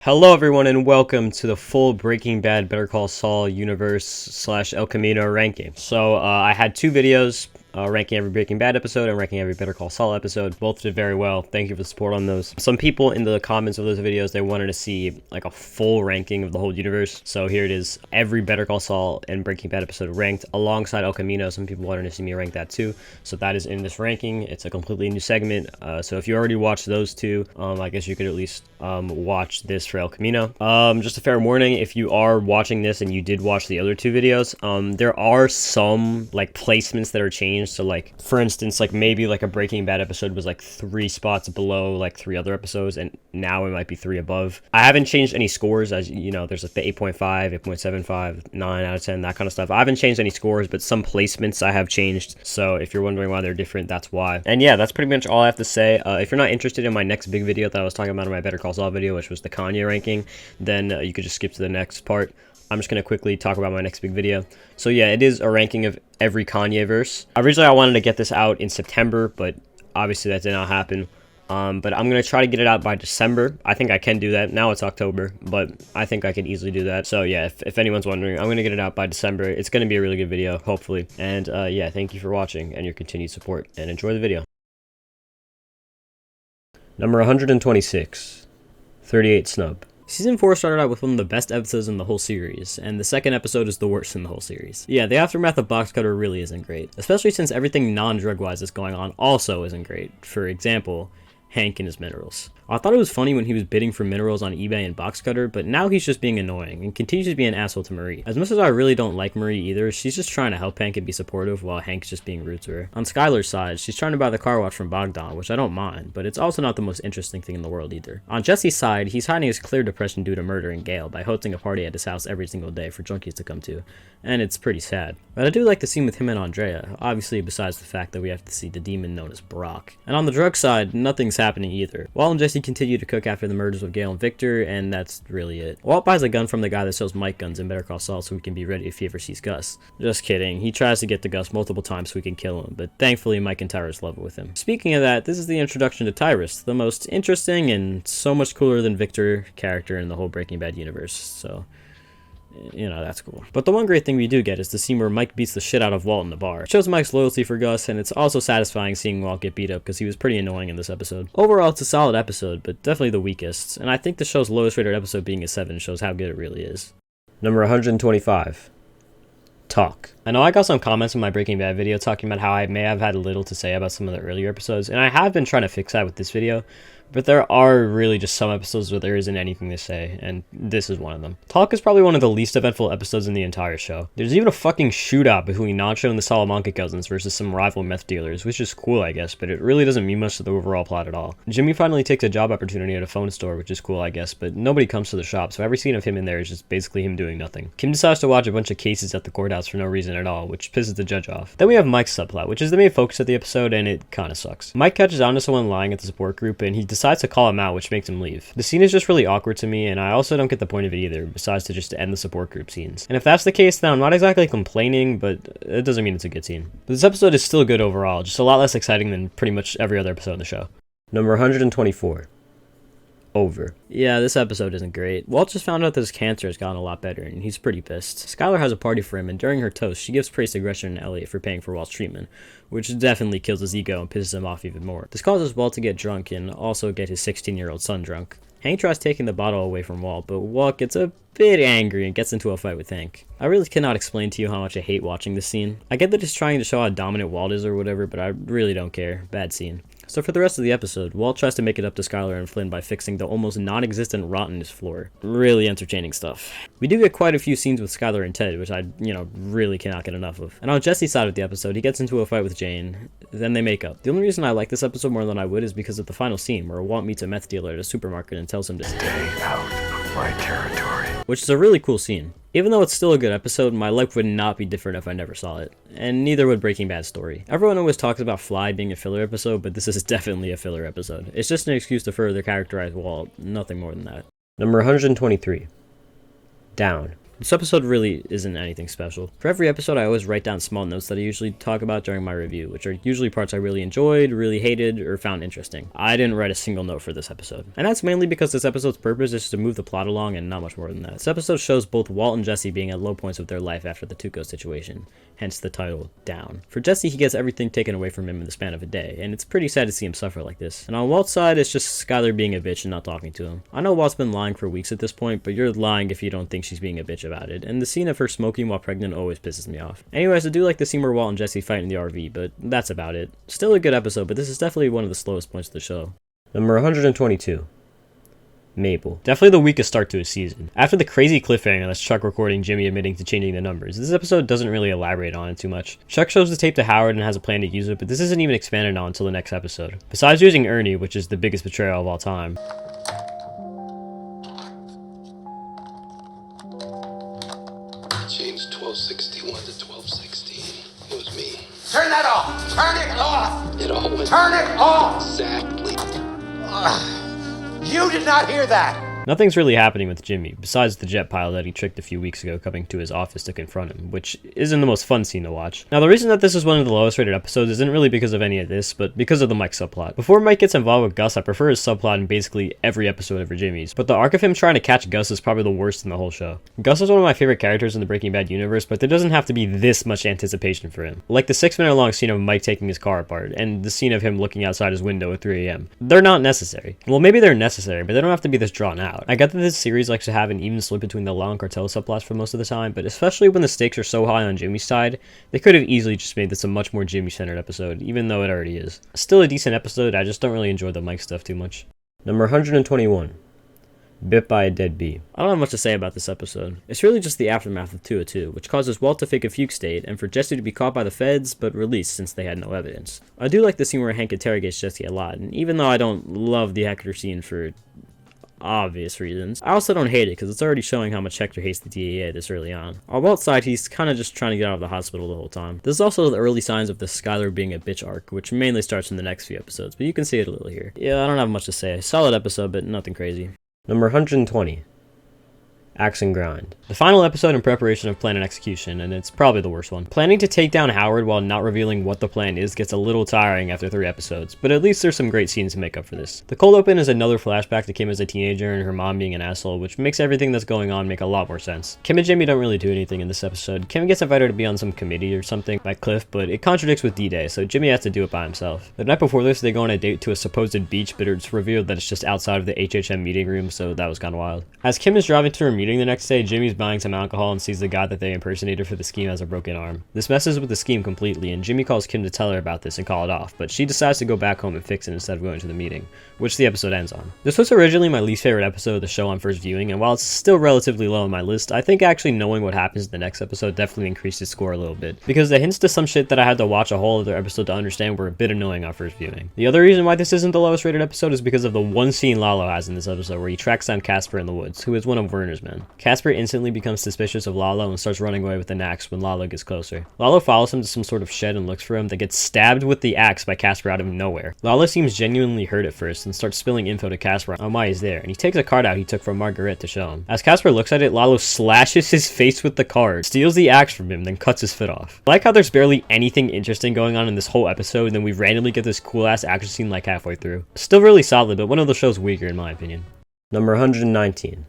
Hello everyone and welcome to the full Breaking Bad Better Call Saul universe / El Camino ranking. So I had two videos ranking every Breaking Bad episode and ranking every Better Call Saul episode. Both did very well. Thank you for the support on those. Some people in the comments of those videos, they wanted to see like a full ranking of the whole universe. So here it is, every Better Call Saul and Breaking Bad episode ranked alongside El Camino. Some people wanted to see me rank that too. So that is in this ranking. It's a completely new segment. So if you already watched those two, I guess you could at least watch this for El Camino. Just a fair warning, if you are watching this and you did watch the other two videos, there are some like placements that are changed. So like for instance, like maybe like a Breaking Bad episode was like 3 spots below like 3 other episodes, and now it might be 3 above. I haven't changed any scores, as you know, there's like the 8.5, 8.75, 9 out of 10, that kind of stuff. I haven't changed any scores, but some placements I have changed. So if you're wondering why they're different, that's why. And yeah, that's pretty much all I have to say. If you're not interested in my next big video that I was talking about in my Better Call Saul video, which was the Kanye ranking, then you could just skip to the next part. I'm just going to quickly talk about my next big video. So yeah, it is a ranking of every Kanye verse. Originally, I wanted to get this out in September, but obviously that did not happen. But I'm going to try to get it out by December. I think I can do that. Now it's October, but I think I can easily do that. So yeah, if anyone's wondering, I'm going to get it out by December. It's going to be a really good video, hopefully. And yeah, thank you for watching and your continued support, and enjoy the video. Number 126, 38 Snub. Season 4 started out with one of the best episodes in the whole series, and the second episode is the worst in the whole series. Yeah, the aftermath of Box Cutter really isn't great, especially since everything non-drug-wise that's going on also isn't great. For example, Hank and his minerals. I thought it was funny when he was bidding for minerals on eBay and Box Cutter, but now he's just being annoying and continues to be an asshole to Marie. As much as I really don't like Marie either, she's just trying to help Hank and be supportive while Hank's just being rude to her. On Skylar's side, she's trying to buy the car wash from Bogdan, which I don't mind, but it's also not the most interesting thing in the world either. On Jesse's side, he's hiding his clear depression due to murdering Gail by hosting a party at his house every single day for junkies to come to, and it's pretty sad. But I do like the scene with him and Andrea, obviously besides the fact that we have to see the demon known as Brock. And on the drug side, nothing's happening either. Walt and Jesse continue to cook after the murders of Gail and Victor, and that's really it. Walt buys a gun from the guy that sells Mike guns in Better Call Saul so he can be ready if he ever sees Gus. Just kidding, he tries to get to Gus multiple times so he can kill him, but thankfully Mike and Tyrus love it with him. Speaking of that, this is the introduction to Tyrus, the most interesting and so much cooler than Victor character in the whole Breaking Bad universe, so you know, that's cool. But the one great thing we do get is the scene where Mike beats the shit out of Walt in the bar. It shows Mike's loyalty for Gus, and it's also satisfying seeing Walt get beat up because he was pretty annoying in this episode. Overall, it's a solid episode, but definitely the weakest, and I think the show's lowest rated episode being a 7 shows how good it really is. Number 125. Talk. I know I got some comments in my Breaking Bad video talking about how I may have had little to say about some of the earlier episodes, and I have been trying to fix that with this video, but there are really just some episodes where there isn't anything to say, and this is one of them. Talk is probably one of the least eventful episodes in the entire show. There's even a fucking shootout between Nacho and the Salamanca cousins versus some rival meth dealers, which is cool I guess, but it really doesn't mean much to the overall plot at all. Jimmy finally takes a job opportunity at a phone store, which is cool I guess, but nobody comes to the shop, so every scene of him in there is just basically him doing nothing. Kim decides to watch a bunch of cases at the courthouse for no reason at all, which pisses the judge off. Then we have Mike's subplot, which is the main focus of the episode, and it kinda sucks. Mike catches on to someone lying at the support group, and he decides to call him out, which makes him leave. The scene is just really awkward to me, and I also don't get the point of it either, besides to just end the support group scenes. And if that's the case, then I'm not exactly complaining, but it doesn't mean it's a good scene. But this episode is still good overall, just a lot less exciting than pretty much every other episode in the show. Number 124. Over. Yeah, this episode isn't great. Walt just found out that his cancer has gotten a lot better, and he's pretty pissed. Skylar has a party for him, and during her toast, she gives praise to Gretchen and Elliot for paying for Walt's treatment, which definitely kills his ego and pisses him off even more. This causes Walt to get drunk and also get his 16-year-old son drunk. Hank tries taking the bottle away from Walt, but Walt gets a bit angry and gets into a fight with Hank. I really cannot explain to you how much I hate watching this scene. I get that it's trying to show how dominant Walt is or whatever, but I really don't care. Bad scene. So for the rest of the episode, Walt tries to make it up to Skylar and Flynn by fixing the almost non-existent rot in his floor. Really entertaining stuff. We do get quite a few scenes with Skylar and Ted, which I, really cannot get enough of. And on Jesse's side of the episode, he gets into a fight with Jane, then they make up. The only reason I like this episode more than I would is because of the final scene, where Walt meets a meth dealer at a supermarket and tells him to stay out of my territory. Which is a really cool scene. Even though it's still a good episode, my life would not be different if I never saw it. And neither would Breaking Bad's story. Everyone always talks about Fly being a filler episode, but this is definitely a filler episode. It's just an excuse to further characterize Walt, nothing more than that. Number 123. Down. This episode really isn't anything special. For every episode, I always write down small notes that I usually talk about during my review, which are usually parts I really enjoyed, really hated, or found interesting. I didn't write a single note for this episode. And that's mainly because this episode's purpose is to move the plot along and not much more than that. This episode shows both Walt and Jesse being at low points of their life after the Tuco situation, hence the title, Down. For Jesse, he gets everything taken away from him in the span of a day, and it's pretty sad to see him suffer like this. And on Walt's side, it's just Skylar being a bitch and not talking to him. I know Walt's been lying for weeks at this point, but you're lying if you don't think she's being a bitch about it, and the scene of her smoking while pregnant always pisses me off. Anyways, I do like the scene where Walt and Jesse fight in the RV, but that's about it. Still a good episode, but this is definitely one of the slowest points of the show. Number 122. Mabel. Definitely the weakest start to a season. After the crazy cliffhanger that's Chuck recording Jimmy admitting to changing the numbers, this episode doesn't really elaborate on it too much. Chuck shows the tape to Howard and has a plan to use it, but this isn't even expanded on until the next episode. Besides using Ernie, which is the biggest betrayal of all time. Changed 1261 to 1216. It was me. Turn that off! Turn it off! It all went Turn it off! exactly. You did not hear that! Nothing's really happening with Jimmy, besides the jet pilot that he tricked a few weeks ago coming to his office to confront him, which isn't the most fun scene to watch. Now, the reason that this is one of the lowest rated episodes isn't really because of any of this, but because of the Mike subplot. Before Mike gets involved with Gus, I prefer his subplot in basically every episode over Jimmy's, but the arc of him trying to catch Gus is probably the worst in the whole show. Gus is one of my favorite characters in the Breaking Bad universe, but there doesn't have to be this much anticipation for him. Like the 6-minute long scene of Mike taking his car apart, and the scene of him looking outside his window at 3 a.m. They're not necessary. Well, maybe they're necessary, but they don't have to be this drawn out. I get that this series likes to have an even split between the law and cartel subplots for most of the time, but especially when the stakes are so high on Jimmy's side, they could have easily just made this a much more Jimmy-centered episode, even though it already is. Still a decent episode, I just don't really enjoy the Mike stuff too much. Number 121. Bit by a Dead Bee. I don't have much to say about this episode. It's really just the aftermath of 202, which causes Walt to fake a fugue state, and for Jesse to be caught by the feds, but released since they had no evidence. I do like the scene where Hank interrogates Jesse a lot, and even though I don't love the Hector scene for obvious reasons, I also don't hate it because it's already showing how much Hector hates the DEA this early on. On Walt's side, he's kind of just trying to get out of the hospital the whole time. There's also the early signs of the Skylar being a bitch arc, which mainly starts in the next few episodes, but you can see it a little here. Yeah, I don't have much to say. Solid episode, but nothing crazy. Number 120. Axe and Grind. The final episode in preparation of Plan and Execution, and it's probably the worst one. Planning to take down Howard while not revealing what the plan is gets a little tiring after 3 episodes, but at least there's some great scenes to make up for this. The cold open is another flashback to Kim as a teenager and her mom being an asshole, which makes everything that's going on make a lot more sense. Kim and Jimmy don't really do anything in this episode. Kim gets invited to be on some committee or something by Cliff, but it contradicts with D-Day, so Jimmy has to do it by himself. The night before this, they go on a date to a supposed beach, but it's revealed that it's just outside of the HHM meeting room, so that was kind of wild. As Kim is driving to her meeting the next day, Jimmy's buying some alcohol and sees the guy that they impersonated for the scheme has a broken arm. This messes with the scheme completely, and Jimmy calls Kim to tell her about this and call it off, but she decides to go back home and fix it instead of going to the meeting, which the episode ends on. This was originally my least favorite episode of the show on first viewing, and while it's still relatively low on my list, I think actually knowing what happens in the next episode definitely increased its score a little bit, because the hints to some shit that I had to watch a whole other episode to understand were a bit annoying on first viewing. The other reason why this isn't the lowest rated episode is because of the one scene Lalo has in this episode where he tracks down Casper in the woods, who is one of Werner's men. Casper instantly becomes suspicious of Lalo and starts running away with an axe when Lalo gets closer. Lalo follows him to some sort of shed and looks for him, that gets stabbed with the axe by Casper out of nowhere. Lalo seems genuinely hurt at first and starts spilling info to Casper on why he's there, and he takes a card out he took from Marguerite to show him. As Casper looks at it, Lalo slashes his face with the card, steals the axe from him, then cuts his foot off. I like how there's barely anything interesting going on in this whole episode, and then we randomly get this cool ass action scene like halfway through. Still really solid, but one of the show's weaker in my opinion. Number 119.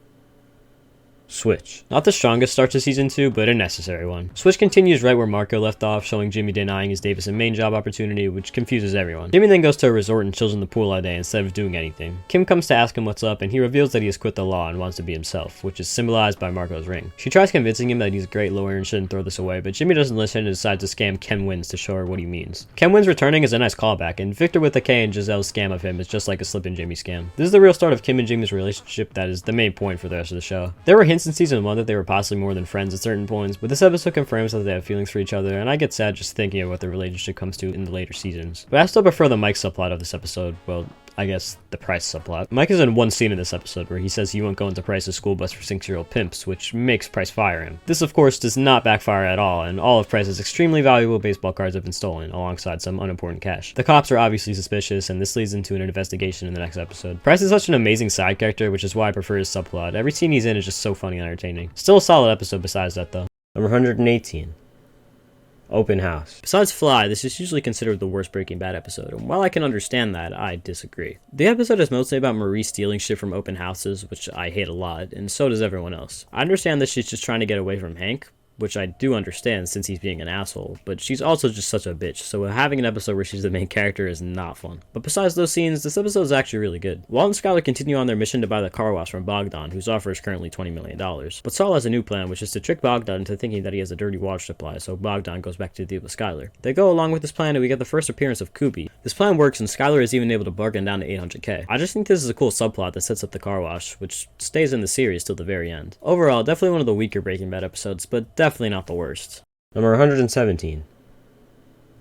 Switch. Not the strongest start to season 2, but a necessary one. Switch continues right where Marco left off, showing Jimmy denying his Davison main job opportunity, which confuses everyone. Jimmy then goes to a resort and chills in the pool all day instead of doing anything. Kim comes to ask him what's up, and he reveals that he has quit the law and wants to be himself, which is symbolized by Marco's ring. She tries convincing him that he's a great lawyer and shouldn't throw this away, but Jimmy doesn't listen and decides to scam Ken Wins to show her what he means. Ken Wins returning is a nice callback, and Victor with a K and Giselle's scam of him is just like a Slip and Jimmy scam. This is the real start of Kim and Jimmy's relationship that is the main point for the rest of the show. There were hints in season 1 that they were possibly more than friends at certain points, but this episode confirms that they have feelings for each other, and I get sad just thinking of what their relationship comes to in the later seasons. But I still prefer the Mike subplot of this episode. Well, I guess, the Price subplot. Mike is in one scene in this episode where he says he won't go into Price's school bus for 6-year-old pimps, which makes Price fire him. This, of course, does not backfire at all, and all of Price's extremely valuable baseball cards have been stolen, alongside some unimportant cash. The cops are obviously suspicious, and this leads into an investigation in the next episode. Price is such an amazing side character, which is why I prefer his subplot. Every scene he's in is just so funny and entertaining. Still a solid episode besides that, though. Number 118. Open House. Besides Fly, this is usually considered the worst Breaking Bad episode, and while I can understand that, I disagree. The episode is mostly about Marie stealing shit from open houses, which I hate a lot, and so does everyone else. I understand that she's just trying to get away from Hank, which I do understand since he's being an asshole, but she's also just such a bitch, so having an episode where she's the main character is not fun. But besides those scenes, this episode is actually really good. Walt and Skyler continue on their mission to buy the car wash from Bogdan, whose offer is currently $20 million. But Saul has a new plan, which is to trick Bogdan into thinking that he has a dirty water supply, so Bogdan goes back to deal with Skyler. They go along with this plan and we get the first appearance of Kubi. This plan works and Skyler is even able to bargain down to $800K. I just think this is a cool subplot that sets up the car wash, which stays in the series till the very end. Overall, definitely one of the weaker Breaking Bad episodes, but definitely not the worst. Number 117.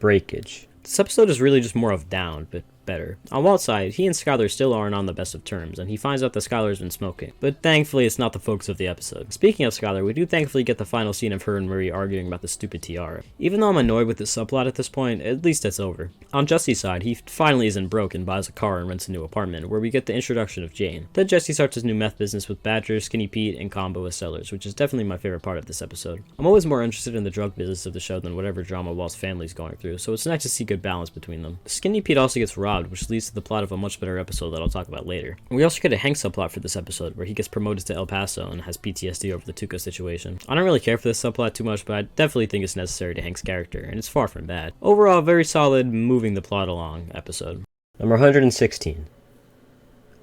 Breakage. This episode is really just more of down, but better. On Walt's side, he and Skyler still aren't on the best of terms, and he finds out that Skyler's been smoking. But thankfully, it's not the focus of the episode. Speaking of Skyler, we do thankfully get the final scene of her and Marie arguing about the stupid tiara. Even though I'm annoyed with this subplot at this point, at least it's over. On Jesse's side, he finally isn't broke and buys a car and rents a new apartment, where we get the introduction of Jane. Then Jesse starts his new meth business with Badger, Skinny Pete, and Combo as sellers, which is definitely my favorite part of this episode. I'm always more interested in the drug business of the show than whatever drama Walt's family's going through, so it's nice to see good balance between them. Skinny Pete also gets robbed, which leads to the plot of a much better episode that I'll talk about later. And we also get a Hank subplot for this episode, where he gets promoted to El Paso and has PTSD over the Tuco situation. I don't really care for this subplot too much, but I definitely think it's necessary to Hank's character, and it's far from bad. Overall, very solid, moving the plot along episode. Number 116.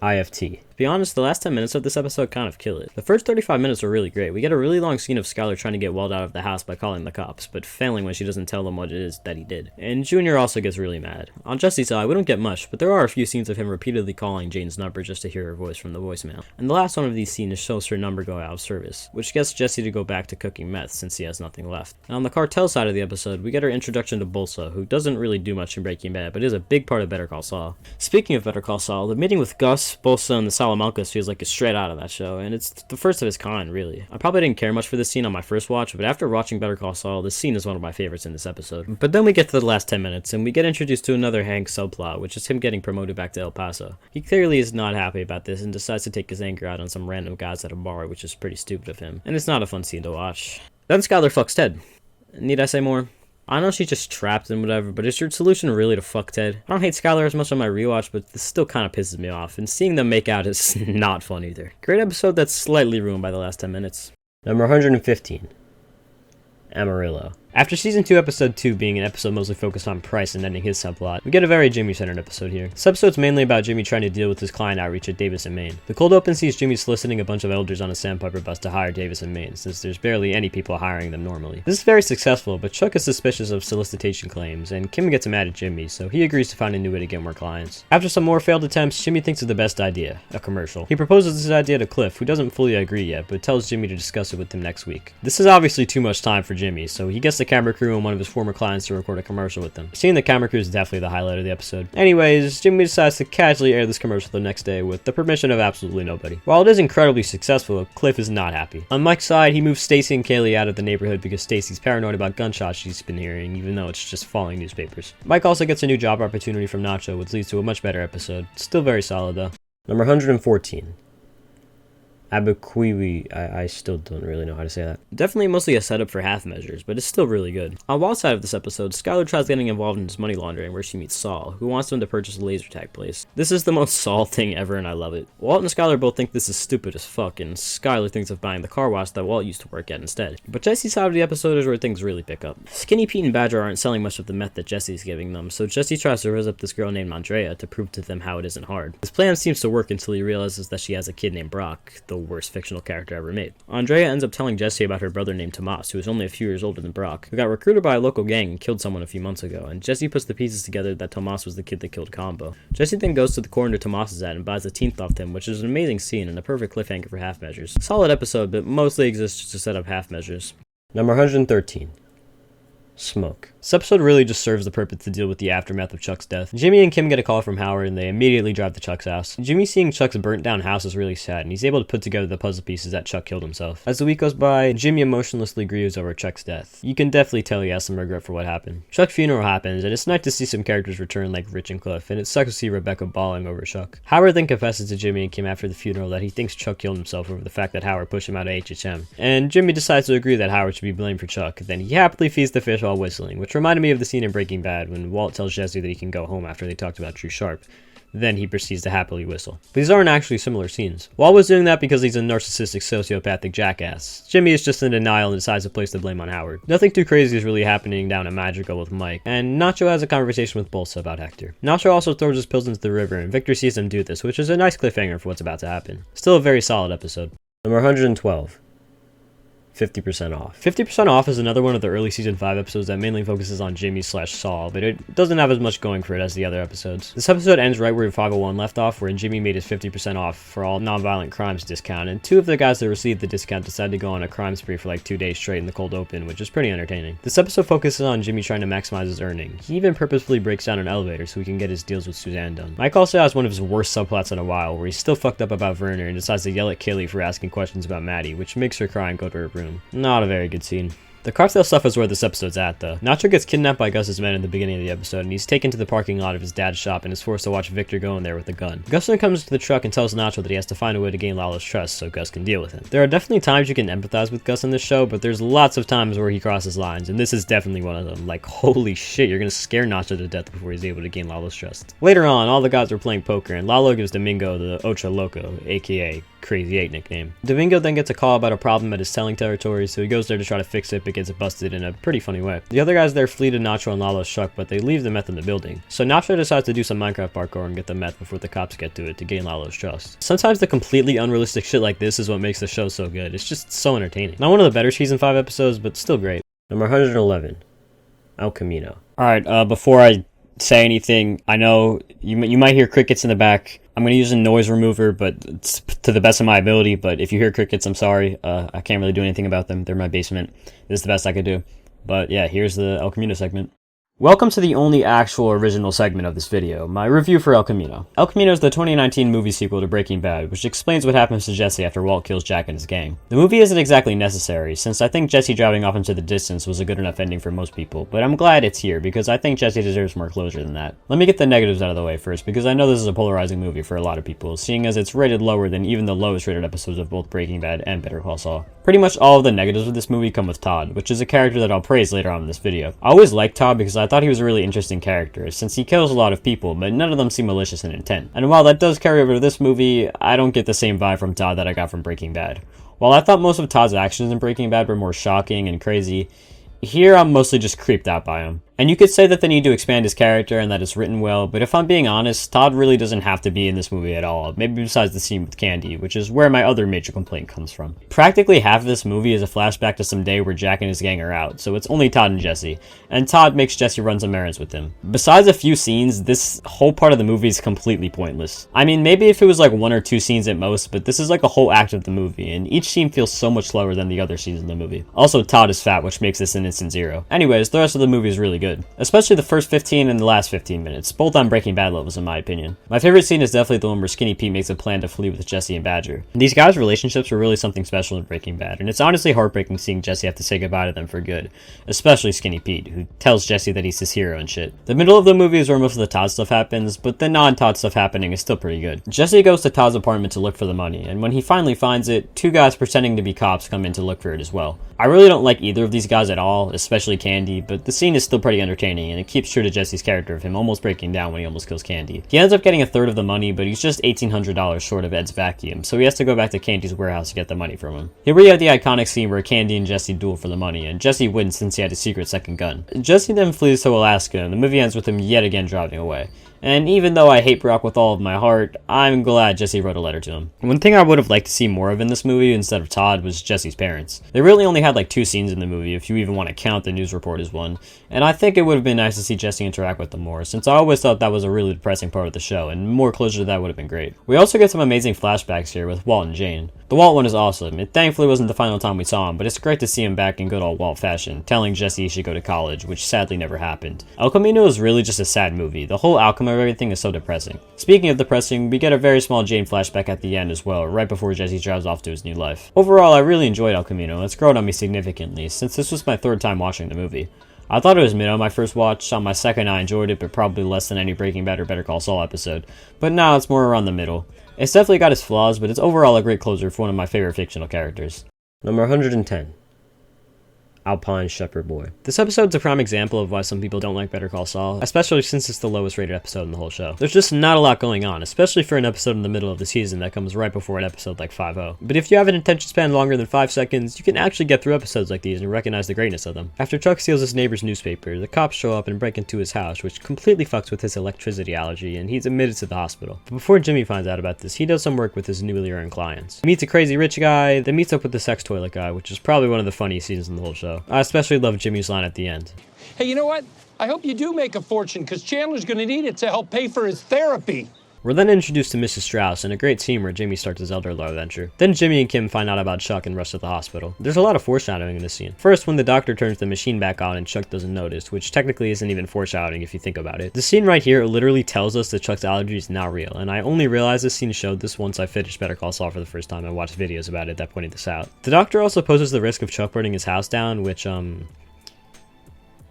IFT. To be honest, the last 10 minutes of this episode kind of kill it. The first 35 minutes are really great. We get a really long scene of Skyler trying to get Walt out of the house by calling the cops, but failing when she doesn't tell them what it is that he did. And Junior also gets really mad. On Jesse's side, we don't get much, but there are a few scenes of him repeatedly calling Jane's number just to hear her voice from the voicemail. And the last one of these scenes shows her number go out of service, which gets Jesse to go back to cooking meth since he has nothing left. And on the cartel side of the episode, we get our introduction to Bolsa, who doesn't really do much in Breaking Bad, but is a big part of Better Call Saul. Speaking of Better Call Saul, the meeting with Gus, Bolsa, and the Salamancas feels like straight out of that show, and it's the first of its kind, really. I probably didn't care much for this scene on my first watch, but after watching Better Call Saul, this scene is one of my favorites in this episode. But then we get to the last 10 minutes, and we get introduced to another Hank subplot, which is him getting promoted back to El Paso. He clearly is not happy about this, and decides to take his anger out on some random guys at a bar, which is pretty stupid of him, and it's not a fun scene to watch. Then Skyler fucks Ted. Need I say more? I know she's just trapped and whatever, but is your solution really to fuck Ted? I don't hate Skyler as much on my rewatch, but this still kind of pisses me off, and seeing them make out is not fun either. Great episode that's slightly ruined by the last 10 minutes. Number 115. Amarillo. After Season 2, Episode 2 being an episode mostly focused on Price and ending his subplot, we get a very Jimmy-centered episode here. This episode's mainly about Jimmy trying to deal with his client outreach at Davis and Maine. The cold open sees Jimmy soliciting a bunch of elders on a sandpiper bus to hire Davis and Maine, since there's barely any people hiring them normally. This is very successful, but Chuck is suspicious of solicitation claims, and Kim gets mad at Jimmy, so he agrees to find a new way to get more clients. After some more failed attempts, Jimmy thinks of the best idea, a commercial. He proposes this idea to Cliff, who doesn't fully agree yet, but tells Jimmy to discuss it with him next week. This is obviously too much time for Jimmy, so he gets the camera crew and one of his former clients to record a commercial with them. Seeing the camera crew is definitely the highlight of the episode. Anyways, Jimmy decides to casually air this commercial the next day with the permission of absolutely nobody. While it is incredibly successful, Cliff is not happy. On Mike's side, he moves Stacy and Kaylee out of the neighborhood because Stacy's paranoid about gunshots she's been hearing, even though it's just falling newspapers. Mike also gets a new job opportunity from Nacho, which leads to a much better episode. Still very solid though. Number 114. Abiquiwi, I still don't really know how to say that. Definitely mostly a setup for half measures, but it's still really good. On Walt's side of this episode, Skyler tries getting involved in his money laundering where she meets Saul, who wants them to purchase a laser tag place. This is the most Saul thing ever and I love it. Walt and Skyler both think this is stupid as fuck, and Skyler thinks of buying the car wash that Walt used to work at instead. But Jesse's side of the episode is where things really pick up. Skinny Pete and Badger aren't selling much of the meth that Jesse's giving them, so Jesse tries to raise up this girl named Andrea to prove to them how it isn't hard. His plan seems to work until he realizes that she has a kid named Brock, the worst fictional character ever made. Andrea ends up telling Jesse about her brother named Tomas, who is only a few years older than Brock, who got recruited by a local gang and killed someone a few months ago, and Jesse puts the pieces together that Tomas was the kid that killed Combo. Jesse then goes to the corner Tomas is at and buys the teeth off him, which is an amazing scene and a perfect cliffhanger for half measures. Solid episode, but mostly exists just to set up half measures. Number 113. Smoke. This episode really just serves the purpose to deal with the aftermath of Chuck's death. Jimmy and Kim get a call from Howard and they immediately drive to Chuck's house. Jimmy seeing Chuck's burnt down house is really sad and he's able to put together the puzzle pieces that Chuck killed himself. As the week goes by, Jimmy emotionlessly grieves over Chuck's death. You can definitely tell he has some regret for what happened. Chuck's funeral happens and it's nice to see some characters return like Rich and Cliff, and it sucks to see Rebecca bawling over Chuck. Howard then confesses to Jimmy and Kim after the funeral that he thinks Chuck killed himself over the fact that Howard pushed him out of HHM, and Jimmy decides to agree that Howard should be blamed for Chuck. Then he happily feeds the fish while whistling, which reminded me of the scene in Breaking Bad when Walt tells Jesse that he can go home after they talked about True Sharp. Then he proceeds to happily whistle. But these aren't actually similar scenes. Walt was doing that because he's a narcissistic, sociopathic jackass. Jimmy is just in denial and decides to place the blame on Howard. Nothing too crazy is really happening down at Madrigal with Mike, and Nacho has a conversation with Bolsa about Hector. Nacho also throws his pills into the river, and Victor sees him do this, which is a nice cliffhanger for what's about to happen. Still a very solid episode. Number 112. 50% off. 50% off is another one of the early season 5 episodes that mainly focuses on Jimmy/Saul, but it doesn't have as much going for it as the other episodes. This episode ends right where 501 left off, where Jimmy made his 50% off for all non-violent crimes discount, and 2 of the guys that received the discount decided to go on a crime spree for like 2 days straight in the cold open, which is pretty entertaining. This episode focuses on Jimmy trying to maximize his earning. He even purposefully breaks down an elevator so he can get his deals with Suzanne done. Mike also has one of his worst subplots in a while, where he's still fucked up about Werner and decides to yell at Kaylee for asking questions about Maddie, which makes her cry and go to her room. Not a very good scene. The cartel stuff is where this episode's at, though. Nacho gets kidnapped by Gus's men in the beginning of the episode, and he's taken to the parking lot of his dad's shop and is forced to watch Victor go in there with a gun. Gus then comes to the truck and tells Nacho that he has to find a way to gain Lalo's trust so Gus can deal with him. There are definitely times you can empathize with Gus in this show, but there's lots of times where he crosses lines, and this is definitely one of them. Like, holy shit, you're gonna scare Nacho to death before he's able to gain Lalo's trust. Later on, all the guys are playing poker, and Lalo gives Domingo the Ocho Loco, aka Crazy 8 nickname. Domingo then gets a call about a problem at his selling territory, so he goes there to try to fix it, but gets busted in a pretty funny way. The other guys there flee to Nacho and Lalo's truck, but they leave the meth in the building. So Nacho decides to do some Minecraft parkour and get the meth before the cops get to it to gain Lalo's trust. Sometimes the completely unrealistic shit like this is what makes the show so good. It's just so entertaining. Not one of the better season 5 episodes, but still great. Number 111. El Camino. Alright, before I say anything, I know you might hear crickets in the back. I'm going to use a noise remover, but it's to the best of my ability, but if you hear crickets, I'm sorry. I can't really do anything about them. They're in my basement. This is the best I could do. But yeah, here's the El Camino segment. Welcome to the only actual original segment of this video, my review for El Camino. El Camino is the 2019 movie sequel to Breaking Bad, which explains what happens to Jesse after Walt kills Jack and his gang. The movie isn't exactly necessary, since I think Jesse driving off into the distance was a good enough ending for most people, but I'm glad it's here because I think Jesse deserves more closure than that. Let me get the negatives out of the way first, because I know this is a polarizing movie for a lot of people, seeing as it's rated lower than even the lowest rated episodes of both Breaking Bad and Better Call Saul. Pretty much all of the negatives of this movie come with Todd, which is a character that I'll praise later on in this video. I always liked Todd because I thought he was a really interesting character, since he kills a lot of people, but none of them seem malicious in intent. And while that does carry over to this movie, I don't get the same vibe from Todd that I got from Breaking Bad. While I thought most of Todd's actions in Breaking Bad were more shocking and crazy, here I'm mostly just creeped out by him. And you could say that they need to expand his character and that it's written well, but if I'm being honest, Todd really doesn't have to be in this movie at all, maybe besides the scene with Candy, which is where my other major complaint comes from. Practically half of this movie is a flashback to some day where Jack and his gang are out, so it's only Todd and Jesse, and Todd makes Jesse run some errands with him. Besides a few scenes, this whole part of the movie is completely pointless. I mean, maybe if it was like 1 or 2 scenes at most, but this is like a whole act of the movie, and each scene feels so much slower than the other scenes in the movie. Also, Todd is fat, which makes this an instant 0. Anyways, the rest of the movie is really good, especially the first 15 and the last 15 minutes, both on Breaking Bad levels in my opinion. My favorite scene is definitely the one where Skinny Pete makes a plan to flee with Jesse and Badger. These guys' relationships were really something special in Breaking Bad, and it's honestly heartbreaking seeing Jesse have to say goodbye to them for good, especially Skinny Pete, who tells Jesse that he's his hero and shit. The middle of the movie is where most of the Todd stuff happens, but the non-Todd stuff happening is still pretty good. Jesse goes to Todd's apartment to look for the money, and when he finally finds it, 2 guys pretending to be cops come in to look for it as well. I really don't like either of these guys at all, especially Candy, but the scene is still pretty entertaining, and it keeps true to Jesse's character of him almost breaking down when he almost kills Candy. He ends up getting a third of the money, but he's just $1,800 short of Ed's vacuum, so he has to go back to Candy's warehouse to get the money from him. Here we have the iconic scene where Candy and Jesse duel for the money, and Jesse wins since he had a secret second gun. Jesse then flees to Alaska, and the movie ends with him yet again driving away. And even though I hate Brock with all of my heart, I'm glad Jesse wrote a letter to him. One thing I would have liked to see more of in this movie instead of Todd was Jesse's parents. They really only had like 2 scenes in the movie, if you even want to count the news report as one, and I think it would have been nice to see Jesse interact with them more, since I always thought that was a really depressing part of the show, and more closure to that would have been great. We also get some amazing flashbacks here with Walt and Jane. The Walt one is awesome. It thankfully wasn't the final time we saw him, but it's great to see him back in good old Walt fashion, telling Jesse he should go to college, which sadly never happened. El Camino is really just a sad movie. The whole outcome of everything is so depressing. Speaking of depressing, we get a very small Jane flashback at the end as well, right before Jesse drives off to his new life. Overall, I really enjoyed El Camino. It's grown on me significantly, since this was my third time watching the movie. I thought it was mid on my first watch. On my second, I enjoyed it, but probably less than any Breaking Bad or Better Call Saul episode. But now it's more around the middle. It's definitely got its flaws, but it's overall a great closer for one of my favorite fictional characters. Number 110. Alpine Shepherd Boy. This episode's a prime example of why some people don't like Better Call Saul, especially since it's the lowest rated episode in the whole show. There's just not a lot going on, especially for an episode in the middle of the season that comes right before an episode like 5-0. But if you have an attention span longer than 5 seconds, you can actually get through episodes like these and recognize the greatness of them. After Chuck steals his neighbor's newspaper, the cops show up and break into his house, which completely fucks with his electricity allergy, and he's admitted to the hospital. But before Jimmy finds out about this, he does some work with his newly earned clients. He meets a crazy rich guy, then meets up with the sex toilet guy, which is probably one of the funniest scenes in the whole show. I especially love Jimmy's line at the end. Hey, you know what? I hope you do make a fortune, because Chandler's going to need it to help pay for his therapy. We're then introduced to Mrs. Strauss in a great scene where Jimmy starts his elder law adventure. Then Jimmy and Kim find out about Chuck and rush to the hospital. There's a lot of foreshadowing in this scene. First, when the doctor turns the machine back on and Chuck doesn't notice, which technically isn't even foreshadowing if you think about it. The scene right here literally tells us that Chuck's allergy is not real, and I only realized this scene showed this once I finished Better Call Saul for the first time and watched videos about it that pointed this out. The doctor also poses the risk of Chuck burning his house down, which,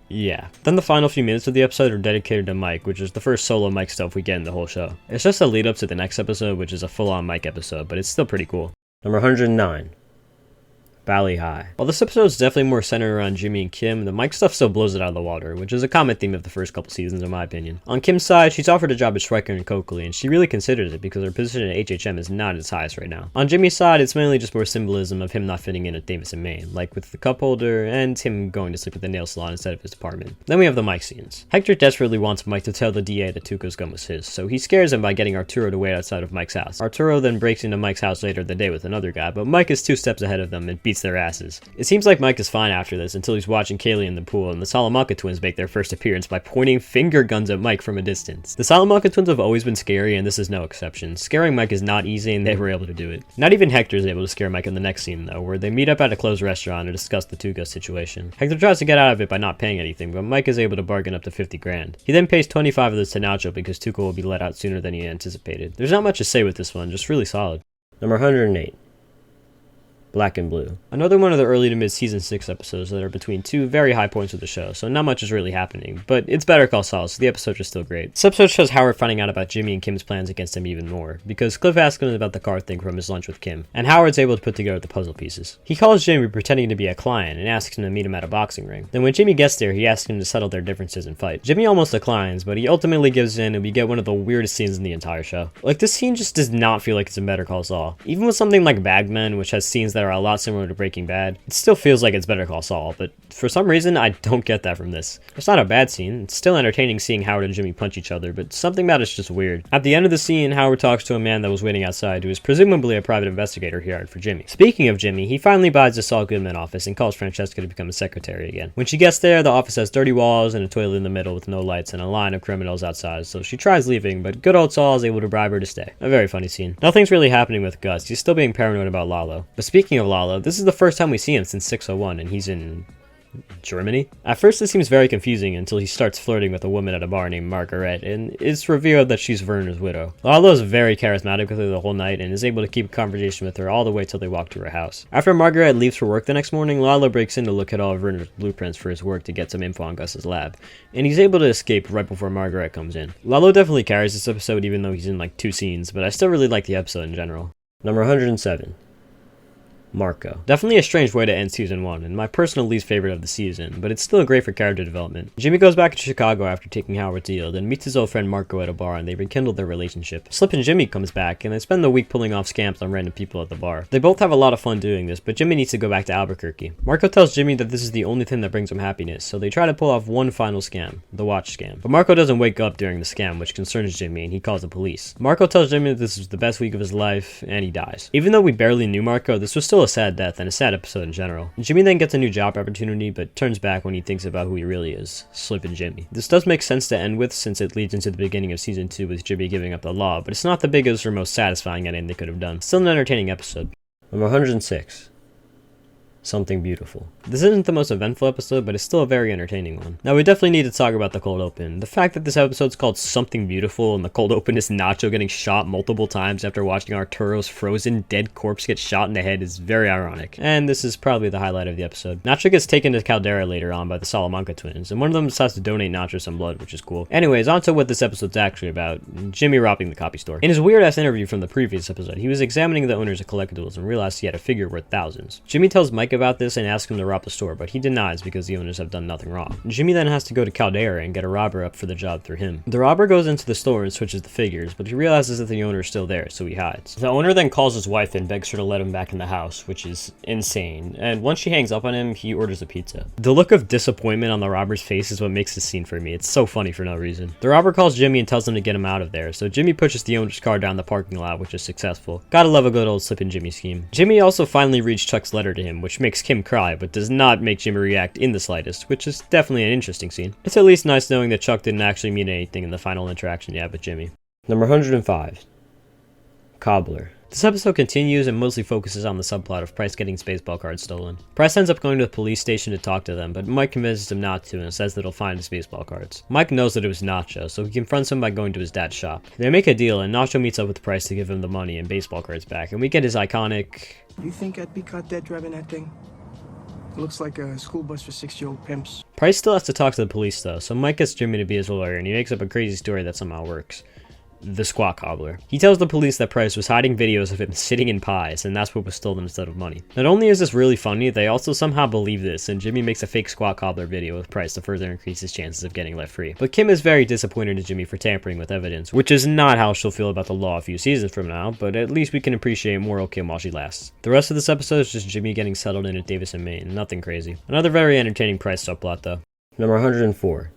yeah. Then the final few minutes of the episode are dedicated to Mike, which is the first solo Mike stuff we get in the whole show. It's just a lead up to the next episode, which is a full-on Mike episode, but it's still pretty cool. Number 109. Valley High. While this episode is definitely more centered around Jimmy and Kim, the Mike stuff still blows it out of the water, which is a common theme of the first couple seasons in my opinion. On Kim's side, she's offered a job at Schweiker and Coakley, and she really considers it because her position at HHM is not at its highest right now. On Jimmy's side, it's mainly just more symbolism of him not fitting in at Davis and Maine, like with the cup holder and him going to sleep at the nail salon instead of his apartment. Then we have the Mike scenes. Hector desperately wants Mike to tell the DA that Tuco's gun was his, so he scares him by getting Arturo to wait outside of Mike's house. Arturo then breaks into Mike's house later in the day with another guy, but Mike is 2 steps ahead of them and beats their asses. It seems like Mike is fine after this until he's watching Kaylee in the pool, and the Salamanca twins make their first appearance by pointing finger guns at Mike from a distance. The Salamanca twins have always been scary, and this is no exception. Scaring Mike is not easy, and they were able to do it. Not even Hector is able to scare Mike in the next scene, though, where they meet up at a closed restaurant to discuss the Tuco situation. Hector tries to get out of it by not paying anything, but Mike is able to bargain up to 50 grand. He then pays 25 of this to Nacho because Tuco will be let out sooner than he anticipated. There's not much to say with this one, just really solid. Number 108. Black and Blue. Another one of the early to mid season 6 episodes that are between 2 very high points of the show, so not much is really happening, but it's Better Call Saul, so the episodes are still great. This episode shows Howard finding out about Jimmy and Kim's plans against him even more, because Cliff asks him about the car thing from his lunch with Kim, and Howard's able to put together the puzzle pieces. He calls Jimmy pretending to be a client and asks him to meet him at a boxing ring. Then when Jimmy gets there, he asks him to settle their differences and fight. Jimmy almost declines, but he ultimately gives in and we get one of the weirdest scenes in the entire show. Like, this scene just does not feel like it's in Better Call Saul. Even with something like Bagman, which has scenes that are a lot similar to Breaking Bad, it still feels like it's Better Call Saul, but for some reason I don't get that from this. It's not a bad scene, it's still entertaining seeing Howard and Jimmy punch each other, but something about it's just weird. At the end of the scene, Howard talks to a man that was waiting outside who is presumably a private investigator he hired for Jimmy. Speaking of Jimmy, he finally buys the Saul Goodman office and calls Francesca to become a secretary again. When she gets there, the office has dirty walls and a toilet in the middle with no lights and a line of criminals outside, so she tries leaving, but good old Saul is able to bribe her to stay. A very funny scene. Nothing's really happening with Gus, he's still being paranoid about Lalo. But speaking of Lalo, this is the first time we see him since 601, and he's in Germany? At first this seems very confusing until he starts flirting with a woman at a bar named Margaret, and it's revealed that she's Werner's widow. Lalo is very charismatic with her the whole night and is able to keep a conversation with her all the way till they walk to her house. After Margaret leaves for work the next morning, Lalo breaks in to look at all of Werner's blueprints for his work to get some info on Gus's lab, and he's able to escape right before Margaret comes in. Lalo definitely carries this episode even though he's in like 2 scenes, but I still really like the episode in general. Number 107. Marco. Definitely a strange way to end season 1, and my personal least favorite of the season, but it's still great for character development. Jimmy goes back to Chicago after taking Howard's deal, then meets his old friend Marco at a bar and they rekindle their relationship. Slip and Jimmy comes back and they spend the week pulling off scams on random people at the bar. They both have a lot of fun doing this, but Jimmy needs to go back to Albuquerque. Marco tells Jimmy that this is the only thing that brings him happiness, so they try to pull off one final scam, the watch scam. But Marco doesn't wake up during the scam, which concerns Jimmy, and he calls the police. Marco tells Jimmy that this is the best week of his life, and he dies. Even though we barely knew Marco, this was still a sad death and a sad episode in general. Jimmy then gets a new job opportunity, but turns back when he thinks about who he really is, Slip and Jimmy. This does make sense to end with, since it leads into the beginning of season 2 with Jimmy giving up the law, but it's not the biggest or most satisfying ending they could have done. Still an entertaining episode. Number 106. Something Beautiful. This isn't the most eventful episode, but it's still a very entertaining one. Now, we definitely need to talk about the cold open. The fact that this episode's called Something Beautiful and the cold open is Nacho getting shot multiple times after watching Arturo's frozen dead corpse get shot in the head is very ironic. And this is probably the highlight of the episode. Nacho gets taken to Caldera later on by the Salamanca twins, and one of them decides to donate Nacho some blood, which is cool. Anyways, on to what this episode's actually about. Jimmy robbing the copy store. In his weird-ass interview from the previous episode, he was examining the owners of collectibles and realized he had a figure worth thousands. Jimmy tells Mike about this and asks him to rob the store, but he denies because the owners have done nothing wrong. Jimmy then has to go to Caldera and get a robber up for the job through him. The robber goes into the store and switches the figures, but he realizes that the owner is still there, so he hides. The owner then calls his wife and begs her to let him back in the house, which is insane, and once she hangs up on him, he orders a pizza. The look of disappointment on the robber's face is what makes this scene for me. It's so funny for no reason. The robber calls Jimmy and tells him to get him out of there, so Jimmy pushes the owner's car down the parking lot, which is successful. Gotta love a good old slippin' Jimmy scheme. Jimmy also finally reads Chuck's letter to him, which makes Kim cry, but does not make Jimmy react in the slightest, which is definitely an interesting scene. It's at least nice knowing that Chuck didn't actually mean anything in the final interaction he had with Jimmy. Number 105. Cobbler. This episode continues and mostly focuses on the subplot of Price getting his baseball cards stolen. Price ends up going to the police station to talk to them, but Mike convinces him not to and says that he'll find his baseball cards. Mike knows that it was Nacho, so he confronts him by going to his dad's shop. They make a deal and Nacho meets up with Price to give him the money and baseball cards back, and we get his iconic... You think I'd be caught dead driving that thing? It looks like a school bus for 6-year-old pimps. Price still has to talk to the police though, so Mike gets Jimmy to be his lawyer and he makes up a crazy story that somehow works. The squat cobbler. He tells the police that Price was hiding videos of him sitting in pies, and that's what was stolen instead of money. Not only is this really funny, they also somehow believe this, and Jimmy makes a fake squat cobbler video with Price to further increase his chances of getting let free. But Kim is very disappointed in Jimmy for tampering with evidence, which is not how she'll feel about the law a few seasons from now, but at least we can appreciate moral Kim while she lasts. The rest of this episode is just Jimmy getting settled in at Davis and Maine, nothing crazy. Another very entertaining Price subplot though. Number 104.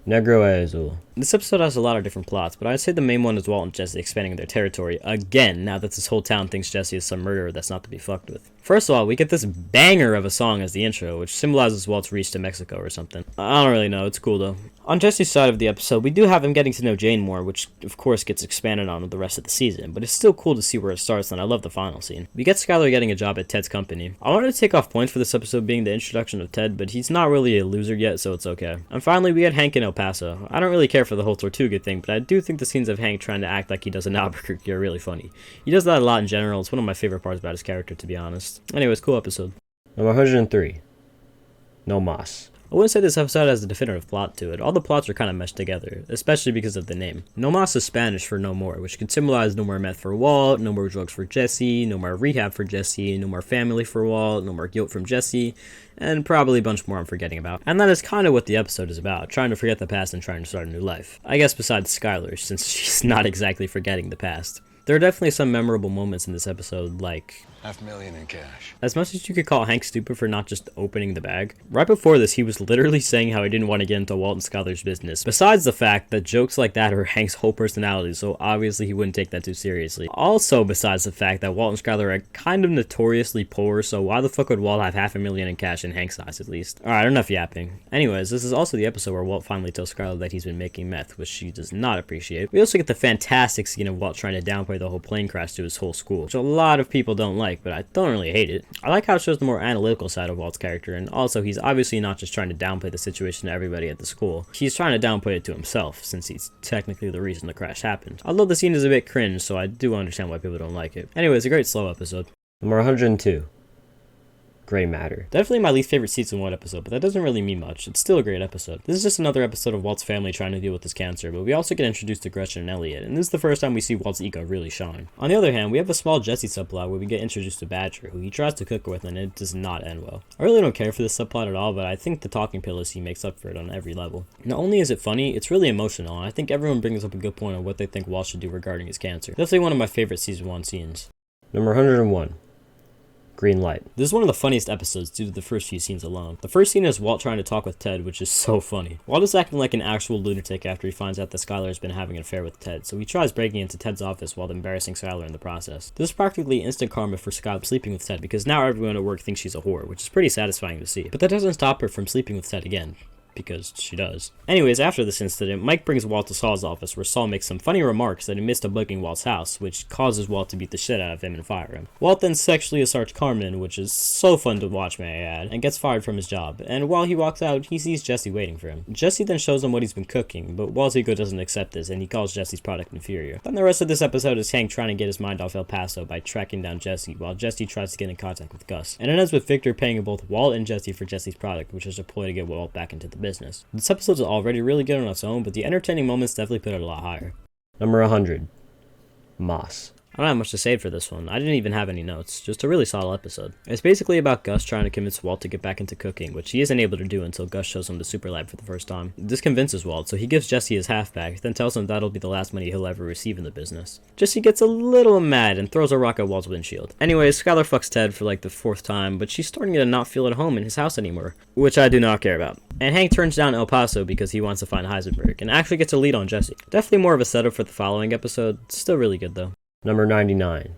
Negro Azul. This episode has a lot of different plots, but I'd say the main one is Walt and Jesse expanding their territory again now that this whole town thinks Jesse is some murderer that's not to be fucked with. First of all, we get this banger of a song as the intro, which symbolizes Walt's reach to Mexico or something. I don't really know, it's cool though. On Jesse's side of the episode, we do have him getting to know Jane more, which of course gets expanded on with the rest of the season, but it's still cool to see where it starts, and I love the final scene. We get Skylar getting a job at Ted's company. I wanted to take off points for this episode being the introduction of Ted, but he's not really a loser yet, so it's okay. And finally, we get Hank in El Paso. I don't really care for the whole Tortuga thing, but I do think the scenes of Hank trying to act like he does in Albuquerque are really funny. He does that a lot in general. It's one of my favorite parts about his character, to be honest. Anyways, cool episode. Number 103. No Mas. I wouldn't say this episode has a definitive plot to it. All the plots are kind of meshed together, especially because of the name. No Mas is Spanish for no more, which can symbolize no more meth for Walt, no more drugs for Jesse, no more rehab for Jesse, no more family for Walt, no more guilt from Jesse, and probably a bunch more I'm forgetting about. And that is kind of what the episode is about, trying to forget the past and trying to start a new life. I guess besides Skylar, since she's not exactly forgetting the past. There are definitely some memorable moments in this episode, like... $500,000 in cash. As much as you could call Hank stupid for not just opening the bag, right before this he was literally saying how he didn't want to get into Walt and Skylar's business. Besides the fact that jokes like that are Hank's whole personality, so obviously he wouldn't take that too seriously. Also besides the fact that Walt and Skylar are kind of notoriously poor, so why the fuck would Walt have $500,000 in cash in Hank's eyes at least? Alright, enough yapping. Anyways, this is also the episode where Walt finally tells Skylar that he's been making meth, which she does not appreciate. We also get the fantastic scene of Walt trying to downplay the whole plane crash to his whole school, which a lot of people don't like, but I don't really hate it. I like how it shows the more analytical side of Walt's character, and also he's obviously not just trying to downplay the situation to everybody at the school. He's trying to downplay it to himself, since he's technically the reason the crash happened. Although the scene is a bit cringe, so I do understand why people don't like it. Anyways, a great slow episode. Number 102. Gray Matter. Definitely my least favorite season 1 episode, but that doesn't really mean much. It's still a great episode. This is just another episode of Walt's family trying to deal with his cancer, but we also get introduced to Gretchen and Elliot, and this is the first time we see Walt's ego really shine. On the other hand, we have a small Jesse subplot where we get introduced to Badger, who he tries to cook with, and it does not end well. I really don't care for this subplot at all, but I think the talking pillows he makes up for it on every level. Not only is it funny, it's really emotional, and I think everyone brings up a good point on what they think Walt should do regarding his cancer. Definitely one of my favorite season 1 scenes. Number 101. Green Light. This is one of the funniest episodes due to the first few scenes alone. The first scene is Walt trying to talk with Ted, which is so funny. Walt is acting like an actual lunatic after he finds out that Skylar has been having an affair with Ted, so he tries breaking into Ted's office while embarrassing Skylar in the process. This is practically instant karma for Skylar sleeping with Ted because now everyone at work thinks she's a whore, which is pretty satisfying to see. But that doesn't stop her from sleeping with Ted again, because she does. Anyways, after this incident, Mike brings Walt to Saul's office where Saul makes some funny remarks that he missed a breaking Walt's house, which causes Walt to beat the shit out of him and fire him. Walt then sexually assaults Carmen, which is so fun to watch, may I add, and gets fired from his job. And while he walks out, he sees Jesse waiting for him. Jesse then shows him what he's been cooking, but Walt's ego doesn't accept this and he calls Jesse's product inferior. Then the rest of this episode is Hank trying to get his mind off El Paso by tracking down Jesse, while Jesse tries to get in contact with Gus. And it ends with Victor paying both Walt and Jesse for Jesse's product, which is a ploy to get Walt back into the business. This episode's already really good on its own, but the entertaining moments definitely put it a lot higher. Number 100. Moss. I don't have much to say for this one. I didn't even have any notes. Just a really solid episode. It's basically about Gus trying to convince Walt to get back into cooking, which he isn't able to do until Gus shows him the super lab for the first time. This convinces Walt, so he gives Jesse his half back, then tells him that'll be the last money he'll ever receive in the business. Jesse gets a little mad and throws a rock at Walt's windshield. Anyways, Skylar fucks Ted for like the 4th time, but she's starting to not feel at home in his house anymore, which I do not care about. And Hank turns down El Paso because he wants to find Heisenberg, and actually gets a lead on Jesse. Definitely more of a setup for the following episode, still really good though. Number 99.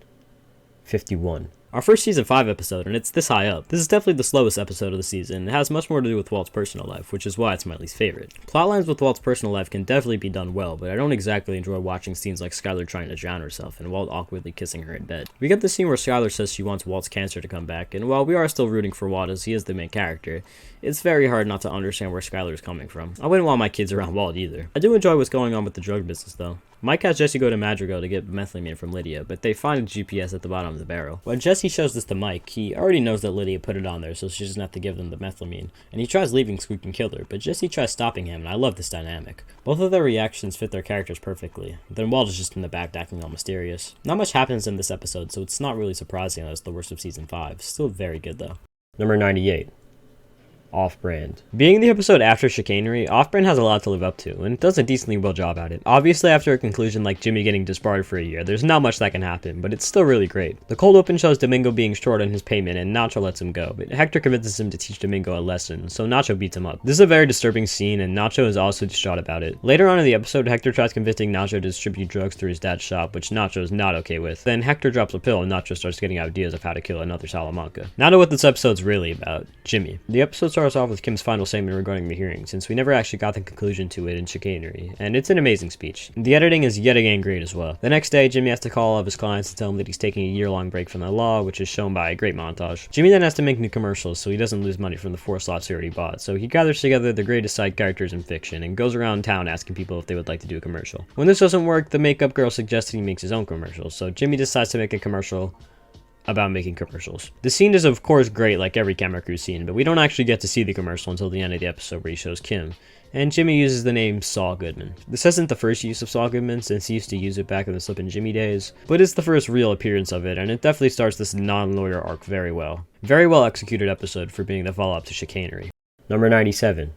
51. Our first season 5 episode, and it's this high up. This is definitely the slowest episode of the season. It has much more to do with Walt's personal life, which is why it's my least favorite. Plotlines with Walt's personal life can definitely be done well, but I don't exactly enjoy watching scenes like Skylar trying to drown herself and Walt awkwardly kissing her in bed. We get the scene where Skylar says she wants Walt's cancer to come back, and while we are still rooting for Walt as he is the main character, it's very hard not to understand where Skylar is coming from. I wouldn't want my kids around Walt either. I do enjoy what's going on with the drug business though. Mike has Jesse go to Madrigal to get methylamine from Lydia, but they find a GPS at the bottom of the barrel. When Jesse shows this to Mike, he already knows that Lydia put it on there, so she doesn't have to give them the methylamine. And he tries leaving so he can kill her, but Jesse tries stopping him, and I love this dynamic. Both of their reactions fit their characters perfectly. Then Walt is just in the back acting all mysterious. Not much happens in this episode, so it's not really surprising that it's the worst of season 5. Still very good though. Number 98. Off-brand. Being the episode after Chicanery, Off-brand has a lot to live up to, and it does a decently well job at it. Obviously, after a conclusion like Jimmy getting disbarred for a year, there's not much that can happen, but it's still really great. The cold open shows Domingo being short on his payment, and Nacho lets him go, but Hector convinces him to teach Domingo a lesson, so Nacho beats him up. This is a very disturbing scene, and Nacho is also distraught about it. Later on in the episode, Hector tries convincing Nacho to distribute drugs through his dad's shop, which Nacho is not okay with. Then Hector drops a pill, and Nacho starts getting ideas of how to kill another Salamanca. Now to what this episode's really about. Jimmy. The episode starts off with Kim's final statement regarding the hearing, since we never actually got the conclusion to it in Chicanery, and it's an amazing speech. The editing is yet again great as well. The next day, Jimmy has to call all of his clients to tell them that he's taking a year-long break from the law, which is shown by a great montage. Jimmy then has to make new commercials so he doesn't lose money from the 4 slots he already bought, so he gathers together the greatest side characters in fiction and goes around town asking people if they would like to do a commercial. When this doesn't work, the makeup girl suggests he makes his own commercial, so Jimmy decides to make a commercial about making commercials. The scene is of course great like every camera crew scene, but we don't actually get to see the commercial until the end of the episode where he shows Kim, and Jimmy uses the name Saul Goodman. This isn't the first use of Saul Goodman since he used to use it back in the Slip and Jimmy days, but it's the first real appearance of it, and it definitely starts this non-lawyer arc very well. Very well executed episode for being the follow-up to Chicanery. Number 97.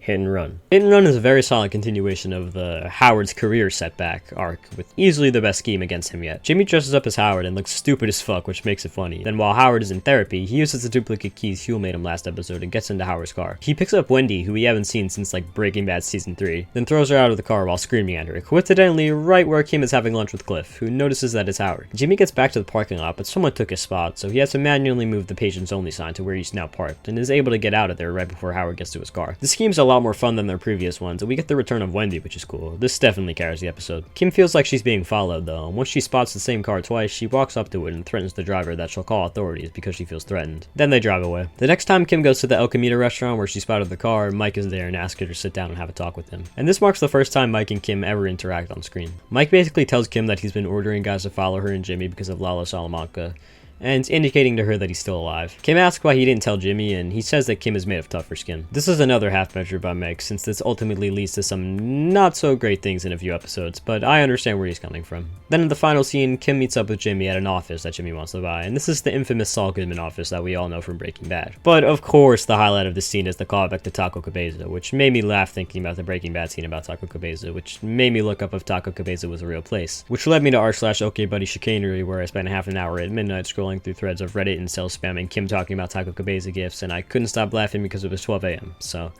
Hit and Run. Hit and Run is a very solid continuation of the Howard's career setback arc, with easily the best scheme against him yet. Jimmy dresses up as Howard and looks stupid as fuck, which makes it funny. Then while Howard is in therapy, he uses the duplicate keys Huel made him last episode and gets into Howard's car. He picks up Wendy, who we haven't seen since like Breaking Bad season 3, then throws her out of the car while screaming at her, coincidentally right where Kim is having lunch with Cliff, who notices that it's Howard. Jimmy gets back to the parking lot, but someone took his spot, so he has to manually move the patients only sign to where he's now parked, and is able to get out of there right before Howard gets to his car. The scheme's a lot more fun than their previous ones, and we get the return of Wendy, which is cool. This definitely carries the episode. Kim feels like she's being followed though, and once she spots the same car twice, she walks up to it and threatens the driver that she'll call authorities because she feels threatened. Then they drive away. The next time Kim goes to the El Camino restaurant where she spotted the car, Mike is there and asks her to sit down and have a talk with him. And this marks the first time Mike and Kim ever interact on screen. Mike basically tells Kim that he's been ordering guys to follow her and Jimmy because of Lalo Salamanca, and indicating to her that he's still alive. Kim asks why he didn't tell Jimmy, and he says that Kim is made of tougher skin. This is another half measure by Meg, since this ultimately leads to some not so great things in a few episodes, but I understand where he's coming from. Then in the final scene, Kim meets up with Jimmy at an office that Jimmy wants to buy, and this is the infamous Saul Goodman office that we all know from Breaking Bad. But of course, the highlight of this scene is the callback to Taco Cabeza, which made me laugh thinking about the Breaking Bad scene about Taco Cabeza, which made me look up if Taco Cabeza was a real place, which led me to r/OkBuddy Chicanery, where I spent half an hour at midnight scrolling through threads of Reddit and cell spamming Kim talking about Taco Cabeza gifts, and I couldn't stop laughing because it was 12 a.m. So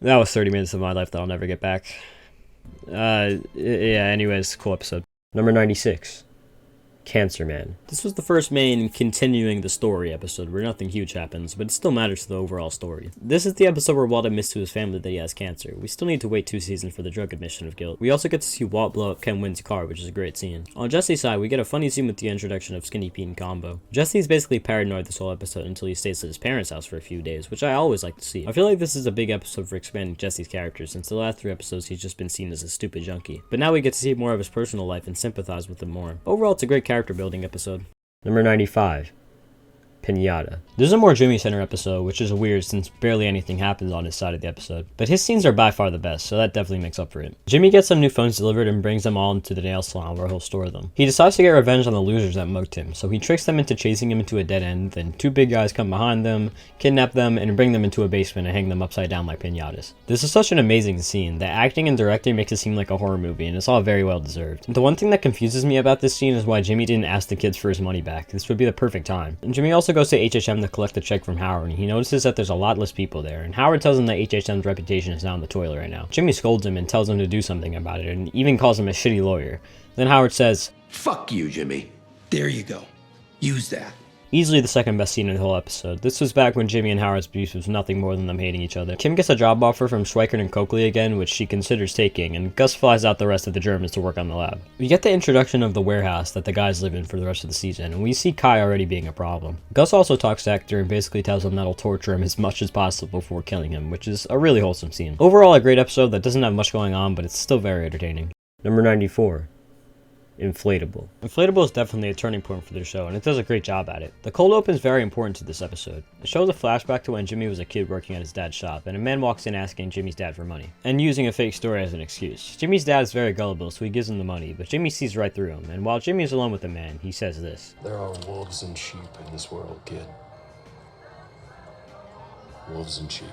that was 30 minutes of my life that I'll never get back. Yeah, anyways, cool episode. Number 96. Cancer Man. This was the first main continuing the story episode where nothing huge happens, but it still matters to the overall story. This is the episode where Walt admits to his family that he has cancer. We still need to wait 2 seasons for the drug admission of guilt. We also get to see Walt blow up Ken Wynn's car, which is a great scene. On Jesse's side, we get a funny scene with the introduction of Skinny Pete and Combo. Jesse's basically paranoid this whole episode until he stays at his parents' house for a few days, which I always like to see. I feel like this is a big episode for expanding Jesse's character, since the last 3 episodes he's just been seen as a stupid junkie. But now we get to see more of his personal life and sympathize with him more. Overall, it's a great character building episode. Number 95. Pinata. There's a more Jimmy Center episode, which is weird since barely anything happens on his side of the episode. But his scenes are by far the best, so that definitely makes up for it. Jimmy gets some new phones delivered and brings them all into the nail salon where he'll store them. He decides to get revenge on the losers that mugged him, so he tricks them into chasing him into a dead end, then 2 big guys come behind them, kidnap them, and bring them into a basement and hang them upside down like pinatas. This is such an amazing scene. The acting and directing makes it seem like a horror movie, and it's all very well deserved. The one thing that confuses me about this scene is why Jimmy didn't ask the kids for his money back. This would be the perfect time. And Jimmy also goes to HHM to collect the check from Howard, and he notices that there's a lot less people there, and Howard tells him that HHM's reputation is down the toilet right now. Jimmy scolds him and tells him to do something about it, and even calls him a shitty lawyer. Then Howard says, Fuck you, Jimmy. There you go. Use that. easily the second best scene in the whole episode. This was back when Jimmy and Howard's beef was nothing more than them hating each other. Kim gets a job offer from Schweikert and Coakley again, which she considers taking, and Gus flies out the rest of the Germans to work on the lab. We get the introduction of the warehouse that the guys live in for the rest of the season, and we see Kai already being a problem. Gus also talks to Hector and basically tells him that he'll torture him as much as possible before killing him, which is a really wholesome scene. Overall, a great episode that doesn't have much going on, but it's still very entertaining. Number 94. Inflatable. Inflatable is definitely a turning point for the show, and it does a great job at it. The cold open is very important to this episode. It shows a flashback to when Jimmy was a kid working at his dad's shop, and a man walks in asking Jimmy's dad for money, and using a fake story as an excuse. Jimmy's dad is very gullible, so he gives him the money, but Jimmy sees right through him, and while Jimmy is alone with the man, he says this. There are wolves and sheep in this world, kid. Wolves and sheep.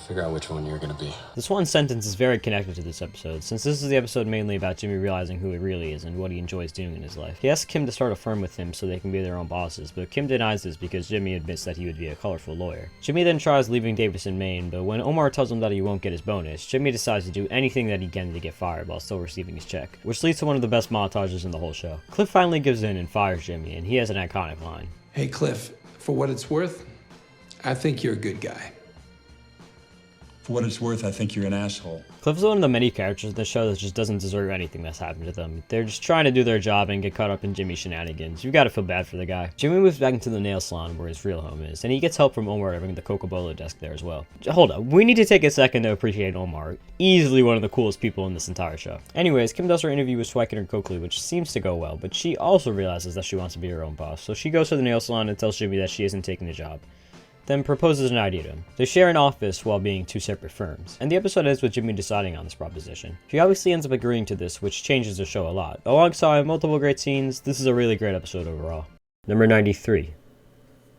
Figure out which one you're gonna be. This one sentence is very connected to this episode, since this is the episode mainly about Jimmy realizing who he really is and what he enjoys doing in his life. He asks Kim to start a firm with him so they can be their own bosses, but Kim denies this because Jimmy admits that he would be a colorful lawyer. Jimmy then tries leaving Davison, Maine, but when Omar tells him that he won't get his bonus, Jimmy decides to do anything that he can to get fired while still receiving his check, which leads to one of the best montages in the whole show. Cliff finally gives in and fires Jimmy, and he has an iconic line. Hey, Cliff, for what it's worth, I think you're a good guy. For what it's worth, I think you're an asshole. Cliff is one of the many characters in the show that just doesn't deserve anything that's happened to them. They're just trying to do their job and get caught up in Jimmy's shenanigans. You gotta feel bad for the guy. Jimmy moves back into the nail salon where his real home is, and he gets help from Omar to bring the Coca-Cola desk there as well. Hold up, we need to take a second to appreciate Omar. Easily one of the coolest people in this entire show. Anyways, Kim does her interview with Schweikert and Coakley, which seems to go well, but she also realizes that she wants to be her own boss, so she goes to the nail salon and tells Jimmy that she isn't taking the job, then proposes an idea to him. They share an office while being two separate firms, and the episode ends with Jimmy deciding on this proposition. He obviously ends up agreeing to this, which changes the show a lot. Alongside multiple great scenes, this is a really great episode overall. Number 93.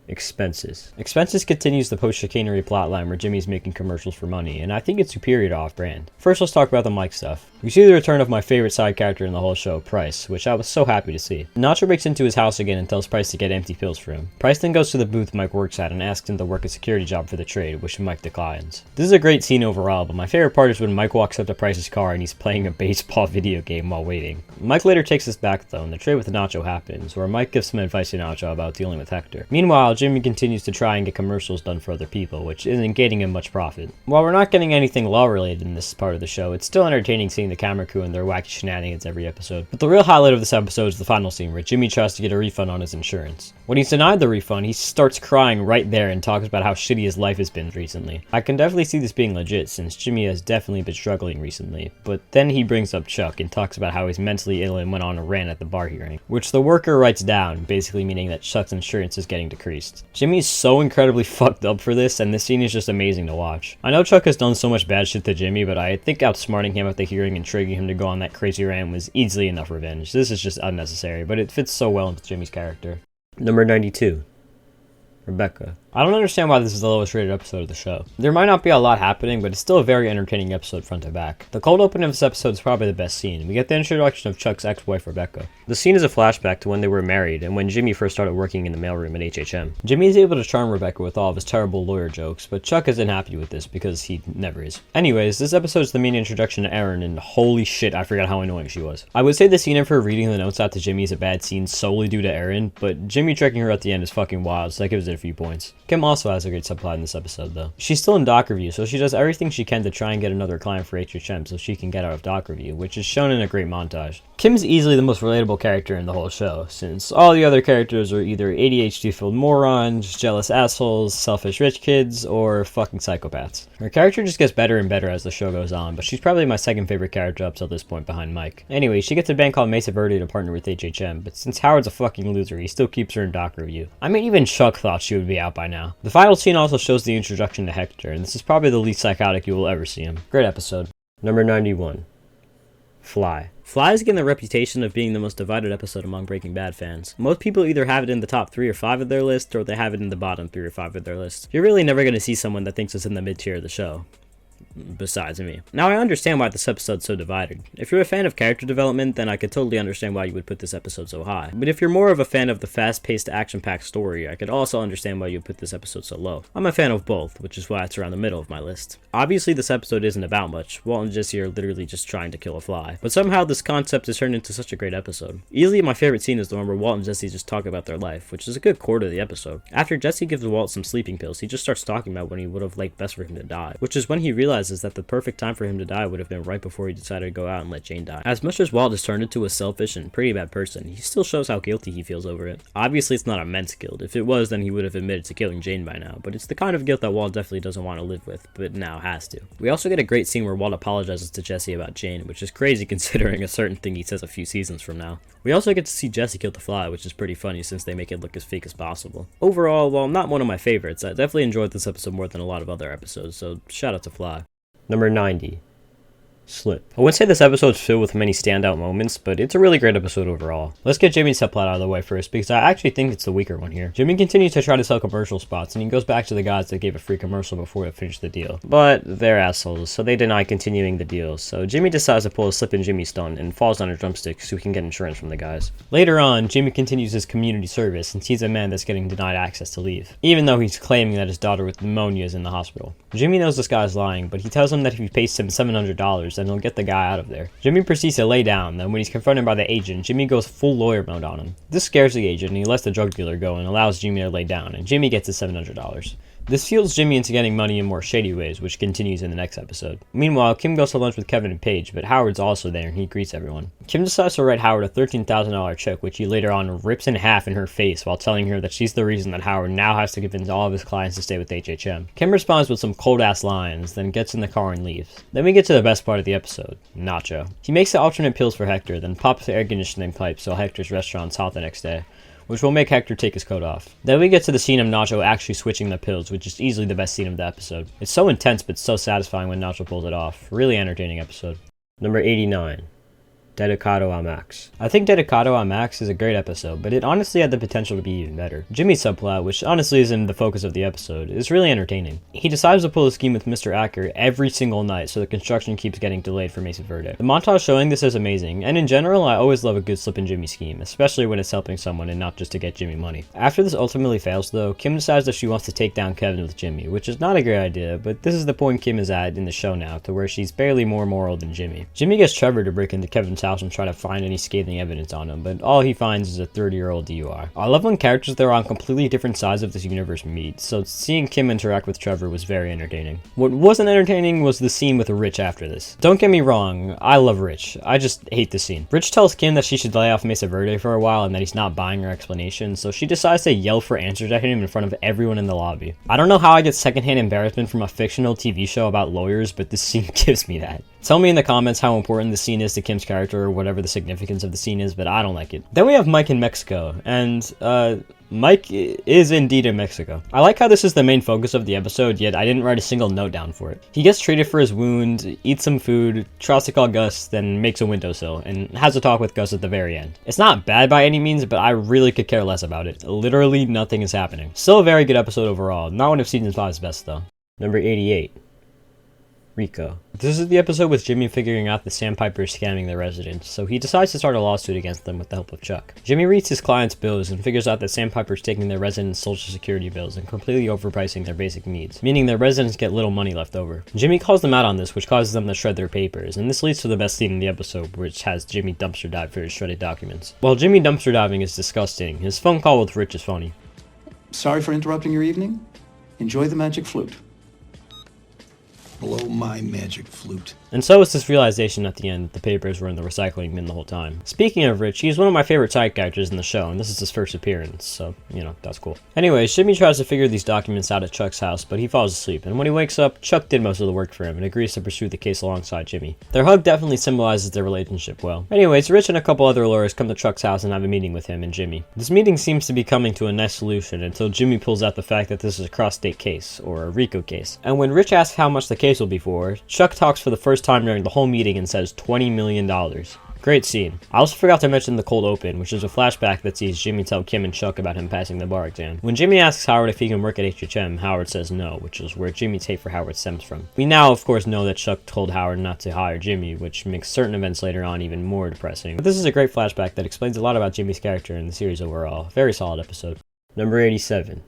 Expenses. Expenses continues the post-chicanery plotline where Jimmy's making commercials for money, and I think it's superior to Off-Brand. First, let's talk about the Mike stuff. We see the return of my favorite side character in the whole show, Price, which I was so happy to see. Nacho breaks into his house again and tells Price to get empty pills for him. Price then goes to the booth Mike works at and asks him to work a security job for the trade, which Mike declines. This is a great scene overall, but my favorite part is when Mike walks up to Price's car and he's playing a baseball video game while waiting. Mike later takes this back though, and the trade with Nacho happens, where Mike gives some advice to Nacho about dealing with Hector. Meanwhile, Jimmy continues to try and get commercials done for other people, which isn't getting him much profit. While we're not getting anything law related in this part of the show, it's still entertaining seeing the camera crew and their wacky shenanigans every episode. But the real highlight of this episode is the final scene where Jimmy tries to get a refund on his insurance. When he's denied the refund, he starts crying right there and talks about how shitty his life has been recently. I can definitely see this being legit since Jimmy has definitely been struggling recently, but then he brings up Chuck and talks about how he's mentally ill and went on a rant at the bar hearing, which the worker writes down, basically meaning that Chuck's insurance is getting decreased. Jimmy's so incredibly fucked up for this, and this scene is just amazing to watch. I know Chuck has done so much bad shit to Jimmy, but I think outsmarting him at the hearing and triggering him to go on that crazy rant was easily enough revenge. This is just unnecessary, but it fits so well into Jimmy's character. Number 92. Rebecca. I don't understand why this is the lowest rated episode of the show. There might not be a lot happening, but it's still a very entertaining episode front to back. The cold open of this episode is probably the best scene. We get the introduction of Chuck's ex-wife Rebecca. The scene is a flashback to when they were married and when Jimmy first started working in the mailroom at HHM. Jimmy is able to charm Rebecca with all of his terrible lawyer jokes, but Chuck isn't happy with this because he never is. Anyways, this episode is the main introduction to Erin, and holy shit, I forgot how annoying she was. I would say the scene of her reading the notes out to Jimmy is a bad scene solely due to Erin, but Jimmy tricking her at the end is fucking wild, so that gives it a few points. Kim also has a great subplot in this episode though. She's still in doc review, so she does everything she can to try and get another client for HHM so she can get out of doc review, which is shown in a great montage. Kim's easily the most relatable character in the whole show, since all the other characters are either ADHD-filled morons, jealous assholes, selfish rich kids, or fucking psychopaths. Her character just gets better and better as the show goes on, but she's probably my second favorite character up till this point behind Mike. Anyway, she gets a band called Mesa Verde to partner with HHM, but since Howard's a fucking loser, he still keeps her in doc review. I mean, even Chuck thought she would be out by now. The final scene also shows the introduction to Hector, and this is probably the least psychotic you will ever see him. Great episode. Number 91. Fly. Fly is getting the reputation of being the most divided episode among Breaking Bad fans. Most people either have it in the top 3 or 5 of their list, or they have it in the bottom 3 or 5 of their list. You're really never going to see someone that thinks it's in the mid-tier of the show. Besides me. Now I understand why this episode's so divided. If you're a fan of character development, then I could totally understand why you would put this episode so high. But if you're more of a fan of the fast-paced, action-packed story, I could also understand why you would put this episode so low. I'm a fan of both, which is why it's around the middle of my list. Obviously this episode isn't about much. Walt and Jesse are literally just trying to kill a fly. But somehow this concept is turned into such a great episode. Easily my favorite scene is the one where Walt and Jesse just talk about their life, which is a good core to the episode. After Jesse gives Walt some sleeping pills, he just starts talking about when he would have liked best for him to die, which is when he realizes that the perfect time for him to die would have been right before he decided to go out and let Jane die. As much as Walt has turned into a selfish and pretty bad person, he still shows how guilty he feels over it. Obviously it's not immense guilt. If it was, then he would have admitted to killing Jane by now, but it's the kind of guilt that Walt definitely doesn't want to live with, but now has to. We also get a great scene where Walt apologizes to Jesse about Jane, which is crazy considering a certain thing he says a few seasons from now. We also get to see Jesse kill the fly, which is pretty funny since they make it look as fake as possible. Overall, while not one of my favorites, I definitely enjoyed this episode more than a lot of other episodes, so shout out to Fly. Number 90. Slip. I wouldn't say this episode's filled with many standout moments, but it's a really great episode overall. Let's get Jimmy's subplot out of the way first, because I actually think it's the weaker one here. Jimmy continues to try to sell commercial spots, and he goes back to the guys that gave a free commercial before they finished the deal. But they're assholes, so they deny continuing the deal, so Jimmy decides to pull a slip in Jimmy stunt and falls on a drumstick so he can get insurance from the guys. Later on, Jimmy continues his community service and sees a man that's getting denied access to leave, even though he's claiming that his daughter with pneumonia is in the hospital. Jimmy knows this guy is lying, but he tells him that if he pays him $700, then he'll get the guy out of there. Jimmy proceeds to lay down, then when he's confronted by the agent, Jimmy goes full lawyer mode on him. This scares the agent and he lets the drug dealer go and allows Jimmy to lay down, and Jimmy gets his $700. This fuels Jimmy into getting money in more shady ways, which continues in the next episode. Meanwhile, Kim goes to lunch with Kevin and Paige, but Howard's also there and he greets everyone. Kim decides to write Howard a $13,000 check, which he later on rips in half in her face while telling her that she's the reason that Howard now has to convince all of his clients to stay with HHM. Kim responds with some cold ass lines, then gets in the car and leaves. Then we get to the best part of the episode, Nacho. He makes the alternate pills for Hector, then pops the air conditioning pipe so Hector's restaurant's hot the next day, which will make Hector take his coat off. Then we get to the scene of Nacho actually switching the pills, which is easily the best scene of the episode. It's so intense but so satisfying when Nacho pulls it off. Really entertaining episode. Number 89. Dedicado a Max. I think Dedicado a Max is a great episode, but it honestly had the potential to be even better. Jimmy's subplot, which honestly isn't the focus of the episode, is really entertaining. He decides to pull a scheme with Mr. Acker every single night so the construction keeps getting delayed for Mesa Verde. The montage showing this is amazing, and in general I always love a good slip in Jimmy scheme, especially when it's helping someone and not just to get Jimmy money. After this ultimately fails though, Kim decides that she wants to take down Kevin with Jimmy, which is not a great idea, but this is the point Kim is at in the show now, to where she's barely more moral than Jimmy. Jimmy gets Trevor to break into Kevin's house and try to find any scathing evidence on him, but all he finds is a 30-year-old DUI. I love when characters that are on completely different sides of this universe meet, so seeing Kim interact with Trevor was very entertaining. What wasn't entertaining was the scene with Rich after this. Don't get me wrong, I love Rich, I just hate the scene. Rich tells Kim that she should lay off Mesa Verde for a while and that he's not buying her explanation, so she decides to yell for answers at him in front of everyone in the lobby. I don't know how I get secondhand embarrassment from a fictional TV show about lawyers, but this scene gives me that. Tell me in the comments how important the scene is to Kim's character or whatever the significance of the scene is, but I don't like it. Then we have Mike in Mexico, and Mike is indeed in Mexico. I like how this is the main focus of the episode, yet I didn't write a single note down for it. He gets treated for his wound, eats some food, tries to call Gus, then makes a windowsill, and has a talk with Gus at the very end. It's not bad by any means, but I really could care less about it. Literally nothing is happening. Still a very good episode overall, not one of season 5's best though. Number 88. Rico. This is the episode with Jimmy figuring out the Sandpiper is scamming their residents, so he decides to start a lawsuit against them with the help of Chuck. Jimmy reads his client's bills and figures out that Sandpiper is taking their residents' social security bills and completely overpricing their basic needs, meaning their residents get little money left over. Jimmy calls them out on this, which causes them to shred their papers, and this leads to the best scene in the episode, which has Jimmy dumpster dive for his shredded documents. While Jimmy dumpster diving is disgusting, his phone call with Rich is funny. Sorry for interrupting your evening. Enjoy the magic flute. Blow my magic flute. And so is this realization at the end that the papers were in the recycling bin the whole time. Speaking of Rich, he's one of my favorite side characters in the show, and this is his first appearance, so, you know, that's cool. Anyways, Jimmy tries to figure these documents out at Chuck's house, but he falls asleep, and when he wakes up, Chuck did most of the work for him and agrees to pursue the case alongside Jimmy. Their hug definitely symbolizes their relationship well. Anyways, Rich and a couple other lawyers come to Chuck's house and have a meeting with him and Jimmy. This meeting seems to be coming to a nice solution until Jimmy pulls out the fact that this is a cross-state case, or a RICO case. And when Rich asks how much the case will be for, Chuck talks for the first time during the whole meeting and says $20 million. Great scene. I also forgot to mention the cold open, which is a flashback that sees Jimmy tell Kim and Chuck about him passing the bar exam. When Jimmy asks Howard if he can work at HHM, Howard says no, which is where Jimmy's hate for Howard stems from. We now, of course, know that Chuck told Howard not to hire Jimmy, which makes certain events later on even more depressing. But this is a great flashback that explains a lot about Jimmy's character and the series overall. Very solid episode. Number 87.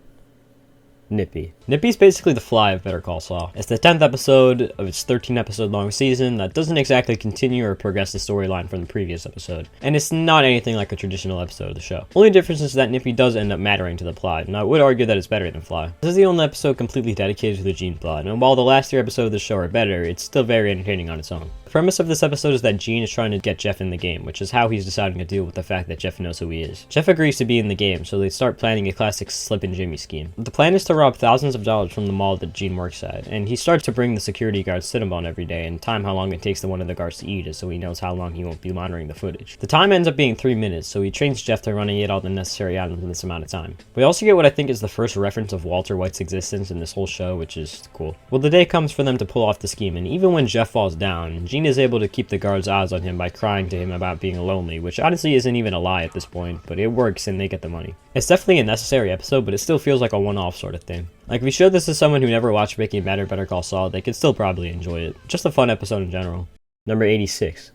Nippy. Nippy's basically the Fly of Better Call Saul. It's the 10th episode of its 13-episode long season that doesn't exactly continue or progress the storyline from the previous episode, and it's not anything like a traditional episode of the show. Only difference is that Nippy does end up mattering to the plot, and I would argue that it's better than Fly. This is the only episode completely dedicated to the Gene plot, and while the last 3 episodes of the show are better, it's still very entertaining on its own. The premise of this episode is that Gene is trying to get Jeff in the game, which is how he's deciding to deal with the fact that Jeff knows who he is. Jeff agrees to be in the game, so they start planning a classic Slip and Jimmy scheme. The plan is to rob thousands of dollars from the mall that Gene works at, and he starts to bring the security guards Cinnabon every day and time how long it takes one of the guards to eat it so he knows how long he won't be monitoring the footage. The time ends up being 3 minutes, so he trains Jeff to run and get all the necessary items in this amount of time. We also get what I think is the first reference of Walter White's existence in this whole show, which is cool. Well, the day comes for them to pull off the scheme, and even when Jeff falls down, Gene is able to keep the guards' eyes on him by crying to him about being lonely, which honestly isn't even a lie at this point, but it works and they get the money. It's definitely a necessary episode, but it still feels like a one-off sort of thing. Like, if we showed this to someone who never watched Breaking Bad or Better Call Saul, they could still probably enjoy it. Just a fun episode in general. Number 86.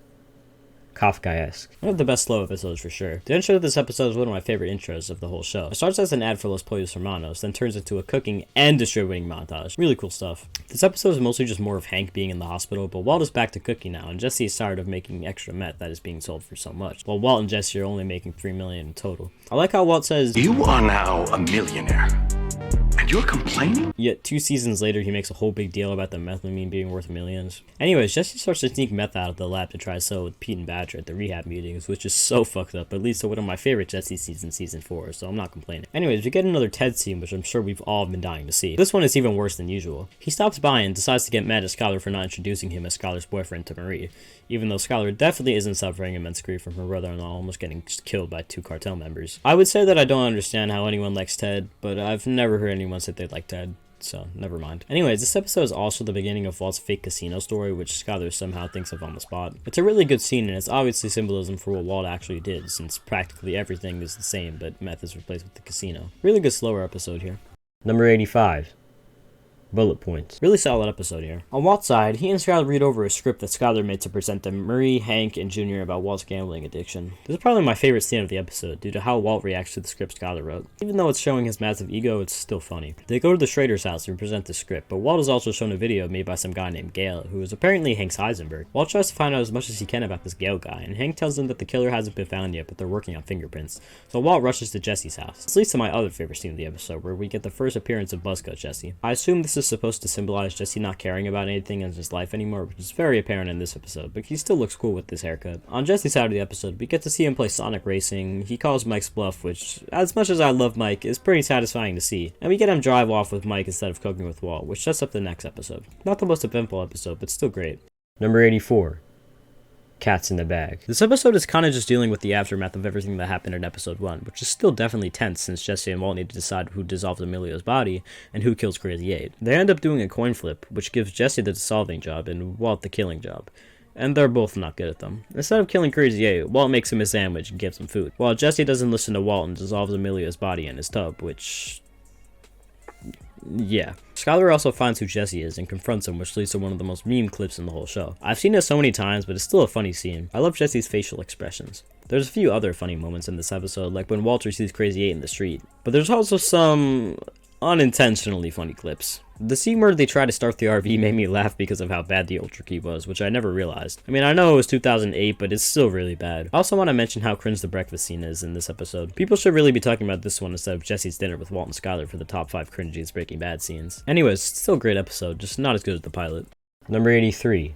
Kafkaesque. One of the best slow episodes for sure. The intro to this episode is one of my favorite intros of the whole show. It starts as an ad for Los Pollos Hermanos, then turns into a cooking and distributing montage. Really cool stuff. This episode is mostly just more of Hank being in the hospital, but Walt is back to cooking now, and Jesse is tired of making extra meth that is being sold for so much, while Walt and Jesse are only making $3 million in total. I like how Walt says, You are now a millionaire. And you're complaining? Yet 2 seasons later, he makes a whole big deal about the methamphetamine being worth millions. Anyways, Jesse starts to sneak meth out of the lab to try to sell with Pete and Badger at the rehab meetings, which is so fucked up, but leads to one of my favorite Jesse scenes, season 4, so I'm not complaining. Anyways, we get another Ted scene, which I'm sure we've all been dying to see. This one is even worse than usual. He stops by and decides to get mad at Skylar for not introducing him as Skylar's boyfriend to Marie, even though Skylar definitely isn't suffering immense grief from her brother-in-law almost getting killed by 2 cartel members. I would say that I don't understand how anyone likes Ted, but I've never heard anyone say they like Ted, so never mind. Anyways, this episode is also the beginning of Walt's fake casino story, which Skylar somehow thinks of on the spot. It's a really good scene, and it's obviously symbolism for what Walt actually did, since practically everything is the same, but meth is replaced with the casino. Really good slower episode here. Number 85. Bullet points. Really solid episode here. On Walt's side, he and Skylar read over a script that Skylar made to present to Marie, Hank, and Junior about Walt's gambling addiction. This is probably my favorite scene of the episode due to how Walt reacts to the script Skylar wrote. Even though it's showing his massive ego, it's still funny. They go to the Schrader's house and present the script, but Walt is also shown a video made by some guy named Gale, who is apparently Hank's Heisenberg. Walt tries to find out as much as he can about this Gale guy, and Hank tells him that the killer hasn't been found yet, but they're working on fingerprints. So Walt rushes to Jesse's house. This leads to my other favorite scene of the episode, where we get the first appearance of Buzzcut Jesse. I assume this is supposed to symbolize Jesse not caring about anything in his life anymore, which is very apparent in this episode, but he still looks cool with this haircut. On Jesse's side of the episode, we get to see him play Sonic Racing. He calls Mike's bluff, which, as much as I love Mike, is pretty satisfying to see. And we get him drive off with Mike instead of cooking with Walt, which sets up the next episode. Not the most eventful episode, but still great. Number 84. Cats in the Bag. This episode is kind of just dealing with the aftermath of everything that happened in episode 1, which is still definitely tense since Jesse and Walt need to decide who dissolves Emilio's body and who kills Crazy 8. They end up doing a coin flip, which gives Jesse the dissolving job and Walt the killing job. And they're both not good at them. Instead of killing Crazy 8, Walt makes him a sandwich and gives him food, while Jesse doesn't listen to Walt and dissolves Emilio's body in his tub, which... yeah. Skylar also finds who Jesse is and confronts him, which leads to one of the most meme clips in the whole show. I've seen it so many times, but it's still a funny scene. I love Jesse's facial expressions. There's a few other funny moments in this episode, like when Walter sees Crazy 8 in the street. But there's also some unintentionally funny clips. The scene where they try to start the RV made me laugh because of how bad the Ultra Key was, which I never realized. I mean, I know it was 2008, but it's still really bad. I also want to mention how cringe the breakfast scene is in this episode. People should really be talking about this one instead of Jesse's dinner with Walt and Skylar for the top 5 cringiest Breaking Bad scenes. Anyways, still a great episode, just not as good as the pilot. Number 83.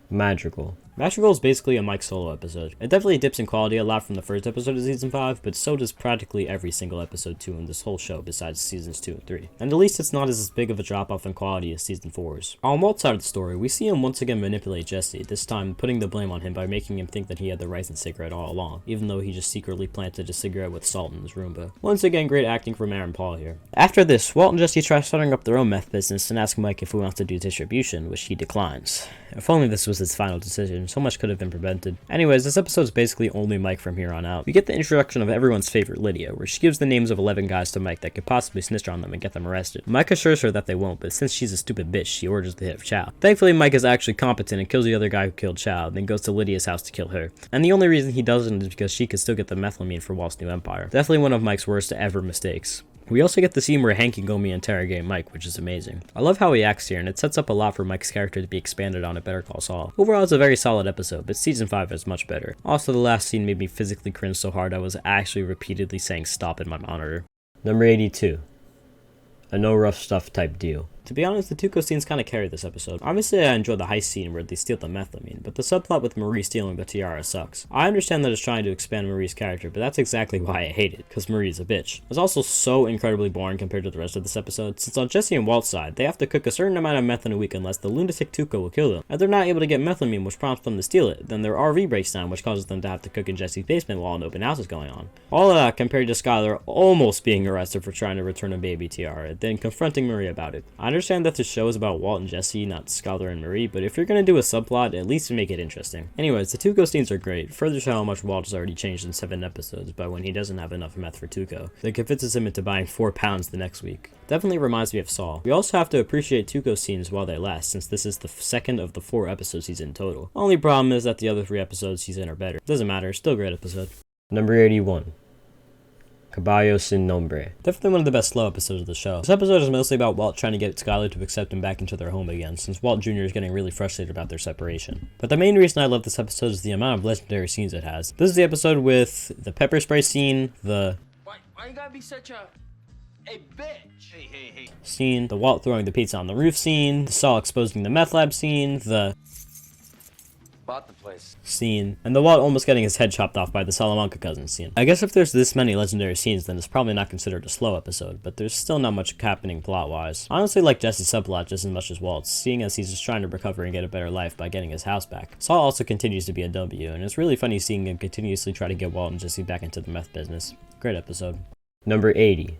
Madrigal. Madrigal is basically a Mike Solo episode. It definitely dips in quality a lot from the first episode of Season 5, but so does practically every single episode 2 in this whole show besides Seasons 2 and 3. And at least it's not as big of a drop-off in quality as Season 4's. On Walt's side of the story, we see him once again manipulate Jesse, this time putting the blame on him by making him think that he had the Rising cigarette all along, even though he just secretly planted a cigarette with salt in his Roomba. Once again, great acting from Aaron Paul here. After this, Walt and Jesse try starting up their own meth business and ask Mike if he wants to do distribution, which he declines. If only this was his final decision, so much could have been prevented. Anyways, this episode is basically only Mike from here on out. We get the introduction of everyone's favorite, Lydia, where she gives the names of 11 guys to Mike that could possibly snitch on them and get them arrested. Mike assures her that they won't, but since she's a stupid bitch, she orders the hit of Chow. Thankfully, Mike is actually competent and kills the other guy who killed Chow, then goes to Lydia's house to kill her. And the only reason he doesn't is because she could still get the methylamine for Walt's new empire. Definitely one of Mike's worst ever mistakes. We also get the scene where Hank and Gomi interrogate Mike, which is amazing. I love how he acts here, and it sets up a lot for Mike's character to be expanded on at Better Call Saul. Overall, it's a very solid episode, but Season 5 is much better. Also, the last scene made me physically cringe so hard I was actually repeatedly saying stop in my monitor. Number 82. A no rough stuff type deal. To be honest, the Tuco scenes kind of carry this episode. Obviously, I enjoy the heist scene where they steal the methylamine, but the subplot with Marie stealing the tiara sucks. I understand that it's trying to expand Marie's character, but that's exactly why I hate it, because Marie's a bitch. It's also so incredibly boring compared to the rest of this episode, since on Jesse and Walt's side, they have to cook a certain amount of meth in a week unless the lunatic Tuco will kill them. If they're not able to get methylamine, which prompts them to steal it, then their RV breaks down, which causes them to have to cook in Jesse's basement while an open house is going on. All of that compared to Skylar almost being arrested for trying to return a baby tiara, then confronting Marie about it. I understand that the show is about Walt and Jesse, not Skylar and Marie, but if you're gonna do a subplot, at least make it interesting. Anyways, the Tuco scenes are great, further show how much Walt has already changed in 7 episodes by when he doesn't have enough meth for Tuco, that convinces him into buying 4 pounds the next week. Definitely reminds me of Saul. We also have to appreciate Tuco scenes while they last, since this is the second of the 4 episodes he's in total. Only problem is that the other 3 episodes he's in are better. Doesn't matter, still a great episode. Number 81. Caballo Sin Nombre. Definitely one of the best slow episodes of the show. This episode is mostly about Walt trying to get Skylar to accept him back into their home again, since Walt Jr. is getting really frustrated about their separation. But the main reason I love this episode is the amount of legendary scenes it has. This is the episode with the pepper spray scene, the Why you gotta be such a bitch? Hey. Scene, the Walt throwing the pizza on the roof scene, the Saul exposing the meth lab scene, the Bought the place. Scene, and the Walt almost getting his head chopped off by the Salamanca cousins scene. I guess if there's this many legendary scenes, then it's probably not considered a slow episode, but there's still not much happening plot-wise. I honestly like Jesse's subplot just as much as Walt's, seeing as he's just trying to recover and get a better life by getting his house back. Saul also continues to be a W, and it's really funny seeing him continuously try to get Walt and Jesse back into the meth business. Great episode. Number 80.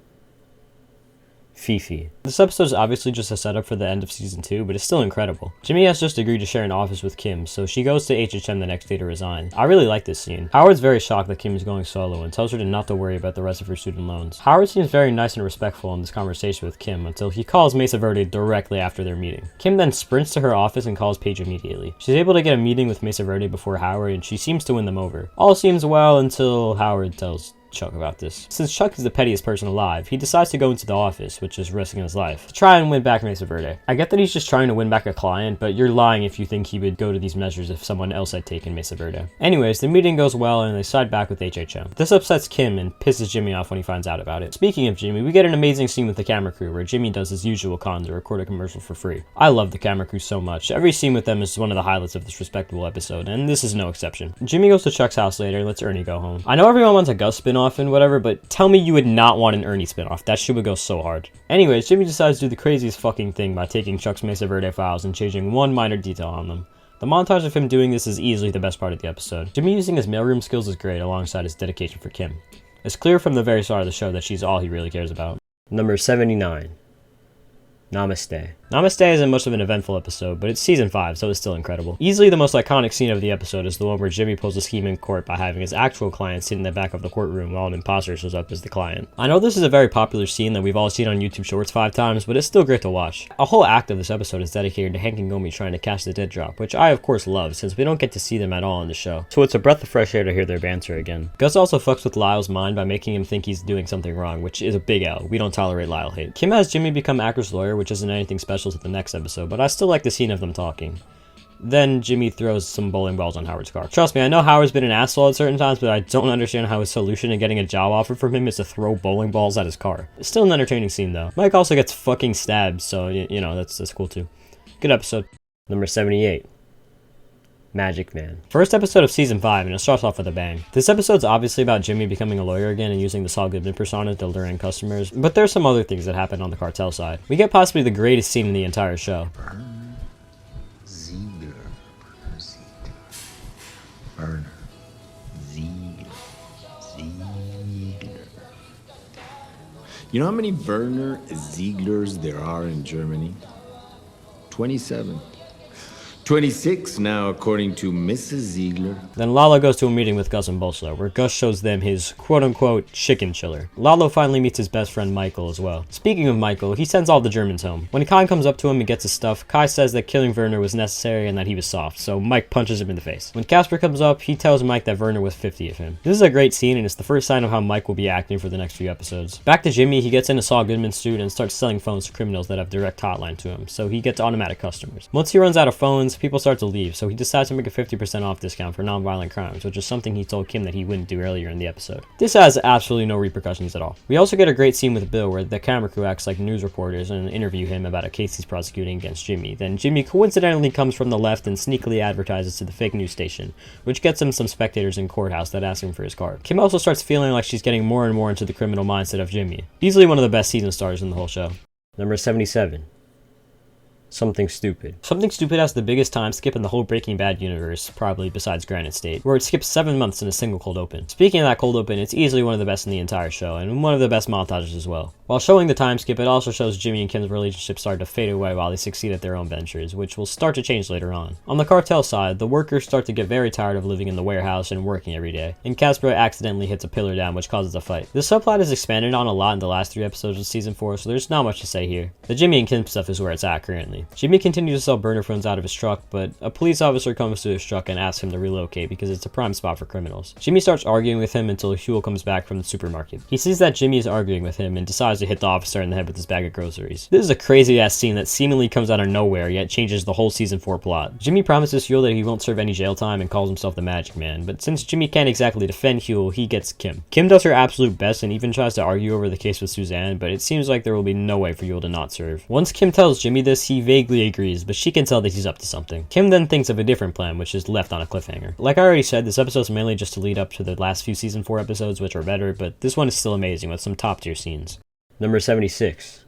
Fifi. This episode is obviously just a setup for the end of season 2, but it's still incredible. Jimmy has just agreed to share an office with Kim, so she goes to HHM the next day to resign. I really like this scene. Howard's very shocked that Kim is going solo and tells her to not to worry about the rest of her student loans. Howard seems very nice and respectful in this conversation with Kim until he calls Mesa Verde directly after their meeting. Kim then sprints to her office and calls Paige immediately. She's able to get a meeting with Mesa Verde before Howard, and she seems to win them over. All seems well until Howard tells Chuck about this. Since Chuck is the pettiest person alive, he decides to go into the office, which is risking his life, to try and win back Mesa Verde. I get that he's just trying to win back a client, but you're lying if you think he would go to these measures if someone else had taken Mesa Verde. Anyways, the meeting goes well and they side back with HHM. This upsets Kim and pisses Jimmy off when he finds out about it. Speaking of Jimmy, we get an amazing scene with the camera crew where Jimmy does his usual con to record a commercial for free. I love the camera crew so much. Every scene with them is one of the highlights of this respectable episode, and this is no exception. Jimmy goes to Chuck's house later and lets Ernie go home. I know everyone wants a Gus spin-off spinoff and whatever, but tell me you would not want an Ernie spinoff. That shit would go so hard. Anyways, Jimmy decides to do the craziest fucking thing by taking Chuck's Mesa Verde files and changing one minor detail on them. The montage of him doing this is easily the best part of the episode. Jimmy using his mailroom skills is great alongside his dedication for Kim. It's clear from the very start of the show that she's all he really cares about. Number 79. Namaste. Namaste isn't much of an eventful episode, but it's season 5, so it's still incredible. Easily the most iconic scene of the episode is the one where Jimmy pulls a scheme in court by having his actual client sit in the back of the courtroom while an imposter shows up as the client. I know this is a very popular scene that we've all seen on YouTube Shorts 5 times, but it's still great to watch. A whole act of this episode is dedicated to Hank and Gomi trying to catch the dead drop, which I of course love since we don't get to see them at all in the show. So it's a breath of fresh air to hear their banter again. Gus also fucks with Lyle's mind by making him think he's doing something wrong, which is a big L. We don't tolerate Lyle hate. Kim has Jimmy become Acker's lawyer, which isn't anything special to the next episode, but I still like the scene of them talking. Then Jimmy throws some bowling balls on Howard's car. Trust me, I know Howard's been an asshole at certain times, but I don't understand how his solution to getting a job offer from him is to throw bowling balls at his car. It's still an entertaining scene though. Mike also gets fucking stabbed, so you know, that's cool too. Good episode. Number 78. Magic Man. First episode of season 5, and it starts off with a bang. This episode's obviously about Jimmy becoming a lawyer again and using the Saul Goodman persona to lure in customers, but there's some other things that happen on the cartel side. We get possibly the greatest scene in the entire show. Werner Ziegler. You know how many Werner Zieglers there are in Germany? 27. 26 now, according to Mrs. Ziegler. Then Lalo goes to a meeting with Gus and Bolsler, where Gus shows them his quote-unquote chicken chiller. Lalo finally meets his best friend Michael as well. Speaking of Michael, he sends all the Germans home. When Kai comes up to him and gets his stuff, Kai says that killing Werner was necessary and that he was soft, so Mike punches him in the face. When Casper comes up, he tells Mike that Werner was 50 of him. This is a great scene, and it's the first sign of how Mike will be acting for the next few episodes. Back to Jimmy, he gets in a Saul Goodman suit and starts selling phones to criminals that have direct hotline to him, so he gets automatic customers. Once he runs out of phones, people start to leave, so he decides to make a 50% off discount for non-violent crimes, which is something he told Kim that he wouldn't do earlier in the episode. This has absolutely no repercussions at all. We also get a great scene with Bill where the camera crew acts like news reporters and interview him about a case he's prosecuting against Jimmy. Then Jimmy coincidentally comes from the left and sneakily advertises to the fake news station, which gets him some spectators in courthouse that ask him for his card. Kim also starts feeling like she's getting more and more into the criminal mindset of Jimmy. Easily one of the best season stars in the whole show. Number 77. Something Stupid. Something Stupid has the biggest time skip in the whole Breaking Bad universe, probably besides Granite State, where it skips 7 months in a single cold open. Speaking of that cold open, it's easily one of the best in the entire show, and one of the best montages as well. While showing the time skip, it also shows Jimmy and Kim's relationship start to fade away while they succeed at their own ventures, which will start to change later on. On the cartel side, the workers start to get very tired of living in the warehouse and working every day, and Casper accidentally hits a pillar down, which causes a fight. This subplot is expanded on a lot in the last 3 episodes of season 4, so there's not much to say here. The Jimmy and Kim stuff is where it's at currently. Jimmy continues to sell burner phones out of his truck, but a police officer comes to his truck and asks him to relocate because it's a prime spot for criminals. Jimmy starts arguing with him until Huel comes back from the supermarket. He sees that Jimmy is arguing with him and decides to hit the officer in the head with his bag of groceries. This is a crazy ass scene that seemingly comes out of nowhere yet changes the whole season 4 plot. Jimmy promises Huel that he won't serve any jail time and calls himself the Magic Man, but since Jimmy can't exactly defend Huel, he gets Kim. Kim does her absolute best and even tries to argue over the case with Suzanne, but it seems like there will be no way for Huel to not serve. Once Kim tells Jimmy this, he vaguely agrees, but she can tell that he's up to something. Kim then thinks of a different plan, which is left on a cliffhanger. Like I already said, this episode is mainly just to lead up to the last few season 4 episodes, which are better, but this one is still amazing with some top tier scenes. Number 76.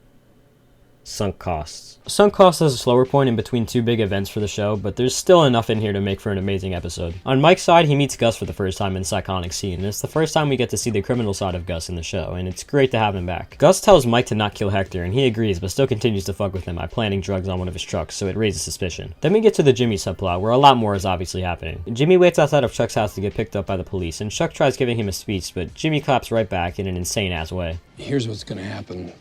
Sunk Costs. Sunk Costs has a slower point in between 2 big events for the show, but there's still enough in here to make for an amazing episode. On Mike's side, he meets Gus for the first time in this iconic scene, and it's the first time we get to see the criminal side of Gus in the show, and it's great to have him back. Gus tells Mike to not kill Hector, and he agrees, but still continues to fuck with him by planting drugs on one of his trucks, so it raises suspicion. Then we get to the Jimmy subplot, where a lot more is obviously happening. Jimmy waits outside of Chuck's house to get picked up by the police, and Chuck tries giving him a speech, but Jimmy claps right back in an insane-ass way. Here's what's gonna happen.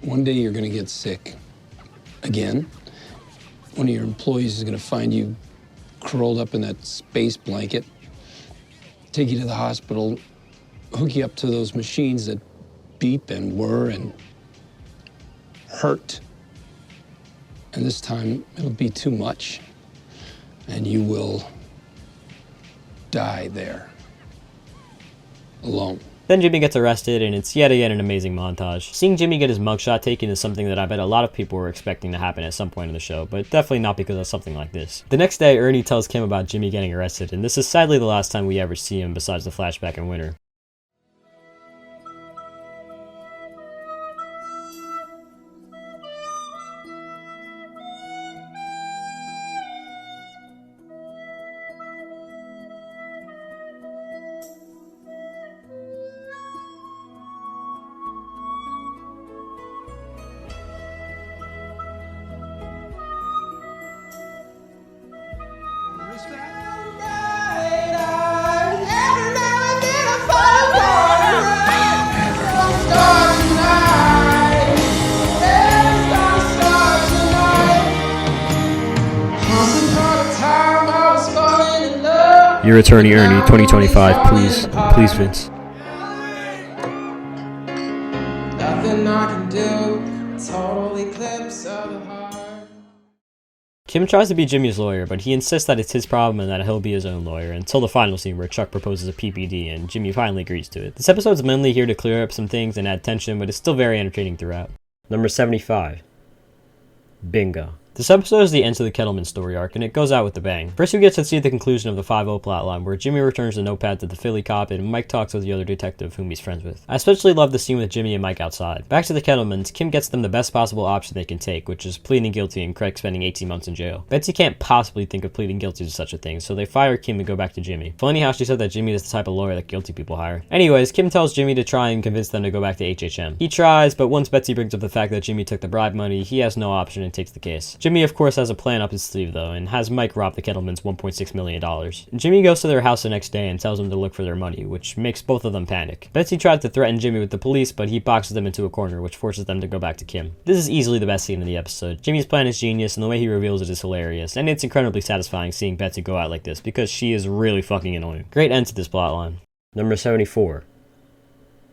One day you're gonna get sick. Again. One of your employees is gonna find you curled up in that space blanket, take you to the hospital, hook you up to those machines that beep and whir and hurt. And this time it'll be too much, and you will die there, alone. Then Jimmy gets arrested, and it's yet again an amazing montage. Seeing Jimmy get his mugshot taken is something that I bet a lot of people were expecting to happen at some point in the show, but definitely not because of something like this. The next day, Ernie tells Kim about Jimmy getting arrested, and this is sadly the last time we ever see him besides the flashback in winter. Your attorney, Ernie, 2025, please. Please, Vince. Nothing I can do, total eclipse of the heart. Kim tries to be Jimmy's lawyer, but he insists that it's his problem and that he'll be his own lawyer, until the final scene where Chuck proposes a PPD and Jimmy finally agrees to it. This episode's mainly here to clear up some things and add tension, but it's still very entertaining throughout. Number 75. Bingo. This episode is the end to the Kettleman story arc, and it goes out with a bang. First, we get to see the conclusion of the 5-0 plotline, where Jimmy returns the notepad to the Philly cop, and Mike talks with the other detective whom he's friends with. I especially love the scene with Jimmy and Mike outside. Back to the Kettlemans, Kim gets them the best possible option they can take, which is pleading guilty and Craig spending 18 months in jail. Betsy can't possibly think of pleading guilty to such a thing, so they fire Kim and go back to Jimmy. Funny how she said that Jimmy is the type of lawyer that guilty people hire. Anyways, Kim tells Jimmy to try and convince them to go back to HHM. He tries, but once Betsy brings up the fact that Jimmy took the bribe money, he has no option and takes the case. Jimmy, of course, has a plan up his sleeve though, and has Mike rob the Kettlemans $1.6 million. Jimmy goes to their house the next day and tells them to look for their money, which makes both of them panic. Betsy tried to threaten Jimmy with the police, but he boxes them into a corner, which forces them to go back to Kim. This is easily the best scene in the episode. Jimmy's plan is genius, and the way he reveals it is hilarious, and it's incredibly satisfying seeing Betsy go out like this, because she is really fucking annoying. Great end to this plotline. Number 74.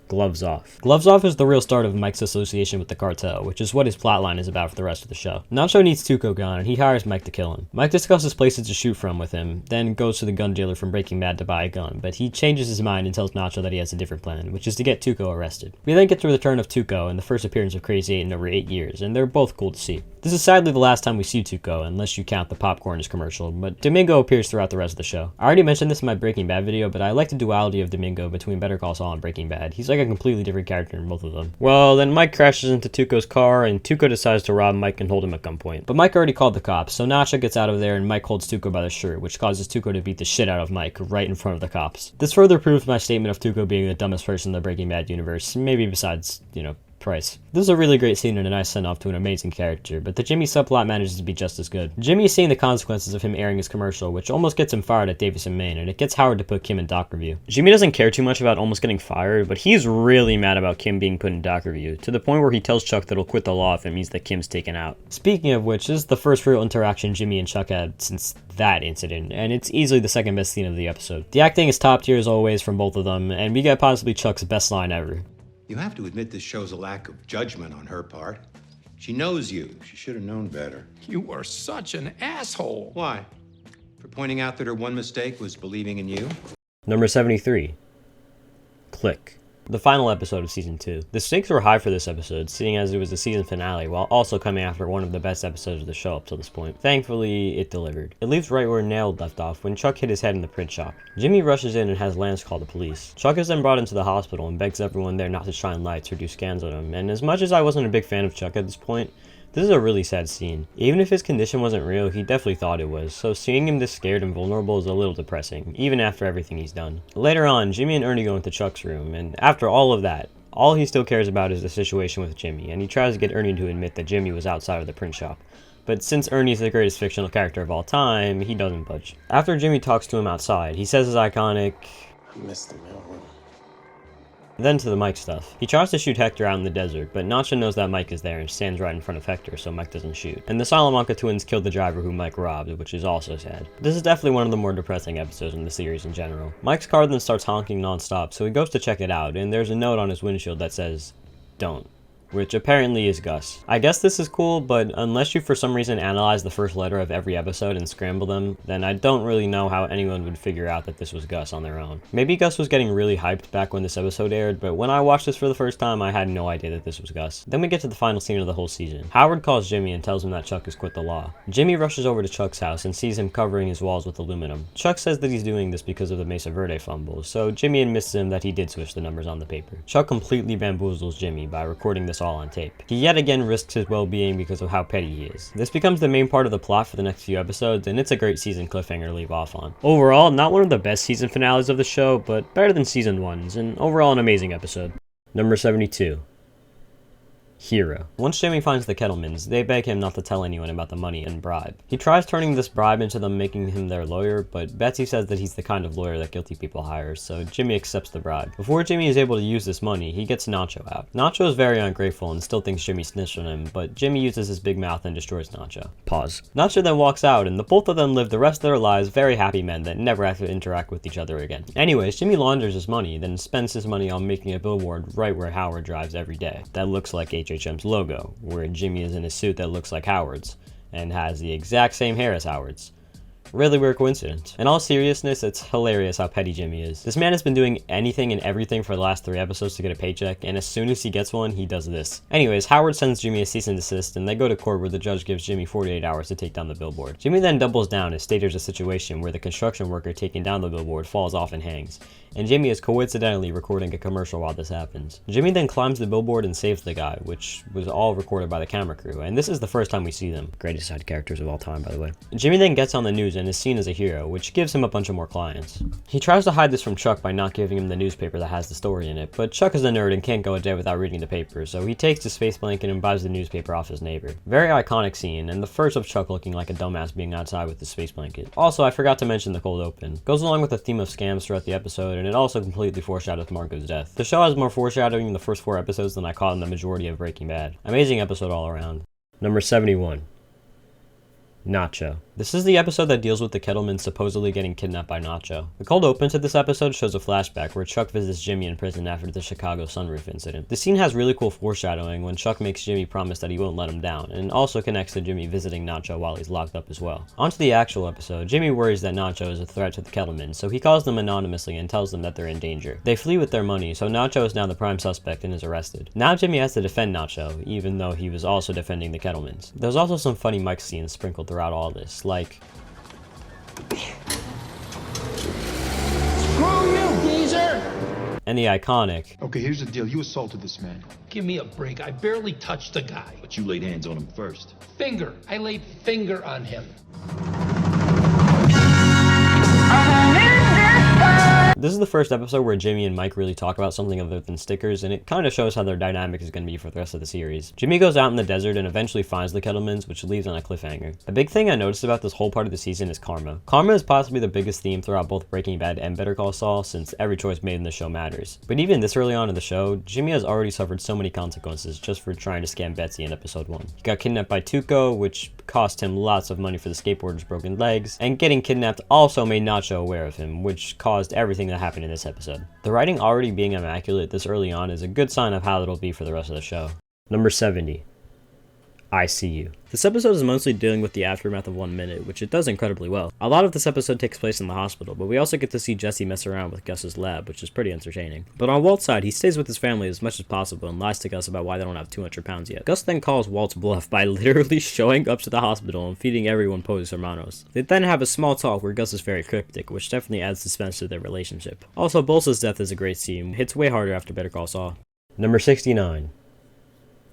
Gloves Off. Gloves Off is the real start of Mike's association with the cartel, which is what his plotline is about for the rest of the show. Nacho needs Tuco gone, and he hires Mike to kill him. Mike discusses places to shoot from with him, then goes to the gun dealer from Breaking Bad to buy a gun, but he changes his mind and tells Nacho that he has a different plan, which is to get Tuco arrested. We then get the return of Tuco and the first appearance of Crazy 8 in over 8 years, and they're both cool to see. This is sadly the last time we see Tuco, unless you count the Popcorners commercial, but Domingo appears throughout the rest of the show. I already mentioned this in my Breaking Bad video, but I like the duality of Domingo between Better Call Saul and Breaking Bad. He's like a completely different character in both of them. Well, then Mike crashes into Tuco's car, and Tuco decides to rob Mike and hold him at gunpoint. But Mike already called the cops, so Nacho gets out of there and Mike holds Tuco by the shirt, which causes Tuco to beat the shit out of Mike right in front of the cops. This further proves my statement of Tuco being the dumbest person in the Breaking Bad universe, maybe besides, Price. This is a really great scene and a nice send-off to an amazing character, but the Jimmy subplot manages to be just as good. Jimmy is seeing the consequences of him airing his commercial, which almost gets him fired at Davis and Maine, and it gets Howard to put Kim in doc review. Jimmy doesn't care too much about almost getting fired, but he's really mad about Kim being put in doc review, to the point where he tells Chuck that he'll quit the law if it means that Kim's taken out. Speaking of which, this is the first real interaction Jimmy and Chuck had since that incident, and it's easily the second best scene of the episode. The acting is top tier as always from both of them, and we get possibly Chuck's best line ever. You have to admit this shows a lack of judgment on her part. She knows you. She should have known better. You are such an asshole. Why? For pointing out that her one mistake was believing in you? Number 73. Click. The final episode of Season 2. The stakes were high for this episode, seeing as it was the season finale, while also coming after one of the best episodes of the show up to this point. Thankfully, it delivered. It leaves right where Nailed left off, when Chuck hit his head in the print shop. Jimmy rushes in and has Lance call the police. Chuck is then brought into the hospital and begs everyone there not to shine lights or do scans on him, and as much as I wasn't a big fan of Chuck at this point, this is a really sad scene. Even if his condition wasn't real, he definitely thought it was, so seeing him this scared and vulnerable is a little depressing, even after everything he's done. Later on, Jimmy and Ernie go into Chuck's room, and after all of that, all he still cares about is the situation with Jimmy, and he tries to get Ernie to admit that Jimmy was outside of the print shop. But since Ernie is the greatest fictional character of all time, he doesn't budge. After Jimmy talks to him outside, he says his iconic, I missed the mailroom. Then to the Mike stuff. He tries to shoot Hector out in the desert, but Nacho knows that Mike is there and stands right in front of Hector, so Mike doesn't shoot. And the Salamanca twins killed the driver who Mike robbed, which is also sad. This is definitely one of the more depressing episodes in the series in general. Mike's car then starts honking non-stop, so he goes to check it out, and there's a note on his windshield that says, "Don't." Which apparently is Gus. I guess this is cool, but unless you for some reason analyze the first letter of every episode and scramble them, then I don't really know how anyone would figure out that this was Gus on their own. Maybe Gus was getting really hyped back when this episode aired, but when I watched this for the first time, I had no idea that this was Gus. Then we get to the final scene of the whole season. Howard calls Jimmy and tells him that Chuck has quit the law. Jimmy rushes over to Chuck's house and sees him covering his walls with aluminum. Chuck says that he's doing this because of the Mesa Verde fumble, so Jimmy admits to him that he did switch the numbers on the paper. Chuck completely bamboozles Jimmy by recording this all on tape. He yet again risks his well-being because of how petty he is. This becomes the main part of the plot for the next few episodes, and it's a great season cliffhanger to leave off on. Overall, not one of the best season finales of the show, but better than season 1's, and overall an amazing episode. Number 72. Hero. Once Jimmy finds the Kettlemans, they beg him not to tell anyone about the money and bribe. He tries turning this bribe into them making him their lawyer, but Betsy says that he's the kind of lawyer that guilty people hire, so Jimmy accepts the bribe. Before Jimmy is able to use this money, he gets Nacho out. Nacho is very ungrateful and still thinks Jimmy snitched on him, but Jimmy uses his big mouth and destroys Nacho. Pause. Nacho then walks out, and the both of them live the rest of their lives very happy men that never have to interact with each other again. Anyways, Jimmy launders his money, then spends his money on making a billboard right where Howard drives every day. That looks like HHM's logo, where Jimmy is in a suit that looks like Howard's, and has the exact same hair as Howard's. Really weird coincidence. In all seriousness, it's hilarious how petty Jimmy is. This man has been doing anything and everything for the last 3 episodes to get a paycheck, and as soon as he gets one, he does this. Anyways, Howard sends Jimmy a cease and desist, and they go to court where the judge gives Jimmy 48 hours to take down the billboard. Jimmy then doubles down and stages a situation where the construction worker taking down the billboard falls off and hangs, and Jimmy is coincidentally recording a commercial while this happens. Jimmy then climbs the billboard and saves the guy, which was all recorded by the camera crew, and this is the first time we see them. Greatest side characters of all time, by the way. Jimmy then gets on the news and is seen as a hero, which gives him a bunch of more clients. He tries to hide this from Chuck by not giving him the newspaper that has the story in it, but Chuck is a nerd and can't go a day without reading the paper, so he takes his face blanket and buys the newspaper off his neighbor. Very iconic scene, and the first of Chuck looking like a dumbass being outside with his space blanket. Also, I forgot to mention the cold open. Goes along with the theme of scams throughout the episode, and it also completely foreshadows Marco's death. The show has more foreshadowing in the first 4 episodes than I caught in the majority of Breaking Bad. Amazing episode all around. Number 71. Nacho. This is the episode that deals with the Kettlemans supposedly getting kidnapped by Nacho. The cold open to this episode shows a flashback where Chuck visits Jimmy in prison after the Chicago sunroof incident. The scene has really cool foreshadowing when Chuck makes Jimmy promise that he won't let him down, and also connects to Jimmy visiting Nacho while he's locked up as well. On to the actual episode, Jimmy worries that Nacho is a threat to the Kettlemans, so he calls them anonymously and tells them that they're in danger. They flee with their money, so Nacho is now the prime suspect and is arrested. Now Jimmy has to defend Nacho, even though he was also defending the Kettlemans. There's also some funny Mike scenes sprinkled throughout all this, like Screw you, geezer! and the iconic, Okay, here's the deal. You assaulted this man. Give me a break. I barely touched the guy. But you laid hands on him first. Finger. I laid finger on him. This is the first episode where Jimmy and Mike really talk about something other than stickers, and it kind of shows how their dynamic is going to be for the rest of the series. Jimmy goes out in the desert and eventually finds the Kettlemans, which leaves on a cliffhanger. A big thing I noticed about this whole part of the season is karma. Karma is possibly the biggest theme throughout both Breaking Bad and Better Call Saul, since every choice made in the show matters. But even this early on in the show, Jimmy has already suffered so many consequences just for trying to scam Betsy in episode 1. He got kidnapped by Tuco, which cost him lots of money for the skateboarder's broken legs, and getting kidnapped also made Nacho aware of him, which caused everything that happened in this episode. The writing already being immaculate this early on is a good sign of how it'll be for the rest of the show. Number 70. I See You. This episode is mostly dealing with the aftermath of 1 Minute, which it does incredibly well. A lot of this episode takes place in the hospital, but we also get to see Jesse mess around with Gus's lab, which is pretty entertaining. But on Walt's side, he stays with his family as much as possible and lies to Gus about why they don't have 200 pounds yet. Gus then calls Walt's bluff by literally showing up to the hospital and feeding everyone Pollos Hermanos. They then have a small talk where Gus is very cryptic, which definitely adds suspense to their relationship. Also, Bolsa's death is a great scene. Hits way harder after Better Call Saul. Number 69.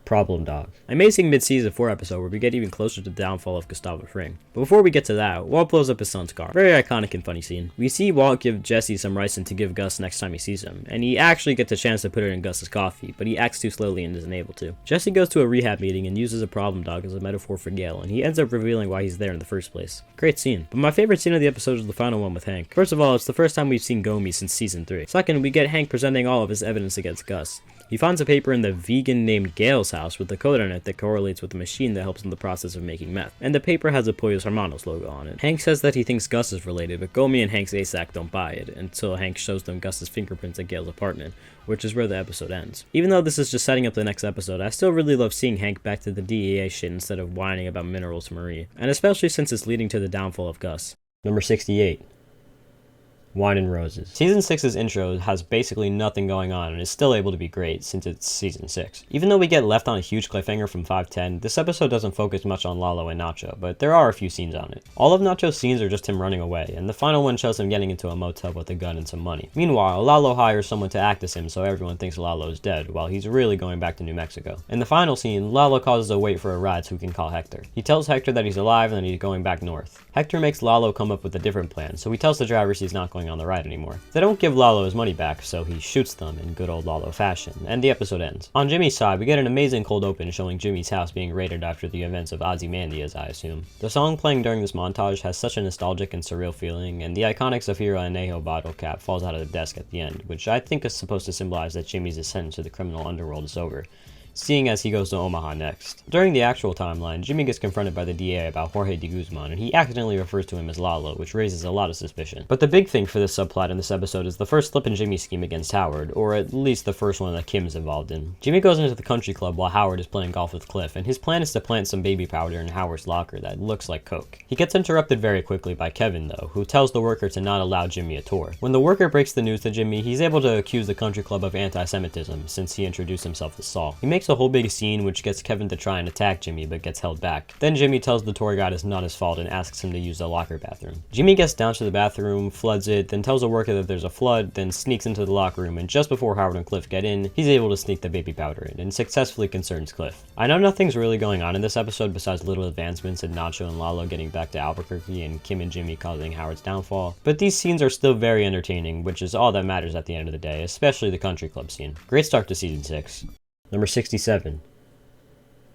Problem Dog. Amazing mid-season 4 episode where we get even closer to the downfall of Gustavo Fring. But before we get to that, Walt blows up his son's car. Very iconic and funny scene. We see Walt give Jesse some ricin to give Gus next time he sees him, and he actually gets a chance to put it in Gus's coffee, but he acts too slowly and isn't able to. Jesse goes to a rehab meeting and uses a problem dog as a metaphor for Gail, and he ends up revealing why he's there in the first place. Great scene. But my favorite scene of the episode is the final one with Hank. First of all, it's the first time we've seen Gomi since season 3. Second, we get Hank presenting all of his evidence against Gus. He finds a paper in the vegan named Gail's house with a code on it that correlates with the machine that helps in the process of making meth. And the paper has a Pollos Hermanos logo on it. Hank says that he thinks Gus is related, but Gomi and Hank's ASAC don't buy it, until Hank shows them Gus's fingerprints at Gail's apartment, which is where the episode ends. Even though this is just setting up the next episode, I still really love seeing Hank back to the DEA shit instead of whining about minerals to Marie, and especially since it's leading to the downfall of Gus. Number 68. Wine and Roses. Season 6's intro has basically nothing going on and is still able to be great since it's season 6. Even though we get left on a huge cliffhanger from 510, this episode doesn't focus much on Lalo and Nacho, but there are a few scenes on it. All of Nacho's scenes are just him running away, and the final one shows him getting into a motel with a gun and some money. Meanwhile, Lalo hires someone to act as him so everyone thinks Lalo is dead, while he's really going back to New Mexico. In the final scene, Lalo causes a wait for a ride so he can call Hector. He tells Hector that he's alive and that he's going back north. Hector makes Lalo come up with a different plan, so he tells the drivers he's not going going on the ride anymore. They don't give Lalo his money back, so he shoots them in good old Lalo fashion, and the episode ends. On Jimmy's side, we get an amazing cold open showing Jimmy's house being raided after the events of Ozymandias, I assume. The song playing during this montage has such a nostalgic and surreal feeling, and the iconic Zafira Anejo bottle cap falls out of the desk at the end, which I think is supposed to symbolize that Jimmy's ascent to the criminal underworld is over, seeing as he goes to Omaha next. During the actual timeline, Jimmy gets confronted by the DA about Jorge de Guzman, and he accidentally refers to him as Lalo, which raises a lot of suspicion. But the big thing for this subplot in this episode is the first slip in Jimmy's scheme against Howard, or at least the first one that Kim is involved in. Jimmy goes into the country club while Howard is playing golf with Cliff, and his plan is to plant some baby powder in Howard's locker that looks like coke. He gets interrupted very quickly by Kevin, though, who tells the worker to not allow Jimmy a tour. When the worker breaks the news to Jimmy, he's able to accuse the country club of anti-Semitism, since he introduced himself as Saul. He makes a whole big scene which gets Kevin to try and attack Jimmy but gets held back. Then Jimmy tells the tour guide it's not his fault and asks him to use the locker bathroom. Jimmy gets down to the bathroom, floods it, then tells the worker that there's a flood, then sneaks into the locker room, and just before Howard and Cliff get in, he's able to sneak the baby powder in and successfully concerns Cliff. I know nothing's really going on in this episode besides little advancements in Nacho and Lalo getting back to Albuquerque and Kim and Jimmy causing Howard's downfall, but these scenes are still very entertaining, which is all that matters at the end of the day, especially the country club scene. Great start to season 6. Number 67.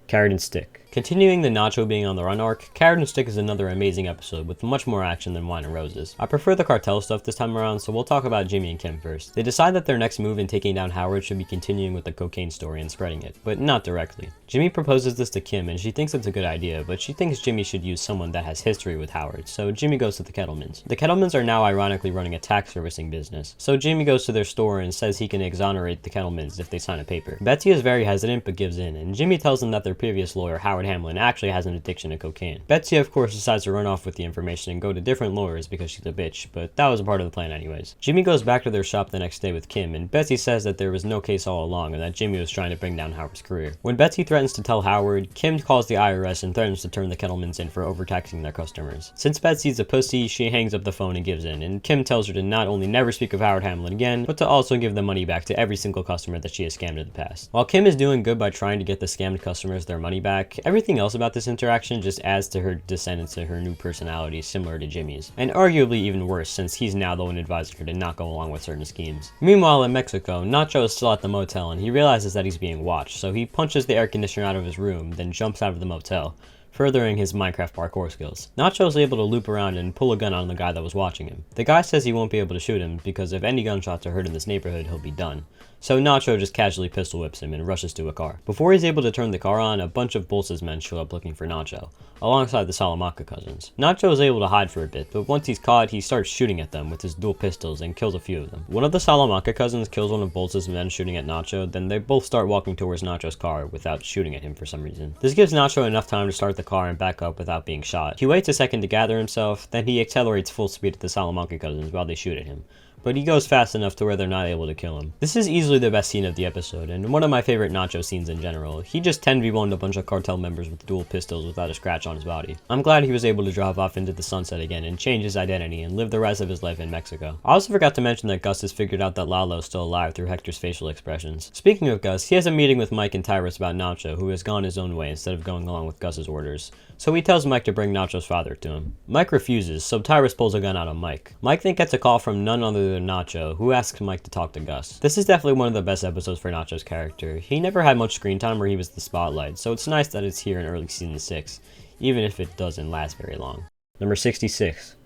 Carrot and Stick. Continuing the Nacho being on the run arc, Carrot and Stick is another amazing episode with much more action than Wine and Roses. I prefer the cartel stuff this time around, so we'll talk about Jimmy and Kim first. They decide that their next move in taking down Howard should be continuing with the cocaine story and spreading it, but not directly. Jimmy proposes this to Kim and she thinks it's a good idea, but she thinks Jimmy should use someone that has history with Howard, so Jimmy goes to the Kettlemans. The Kettlemans are now ironically running a tax servicing business, so Jimmy goes to their store and says he can exonerate the Kettlemans if they sign a paper. Betsy is very hesitant but gives in, and Jimmy tells them that their previous lawyer, Howard Hamlin, actually has an addiction to cocaine. Betsy of course decides to run off with the information and go to different lawyers because she's a bitch, but that was a part of the plan anyways. Jimmy goes back to their shop the next day with Kim, and Betsy says that there was no case all along and that Jimmy was trying to bring down Howard's career. When Betsy threatens to tell Howard, Kim calls the IRS and threatens to turn the Kettlemans in for overtaxing their customers. Since Betsy's a pussy, she hangs up the phone and gives in, and Kim tells her to not only never speak of Howard Hamlin again, but to also give the money back to every single customer that she has scammed in the past. While Kim is doing good by trying to get the scammed customers their money back, everything else about this interaction just adds to her descent into her new personality similar to Jimmy's, and arguably even worse since he's now the one advising her to not go along with certain schemes. Meanwhile in Mexico, Nacho is still at the motel and he realizes that he's being watched, so he punches the air conditioner out of his room, then jumps out of the motel, furthering his Minecraft parkour skills. Nacho is able to loop around and pull a gun on the guy that was watching him. The guy says he won't be able to shoot him because if any gunshots are heard in this neighborhood, he'll be done. So Nacho just casually pistol whips him and rushes to a car. Before he's able to turn the car on, a bunch of Bolsa's men show up looking for Nacho, alongside the Salamanca cousins. Nacho is able to hide for a bit, but once he's caught, he starts shooting at them with his dual pistols and kills a few of them. One of the Salamanca cousins kills one of Bolsa's men shooting at Nacho, then they both start walking towards Nacho's car without shooting at him for some reason. This gives Nacho enough time to start the car and back up without being shot. He waits a second to gather himself, then he accelerates full speed at the Salamanca cousins while they shoot at him, but he goes fast enough to where they're not able to kill him. This is easily the best scene of the episode, and one of my favorite Nacho scenes in general. He just 10v1'd a bunch of cartel members with dual pistols without a scratch on his body. I'm glad he was able to drive off into the sunset again and change his identity and live the rest of his life in Mexico. I also forgot to mention that Gus has figured out that Lalo's still alive through Hector's facial expressions. Speaking of Gus, he has a meeting with Mike and Tyrus about Nacho, who has gone his own way instead of going along with Gus's orders. So he tells Mike to bring Nacho's father to him. Mike refuses, so Tyrus pulls a gun out on Mike. Mike then gets a call from none other than Nacho, who asks Mike to talk to Gus. This is definitely one of the best episodes for Nacho's character. He never had much screen time where he was the spotlight, so it's nice that it's here in early season 6, even if it doesn't last very long. Number 66.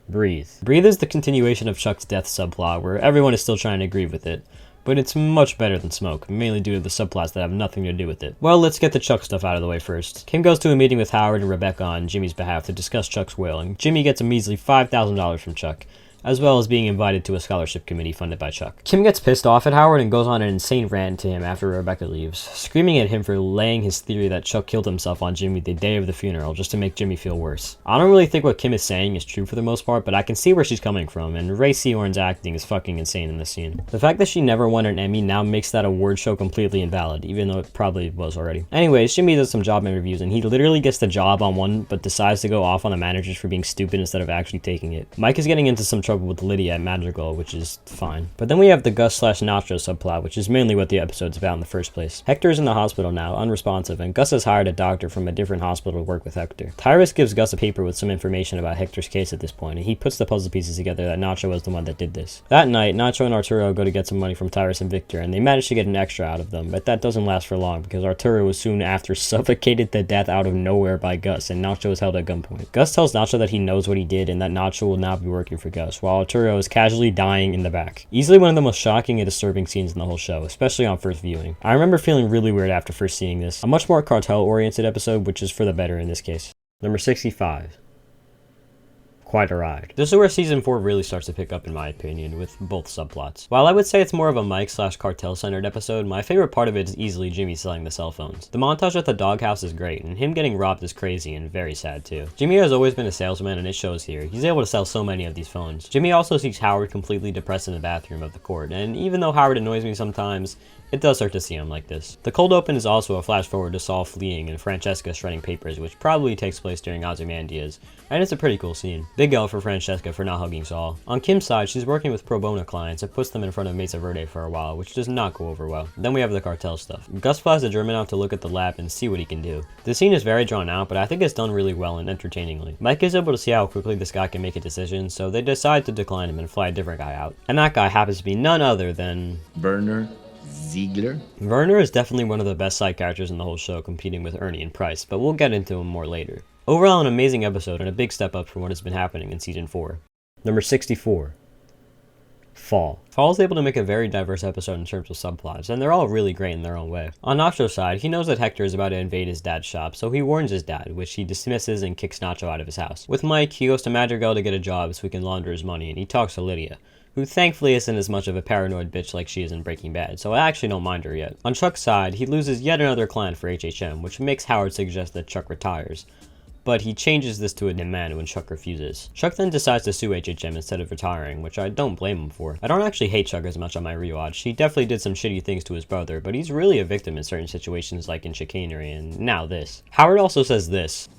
Breathe. Breathe is the continuation of Chuck's death subplot, where everyone is still trying to agree with it, but it's much better than Smoke, mainly due to the subplots that have nothing to do with it. Well, let's get the Chuck stuff out of the way first. Kim goes to a meeting with Howard and Rebecca on Jimmy's behalf to discuss Chuck's will, and Jimmy gets a measly $5,000 from Chuck, as well as being invited to a scholarship committee funded by Chuck. Kim gets pissed off at Howard and goes on an insane rant to him after Rebecca leaves, screaming at him for laying his theory that Chuck killed himself on Jimmy the day of the funeral just to make Jimmy feel worse. I don't really think what Kim is saying is true for the most part, but I can see where she's coming from, and Ray Seahorn's acting is fucking insane in this scene. The fact that she never won an Emmy now makes that award show completely invalid, even though it probably was already. Anyways, Jimmy does some job interviews and he literally gets the job on one, but decides to go off on the managers for being stupid instead of actually taking it. Mike is getting into some trouble trouble with Lydia at Madrigal, which is fine. But then we have the Gus/Nacho subplot, which is mainly what the episode's about in the first place. Hector is in the hospital now, unresponsive, and Gus has hired a doctor from a different hospital to work with Hector. Tyrus gives Gus a paper with some information about Hector's case at this point, and he puts the puzzle pieces together that Nacho was the one that did this. That night, Nacho and Arturo go to get some money from Tyrus and Victor, and they manage to get an extra out of them, but that doesn't last for long because Arturo was soon after suffocated to death out of nowhere by Gus, and Nacho is held at gunpoint. Gus tells Nacho that he knows what he did and that Nacho will now be working for Gus, while Arturo is casually dying in the back. Easily one of the most shocking and disturbing scenes in the whole show, especially on first viewing. I remember feeling really weird after first seeing this. A much more cartel-oriented episode, which is for the better in this case. Number 65. Quite a ride. This is where season 4 really starts to pick up in my opinion, with both subplots. While I would say it's more of a Mike/cartel centered episode, my favorite part of it is easily Jimmy selling the cell phones. The montage at the doghouse is great, and him getting robbed is crazy and very sad too. Jimmy has always been a salesman and it shows here. He's able to sell so many of these phones. Jimmy also sees Howard completely depressed in the bathroom of the court, and even though Howard annoys me sometimes, it does hurt to see him like this. The cold open is also a flash forward to Saul fleeing and Francesca shredding papers, which probably takes place during Ozymandias, and it's a pretty cool scene. Big L for Francesca for not hugging Saul. On Kim's side, she's working with pro bono clients and puts them in front of Mesa Verde for a while, which does not go over well. Then we have the cartel stuff. Gus flies the German out to look at the lab and see what he can do. The scene is very drawn out, but I think it's done really well and entertainingly. Mike is able to see how quickly this guy can make a decision, so they decide to decline him and fly a different guy out. And that guy happens to be none other than Werner Ziegler? Werner is definitely one of the best side characters in the whole show, competing with Ernie and Price, but we'll get into him more later. Overall, an amazing episode and a big step up from what has been happening in season 4. Number 64. Fall. Fall is able to make a very diverse episode in terms of subplots, and they're all really great in their own way. On Nacho's side, he knows that Hector is about to invade his dad's shop, so he warns his dad, which he dismisses and kicks Nacho out of his house. With Mike, he goes to Madrigal to get a job so he can launder his money, and he talks to Lydia, who thankfully isn't as much of a paranoid bitch like she is in Breaking Bad, so I actually don't mind her yet. On Chuck's side, he loses yet another client for HHM, which makes Howard suggest that Chuck retires, but he changes this to a demand when Chuck refuses. Chuck then decides to sue HHM instead of retiring, which I don't blame him for. I don't actually hate Chuck as much on my rewatch. He definitely did some shitty things to his brother, but he's really a victim in certain situations like in chicanery, and now this. Howard also says this: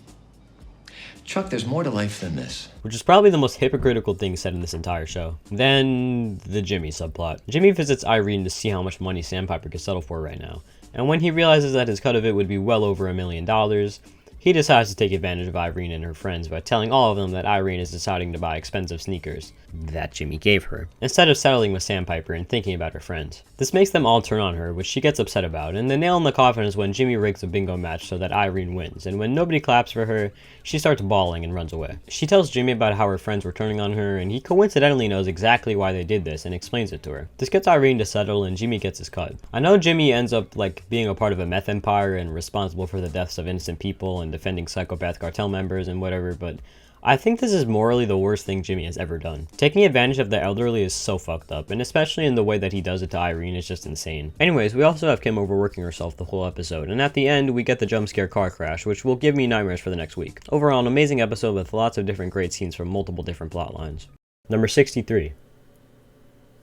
Chuck, there's more to life than this. Which is probably the most hypocritical thing said in this entire show. Then, the Jimmy subplot. Jimmy visits Irene to see how much money Sandpiper could settle for right now, and when he realizes that his cut of it would be well over $1 million, he decides to take advantage of Irene and her friends by telling all of them that Irene is deciding to buy expensive sneakers that Jimmy gave her, instead of settling with Sandpiper and thinking about her friends. This makes them all turn on her, which she gets upset about, and the nail in the coffin is when Jimmy rigs a bingo match so that Irene wins, and when nobody claps for her, she starts bawling and runs away. She tells Jimmy about how her friends were turning on her, and he coincidentally knows exactly why they did this and explains it to her. This gets Irene to settle, and Jimmy gets his cut. I know Jimmy ends up being a part of a meth empire and responsible for the deaths of innocent people and defending psychopath cartel members and whatever, but I think this is morally the worst thing Jimmy has ever done. Taking advantage of the elderly is so fucked up, and especially in the way that he does it to Irene is just insane. Anyways, we also have Kim overworking herself the whole episode, and at the end we get the jump scare car crash, which will give me nightmares for the next week. Overall, an amazing episode with lots of different great scenes from multiple different plot lines. Number 63.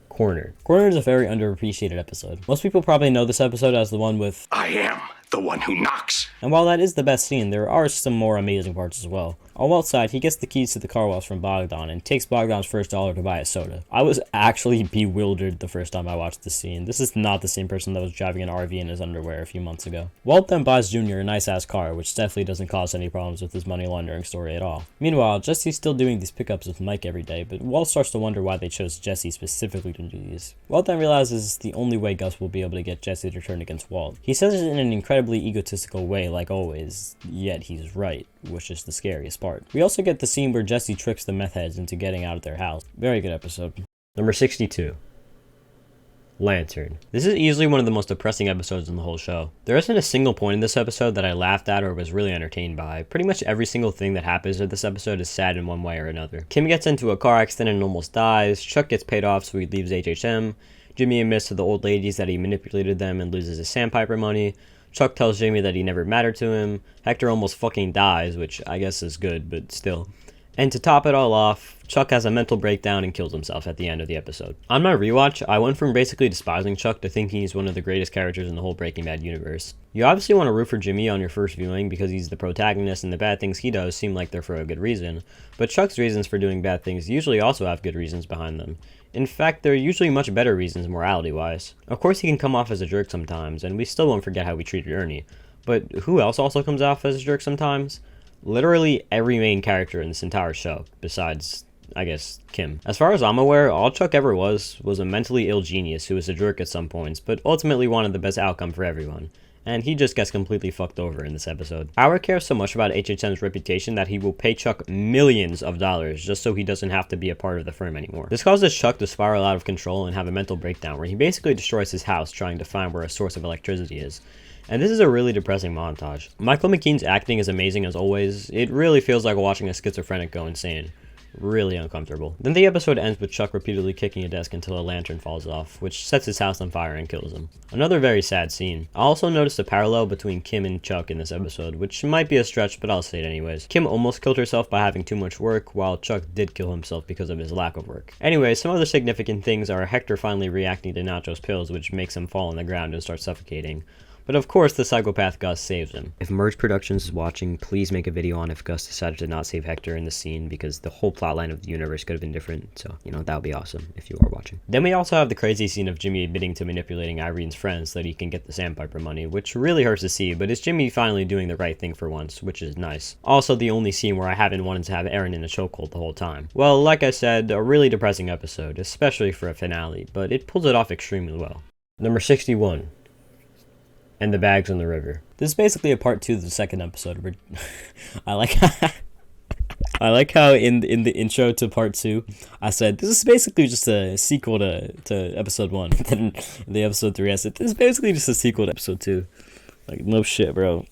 Cornered. Cornered is a very underappreciated episode. Most people probably know this episode as the one with I am the one who knocks. And while that is the best scene, there are some more amazing parts as well. On Walt's side, he gets the keys to the car wash from Bogdan and takes Bogdan's first dollar to buy a soda. I was actually bewildered the first time I watched this scene. This is not the same person that was driving an RV in his underwear a few months ago. Walt then buys Junior a nice-ass car, which definitely doesn't cause any problems with his money laundering story at all. Meanwhile, Jesse's still doing these pickups with Mike every day, but Walt starts to wonder why they chose Jesse specifically to do these. Walt then realizes it's the only way Gus will be able to get Jesse to turn against Walt. He says it in an incredibly egotistical way, like always, yet he's right, which is the scariest part. We also get the scene where Jesse tricks the meth heads into getting out of their house. Very good episode. Number 62. Lantern. This is easily one of the most depressing episodes in the whole show. There isn't a single point in this episode that I laughed at or was really entertained by. Pretty much every single thing that happens in this episode is sad in one way or another. Kim gets into a car accident and almost dies. Chuck gets paid off so he leaves HHM. Jimmy admits to the old ladies that he manipulated them and loses his Sandpiper money. Chuck tells Jimmy that he never mattered to him. Hector almost fucking dies, which I guess is good, but still. And to top it all off, Chuck has a mental breakdown and kills himself at the end of the episode. On my rewatch, I went from basically despising Chuck to thinking he's one of the greatest characters in the whole Breaking Bad universe. You obviously want to root for Jimmy on your first viewing because he's the protagonist and the bad things he does seem like they're for a good reason, but Chuck's reasons for doing bad things usually also have good reasons behind them. In fact, they're usually much better reasons morality-wise. Of course he can come off as a jerk sometimes, and we still won't forget how we treated Ernie, but who else also comes off as a jerk sometimes? Literally every main character in this entire show, besides, I guess, Kim. As far as I'm aware, all Chuck ever was a mentally ill genius who was a jerk at some points, but ultimately wanted the best outcome for everyone. And he just gets completely fucked over in this episode. Howard cares so much about HHN's reputation that he will pay Chuck millions of dollars just so he doesn't have to be a part of the firm anymore. This causes Chuck to spiral out of control and have a mental breakdown where he basically destroys his house trying to find where a source of electricity is. And this is a really depressing montage. Michael McKean's acting is amazing as always. It really feels like watching a schizophrenic go insane. Really uncomfortable. Then the episode ends with Chuck repeatedly kicking a desk until a lantern falls off, which sets his house on fire and kills him. Another very sad scene. I also noticed a parallel between Kim and Chuck in this episode, which might be a stretch, but I'll say it anyways. Kim almost killed herself by having too much work, while Chuck did kill himself because of his lack of work. Anyway, some other significant things are Hector finally reacting to Nacho's pills, which makes him fall on the ground and start suffocating. But of course, the psychopath Gus saves him. If Merge Productions is watching, please make a video on if Gus decided to not save Hector in the scene, because the whole plotline of the universe could have been different, so, that would be awesome if you are watching. Then we also have the crazy scene of Jimmy admitting to manipulating Irene's friends so that he can get the Sandpiper money, which really hurts to see, but it's Jimmy finally doing the right thing for once, which is nice. Also, the only scene where I haven't wanted to have Aaron in a chokehold the whole time. Well, like I said, a really depressing episode, especially for a finale, but it pulls it off extremely well. Number 61. And the bags on the river. This is basically a part 2 of the second episode where I like how in the intro to part 2 I said this is basically just a sequel to episode 1. Then in the episode 3 I said this is basically just a sequel to episode 2. Like, no shit, bro.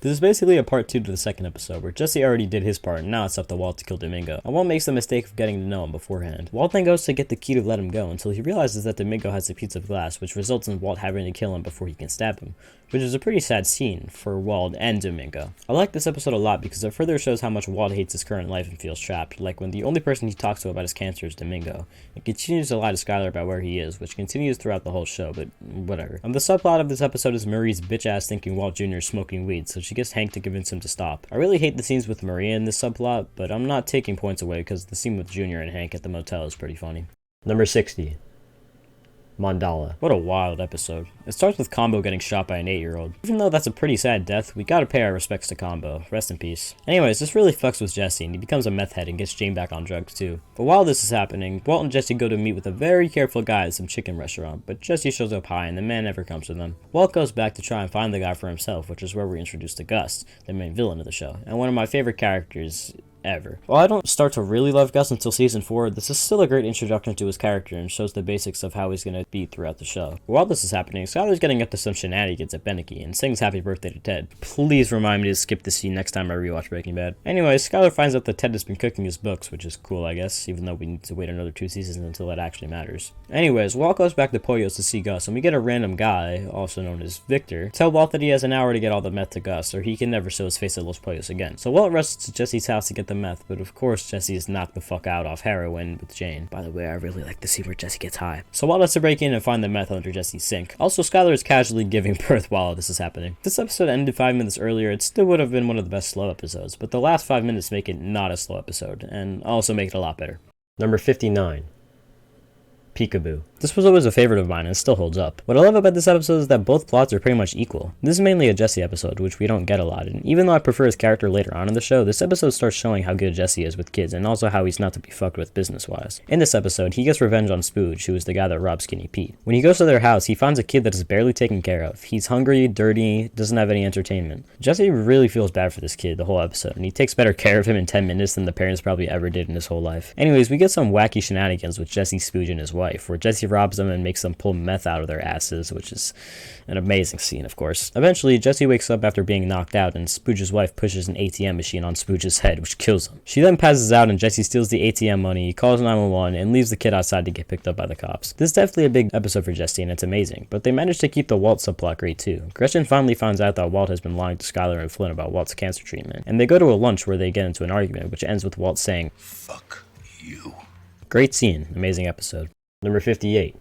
This is basically a part 2 to the second episode, where Jesse already did his part, and now it's up to Walt to kill Domingo. And Walt makes the mistake of getting to know him beforehand. Walt then goes to get the key to let him go, until he realizes that Domingo has a piece of glass, which results in Walt having to kill him before he can stab him, which is a pretty sad scene for Walt and Domingo. I like this episode a lot because it further shows how much Walt hates his current life and feels trapped, like when the only person he talks to about his cancer is Domingo. It continues to lie to Skylar about where he is, which continues throughout the whole show, but whatever. The subplot of this episode is Marie's bitch-ass thinking Walt Jr. is smoking weed, so she gets Hank to convince him to stop. I really hate the scenes with Maria in this subplot, but I'm not taking points away because the scene with Junior and Hank at the motel is pretty funny. Number 60. Mandala. What a wild episode. It starts with Combo getting shot by an 8-year-old. Even though that's a pretty sad death, we gotta pay our respects to Combo. Rest in peace. Anyways, this really fucks with Jesse, and he becomes a meth head and gets Jane back on drugs too. But while this is happening, Walt and Jesse go to meet with a very careful guy at some chicken restaurant, but Jesse shows up high and the man never comes to them. Walt goes back to try and find the guy for himself, which is where we're introduced to Gus, the main villain of the show, and one of my favorite characters ever. While I don't start to really love Gus until season 4, this is still a great introduction to his character and shows the basics of how he's going to be throughout the show. While this is happening, Skylar's getting up to some shenanigans at Beneke and sings happy birthday to Ted. Please remind me to skip this scene next time I rewatch Breaking Bad. Anyways, Skylar finds out that Ted has been cooking his books, which is cool I guess, even though we need to wait another 2 seasons until that actually matters. Anyways, Walt goes back to Pollo's to see Gus, and we get a random guy, also known as Victor, tell Walt that he has an hour to get all the meth to Gus, or he can never show his face at Los Pollos again. So Walt rushes to Jesse's house to get the meth, but of course Jesse is knocked the fuck out off heroin with Jane. By the way, I really like the scene where Jesse gets high. So Walt has to break in and find the meth under Jesse's sink. Also, Skylar is casually giving birth while this is happening. If this episode ended 5 minutes earlier, it still would have been one of the best slow episodes, but the last 5 minutes make it not a slow episode, and also make it a lot better. Number 59. Peekaboo. This was always a favorite of mine and still holds up. What I love about this episode is that both plots are pretty much equal. This is mainly a Jesse episode, which we don't get a lot, and even though I prefer his character later on in the show, this episode starts showing how good Jesse is with kids and also how he's not to be fucked with business-wise. In this episode, he gets revenge on Spooge, who is the guy that robbed Skinny Pete. When he goes to their house, he finds a kid that is barely taken care of. He's hungry, dirty, doesn't have any entertainment. Jesse really feels bad for this kid the whole episode, and he takes better care of him in 10 minutes than the parents probably ever did in his whole life. Anyways, we get some wacky shenanigans with Jesse, Spooge, and his wife. wife, where Jesse robs them and makes them pull meth out of their asses, which is an amazing scene, of course. Eventually, Jesse wakes up after being knocked out, and Spooge's wife pushes an ATM machine on Spooge's head, which kills him. She then passes out, and Jesse steals the ATM money, calls 911, and leaves the kid outside to get picked up by the cops. This is definitely a big episode for Jesse, and it's amazing, but they managed to keep the Walt subplot great too. Gretchen finally finds out that Walt has been lying to Skylar and Flynn about Walt's cancer treatment, and they go to a lunch where they get into an argument, which ends with Walt saying, "Fuck you." Great scene, amazing episode. Number 58.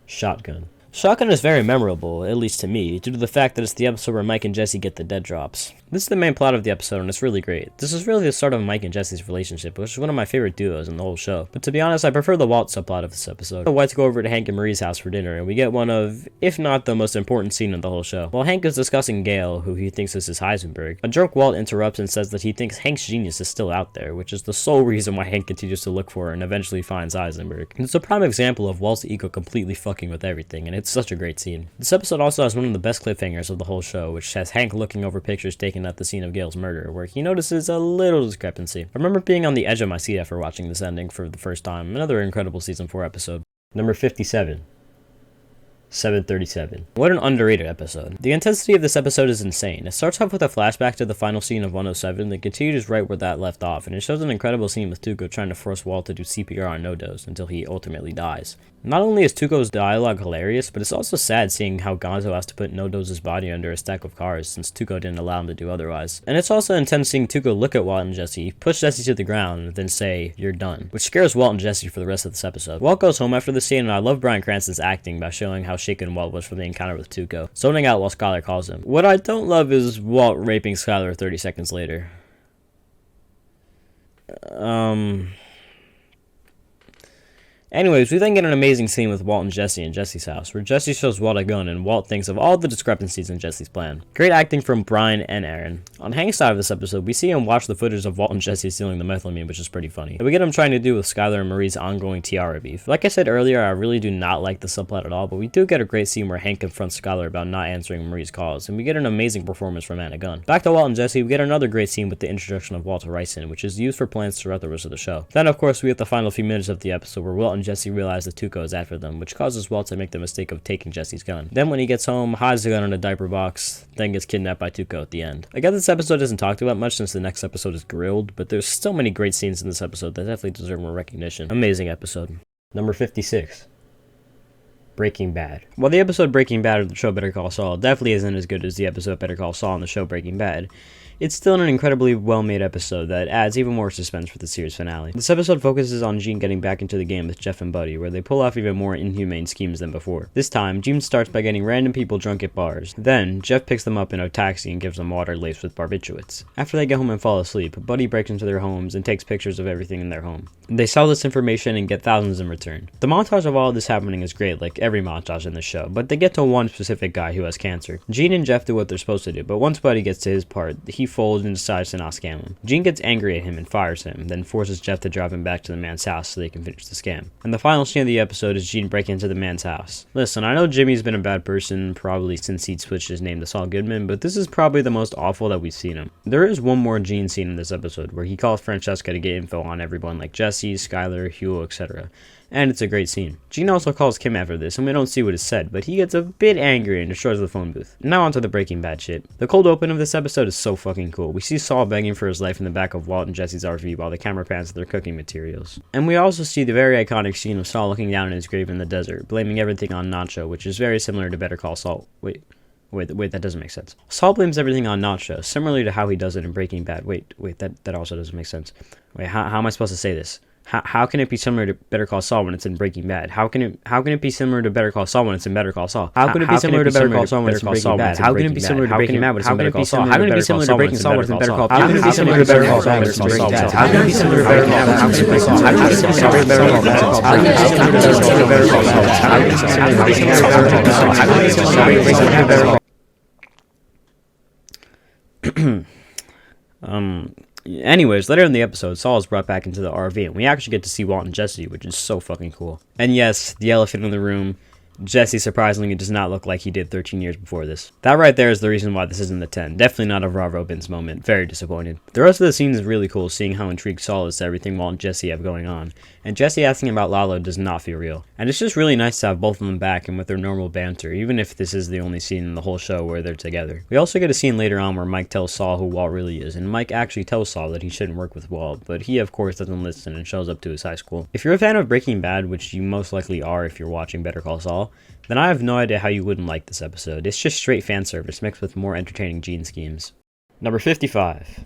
Shotgun. Shotgun is very memorable, at least to me, due to the fact that it's the episode where Mike and Jesse get the dead drops. This is the main plot of the episode, and it's really great. This is really the start of Mike and Jesse's relationship, which is one of my favorite duos in the whole show. But to be honest, I prefer the Walt subplot of this episode. White's go over to Hank and Marie's house for dinner, and we get one of, if not the most important scene in the whole show. While Hank is discussing Gale, who he thinks is his Heisenberg, a drunk Walt interrupts and says that he thinks Hank's genius is still out there, which is the sole reason why Hank continues to look for her and eventually finds Heisenberg. And it's a prime example of Walt's ego completely fucking with everything, and it's such a great scene. This episode also has one of the best cliffhangers of the whole show, which has Hank looking over pictures taken at the scene of Gale's murder, where he notices a little discrepancy. I remember being on the edge of my seat after watching this ending for the first time. Another incredible season 4 episode. Number 57. 737. What an underrated episode. The intensity of this episode is insane. It starts off with a flashback to the final scene of 107 that continues right where that left off, and it shows an incredible scene with Tuco trying to force Walt to do CPR on no-dos until he ultimately dies. Not only is Tuco's dialogue hilarious, but it's also sad seeing how Gonzo has to put No-Dose's body under a stack of cars since Tuco didn't allow him to do otherwise. And it's also intense seeing Tuco look at Walt and Jesse, push Jesse to the ground, and then say, "You're done," which scares Walt and Jesse for the rest of this episode. Walt goes home after the scene, and I love Bryan Cranston's acting by showing how shaken Walt was from the encounter with Tuco, zoning out while Skylar calls him. What I don't love is Walt raping Skylar 30 seconds later. Anyways, we then get an amazing scene with Walt and Jesse in Jesse's house, where Jesse shows Walt a gun and Walt thinks of all the discrepancies in Jesse's plan. Great acting from Brian and Aaron. On Hank's side of this episode, we see him watch the footage of Walt and Jesse stealing the methylamine, which is pretty funny. We get him trying to do with Skylar and Marie's ongoing tiara beef. Like I said earlier, I really do not like the subplot at all, but we do get a great scene where Hank confronts Skylar about not answering Marie's calls, and we get an amazing performance from Anna Gunn. Back to Walt and Jesse, we get another great scene with the introduction of Walter Ricin, which is used for plans throughout the rest of the show. Then, of course, we get the final few minutes of the episode where Walt and Jesse realize that Tuco is after them, which causes Walt to make the mistake of taking Jesse's gun. Then when he gets home, hides the gun in a diaper box, then gets kidnapped by Tuco at the end. I guess this episode isn't talked about much since the next episode is grilled, but there's so many great scenes in this episode that definitely deserve more recognition. Amazing episode. Number 56. Breaking Bad. While the episode Breaking Bad of the show Better Call Saul definitely isn't as good as the episode Better Call Saul on the show Breaking Bad, it's still an incredibly well-made episode that adds even more suspense for the series finale. This episode focuses on Gene getting back into the game with Jeff and Buddy, where they pull off even more inhumane schemes than before. This time, Gene starts by getting random people drunk at bars. Then, Jeff picks them up in a taxi and gives them water laced with barbiturates. After they get home and fall asleep, Buddy breaks into their homes and takes pictures of everything in their home. They sell this information and get thousands in return. The montage of all of this happening is great, like every montage in the show, but they get to one specific guy who has cancer. Gene and Jeff do what they're supposed to do, but once Buddy gets to his part, he folds and decides to not scam him. Gene gets angry at him and fires him, then forces Jeff to drive him back to the man's house so they can finish the scam. And the final scene of the episode is Gene breaking into the man's house. Listen, I know Jimmy's been a bad person probably since he'd switched his name to Saul Goodman, but this is probably the most awful that we've seen him. There is one more Gene scene in this episode where he calls Francesca to get info on everyone like Jesse, Skylar, Hugo, etc. And it's a great scene. Gene also calls Kim after this, and we don't see what is said, but he gets a bit angry and destroys the phone booth. Now onto the Breaking Bad shit. The cold open of this episode is so fucking cool. We see Saul begging for his life in the back of Walt and Jesse's RV while the camera pans to their cooking materials. And we also see the very iconic scene of Saul looking down in his grave in the desert, blaming everything on Nacho, which is very similar to Better Call Saul. Wait, that doesn't make sense. Saul blames everything on Nacho, similarly to how he does it in Breaking Bad. Wait, that also doesn't make sense. Wait, how am I supposed to say this? How can it be similar to Better Call Saul when it's in Breaking Bad? How can it be similar to Better Call Saul when it's in Better Call Saul? How can it be similar to Better Call Saul when it's in Breaking Bad? How can it be similar to Breaking Bad when it's in Better Call Saul? How can it be similar to Breaking Saul when it's in Better Call Saul? How can it be similar to Better Call Saul when it's in Breaking Bad? How can it be similar to Better Call Saul when it's in Breaking Saul? How can it be similar to Better Call Saul? How can it be similar to Better Call Saul? How can it be similar to Breaking Bad? How can it be similar to Breaking Bad? Anyways, later in the episode, Saul is brought back into the RV, and we actually get to see Walt and Jesse, which is so fucking cool. And yes, the elephant in the room, Jesse surprisingly does not look like he did 13 years before this. That right there is the reason why this isn't a 10. Definitely not a Raw Robins moment. Very disappointed. The rest of the scene is really cool, seeing how intrigued Saul is to everything Walt and Jesse have going on. And Jesse asking about Lalo does not feel real. And it's just really nice to have both of them back and with their normal banter, even if this is the only scene in the whole show where they're together. We also get a scene later on where Mike tells Saul who Walt really is, and Mike actually tells Saul that he shouldn't work with Walt, but he of course doesn't listen and shows up to his high school. If you're a fan of Breaking Bad, which you most likely are if you're watching Better Call Saul, then I have no idea how you wouldn't like this episode. It's just straight fan service mixed with more entertaining gene schemes. Number 55.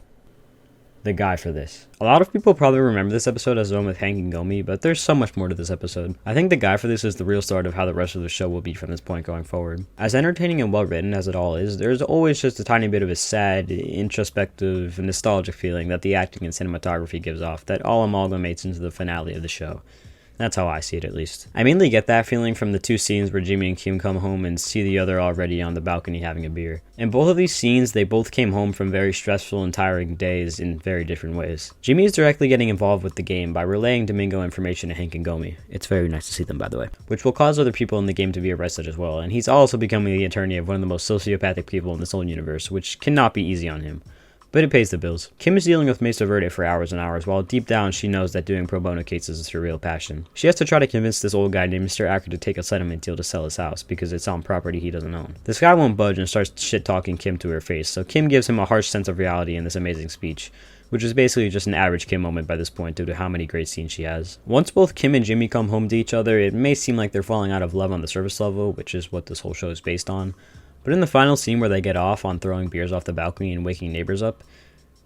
The guy for this. A lot of people probably remember this episode as the one with Hank and Gomi, but there's so much more to this episode. I think the guy for this is the real start of how the rest of the show will be from this point going forward. As entertaining and well written as it all is, there's always just a tiny bit of a sad, introspective, and nostalgic feeling that the acting and cinematography gives off that all amalgamates into the finale of the show. That's how I see it, at least. I mainly get that feeling from the two scenes where Jimmy and Kim come home and see the other already on the balcony having a beer. In both of these scenes, they both came home from very stressful and tiring days in very different ways. Jimmy is directly getting involved with the game by relaying Domingo information to Hank and Gomi. It's very nice to see them, by the way. Which will cause other people in the game to be arrested as well, and he's also becoming the attorney of one of the most sociopathic people in this whole universe, which cannot be easy on him. But it pays the bills. Kim is dealing with Mesa Verde for hours and hours, while deep down she knows that doing pro bono cases is her real passion. She has to try to convince this old guy named Mr. Acker to take a settlement deal to sell his house, because it's on property he doesn't own. This guy won't budge and starts shit-talking Kim to her face, so Kim gives him a harsh sense of reality in this amazing speech, which is basically just an average Kim moment by this point due to how many great scenes she has. Once both Kim and Jimmy come home to each other, it may seem like they're falling out of love on the surface level, which is what this whole show is based on, but in the final scene where they get off on throwing beers off the balcony and waking neighbors up,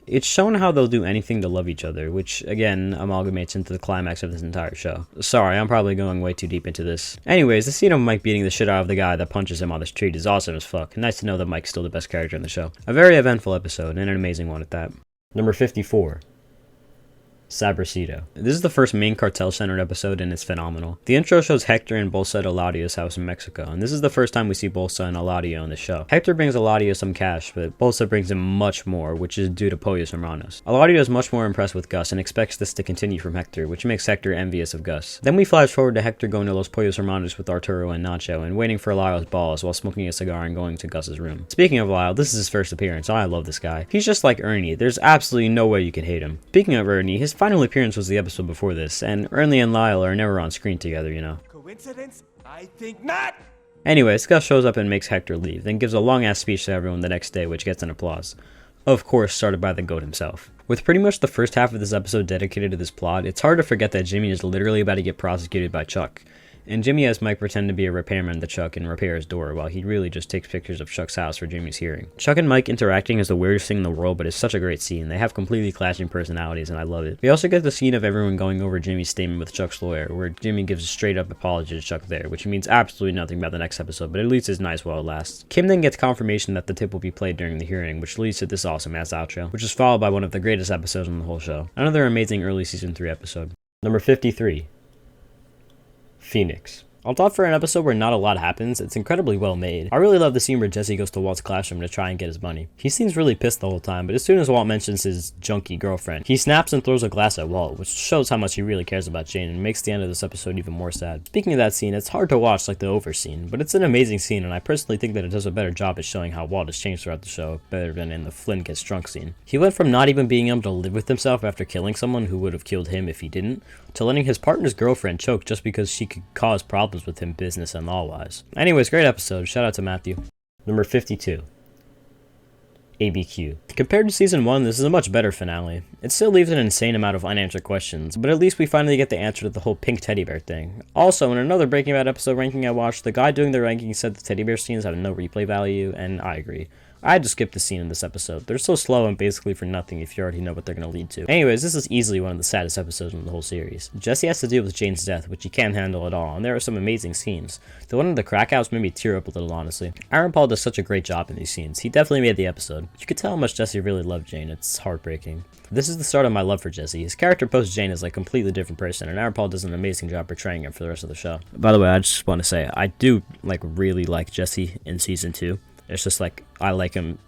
it's shown how they'll do anything to love each other, which, again, amalgamates into the climax of this entire show. Sorry, I'm probably going way too deep into this. Anyways, the scene of Mike beating the shit out of the guy that punches him on the street is awesome as fuck. Nice to know that Mike's still the best character in the show. A very eventful episode, and an amazing one at that. Number 54. Sabrosito. This is the first main cartel-centered episode, and it's phenomenal. The intro shows Hector and Bolsa at Eladio's house in Mexico, and this is the first time we see Bolsa and Eladio in the show. Hector brings Eladio some cash, but Bolsa brings him much more, which is due to Pollos Hermanos. Eladio is much more impressed with Gus and expects this to continue from Hector, which makes Hector envious of Gus. Then we flash forward to Hector going to Los Pollos Hermanos with Arturo and Nacho, and waiting for Lyle's balls while smoking a cigar and going to Gus's room. Speaking of Lyle, this is his first appearance, and I love this guy. He's just like Ernie. There's absolutely no way you can hate him. Speaking of Ernie, his final appearance was the episode before this, and Ernie and Lyle are never on screen together, you know. Coincidence? I think not! Anyways, Gus shows up and makes Hector leave, then gives a long-ass speech to everyone the next day, which gets an applause. Of course, started by the GOAT himself. With pretty much the first half of this episode dedicated to this plot, it's hard to forget that Jimmy is literally about to get prosecuted by Chuck. And Jimmy has Mike pretend to be a repairman to Chuck and repair his door, while he really just takes pictures of Chuck's house for Jimmy's hearing. Chuck and Mike interacting is the weirdest thing in the world, but it's such a great scene. They have completely clashing personalities, and I love it. We also get the scene of everyone going over Jimmy's statement with Chuck's lawyer, where Jimmy gives a straight-up apology to Chuck there, which means absolutely nothing about the next episode, but at least it's nice while it lasts. Kim then gets confirmation that the tip will be played during the hearing, which leads to this awesome-ass outro, which is followed by one of the greatest episodes in the whole show. Another amazing early season 3 episode. Number 53. Phoenix. Although for an episode where not a lot happens, it's incredibly well made. I really love the scene where Jesse goes to Walt's classroom to try and get his money. He seems really pissed the whole time, but as soon as Walt mentions his junkie girlfriend, he snaps and throws a glass at Walt, which shows how much he really cares about Jane and makes the end of this episode even more sad. Speaking of that scene, it's hard to watch like the Over scene, but it's an amazing scene, and I personally think that it does a better job at showing how Walt has changed throughout the show, better than in the Flynn gets drunk scene. He went from not even being able to live with himself after killing someone who would have killed him if he didn't, to letting his partner's girlfriend choke just because she could cause problems with him business and law-wise. Anyways, great episode. Shout out to Matthew. Number 52. ABQ. Compared to season 1, this is a much better finale. It still leaves an insane amount of unanswered questions, but at least we finally get the answer to the whole pink teddy bear thing. Also, in another Breaking Bad episode ranking I watched, the guy doing the ranking said the teddy bear scenes have no replay value, and I agree. I had to skip the scene in this episode. They're so slow and basically for nothing if you already know what they're going to lead to. Anyways, this is easily one of the saddest episodes in the whole series. Jesse has to deal with Jane's death, which he can't handle at all, and there are some amazing scenes. The one in the crack house made me tear up a little, honestly. Aaron Paul does such a great job in these scenes. He definitely made the episode. You could tell how much Jesse really loved Jane. It's heartbreaking. This is the start of my love for Jesse. His character post Jane is like a completely different person, and Aaron Paul does an amazing job portraying him for the rest of the show. By the way, I just want to say, I do really like Jesse in season 2. It's just I like him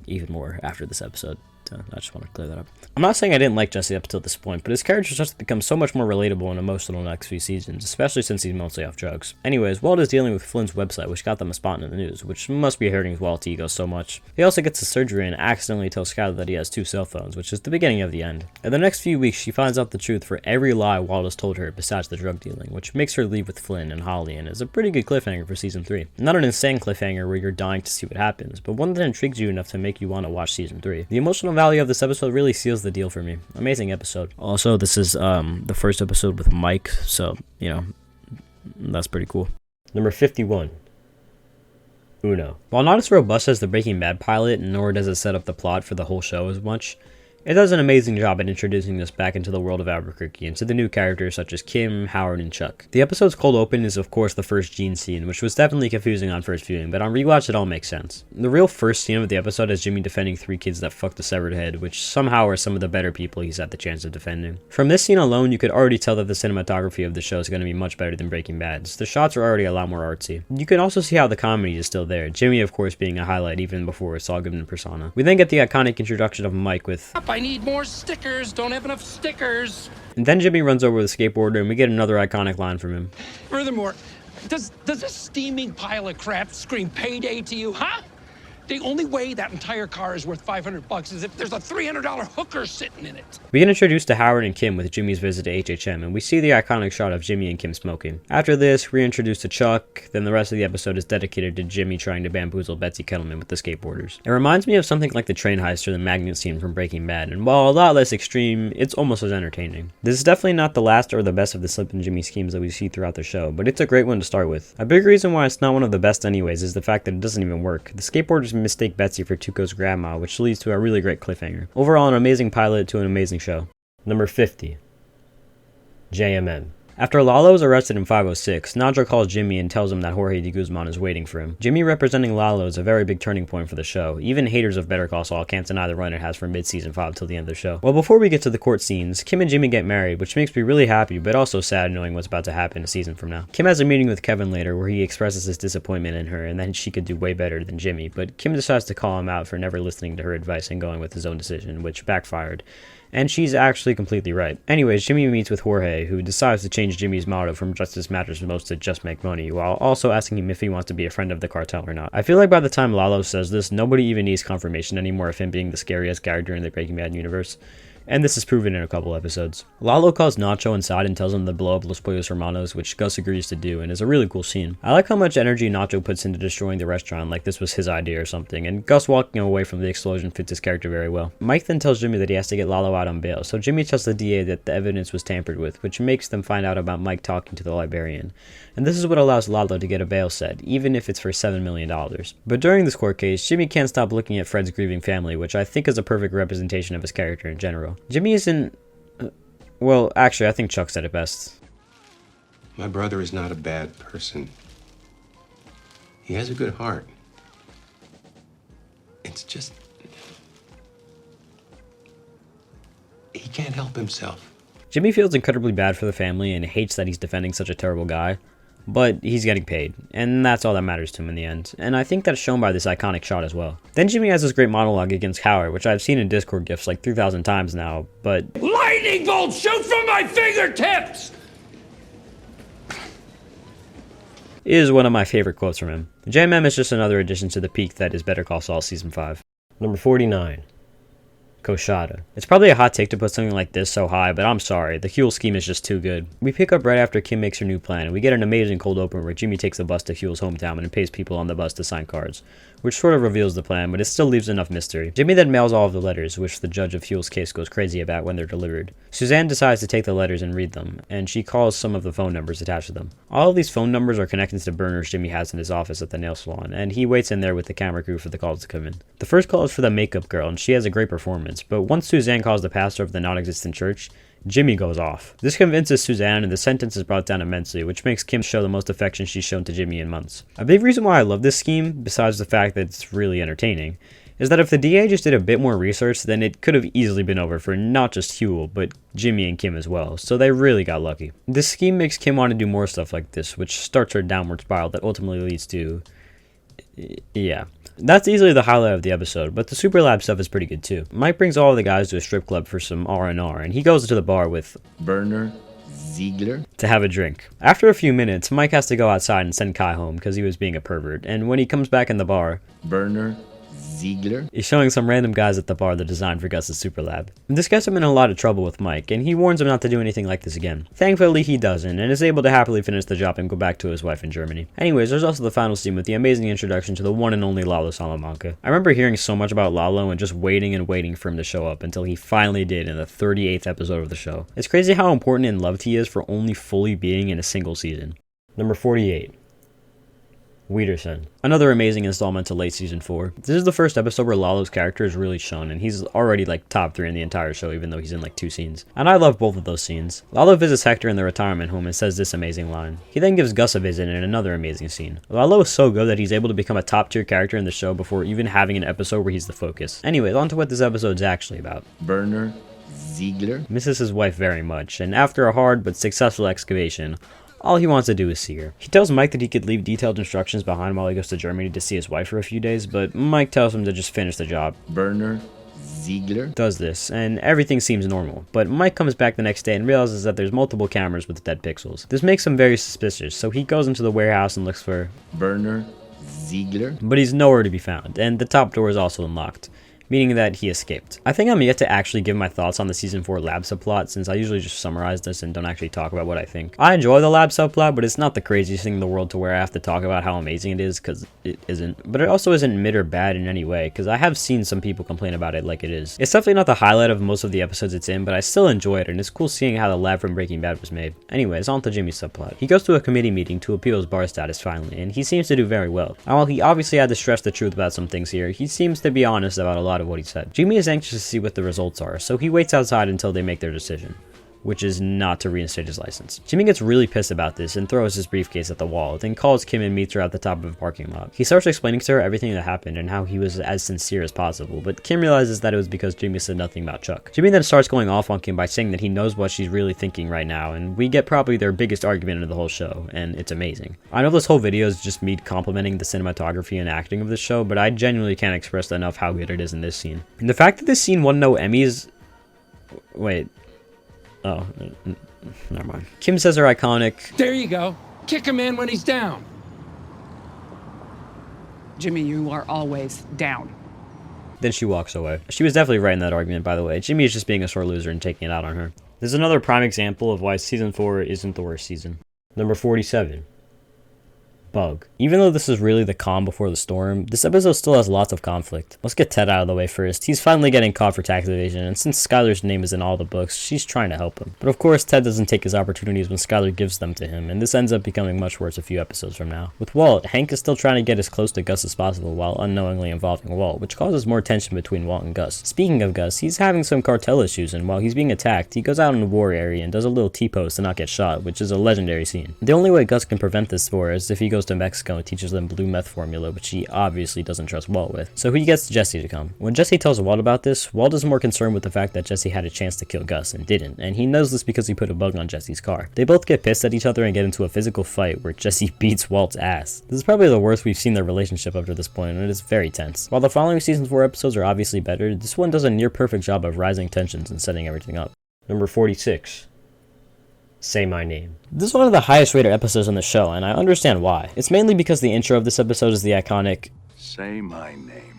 even more after this episode. I just want to clear that up. I'm not saying I didn't like Jesse up till this point, but his character starts to become so much more relatable and emotional in the next few seasons, especially since he's mostly off drugs. Anyways, Walt is dealing with Flynn's website, which got them a spot in the news, which must be hurting Walt's ego so much. He also gets a surgery and accidentally tells Skylar that he has 2 cell phones, which is the beginning of the end. In the next few weeks, she finds out the truth for every lie Walt has told her besides the drug dealing, which makes her leave with Flynn and Holly and is a pretty good cliffhanger for season 3. Not an insane cliffhanger where you're dying to see what happens, but one that intrigues you enough to make you want to watch season 3. The emotional value of this episode really seals the deal for me. Amazing episode. Also, this is the first episode with Mike, so, you know, that's pretty cool. Number 51. Uno. While not as robust as the Breaking Bad pilot, nor does it set up the plot for the whole show as much, it does an amazing job at introducing us back into the world of Albuquerque and to the new characters such as Kim, Howard, and Chuck. The episode's cold open is of course the first Gene scene, which was definitely confusing on first viewing, but on rewatch it all makes sense. The real first scene of the episode is Jimmy defending 3 kids that fucked the severed head, which somehow are some of the better people he's had the chance of defending. From this scene alone, you could already tell that the cinematography of the show is going to be much better than Breaking Bad's. The shots are already a lot more artsy. You can also see how the comedy is still there, Jimmy of course being a highlight even before it's all given in persona. We then get the iconic introduction of Mike with, I need more stickers. Don't have enough stickers. and then Jimmy runs over with a skateboarder and we get another iconic line from him. Furthermore, does a steaming pile of crap scream payday to you, huh? The only way that entire car is worth $500 is if there's a $300 hooker sitting in it. We get introduced to Howard and Kim with Jimmy's visit to HHM, and we see the iconic shot of Jimmy and Kim smoking. After this, we're introduced to Chuck, then the rest of the episode is dedicated to Jimmy trying to bamboozle Betsy Kettleman with the skateboarders. It reminds me of something like the train heist or the magnet scene from Breaking Bad, and while a lot less extreme, it's almost as entertaining. This is definitely not the last or the best of the Slip and Jimmy schemes that we see throughout the show, but it's a great one to start with. A big reason why it's not one of the best anyways is the fact that it doesn't even work. The skateboarders mistake Betsy for Tuco's grandma, which leads to a really great cliffhanger. Overall, an amazing pilot to an amazing show. Number 50. JMM. After Lalo's arrested in 506, Nacho calls Jimmy and tells him that Jorge de Guzman is waiting for him. Jimmy representing Lalo is a very big turning point for the show. Even haters of Better Call Saul can't deny the run it has from mid-season 5 till the end of the show. Well, before we get to the court scenes, Kim and Jimmy get married, which makes me really happy, but also sad knowing what's about to happen a season from now. Kim has a meeting with Kevin later where he expresses his disappointment in her and that she could do way better than Jimmy, but Kim decides to call him out for never listening to her advice and going with his own decision, which backfired. And she's actually completely right. Anyways, Jimmy meets with Jorge, who decides to change Jimmy's motto from justice matters most to just make money, while also asking him if he wants to be a friend of the cartel or not. I feel like by the time Lalo says this, nobody even needs confirmation anymore of him being the scariest character in the Breaking Bad universe. And this is proven in a couple episodes. Lalo calls Nacho inside and tells him to blow up Los Pollos Hermanos, which Gus agrees to do, and is a really cool scene. I like how much energy Nacho puts into destroying the restaurant like this was his idea or something, and Gus walking away from the explosion fits his character very well. Mike then tells Jimmy that he has to get Lalo out on bail, so Jimmy tells the DA that the evidence was tampered with, which makes them find out about Mike talking to the librarian. And this is what allows Lalo to get a bail set, even if it's for $7 million. But during this court case, Jimmy can't stop looking at Fred's grieving family, which I think is a perfect representation of his character in general. Jimmy isn't... well, actually, I think Chuck said it best. My brother is not a bad person. He has a good heart. It's just... he can't help himself. Jimmy feels incredibly bad for the family and hates that he's defending such a terrible guy. But he's getting paid, and that's all that matters to him in the end, and I think that's shown by this iconic shot as well. Then Jimmy has this great monologue against Howard, which I've seen in Discord gifs like 3,000 times now, but... Lightning bolt shoot from my fingertips! Is one of my favorite quotes from him. JMM is just another addition to the peak that is Better Call Saul Season 5. Number 49. Koshada. It's probably a hot take to put something like this so high, but I'm sorry, the Huel scheme is just too good. We pick up right after Kim makes her new plan, and we get an amazing cold open where Jimmy takes the bus to Huel's hometown and pays people on the bus to sign cards, which sort of reveals the plan, but it still leaves enough mystery. Jimmy then mails all of the letters, which the judge of Huel's case goes crazy about when they're delivered. Suzanne decides to take the letters and read them, and she calls some of the phone numbers attached to them. All of these phone numbers are connected to burners Jimmy has in his office at the nail salon, and he waits in there with the camera crew for the calls to come in. The first call is for the makeup girl, and she has a great performance, but once Suzanne calls the pastor of the non-existent church, Jimmy goes off. This convinces Suzanne, and the sentence is brought down immensely, which makes Kim show the most affection she's shown to Jimmy in months. A big reason why I love this scheme, besides the fact that it's really entertaining, is that if the DA just did a bit more research, then it could have easily been over for not just Huel, but Jimmy and Kim as well, so they really got lucky. This scheme makes Kim want to do more stuff like this, which starts her downward spiral that ultimately leads to Yeah. That's easily the highlight of the episode, but the Super Lab stuff is pretty good too. Mike brings all the guys to a strip club for some R&R, and he goes to the bar with Werner Ziegler to have a drink. After a few minutes, Mike has to go outside and send Kai home because he was being a pervert, and when he comes back in the bar, Werner Ziegler he's showing some random guys at the bar the design for Gus's Super Lab. This gets him in a lot of trouble with Mike, and he warns him not to do anything like this again. Thankfully, he doesn't, and is able to happily finish the job and go back to his wife in Germany. Anyways, there's also the final scene with the amazing introduction to the one and only Lalo Salamanca. I remember hearing so much about Lalo and just waiting and waiting for him to show up until he finally did in the 38th episode of the show. It's crazy how important and loved he is for only fully being in a single season. Number 48. Wiedersehen. Another amazing installment to late season 4. This is the first episode where Lalo's character is really shown, and he's already like top 3 in the entire show, even though he's in like 2 scenes. And I love both of those scenes. Lalo visits Hector in the retirement home and says this amazing line. He then gives Gus a visit in another amazing scene. Lalo is so good that he's able to become a top tier character in the show before even having an episode where he's the focus. Anyways, on to what this episode's actually about. Werner Ziegler Misses his wife very much, and after a hard but successful excavation, all he wants to do is see her. He tells Mike that he could leave detailed instructions behind while he goes to Germany to see his wife for a few days, but Mike tells him to just finish the job. Werner Ziegler Does this, and everything seems normal, but Mike comes back the next day and realizes that there's multiple cameras with dead pixels. This makes him very suspicious, so he goes into the warehouse and looks for Werner Ziegler, but he's nowhere to be found, and the top door is also unlocked, meaning that he escaped. I think I'm yet to actually give my thoughts on the season 4 lab subplot, since I usually just summarize this and don't actually talk about what I think. I enjoy the lab subplot, but it's not the craziest thing in the world to where I have to talk about how amazing it is, because it isn't. But it also isn't mid or bad in any way, because I have seen some people complain about it like it is. It's definitely not the highlight of most of the episodes it's in, but I still enjoy it, and it's cool seeing how the lab from Breaking Bad was made. Anyways, on to Jimmy's subplot. He goes to a committee meeting to appeal his bar status finally, and he seems to do very well. And while he obviously had to stress the truth about some things here, he seems to be honest about a lot of what he said. Jimmy is anxious to see what the results are, so he waits outside until they make their decision, which is not to reinstate his license. Jimmy gets really pissed about this and throws his briefcase at the wall, then calls Kim and meets her at the top of a parking lot. He starts explaining to her everything that happened and how he was as sincere as possible, but Kim realizes that it was because Jimmy said nothing about Chuck. Jimmy then starts going off on Kim by saying that he knows what she's really thinking right now, and we get probably their biggest argument of the whole show, and it's amazing. I know this whole video is just me complimenting the cinematography and acting of this show, but I genuinely can't express enough how good it is in this scene. And the fact that this scene won no Emmys... Wait... Oh, never mind. Kim says her iconic, There you go. Kick a man when he's down. Jimmy, you are always down. Then she walks away. She was definitely right in that argument, by the way. Jimmy is just being a sore loser and taking it out on her. This is another prime example of why season 4 isn't the worst season. Number 47. Bug. Even though this is really the calm before the storm, this episode still has lots of conflict. Let's get Ted out of the way first. He's finally getting caught for tax evasion, and since Skylar's name is in all the books, she's trying to help him. But of course, Ted doesn't take his opportunities when Skylar gives them to him, and this ends up becoming much worse a few episodes from now. With Walt, Hank is still trying to get as close to Gus as possible while unknowingly involving Walt, which causes more tension between Walt and Gus. Speaking of Gus, he's having some cartel issues, and while he's being attacked, he goes out in the war area and does a little T-pose to not get shot, which is a legendary scene. The only way Gus can prevent this war is if he goes to Mexico and teaches them blue meth formula, which he obviously doesn't trust Walt with. So he gets Jesse to come. When Jesse tells Walt about this, Walt is more concerned with the fact that Jesse had a chance to kill Gus and didn't, and he knows this because he put a bug on Jesse's car. They both get pissed at each other and get into a physical fight where Jesse beats Walt's ass. This is probably the worst we've seen their relationship up to this point, and it is very tense. While the following season 4 episodes are obviously better, this one does a near perfect job of rising tensions and setting everything up. Number 46. Say My Name. This is one of the highest rated episodes on the show, and I understand why. It's mainly because the intro of this episode is the iconic Say my name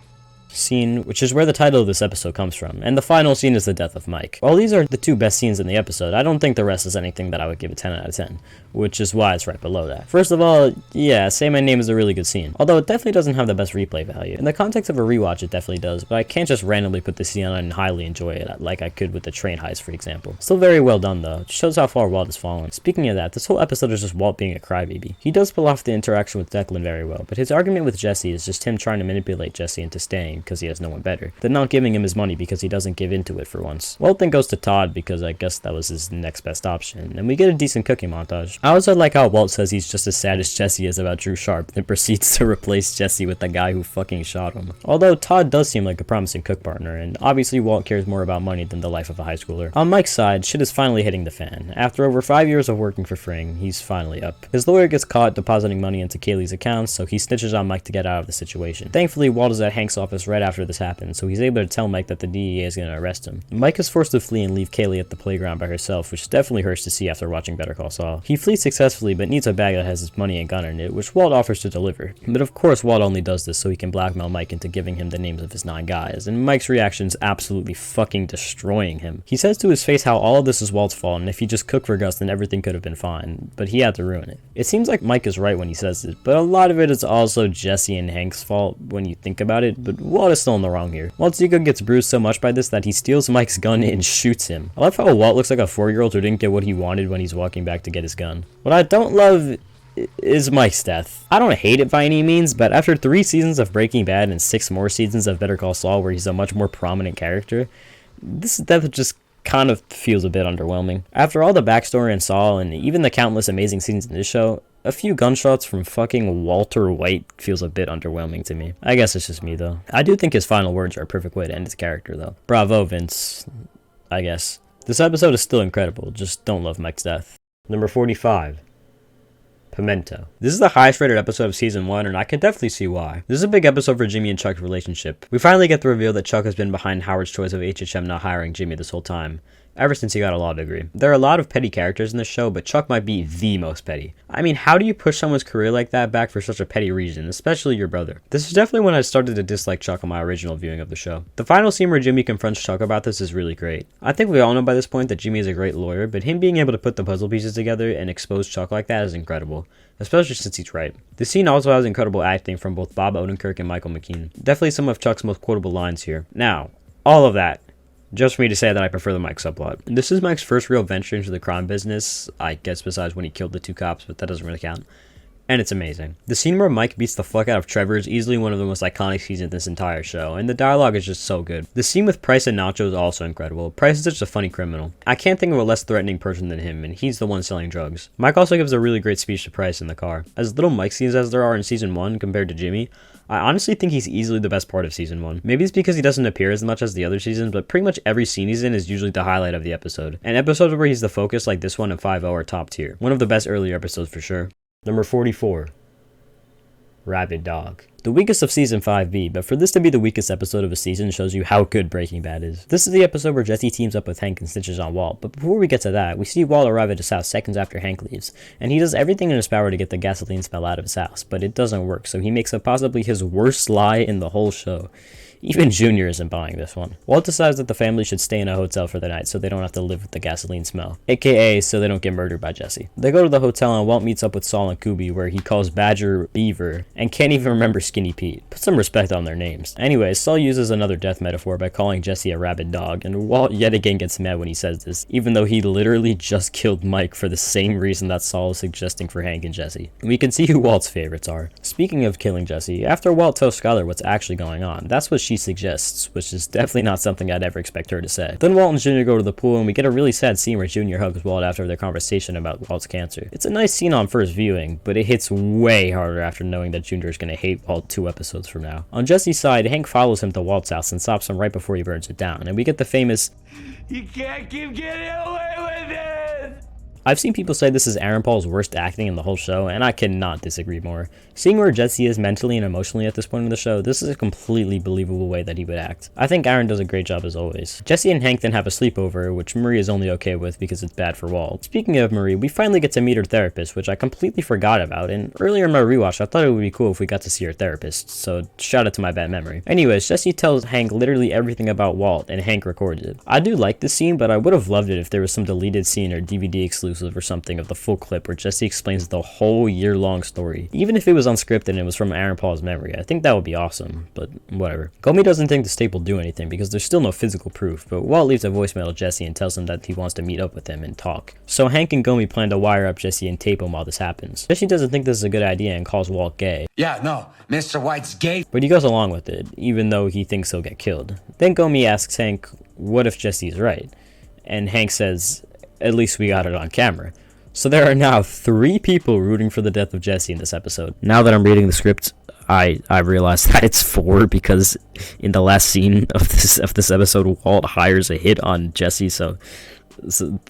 scene, which is where the title of this episode comes from, and the final scene is the death of Mike. While these are the 2 best scenes in the episode, I don't think the rest is anything that I would give a 10 out of 10, which is why it's right below that. First of all, yeah, Say My Name is a really good scene, although it definitely doesn't have the best replay value. In the context of a rewatch, it definitely does, but I can't just randomly put this scene on and highly enjoy it, like I could with the train heist, for example. Still very well done, though. It shows how far Walt has fallen. Speaking of that, this whole episode is just Walt being a crybaby. He does pull off the interaction with Declan very well, but his argument with Jesse is just him trying to manipulate Jesse into staying, because he has no one better, then not giving him his money because he doesn't give into it for once. Walt then goes to Todd because I guess that was his next best option, and we get a decent cooking montage. I also like how Walt says he's just as sad as Jesse is about Drew Sharp, then proceeds to replace Jesse with the guy who fucking shot him. Although Todd does seem like a promising cook partner, and obviously Walt cares more about money than the life of a high schooler. On Mike's side, shit is finally hitting the fan. After over 5 years of working for Fring, he's finally up. His lawyer gets caught depositing money into Kaylee's accounts, so he snitches on Mike to get out of the situation. Thankfully, Walt is at Hank's office right after this happens, so he's able to tell Mike that the DEA is going to arrest him. Mike is forced to flee and leave Kaylee at the playground by herself, which definitely hurts to see after watching Better Call Saul. He flees successfully, but needs a bag that has his money and gun in it, which Walt offers to deliver. But of course, Walt only does this so he can blackmail Mike into giving him the names of his 9 guys, and Mike's reaction is absolutely fucking destroying him. He says to his face how all of this is Walt's fault, and if he just cooked for Gus, then everything could have been fine, but he had to ruin it. It seems like Mike is right when he says this, but a lot of it is also Jesse and Hank's fault when you think about it, but Walt is still in the wrong here. Walt's ego gets bruised so much by this that he steals Mike's gun and shoots him. I love how Walt looks like a 4-year-old who didn't get what he wanted when he's walking back to get his gun. What I don't love is Mike's death. I don't hate it by any means, but after 3 seasons of Breaking Bad and 6 more seasons of Better Call Saul where he's a much more prominent character, this death just kind of feels a bit underwhelming. After all the backstory in Saul and even the countless amazing scenes in this show, a few gunshots from fucking Walter White feels a bit underwhelming to me. I guess it's just me though. I do think his final words are a perfect way to end his character though. Bravo, Vince. I guess. This episode is still incredible, just don't love Mike's death. Number 45. Pimento. This is the highest rated episode of season 1, and I can definitely see why. This is a big episode for Jimmy and Chuck's relationship. We finally get the reveal that Chuck has been behind Howard's choice of HHM not hiring Jimmy this whole time, ever since he got a law degree. There are a lot of petty characters in this show, but Chuck might be the most petty. I mean, how do you push someone's career like that back for such a petty reason, especially your brother? This is definitely when I started to dislike Chuck on my original viewing of the show. The final scene where Jimmy confronts Chuck about this is really great. I think we all know by this point that Jimmy is a great lawyer, but him being able to put the puzzle pieces together and expose Chuck like that is incredible, especially since he's right. The scene also has incredible acting from both Bob Odenkirk and Michael McKean. Definitely some of Chuck's most quotable lines here. Now, all of that just for me to say that I prefer the Mike subplot. This is Mike's first real venture into the crime business, I guess besides when he killed the 2 cops, but that doesn't really count. And it's amazing. The scene where Mike beats the fuck out of Trevor is easily one of the most iconic scenes in this entire show, and the dialogue is just so good. The scene with Price and Nacho is also incredible. Price is such a funny criminal. I can't think of a less threatening person than him, and he's the one selling drugs. Mike also gives a really great speech to Price in the car. As little Mike scenes as there are in season 1 compared to Jimmy, I honestly think he's easily the best part of season 1. Maybe it's because he doesn't appear as much as the other seasons, but pretty much every scene he's in is usually the highlight of the episode. And episodes where he's the focus like this one and 5-0 are top tier. One of the best earlier episodes for sure. Number 44. Rabid Dog. The weakest of season 5B, but for this to be the weakest episode of a season shows you how good Breaking Bad is. This is the episode where Jesse teams up with Hank and snitches on Walt, but before we get to that, we see Walt arrive at his house seconds after Hank leaves, and he does everything in his power to get the gasoline smell out of his house, but it doesn't work, so he makes up possibly his worst lie in the whole show. Even Junior isn't buying this one. Walt decides that the family should stay in a hotel for the night so they don't have to live with the gasoline smell, aka so they don't get murdered by Jesse. They go to the hotel and Walt meets up with Saul and Kubi, where he calls Badger Beaver and can't even remember Skinny Pete. Put some respect on their names. Anyways, Saul uses another death metaphor by calling Jesse a rabid dog, and Walt yet again gets mad when he says this, even though he literally just killed Mike for the same reason that Saul is suggesting for Hank and Jesse. We can see who Walt's favorites are. Speaking of killing Jesse, after Walt tells Skyler what's actually going on, that's what she suggests, which is definitely not something I'd ever expect her to say. Then Walt and Junior go to the pool, and we get a really sad scene where Junior hugs Walt after their conversation about Walt's cancer. It's a nice scene on first viewing, but it hits way harder after knowing that Junior is going to hate Walt 2 episodes from now. On Jesse's side, Hank follows him to Walt's house and stops him right before he burns it down, and we get the famous, "You can't keep getting away with it!" I've seen people say this is Aaron Paul's worst acting in the whole show, and I cannot disagree more. Seeing where Jesse is mentally and emotionally at this point in the show, this is a completely believable way that he would act. I think Aaron does a great job as always. Jesse and Hank then have a sleepover, which Marie is only okay with because it's bad for Walt. Speaking of Marie, we finally get to meet her therapist, which I completely forgot about, and earlier in my rewatch I thought it would be cool if we got to see her therapist, so shout out to my bad memory. Anyways, Jesse tells Hank literally everything about Walt, and Hank records it. I do like this scene, but I would have loved it if there was some deleted scene or DVD exclusive exclusive or something of the full clip where Jesse explains the whole year-long story. Even if it was unscripted and it was from Aaron Paul's memory, I think that would be awesome, but whatever. Gomi doesn't think the tape will do anything because there's still no physical proof, but Walt leaves a voicemail to Jesse and tells him that he wants to meet up with him and talk. So Hank and Gomi plan to wire up Jesse and tape him while this happens. Jesse doesn't think this is a good idea and calls Walt gay. Yeah, no, Mr. White's gay. But he goes along with it, even though he thinks he'll get killed. Then Gomi asks Hank, what if Jesse's right? And Hank says, at least we got it on camera. So there are now 3 people rooting for the death of Jesse in this episode. Now that I'm reading the script, I realize that it's 4 because in the last scene of this episode, Walt hires a hit on Jesse, so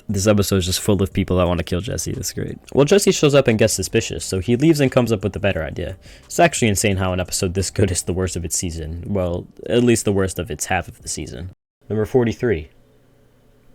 this episode is just full of people that want to kill Jesse. That's great. Well, Jesse shows up and gets suspicious, so he leaves and comes up with a better idea. It's actually insane how an episode this good is the worst of its season. Well, at least the worst of its half of the season. Number 43.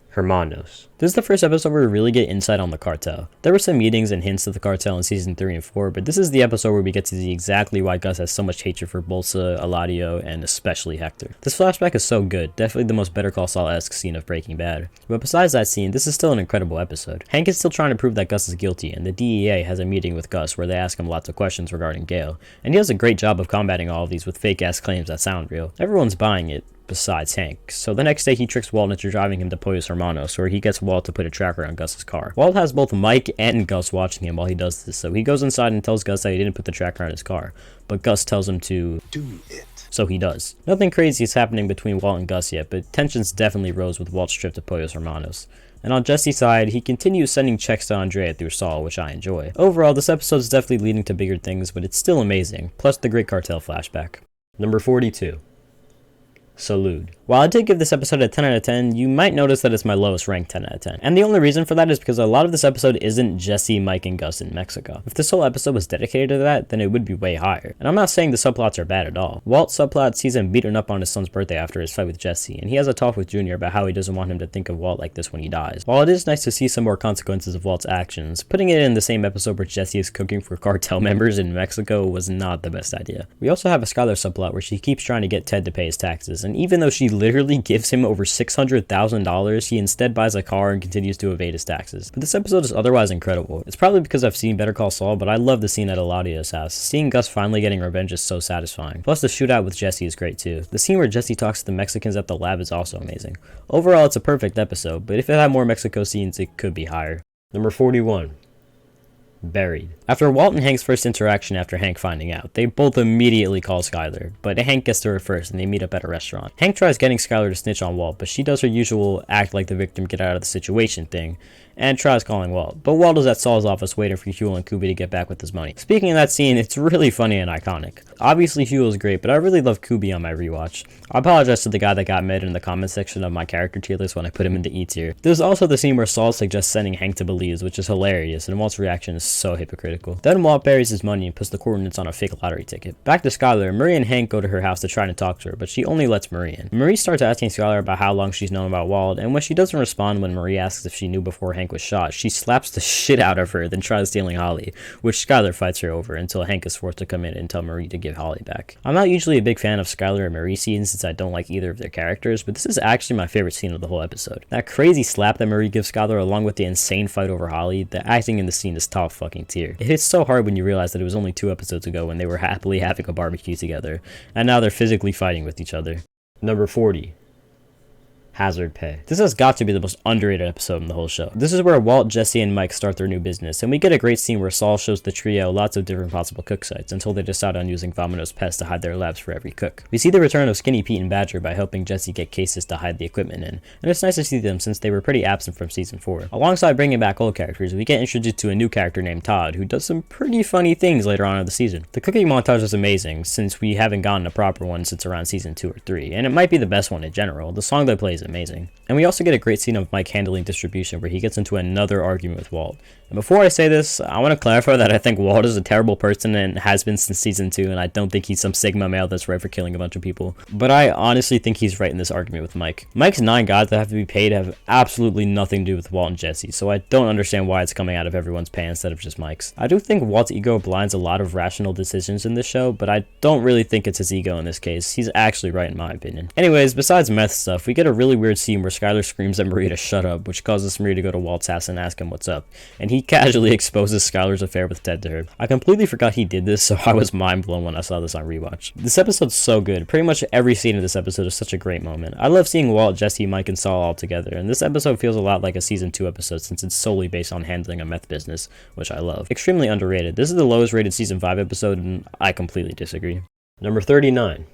Hermanos. This is the first episode where we really get insight on the cartel. There were some meetings and hints of the cartel in season 3 and 4, but this is the episode where we get to see exactly why Gus has so much hatred for Bolsa, Eladio, and especially Hector. This flashback is so good, definitely the most Better Call Saul-esque scene of Breaking Bad. But besides that scene, this is still an incredible episode. Hank is still trying to prove that Gus is guilty, and the DEA has a meeting with Gus where they ask him lots of questions regarding Gale, and he does a great job of combating all of these with fake-ass claims that sound real. Everyone's buying it, besides Hank. So the next day he tricks Walt into driving him to Pollos Hermanos, where he gets Walt to put a tracker on Gus's car. Walt has both Mike and Gus watching him while he does this, so he goes inside and tells Gus that he didn't put the tracker on his car, but Gus tells him to do it. So he does. Nothing crazy is happening between Walt and Gus yet, but tensions definitely rose with Walt's trip to Pollos Hermanos. And on Jesse's side, he continues sending checks to Andrea through Saul, which I enjoy. Overall, this episode is definitely leading to bigger things, but it's still amazing, plus the great cartel flashback. Number 42. Salud. While I did give this episode a 10 out of 10, you might notice that it's my lowest ranked 10 out of 10. And the only reason for that is because a lot of this episode isn't Jesse, Mike, and Gus in Mexico. If this whole episode was dedicated to that, then it would be way higher. And I'm not saying the subplots are bad at all. Walt's subplot sees him beaten up on his son's birthday after his fight with Jesse, and he has a talk with Junior about how he doesn't want him to think of Walt like this when he dies. While it is nice to see some more consequences of Walt's actions, putting it in the same episode where Jesse is cooking for cartel members in Mexico was not the best idea. We also have a Skylar subplot where she keeps trying to get Ted to pay his taxes, and even though she literally gives him over $600,000, he instead buys a car and continues to evade his taxes. But this episode is otherwise incredible. It's probably because I've seen Better Call Saul, but I love the scene at Eladio's house. Seeing Gus finally getting revenge is so satisfying. Plus the shootout with Jesse is great too. The scene where Jesse talks to the Mexicans at the lab is also amazing. Overall, it's a perfect episode, but if it had more Mexico scenes, it could be higher. Number 41. Buried. After Walt and Hank's first interaction after Hank finding out, they both immediately call Skylar, but Hank gets to her first and they meet up at a restaurant. Hank tries getting Skylar to snitch on Walt, but she does her usual act like the victim get out of the situation thing, and tries calling Walt. But Walt is at Saul's office waiting for Huel and Kubi to get back with his money. Speaking of that scene, it's really funny and iconic. Obviously Huel is great, but I really love Kubi on my rewatch. I apologize to the guy that got mad in the comment section of my character tier list when I put him in the E tier. There's also the scene where Saul suggests sending Hank to Belize, which is hilarious, and Walt's reaction is so hypocritical. Then Walt buries his money and puts the coordinates on a fake lottery ticket. Back to Skylar, Marie and Hank go to her house to try to talk to her, but she only lets Marie in. Marie starts asking Skylar about how long she's known about Walt, and when she doesn't respond when Marie asks if she knew before Hank was shot, she slaps the shit out of her, then tries stealing Holly, which Skylar fights her over until Hank is forced to come in and tell Marie to give Holly back. I'm not usually a big fan of Skylar and Marie scenes since I don't like either of their characters, but this is actually my favorite scene of the whole episode. That crazy slap that Marie gives Skylar along with the insane fight over Holly, the acting in the scene is top fucking tier. It hits so hard when you realize that it was only 2 episodes ago when they were happily having a barbecue together, and now they're physically fighting with each other. Number 40. Hazard Pay. This has got to be the most underrated episode in the whole show. This is where Walt, Jesse, and Mike start their new business, and we get a great scene where Saul shows the trio lots of different possible cook sites until they decide on using Vamanos pests to hide their labs for every cook. We see the return of Skinny Pete and Badger by helping Jesse get cases to hide the equipment in, and it's nice to see them since they were pretty absent from season 4. Alongside bringing back old characters, we get introduced to a new character named Todd, who does some pretty funny things later on in the season. The cooking montage is amazing, since we haven't gotten a proper one since around season 2 or 3, and it might be the best one in general. The song they play is amazing. And we also get a great scene of Mike handling distribution where he gets into another argument with Walt. And before I say this, I want to clarify that I think Walt is a terrible person and has been since season 2, and I don't think he's some Sigma male that's right for killing a bunch of people. But I honestly think he's right in this argument with Mike. Mike's 9 gods that have to be paid have absolutely nothing to do with Walt and Jesse, so I don't understand why it's coming out of everyone's pay instead of just Mike's. I do think Walt's ego blinds a lot of rational decisions in this show, but I don't really think it's his ego in this case. He's actually right in my opinion. Anyways, besides meth stuff, we get a really weird scene where Skylar screams at Maria to shut up, which causes Maria to go to Walt's house and ask him what's up, and he casually exposes Skylar's affair with Ted to her. I completely forgot he did this, so I was mind blown when I saw this on rewatch. This episode's so good. Pretty much every scene of this episode is such a great moment. I love seeing Walt, Jesse, Mike, and Saul all together, and this episode feels a lot like a season 2 episode since it's solely based on handling a meth business, which I love. Extremely underrated. This is the lowest rated season 5 episode, and I completely disagree. Number 39.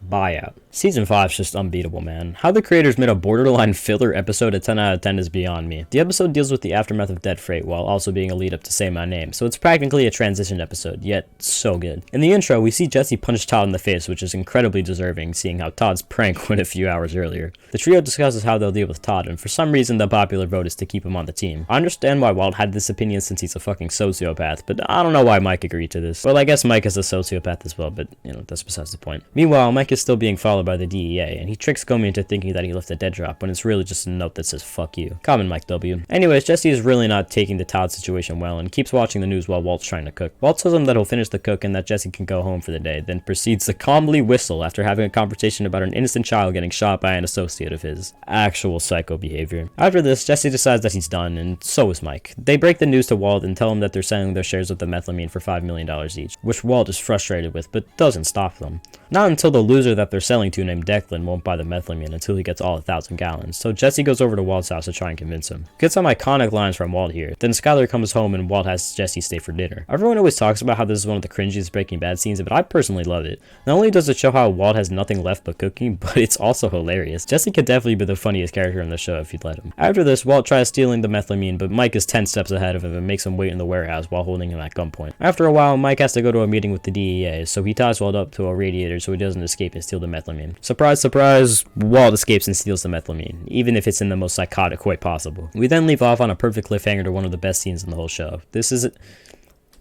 Buyout. Season 5 is just unbeatable, man. How the creators made a borderline filler episode a 10 out of 10 is beyond me. The episode deals with the aftermath of Dead Freight while also being a lead up to Say My Name, so it's practically a transition episode, yet so good. In the intro, we see Jesse punch Todd in the face, which is incredibly deserving, seeing how Todd's prank went a few hours earlier. The trio discusses how they'll deal with Todd, and for some reason the popular vote is to keep him on the team. I understand why Walt had this opinion since he's a fucking sociopath, but I don't know why Mike agreed to this. Well, I guess Mike is a sociopath as well, but that's besides the point. Meanwhile, Mike is still being followed by the DEA, and he tricks Gomi into thinking that he left a dead drop when it's really just a note that says fuck you. Common Mike W. Anyways, Jesse is really not taking the Todd situation well and keeps watching the news while Walt's trying to cook. Walt tells him that he'll finish the cook and that Jesse can go home for the day, then proceeds to calmly whistle after having a conversation about an innocent child getting shot by an associate of his. Actual psycho behavior. After this, Jesse decides that he's done, and so is Mike. They break the news to Walt and tell him that they're selling their shares of the methylamine for $5 million each, which Walt is frustrated with, but doesn't stop them. Not until the loser that they're selling to named Declan won't buy the methylamine until he gets all 1,000 gallons, so Jesse goes over to Walt's house to try and convince him. Get some iconic lines from Walt here. Then Skylar comes home and Walt has Jesse stay for dinner. Everyone always talks about how this is one of the cringiest Breaking Bad scenes, but I personally love it. Not only does it show how Walt has nothing left but cooking, but it's also hilarious. Jesse could definitely be the funniest character in the show if you'd let him. After this, Walt tries stealing the methylamine, but Mike is 10 steps ahead of him and makes him wait in the warehouse while holding him at gunpoint. After a while, Mike has to go to a meeting with the DEA, so he ties Walt up to a radiator so he doesn't escape and steal the methylamine. Surprise, surprise, Walt escapes and steals the methylamine, even if it's in the most psychotic way possible. We then leave off on a perfect cliffhanger to one of the best scenes in the whole show. This is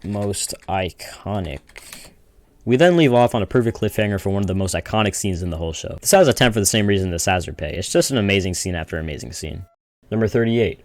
most iconic. We then leave off on a perfect cliffhanger for one of the most iconic scenes in the whole show. This has a 10 for the same reason as Hazard Pay. It's just an amazing scene after amazing scene. Number 38.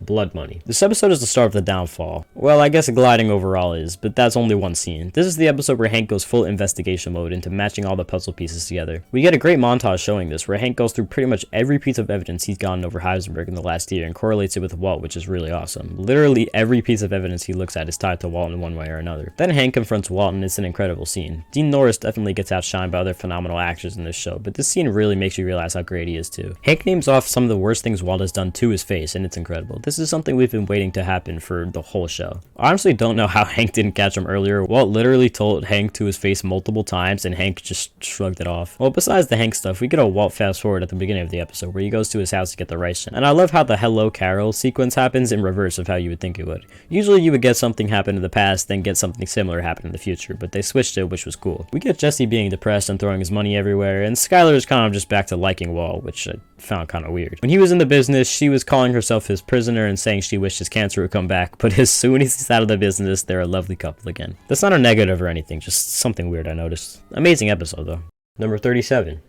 Blood money. This episode is the start of the downfall. Well, I guess gliding overall is, but that's only one scene. This is the episode where Hank goes full investigation mode into matching all the puzzle pieces together. We get a great montage showing this, where Hank goes through pretty much every piece of evidence he's gotten over Heisenberg in the last year and correlates it with Walt, which is really awesome. Literally every piece of evidence he looks at is tied to Walt in one way or another. Then Hank confronts Walt and it's an incredible scene. Dean Norris definitely gets outshined by other phenomenal actors in this show, but this scene really makes you realize how great he is too. Hank names off some of the worst things Walt has done to his face, and it's incredible. This is something we've been waiting to happen for the whole show. I honestly don't know how Hank didn't catch him earlier. Walt literally told Hank to his face multiple times and Hank just shrugged it off. Well, besides the Hank stuff, we get a Walt fast forward at the beginning of the episode where he goes to his house to get the rice. And I love how the Hello Carol sequence happens in reverse of how you would think it would. Usually you would get something happen in the past, then get something similar happen in the future, but they switched it, which was cool. We get Jesse being depressed and throwing his money everywhere, and Skylar is kind of just back to liking Walt, which I found kind of weird. When he was in the business, she was calling herself his prisoner and saying she wished his cancer would come back, but as soon as he's out of the business, they're a lovely couple again. That's not a negative or anything, just something weird I noticed. Amazing episode though. Number 37.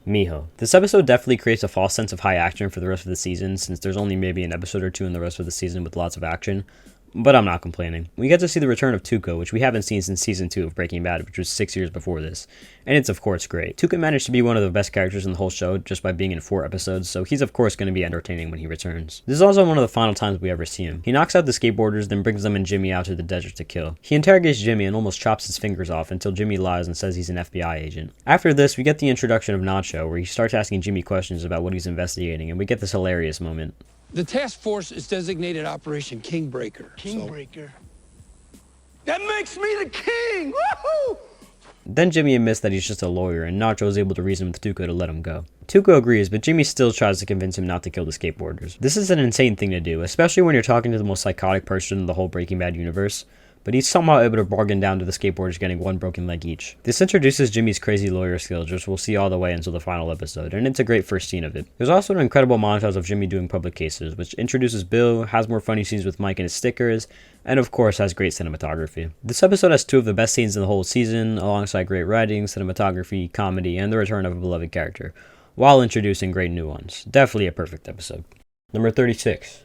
Miho. This episode definitely creates a false sense of high action for the rest of the season, since there's only maybe an episode or two in the rest of the season with lots of action. But I'm not complaining. We get to see the return of Tuco, which we haven't seen since season 2 of Breaking Bad, which was 6 years before this. And it's of course great. Tuco managed to be one of the best characters in the whole show just by being in 4 episodes, so he's of course going to be entertaining when he returns. This is also one of the final times we ever see him. He knocks out the skateboarders, then brings them and Jimmy out to the desert to kill. He interrogates Jimmy and almost chops his fingers off until Jimmy lies and says he's an FBI agent. After this, we get the introduction of Nacho, where he starts asking Jimmy questions about what he's investigating, and we get this hilarious moment. The task force is designated Operation Kingbreaker. Kingbreaker. That makes me the king! Woohoo! Then Jimmy admits that he's just a lawyer, and Nacho is able to reason with Tuco to let him go. Tuco agrees, but Jimmy still tries to convince him not to kill the skateboarders. This is an insane thing to do, especially when you're talking to the most psychotic person in the whole Breaking Bad universe. but he's somehow able to bargain down to the skateboarders getting one broken leg each. This introduces Jimmy's crazy lawyer skills, which we'll see all the way until the final episode, and it's a great first scene of it. There's also an incredible montage of Jimmy doing public cases, which introduces Bill, has more funny scenes with Mike and his stickers, and of course has great cinematography. This episode has 2 of the best scenes in the whole season, alongside great writing, cinematography, comedy, and the return of a beloved character, while introducing great new ones. Definitely a perfect episode. Number 36.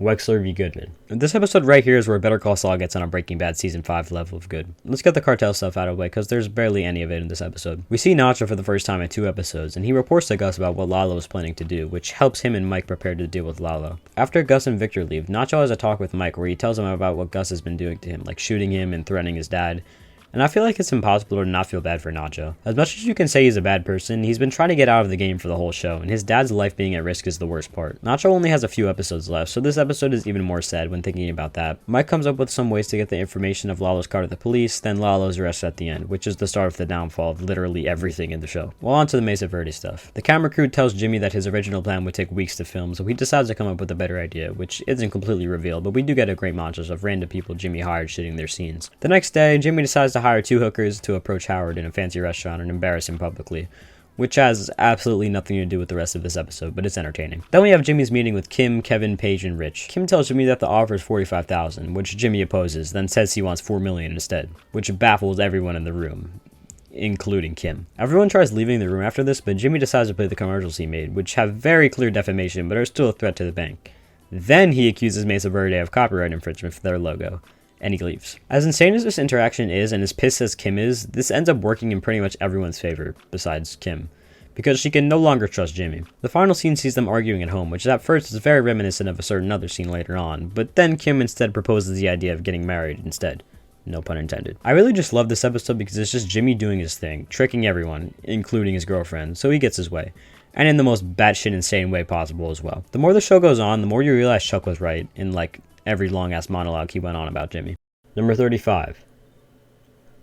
Wexler v. Goodman. This episode right here is where Better Call Saul gets on a Breaking Bad Season 5 level of good. Let's get the cartel stuff out of the way, because there's barely any of it in this episode. We see Nacho for the first time in 2 episodes, and he reports to Gus about what Lalo is planning to do, which helps him and Mike prepare to deal with Lalo. After Gus and Victor leave, Nacho has a talk with Mike where he tells him about what Gus has been doing to him, like shooting him and threatening his dad. And I feel like it's impossible to not feel bad for Nacho. As much as you can say he's a bad person, he's been trying to get out of the game for the whole show, and his dad's life being at risk is the worst part. Nacho only has a few episodes left, so this episode is even more sad when thinking about that. Mike comes up with some ways to get the information of Lalo's car to the police, then Lalo's arrested at the end, which is the start of the downfall of literally everything in the show. Well, on to the Mesa Verde stuff. The camera crew tells Jimmy that his original plan would take weeks to film, so he decides to come up with a better idea, which isn't completely revealed, but we do get a great montage of random people Jimmy hired shooting their scenes. The next day, Jimmy decides to hire 2 hookers to approach Howard in a fancy restaurant and embarrass him publicly, which has absolutely nothing to do with the rest of this episode, but it's entertaining. Then we have Jimmy's meeting with Kim, Kevin, Paige, and Rich. Kim tells Jimmy that the offer is $45,000, which Jimmy opposes, then says he wants $4 million instead, which baffles everyone in the room, including Kim. Everyone tries leaving the room after this, but Jimmy decides to play the commercials he made, which have very clear defamation, but are still a threat to the bank. Then he accuses Mesa Verde of copyright infringement for their logo, and he leaves. As insane as this interaction is, and as pissed as Kim is, this ends up working in pretty much everyone's favor, besides Kim, because she can no longer trust Jimmy. The final scene sees them arguing at home, which at first is very reminiscent of a certain other scene later on, but then Kim instead proposes the idea of getting married instead. No pun intended. I really just love this episode because it's just Jimmy doing his thing, tricking everyone, including his girlfriend, so he gets his way. And in the most batshit insane way possible as well. The more the show goes on, the more you realize Chuck was right in, like, every long-ass monologue he went on about Jimmy. Number 35.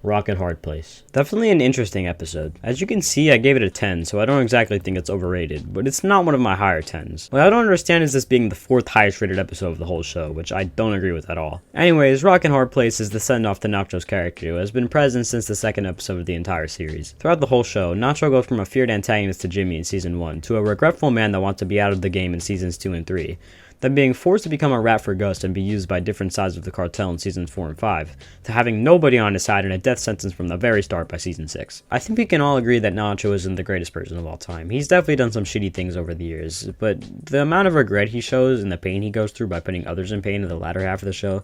Rock and Hard Place. Definitely an interesting episode. As you can see, I gave it a 10, so I don't exactly think it's overrated, but it's not one of my higher 10s. What I don't understand is this being the 4th highest rated episode of the whole show, which I don't agree with at all. Anyways, Rock and Hard Place is the send-off to Nacho's character, who has been present since the 2nd episode of the entire series. Throughout the whole show, Nacho goes from a feared antagonist to Jimmy in Season 1, to a regretful man that wants to be out of the game in Seasons 2 and 3. Then being forced to become a rat for Gus and be used by different sides of the cartel in Seasons 4 and 5, to having nobody on his side and a death sentence from the very start by Season 6. I think we can all agree that Nacho isn't the greatest person of all time. He's definitely done some shitty things over the years, but the amount of regret he shows and the pain he goes through by putting others in pain in the latter half of the show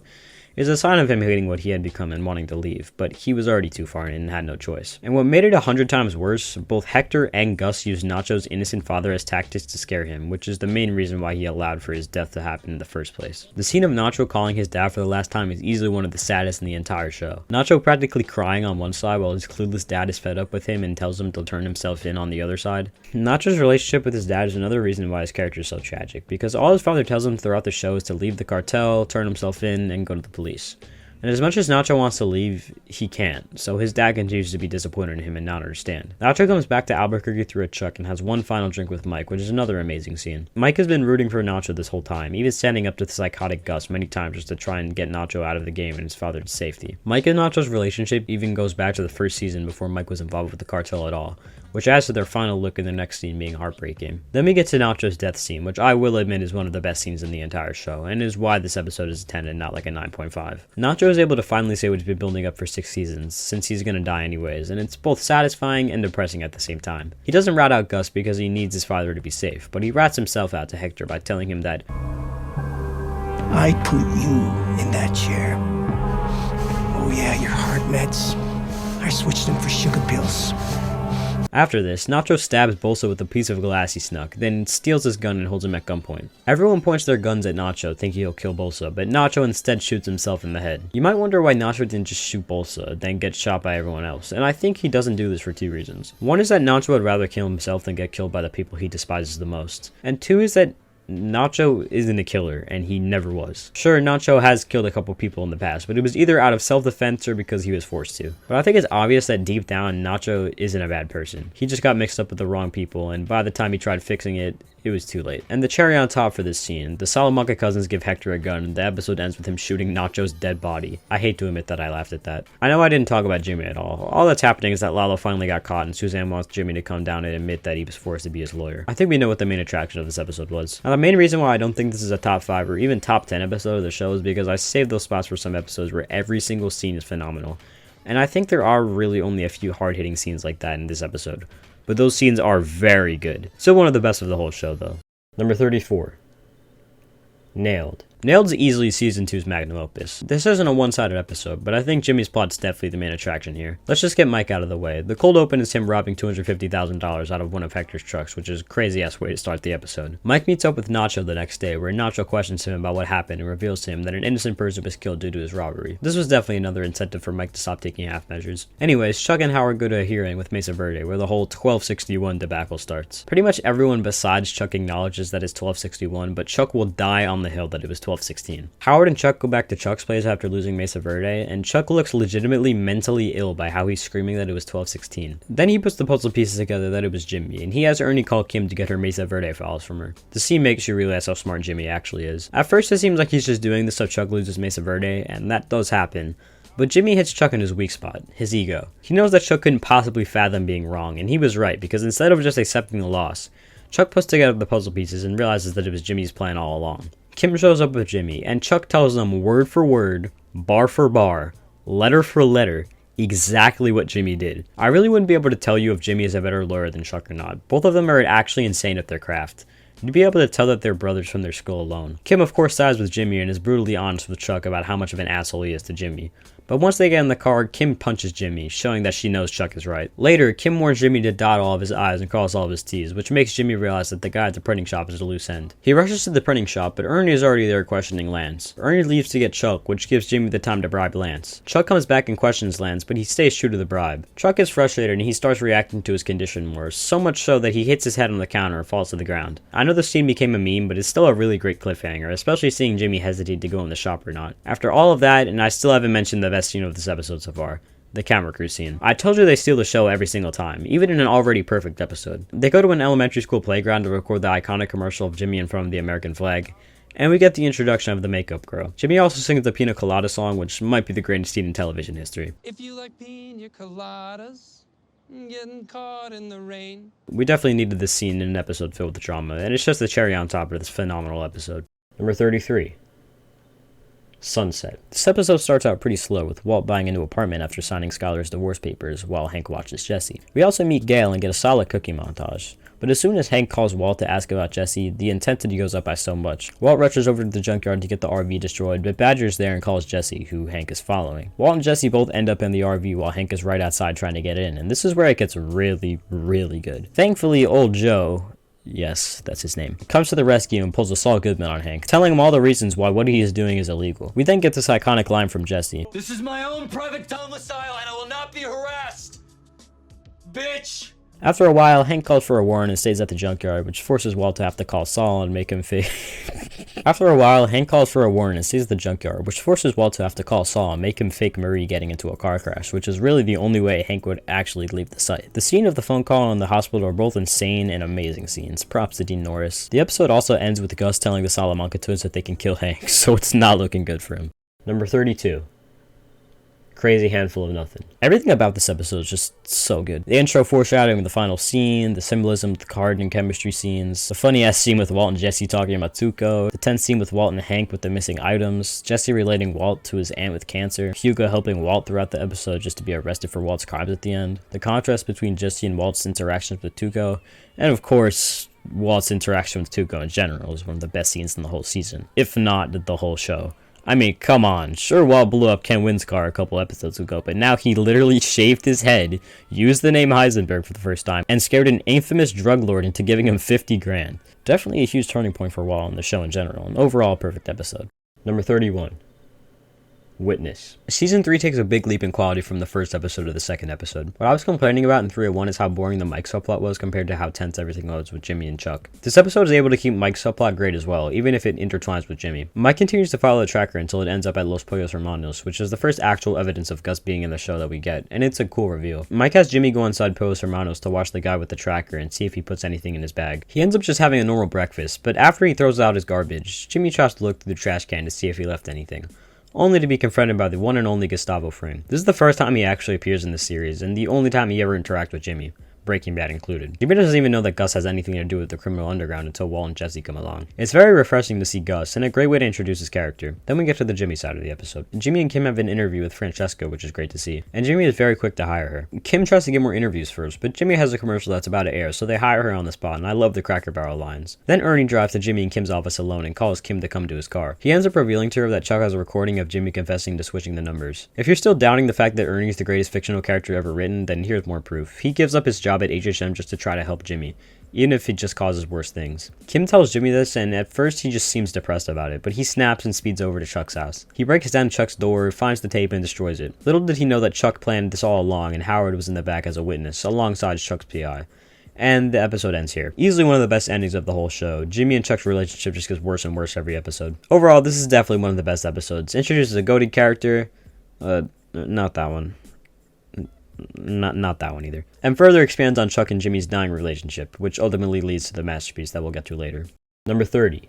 is a sign of him hating what he had become and wanting to leave, but he was already too far in and had no choice. And what made it 100 times worse, both Hector and Gus used Nacho's innocent father as tactics to scare him, which is the main reason why he allowed for his death to happen in the first place. The scene of Nacho calling his dad for the last time is easily one of the saddest in the entire show. Nacho practically crying on one side while his clueless dad is fed up with him and tells him to turn himself in on the other side. Nacho's relationship with his dad is another reason why his character is so tragic, because all his father tells him throughout the show is to leave the cartel, turn himself in, and go to the police. And as much as Nacho wants to leave, he can't, so his dad continues to be disappointed in him and not understand. Nacho comes back to Albuquerque through a truck and has one final drink with Mike, which is another amazing scene. Mike has been rooting for Nacho this whole time, even standing up to the psychotic Gus many times just to try and get Nacho out of the game and his father's safety. Mike and Nacho's relationship even goes back to the first season before Mike was involved with the cartel at all, which adds to their final look in the next scene being heartbreaking. Then we get to Nacho's death scene, which I will admit is one of the best scenes in the entire show, and is why this episode is a 10 and not like a 9.5. Nacho is able to finally say what he's been building up for 6 seasons, since he's gonna die anyways, and it's both satisfying and depressing at the same time. He doesn't rat out Gus because he needs his father to be safe, but he rats himself out to Hector by telling him that I put you in that chair. Oh yeah, your heart meds. I switched them for sugar pills. After this, Nacho stabs Bolsa with a piece of glass he snuck, then steals his gun and holds him at gunpoint. Everyone points their guns at Nacho, thinking he'll kill Bolsa, but Nacho instead shoots himself in the head. You might wonder why Nacho didn't just shoot Bolsa, then get shot by everyone else, and I think he doesn't do this for 2 reasons. One is that Nacho would rather kill himself than get killed by the people he despises the most, and 2 is that Nacho isn't a killer, and he never was. Sure, Nacho has killed a couple people in the past, but it was either out of self-defense or because he was forced to. But I think it's obvious that deep down, Nacho isn't a bad person. He just got mixed up with the wrong people, and by the time he tried fixing it, it was too late. And the cherry on top for this scene, the Salamanca cousins give Hector a gun, and the episode ends with him shooting Nacho's dead body. I hate to admit that I laughed at that. I know I didn't talk about Jimmy at all. All that's happening is that Lalo finally got caught, and Suzanne wants Jimmy to come down and admit that he was forced to be his lawyer. I think we know what the main attraction of this episode was. Now, the main reason why I don't think this is a top 5 or even top 10 episode of the show is because I saved those spots for some episodes where every single scene is phenomenal. And I think there are really only a few hard-hitting scenes like that in this episode. But those scenes are very good. Still one of the best of the whole show, though. Number 34. Nailed. Nailed's easily Season 2's magnum opus. This isn't a one-sided episode, but I think Jimmy's plot's definitely the main attraction here. Let's just get Mike out of the way. The cold open is him robbing $250,000 out of one of Hector's trucks, which is a crazy-ass way to start the episode. Mike meets up with Nacho the next day, where Nacho questions him about what happened and reveals to him that an innocent person was killed due to his robbery. This was definitely another incentive for Mike to stop taking half measures. Anyways, Chuck and Howard go to a hearing with Mesa Verde, where the whole 1261 debacle starts. Pretty much everyone besides Chuck acknowledges that it's 1261, but Chuck will die on the hill that it was 1216. Howard and Chuck go back to Chuck's place after losing Mesa Verde, and Chuck looks legitimately mentally ill by how he's screaming that it was 1216. Then he puts the puzzle pieces together that it was Jimmy, and he has Ernie call Kim to get her Mesa Verde files from her. The scene makes you realize how smart Jimmy actually is. At first it seems like he's just doing this so Chuck loses Mesa Verde, and that does happen. But Jimmy hits Chuck in his weak spot, his ego. He knows that Chuck couldn't possibly fathom being wrong, and he was right, because instead of just accepting the loss, Chuck puts together the puzzle pieces and realizes that it was Jimmy's plan all along. Kim shows up with Jimmy, and Chuck tells them word for word, bar for bar, letter for letter, exactly what Jimmy did. I really wouldn't be able to tell you if Jimmy is a better lawyer than Chuck or not. Both of them are actually insane at their craft. You'd be able to tell that they're brothers from their skull alone. Kim of course sides with Jimmy and is brutally honest with Chuck about how much of an asshole he is to Jimmy. But once they get in the car, Kim punches Jimmy, showing that she knows Chuck is right. Later, Kim warns Jimmy to dot all of his I's and cross all of his T's, which makes Jimmy realize that the guy at the printing shop is a loose end. He rushes to the printing shop, but Ernie is already there questioning Lance. Ernie leaves to get Chuck, which gives Jimmy the time to bribe Lance. Chuck comes back and questions Lance, but he stays true to the bribe. Chuck is frustrated and he starts reacting to his condition more, so much so that he hits his head on the counter and falls to the ground. I know the scene became a meme, but it's still a really great cliffhanger, especially seeing Jimmy hesitate to go in the shop or not. After all of that, and I still haven't mentioned the best scene of this episode so far, the camera crew scene. I told you they steal the show every single time, even in an already perfect episode. They go to an elementary school playground to record the iconic commercial of Jimmy in front of the American flag, and we get the introduction of the makeup girl. Jimmy also sings the Pina Colada song, which might be the greatest scene in television history. If you like pina coladas, getting caught in the rain. We definitely needed this scene in an episode filled with drama, and it's just the cherry on top of this phenomenal episode. Number 33. Sunset. This episode starts out pretty slow, with Walt buying a new apartment after signing Skylar's divorce papers while Hank watches Jesse. We also meet Gail and get a solid cooking montage. But as soon as Hank calls Walt to ask about Jesse, the intensity goes up by so much. Walt rushes over to the junkyard to get the RV destroyed, but Badger is there and calls Jesse, who Hank is following. Walt and Jesse both end up in the RV while Hank is right outside trying to get in, and this is where it gets really, really good. Thankfully, old Joe, yes, that's his name, comes to the rescue and pulls a Saul Goodman on Hank, telling him all the reasons why what he is doing is illegal. We then get this iconic line from Jesse. This is my own private domicile and I will not be harassed, bitch! After a while, Hank calls for a warrant and stays at the junkyard, which forces Walt to have to call Saul and make him fake. After a while, Hank calls for a warrant and stays at the junkyard, which forces Walt to have to call Saul and make him fake Marie getting into a car crash, which is really the only way Hank would actually leave the site. The scene of the phone call and the hospital are both insane and amazing scenes. Props to Dean Norris. The episode also ends with Gus telling the Salamanca twins that they can kill Hank, so it's not looking good for him. Number 32. Crazy handful of nothing. Everything about this episode is just so good. The intro foreshadowing the final scene, the symbolism of the card and chemistry scenes, the funny ass scene with Walt and Jesse talking about Tuco, the tense scene with Walt and Hank with the missing items, Jesse relating Walt to his aunt with cancer, Hugo helping Walt throughout the episode just to be arrested for Walt's crimes at the end, the contrast between Jesse and Walt's interactions with Tuco, and of course, Walt's interaction with Tuco in general is one of the best scenes in the whole season, if not the whole show. I mean, come on. Sure, Walt blew up Ken Wynn's car a couple episodes ago, but now he literally shaved his head, used the name Heisenberg for the first time, and scared an infamous drug lord into giving him 50 grand. Definitely a huge turning point for Walt and the show in general, and overall a perfect episode. Number 31. Witness. Season 3 takes a big leap in quality from the first episode to the second episode. What I was complaining about in 301 is how boring the Mike subplot was compared to how tense everything was with Jimmy and Chuck. This episode is able to keep Mike's subplot great as well, even if it intertwines with Jimmy. Mike continues to follow the tracker until it ends up at Los Pollos Hermanos, which is the first actual evidence of Gus being in the show that we get, and it's a cool reveal. Mike has Jimmy go inside Pollos Hermanos to watch the guy with the tracker and see if he puts anything in his bag. He ends up just having a normal breakfast, but after he throws out his garbage, Jimmy tries to look through the trash can to see if he left anything, only to be confronted by the one and only Gustavo Fring. This is the first time he actually appears in the series, and the only time he ever interacts with Jimmy, Breaking Bad included. Jimmy doesn't even know that Gus has anything to do with the criminal underground until Walt and Jesse come along. It's very refreshing to see Gus, and a great way to introduce his character. Then we get to the Jimmy side of the episode. Jimmy and Kim have an interview with Francesca, which is great to see, and Jimmy is very quick to hire her. Kim tries to get more interviews first, but Jimmy has a commercial that's about to air, so they hire her on the spot, and I love the Cracker Barrel lines. Then Ernie drives to Jimmy and Kim's office alone and calls Kim to come to his car. He ends up revealing to her that Chuck has a recording of Jimmy confessing to switching the numbers. If you're still doubting the fact that Ernie is the greatest fictional character ever written, then here's more proof. He gives up his job at HHM just to try to help Jimmy, even if it just causes worse things. Kim tells Jimmy this, and at first he just seems depressed about it, but he snaps and speeds over to Chuck's house. He breaks down Chuck's door, finds the tape, and destroys it. Little did he know that Chuck planned this all along, and Howard was in the back as a witness, alongside Chuck's PI. And the episode ends here. Easily one of the best endings of the whole show. Jimmy and Chuck's relationship just gets worse and worse every episode. Overall, this is definitely one of the best episodes. Introduces a goated character, not that one. Not that one either. And further expands on Chuck and Jimmy's dying relationship, which ultimately leads to the masterpiece that we'll get to later. Number 30.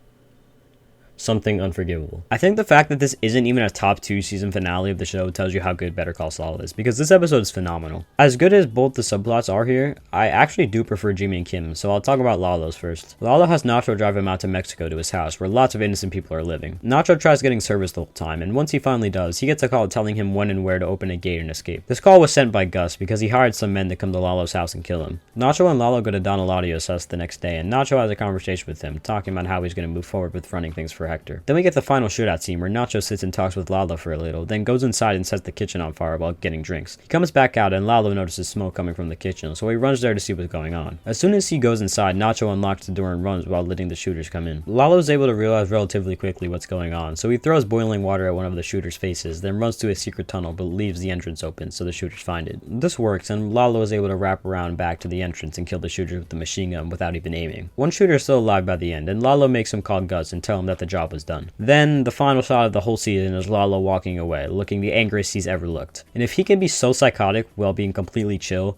Something Unforgivable. I think the fact that this isn't even a top 2 season finale of the show tells you how good Better Call Saul is, because this episode is phenomenal. As good as both the subplots are here, I actually do prefer Jimmy and Kim, so I'll talk about Lalo's first. Lalo has Nacho drive him out to Mexico to his house, where lots of innocent people are living. Nacho tries getting service the whole time, and once he finally does, he gets a call telling him when and where to open a gate and escape. This call was sent by Gus because he hired some men to come to Lalo's house and kill him. Nacho and Lalo go to Don Eladio's house the next day, and Nacho has a conversation with him, talking about how he's going to move forward with running things for Hector. Then we get the final shootout scene where Nacho sits and talks with Lalo for a little, then goes inside and sets the kitchen on fire while getting drinks. He comes back out and Lalo notices smoke coming from the kitchen, so he runs there to see what's going on. As soon as he goes inside, Nacho unlocks the door and runs while letting the shooters come in. Lalo is able to realize relatively quickly what's going on, so he throws boiling water at one of the shooters' faces, then runs to a secret tunnel but leaves the entrance open so the shooters find it. This works, and Lalo is able to wrap around back to the entrance and kill the shooters with the machine gun without even aiming. One shooter is still alive by the end, and Lalo makes him call Gus and tell him that the job was done. Then, the final shot of the whole season is Lalo walking away, looking the angriest he's ever looked. And if he can be so psychotic while being completely chill,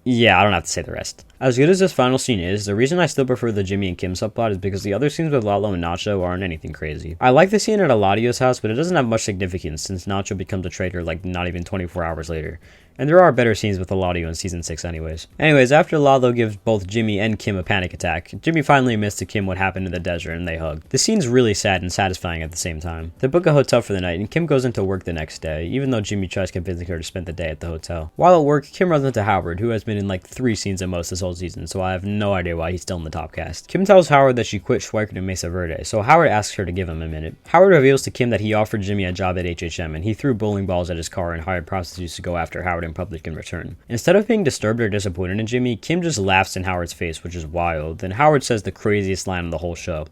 yeah, I don't have to say the rest. As good as this final scene is, the reason I still prefer the Jimmy and Kim subplot is because the other scenes with Lalo and Nacho aren't anything crazy. I like the scene at Eladio's house, but it doesn't have much significance since Nacho becomes a traitor like not even 24 hours later. And there are better scenes with Eladio in season 6 anyways. After Lalo gives both Jimmy and Kim a panic attack, Jimmy finally admits to Kim what happened in the desert and they hug. The scene's really sad and satisfying at the same time. They book a hotel for the night and Kim goes into work the next day, even though Jimmy tries convincing her to spend the day at the hotel. While at work, Kim runs into Howard, who has been in like 3 scenes at most this whole season, so I have no idea why he's still in the top cast. Kim tells Howard that she quit Schweikert in Mesa Verde, so Howard asks her to give him a minute. Howard reveals to Kim that he offered Jimmy a job at HHM and he threw bowling balls at his car and hired prostitutes to go after Howard in public in return. Instead of being disturbed or disappointed in Jimmy, Kim just laughs in Howard's face, which is wild. Then Howard says the craziest line of the whole show.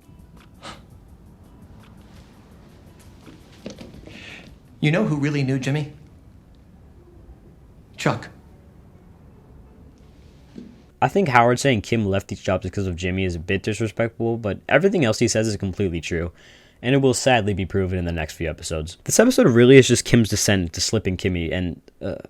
You know who really knew Jimmy? Chuck. I think Howard saying Kim left these jobs because of Jimmy is a bit disrespectful, but everything else he says is completely true, and it will sadly be proven in the next few episodes. This episode really is just Kim's descent into slipping Kimmy, and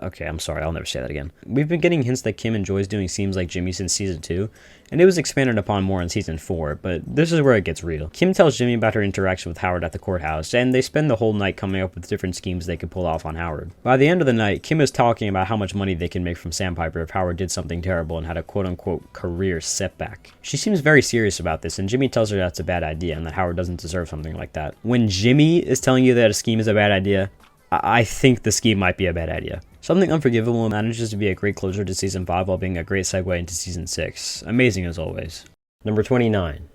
okay, I'm sorry, I'll never say that again. We've been getting hints that Kim enjoys doing scenes like Jimmy since season 2, and it was expanded upon more in season 4, but this is where it gets real. Kim tells Jimmy about her interaction with Howard at the courthouse, and they spend the whole night coming up with different schemes they could pull off on Howard. By the end of the night, Kim is talking about how much money they can make from Sandpiper if Howard did something terrible and had a quote-unquote career setback. She seems very serious about this, and Jimmy tells her that's a bad idea and that Howard doesn't deserve something like that. When Jimmy is telling you that a scheme is a bad idea, I think the scheme might be a bad idea. Something Unforgivable manages to be a great closure to season 5 while being a great segue into season 6. Amazing as always. Number 29.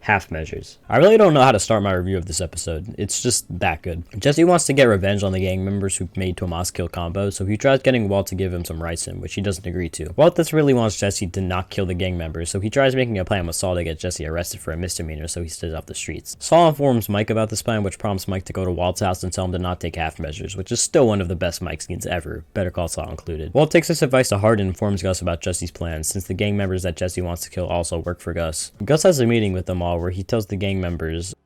Half measures. I really don't know how to start my review of this episode. It's just that good. Jesse wants to get revenge on the gang members who made Tomas kill Combo, so he tries getting Walt to give him some ricin, which he doesn't agree to. Walt desperately wants Jesse to not kill the gang members, so he tries making a plan with Saul to get Jesse arrested for a misdemeanor so he stays off the streets. Saul informs Mike about this plan, which prompts Mike to go to Walt's house and tell him to not take half measures, which is still one of the best Mike scenes ever, Better Call Saul included. Walt takes this advice to heart and informs Gus about Jesse's plans, since the gang members that Jesse wants to kill also work for Gus. Gus has a meeting with them all where he tells the gang members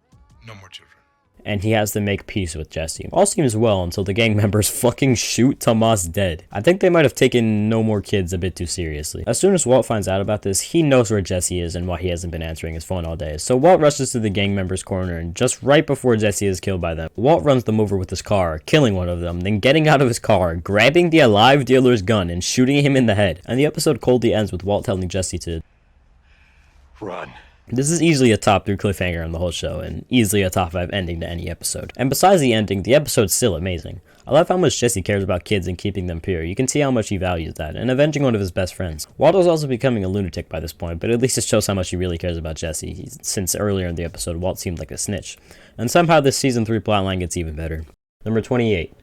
no more children, and he has to make peace with Jesse. All seems well until the gang members fucking shoot Tomas dead. I think they might have taken no more kids a bit too seriously. As soon as Walt finds out about this, he knows where Jesse is and why he hasn't been answering his phone all day. So Walt rushes to the gang members' corner, and just right before Jesse is killed by them, Walt runs them over with his car, killing one of them, then getting out of his car, grabbing the alive dealer's gun and shooting him in the head. And the episode coldly ends with Walt telling Jesse to run. This is easily a top 3 cliffhanger on the whole show, and easily a top 5 ending to any episode. And besides the ending, the episode's still amazing. I love how much Jesse cares about kids and keeping them pure. You can see how much he values that, and avenging one of his best friends. Walt is also becoming a lunatic by this point, but at least it shows how much he really cares about Jesse, since earlier in the episode, Walt seemed like a snitch. And somehow this season 3 plotline gets even better. Number 28.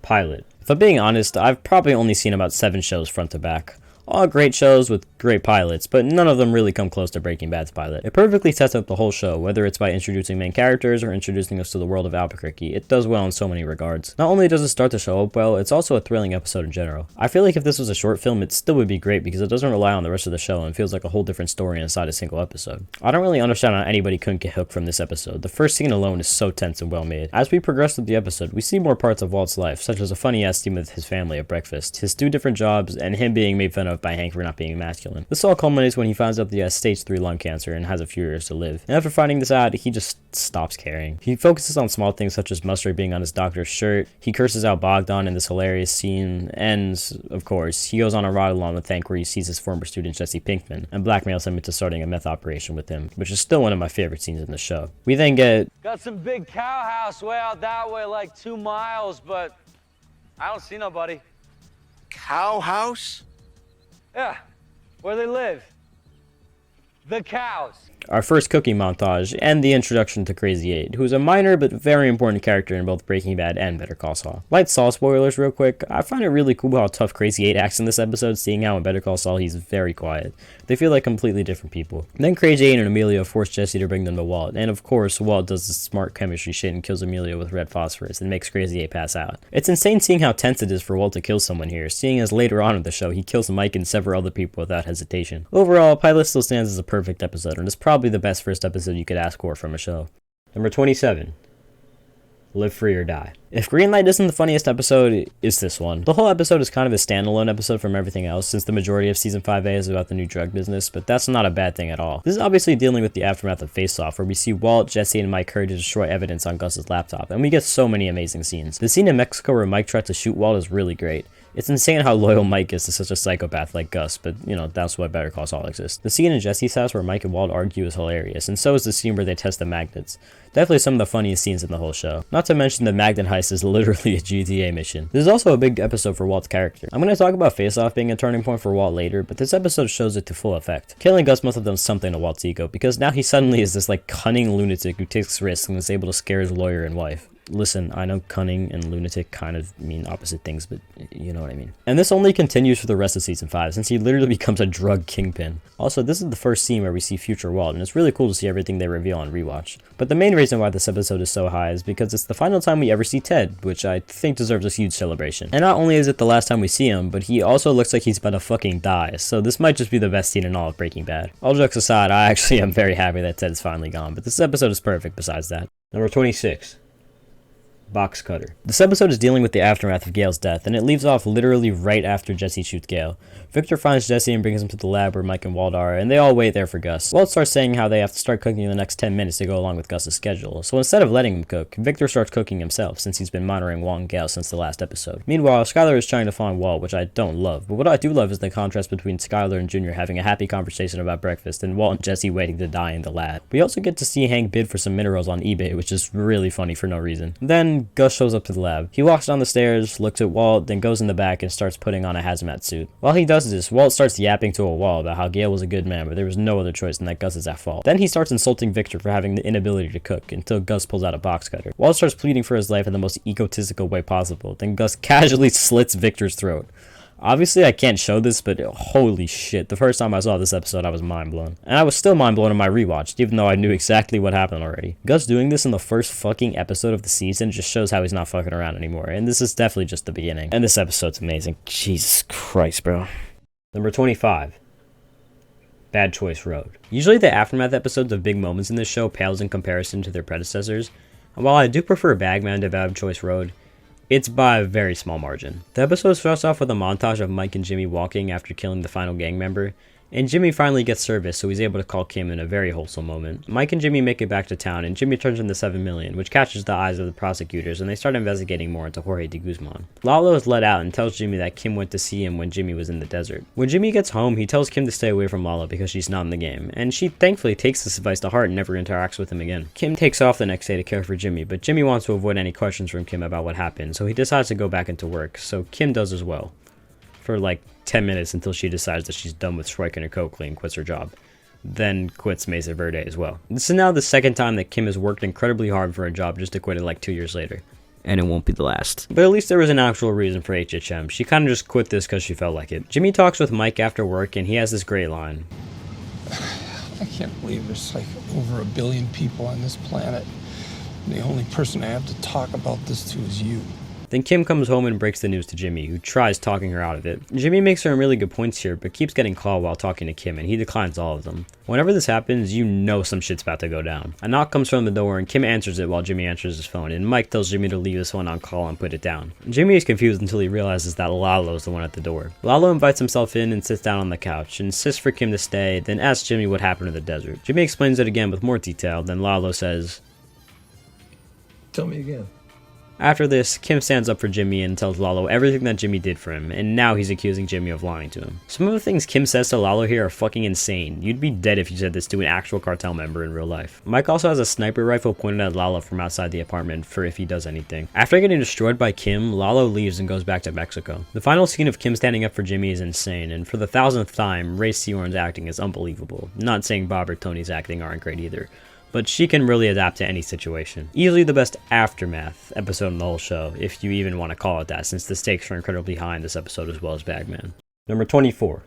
Pilot. If I'm being honest, I've probably only seen about 7 shows front to back. All great shows with great pilots, but none of them really come close to Breaking Bad's pilot. It perfectly sets up the whole show, whether it's by introducing main characters or introducing us to the world of Albuquerque. It does well in so many regards. Not only does it start the show up well, it's also a thrilling episode in general. I feel like if this was a short film, it still would be great because it doesn't rely on the rest of the show and feels like a whole different story inside a single episode. I don't really understand how anybody couldn't get hooked from this episode. The first scene alone is so tense and well made. As we progress through the episode, we see more parts of Walt's life, such as a funny ass scene with his family at breakfast, his 2 different jobs, and him being made fun of by Hank for not being masculine. This all culminates when he finds out that he has stage 3 lung cancer and has a few years to live. And after finding this out, he just stops caring. He focuses on small things such as mustard being on his doctor's shirt, he curses out Bogdan in this hilarious scene, and, of course, he goes on a ride along with Hank where he sees his former student Jesse Pinkman, and blackmails him into starting a meth operation with him, which is still one of my favorite scenes in the show. We then get... Got some big cow house way out that way, like 2 miles, but I don't see nobody. Cow house? Yeah. Where they live. The cows. Our first cooking montage, and the introduction to Crazy 8, who's a minor but very important character in both Breaking Bad and Better Call Saul. Light Saul spoilers real quick, I find it really cool how tough Crazy 8 acts in this episode, seeing how in Better Call Saul he's very quiet. They feel like completely different people. Then Crazy 8 and Emilio force Jesse to bring them to Walt, and of course Walt does this smart chemistry shit and kills Emilio with red phosphorus and makes Crazy 8 pass out. It's insane seeing how tense it is for Walt to kill someone here, seeing as later on in the show he kills Mike and several other people without hesitation. Overall, Pilot still stands as a perfect episode, and it's probably the best first episode you could ask for from a show. Number 27. Live Free or Die. If Greenlight isn't the funniest episode, it's this one. The whole episode is kind of a standalone episode from everything else, since the majority of Season 5A is about the new drug business, but that's not a bad thing at all. This is obviously dealing with the aftermath of Face Off, where we see Walt, Jesse, and Mike hurry to destroy evidence on Gus's laptop, and we get so many amazing scenes. The scene in Mexico where Mike tried to shoot Walt is really great. It's insane how loyal Mike is to such a psychopath like Gus, but, you know, that's why Better Call Saul exists. The scene in Jesse's house where Mike and Walt argue is hilarious, and so is the scene where they test the magnets. Definitely some of the funniest scenes in the whole show. Not to mention the magnet heist is literally a GTA mission. This is also a big episode for Walt's character. I'm going to talk about Face Off being a turning point for Walt later, but this episode shows it to full effect. Killing Gus must have done something to Walt's ego, because now he suddenly is this like cunning lunatic who takes risks and is able to scare his lawyer and wife. Listen, I know cunning and lunatic kind of mean opposite things, but you know what I mean. And this only continues for the rest of Season 5, since he literally becomes a drug kingpin. Also, this is the first scene where we see future Walt, and it's really cool to see everything they reveal on rewatch. But the main reason why this episode is so high is because it's the final time we ever see Ted, which I think deserves a huge celebration. And not only is it the last time we see him, but he also looks like he's about to fucking die, so this might just be the best scene in all of Breaking Bad. All jokes aside, I actually am very happy that Ted is finally gone, but this episode is perfect besides that. Number 26. Box Cutter. This episode is dealing with the aftermath of Gail's death, and it leaves off literally right after Jesse shoots Gail. Victor finds Jesse and brings him to the lab where Mike and Walt are, and they all wait there for Gus. Walt starts saying how they have to start cooking in the next 10 minutes to go along with Gus's schedule, so instead of letting him cook, Victor starts cooking himself, since he's been monitoring Walt and Gail since the last episode. Meanwhile, Skylar is trying to find Walt, which I don't love, but what I do love is the contrast between Skylar and Junior having a happy conversation about breakfast, and Walt and Jesse waiting to die in the lab. We also get to see Hank bid for some minerals on eBay, which is really funny for no reason. Then Then Gus shows up to the lab. He walks down the stairs, looks at Walt, then goes in the back and starts putting on a hazmat suit. While he does this, Walt starts yapping to a wall about how Gale was a good man, but there was no other choice than that Gus is at fault. Then he starts insulting Victor for having the inability to cook until Gus pulls out a box cutter. Walt starts pleading for his life in the most egotistical way possible. Then Gus casually slits Victor's throat. Obviously, I can't show this, but holy shit, the first time I saw this episode, I was mind blown. And I was still mind blown in my rewatch, even though I knew exactly what happened already. Gus doing this in the first fucking episode of the season just shows how he's not fucking around anymore, and this is definitely just the beginning. And this episode's amazing. Jesus Christ, bro. Number 25. Bad Choice Road. Usually the aftermath episodes of big moments in this show pales in comparison to their predecessors, and while I do prefer Bagman to Bad Choice Road, it's by a very small margin. The episode starts off with a montage of Mike and Jimmy walking after killing the final gang member, and Jimmy finally gets service, so he's able to call Kim in a very wholesome moment. Mike and Jimmy make it back to town, and Jimmy turns in the $7 million, which catches the eyes of the prosecutors, and they start investigating more into Jorge de Guzman. Lalo is let out and tells Jimmy that Kim went to see him when Jimmy was in the desert. When Jimmy gets home, he tells Kim to stay away from Lalo because she's not in the game, and she thankfully takes this advice to heart and never interacts with him again. Kim takes off the next day to care for Jimmy, but Jimmy wants to avoid any questions from Kim about what happened, so he decides to go back into work, so Kim does as well. For like 10 minutes until she decides that she's done with striking her Coakley and quits her job. Then quits Mesa Verde as well. This is now the second time that Kim has worked incredibly hard for a job just to quit it like 2 years later. And it won't be the last. But at least there was an actual reason for HHM. She kind of just quit this because she felt like it. Jimmy talks with Mike after work and he has this great line. I can't believe there's like over 1 billion people on this planet. And the only person I have to talk about this to is you. Then Kim comes home and breaks the news to Jimmy, who tries talking her out of it. Jimmy makes some really good points here, but keeps getting called while talking to Kim, and he declines all of them. Whenever this happens, you know some shit's about to go down. A knock comes from the door, and Kim answers it while Jimmy answers his phone, and Mike tells Jimmy to leave his phone on call and put it down. Jimmy is confused until he realizes that Lalo's the one at the door. Lalo invites himself in and sits down on the couch, insists for Kim to stay, then asks Jimmy what happened in the desert. Jimmy explains it again with more detail, then Lalo says, "Tell me again." After this, Kim stands up for Jimmy and tells Lalo everything that Jimmy did for him, and now he's accusing Jimmy of lying to him. Some of the things Kim says to Lalo here are fucking insane. You'd be dead if you said this to an actual cartel member in real life. Mike also has a sniper rifle pointed at Lalo from outside the apartment for if he does anything. After getting destroyed by Kim, Lalo leaves and goes back to Mexico. The final scene of Kim standing up for Jimmy is insane, and for the 1000th time, Ray Seorn's acting is unbelievable. Not saying Bob or Tony's acting aren't great either, but she can really adapt to any situation. Easily the best aftermath episode in the whole show, if you even want to call it that, since the stakes are incredibly high in this episode as well as Bagman. Number 24.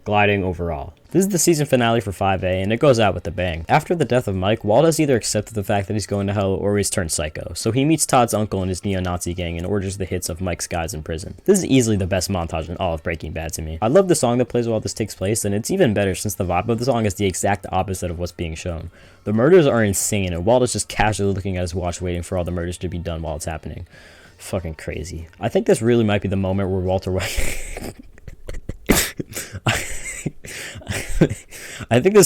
Gliding overall. This is the season finale for 5A, and it goes out with a bang. After the death of Mike, Walt has either accepted the fact that he's going to hell or he's turned psycho, so he meets Todd's uncle and his neo-Nazi gang and orders the hits of Mike's guys in prison. This is easily the best montage in all of Breaking Bad to me. I love the song that plays while this takes place, and it's even better since the vibe of the song is the exact opposite of what's being shown. The murders are insane, and Walt is just casually looking at his watch waiting for all the murders to be done while it's happening. Fucking crazy. I think this really might be the moment where Walter White... I think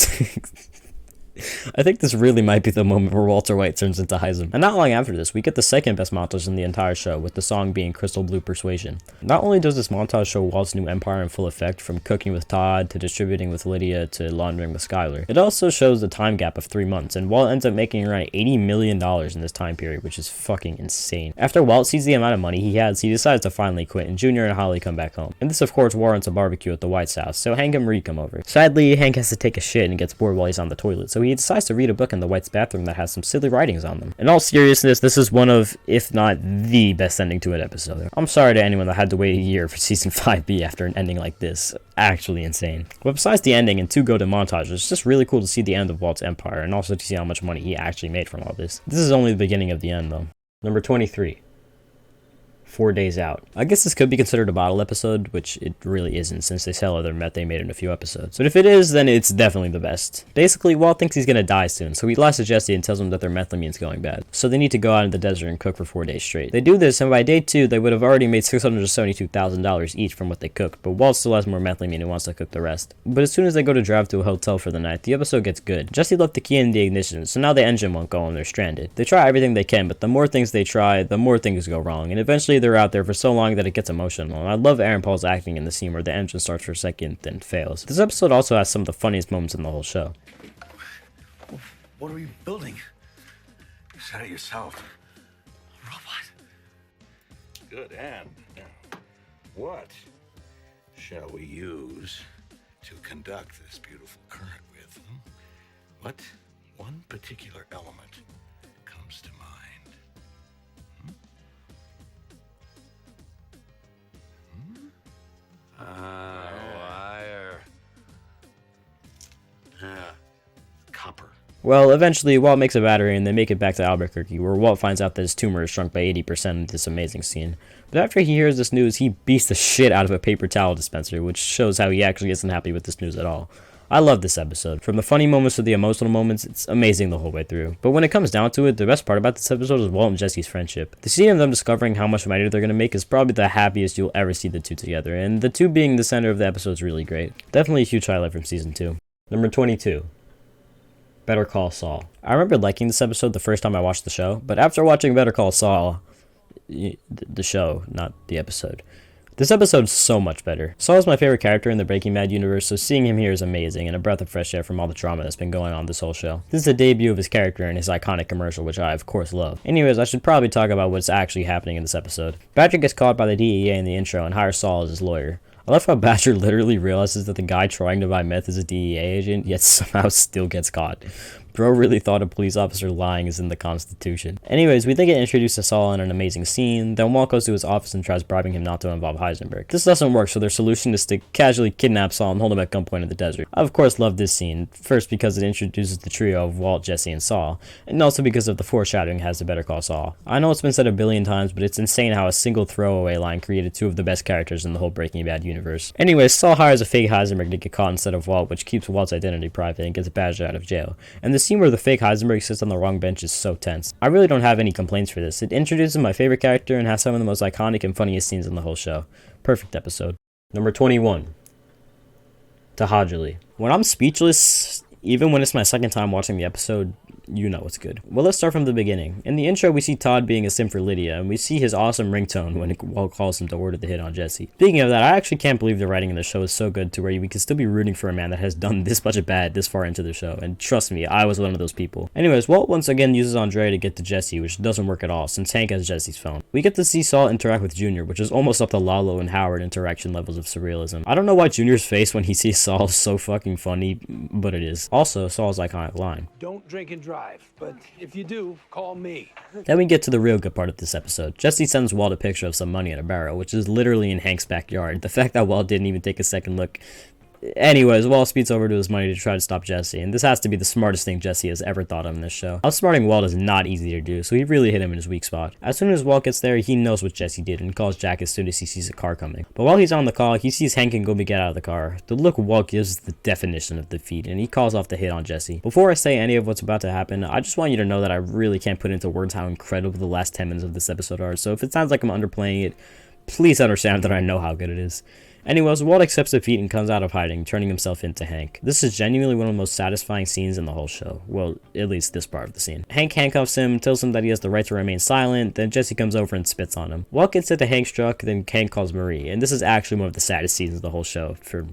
this really might be the moment where Walter White turns into Heisem. And not long after this, we get the second best montage in the entire show, with the song being Crystal Blue Persuasion. Not only does this montage show Walt's new empire in full effect, from cooking with Todd, to distributing with Lydia, to laundering with Skyler, it also shows the time gap of 3 months, and Walt ends up making around $80 million in this time period, which is fucking insane. After Walt sees the amount of money he has, he decides to finally quit, and Junior and Holly come back home. And this of course warrants a barbecue at the White's house, so Hank and Marie come over. Sadly, Hank has to take a shit and gets bored while he's on the toilet, so he decides to read a book in the White's bathroom that has some silly writings on them. In all seriousness, this is one of, if not the best ending to an episode. I'm sorry to anyone that had to wait a year for season 5B after an ending like this. Actually insane. But besides the ending and 2 go-to montages, it's just really cool to see the end of Walt's empire, and also to see how much money he actually made from all this. This is only the beginning of the end though. Number 23. 4 Days Out. I guess this could be considered a bottle episode, which it really isn't since they sell other meth they made in a few episodes. But if it is, then it's definitely the best. Basically, Walt thinks he's gonna die soon, so he lies to Jesse and tells him that their methylamine's going bad. So they need to go out in the desert and cook for 4 days straight. They do this, and by day 2, they would have already made $672,000 each from what they cooked, but Walt still has more methylamine and wants to cook the rest. But as soon as they go to drive to a hotel for the night, the episode gets good. Jesse left the key in the ignition, so now the engine won't go and they're stranded. They try everything they can, but the more things they try, the more things go wrong, and eventually they're out there for so long that it gets emotional, and I love Aaron Paul's acting in the scene where the engine starts for a second, then fails. This episode also has some of the funniest moments in the whole show. What are we building? You said it yourself. good. And now, what shall we use to conduct this beautiful current with? What one particular element comes to mind? Wire. Copper. Well, eventually, Walt makes a battery and they make it back to Albuquerque, where Walt finds out that his tumor is shrunk by 80% in this amazing scene. But after he hears this news, he beats the shit out of a paper towel dispenser, which shows how he actually isn't happy with this news at all. I love this episode. From the funny moments to the emotional moments, it's amazing the whole way through. But when it comes down to it, the best part about this episode is Walt and Jesse's friendship. The scene of them discovering how much money they're going to make is probably the happiest you'll ever see the two together, and the two being the center of the episode is really great. Definitely a huge highlight from season 2. Number 22. Better Call Saul. I remember liking this episode the first time I watched the show, but after watching Better Call Saul, the show, not the episode, this episode's so much better. Saul is my favorite character in the Breaking Bad universe, so seeing him here is amazing and a breath of fresh air from all the drama that's been going on this whole show. This is the debut of his character in his iconic commercial, which I of course love. Anyways, I should probably talk about what's actually happening in this episode. Badger gets caught by the DEA in the intro and hires Saul as his lawyer. I love how Badger literally realizes that the guy trying to buy meth is a DEA agent, yet somehow still gets caught. Bro really thought a police officer lying is in the Constitution. Anyways, we then get introduced to Saul in an amazing scene, then Walt goes to his office and tries bribing him not to involve Heisenberg. This doesn't work, so their solution is to casually kidnap Saul and hold him at gunpoint in the desert. I of course love this scene, first because it introduces the trio of Walt, Jesse, and Saul, and also because of the foreshadowing it has to Better Call Saul. I know it's been said a billion times, but it's insane how a single throwaway line created two of the best characters in the whole Breaking Bad universe. Anyways, Saul hires a fake Heisenberg to get caught instead of Walt, which keeps Walt's identity private and gets Badger out of jail. And the scene where the fake Heisenberg sits on the wrong bench is so tense. I really don't have any complaints for this. It introduces my favorite character and has some of the most iconic and funniest scenes in the whole show. Perfect episode. Number 21. Tahajali. When I'm speechless, even when it's my second time watching the episode, you know it's good. Well, let's start from the beginning. In the intro, we see Todd being a sim for Lydia, and we see his awesome ringtone when Walt calls him to order the hit on Jesse. Speaking of that, I actually can't believe the writing in the show is so good to where we can still be rooting for a man that has done this much of bad this far into the show, and trust me, I was one of those people. Anyways, Walt once again uses Andrea to get to Jesse, which doesn't work at all, since Hank has Jesse's phone. We get to see Saul interact with Junior, which is almost up to Lalo and Howard interaction levels of surrealism. I don't know why Junior's face when he sees Saul is so fucking funny, but it is. Also, Saul's iconic line. Don't drink and drive, but if you do, call me. Then we get to the real good part of this episode. Jesse sends Walt a picture of some money in a barrel, which is literally in Hank's backyard. The fact that Walt didn't even take a second look. Anyways, Walt speeds over to his money to try to stop Jesse, and this has to be the smartest thing Jesse has ever thought of in this show. Outsmarting Walt is not easy to do, so he really hit him in his weak spot. As soon as Walt gets there, he knows what Jesse did and calls Jack as soon as he sees a car coming. But while he's on the call, he sees Hank and Gobi get out of the car. The look Walt gives is the definition of defeat, and he calls off the hit on Jesse. Before I say any of what's about to happen, I just want you to know that I really can't put into words how incredible the last 10 minutes of this episode are, so if it sounds like I'm underplaying it, please understand that I know how good it is. Anyways, Walt accepts defeat and comes out of hiding, turning himself into Hank. This is genuinely one of the most satisfying scenes in the whole show. Well, at least this part of the scene. Hank handcuffs him, tells him that he has the right to remain silent, then Jesse comes over and spits on him. Walt gets into Hank's truck, then Hank calls Marie, and this is actually one of the saddest scenes of the whole show for,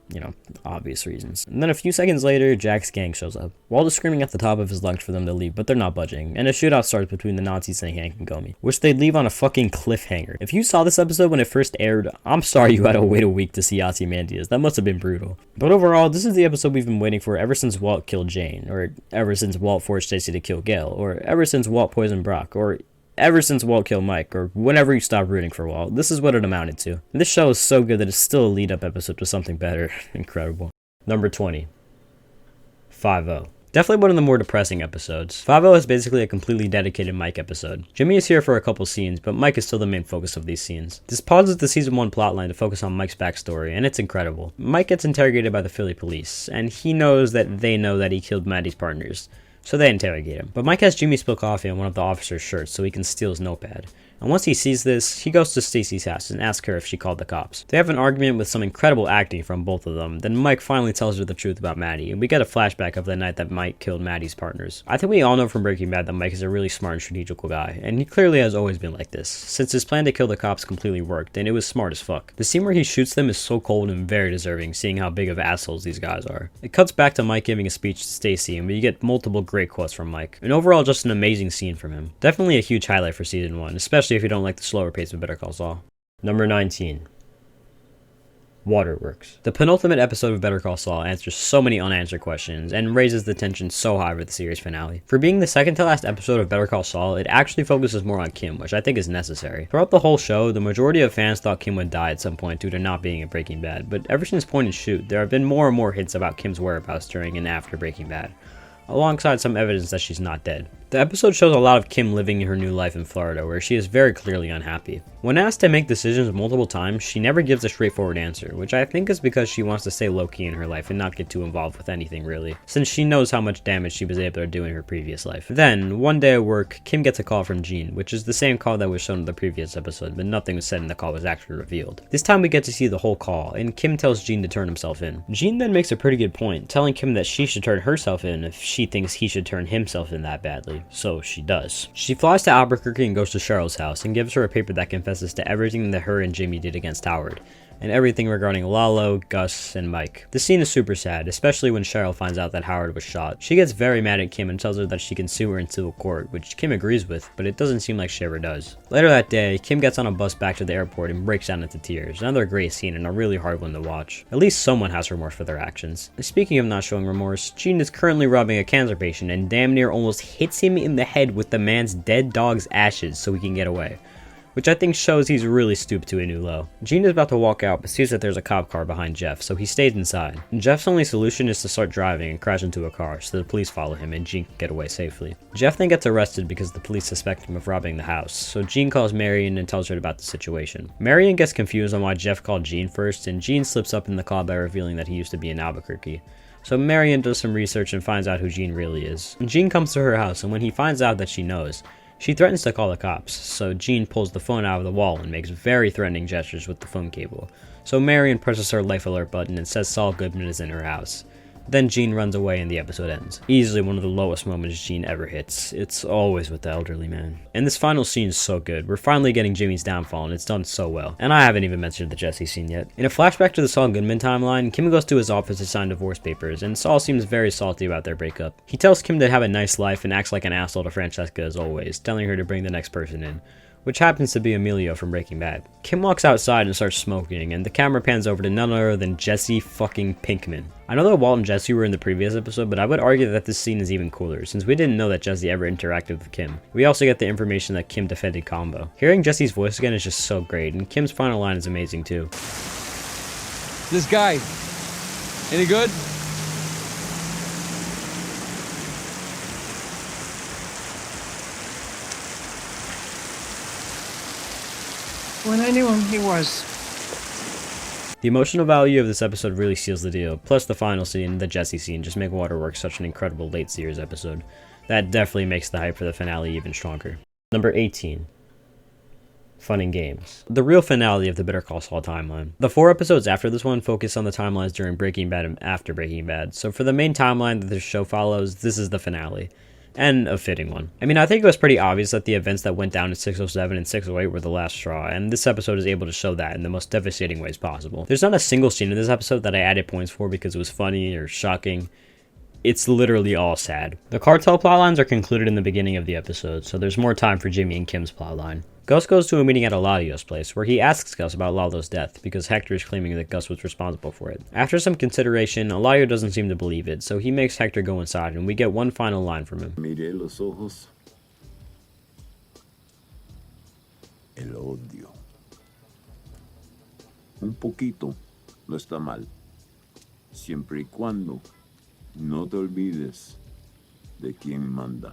you know, obvious reasons. And then a few seconds later, Jack's gang shows up. Walt is screaming at the top of his lungs for them to leave, but they're not budging, and a shootout starts between the Nazis and Hank and Gomi, which they leave on a fucking cliffhanger. If you saw this episode when it first aired, I'm sorry you had to wait a week to see Ozymandias. That must have been brutal. But overall, this is the episode we've been waiting for ever since Walt killed Jane, or ever since Walt forced Jesse to kill Gail, or ever since Walt poisoned Brock, or ever since Walt killed Mike, or whenever you stop rooting for Walt. This is what it amounted to. And this show is so good that it's still a lead-up episode to something better. Incredible. Number 20. 5-0. Definitely one of the more depressing episodes. 5-0 is basically a completely dedicated Mike episode. Jimmy is here for a couple scenes, but Mike is still the main focus of these scenes. This pauses the season 1 plotline to focus on Mike's backstory, and it's incredible. Mike gets interrogated by the Philly police, and he knows that they know that he killed Maddie's partners, so they interrogate him. But Mike has Jimmy spill coffee on one of the officer's shirts so he can steal his notepad. And once he sees this, he goes to Stacy's house and asks her if she called the cops. They have an argument with some incredible acting from both of them. Then Mike finally tells her the truth about Maddie, and we get a flashback of the night that Mike killed Maddie's partners. I think we all know from Breaking Bad that Mike is a really smart and strategical guy, and he clearly has always been like this, since his plan to kill the cops completely worked, and it was smart as fuck. The scene where he shoots them is so cold and very deserving, seeing how big of assholes these guys are. It cuts back to Mike giving a speech to Stacy, and we get multiple great quotes from Mike. And overall, just an amazing scene from him. Definitely a huge highlight for season 1, especially especially if you don't like the slower pace of Better Call Saul. Number 19. Waterworks. The penultimate episode of Better Call Saul answers so many unanswered questions and raises the tension so high for the series finale. For being the second to last episode of Better Call Saul, it actually focuses more on Kim, which I think is necessary. Throughout the whole show, the majority of fans thought Kim would die at some point due to not being in Breaking Bad, but ever since Point and Shoot, there have been more and more hints about Kim's whereabouts during and after Breaking Bad, alongside some evidence that she's not dead. The episode shows a lot of Kim living her new life in Florida, where she is very clearly unhappy. When asked to make decisions multiple times, she never gives a straightforward answer, which I think is because she wants to stay low-key in her life and not get too involved with anything really, since she knows how much damage she was able to do in her previous life. Then, one day at work, Kim gets a call from Gene, which is the same call that was shown in the previous episode, but nothing was said in the call was actually revealed. This time we get to see the whole call, and Kim tells Gene to turn himself in. Gene then makes a pretty good point, telling Kim that she should turn herself in if she thinks he should turn himself in that badly, so she does. She flies to Albuquerque and goes to Cheryl's house and gives her a paper that confesses to everything that her and Jimmy did against Howard, and everything regarding Lalo, Gus, and Mike. The scene is super sad, especially when Cheryl finds out that Howard was shot. She gets very mad at Kim and tells her that she can sue her in civil court, which Kim agrees with, but it doesn't seem like she ever does. Later that day, Kim gets on a bus back to the airport and breaks down into tears. Another great scene and a really hard one to watch. At least someone has remorse for their actions. Speaking of not showing remorse, Gene is currently robbing a cancer patient and damn near almost hits him in the head with the man's dead dog's ashes so he can get away, which I think shows he's really stooped to a new low. Gene is about to walk out but sees that there's a cop car behind Jeff, so he stays inside. Jeff's only solution is to start driving and crash into a car so the police follow him and Gene can get away safely. Jeff then gets arrested because the police suspect him of robbing the house, so Gene calls Marion and tells her about the situation. Marion gets confused on why Jeff called Gene first, and Gene slips up in the call by revealing that he used to be in Albuquerque. So Marion does some research and finds out who Gene really is. Gene comes to her house, and when he finds out that she knows, she threatens to call the cops, so Gene pulls the phone out of the wall and makes very threatening gestures with the phone cable. So Marion presses her life alert button and says Saul Goodman is in her house. Then Gene runs away and the episode ends. Easily one of the lowest moments Gene ever hits. It's always with the elderly man. And this final scene is so good. We're finally getting Jimmy's downfall and it's done so well. And I haven't even mentioned the Jesse scene yet. In a flashback to the Saul Goodman timeline, Kim goes to his office to sign divorce papers and Saul seems very salty about their breakup. He tells Kim to have a nice life and acts like an asshole to Francesca as always, telling her to bring the next person in, which happens to be Emilio from Breaking Bad. Kim walks outside and starts smoking, and the camera pans over to none other than Jesse fucking Pinkman. I know that Walt and Jesse were in the previous episode, but I would argue that this scene is even cooler, since we didn't know that Jesse ever interacted with Kim. We also get the information that Kim defended Combo. Hearing Jesse's voice again is just so great, and Kim's final line is amazing too. This guy, any good? When I knew him, he was. The emotional value of this episode really seals the deal, plus the final scene, the Jesse scene, just make Waterworks such an incredible late series episode. That definitely makes the hype for the finale even stronger. Number 18. Fun and Games. The real finale of the Better Call Saul timeline. The 4 episodes after this one focus on the timelines during Breaking Bad and after Breaking Bad, so for the main timeline that this show follows, this is the finale. And a fitting one. I mean, I think it was pretty obvious that the events that went down in 607 and 608 were the last straw, and this episode is able to show that in the most devastating ways possible. There's not a single scene in this episode that I added points for because it was funny or shocking. It's literally all sad. The cartel plotlines are concluded in the beginning of the episode, so there's more time for Jimmy and Kim's plotline. Gus goes to a meeting at Eladio's place, where he asks Gus about Lalo's death, because Hector is claiming that Gus was responsible for it. After some consideration, Eladio doesn't seem to believe it, so he makes Hector go inside, and we get one final line from him. Miré los ojos. El odio. Un poquito no está mal, siempre y cuando no te olvides de quién manda.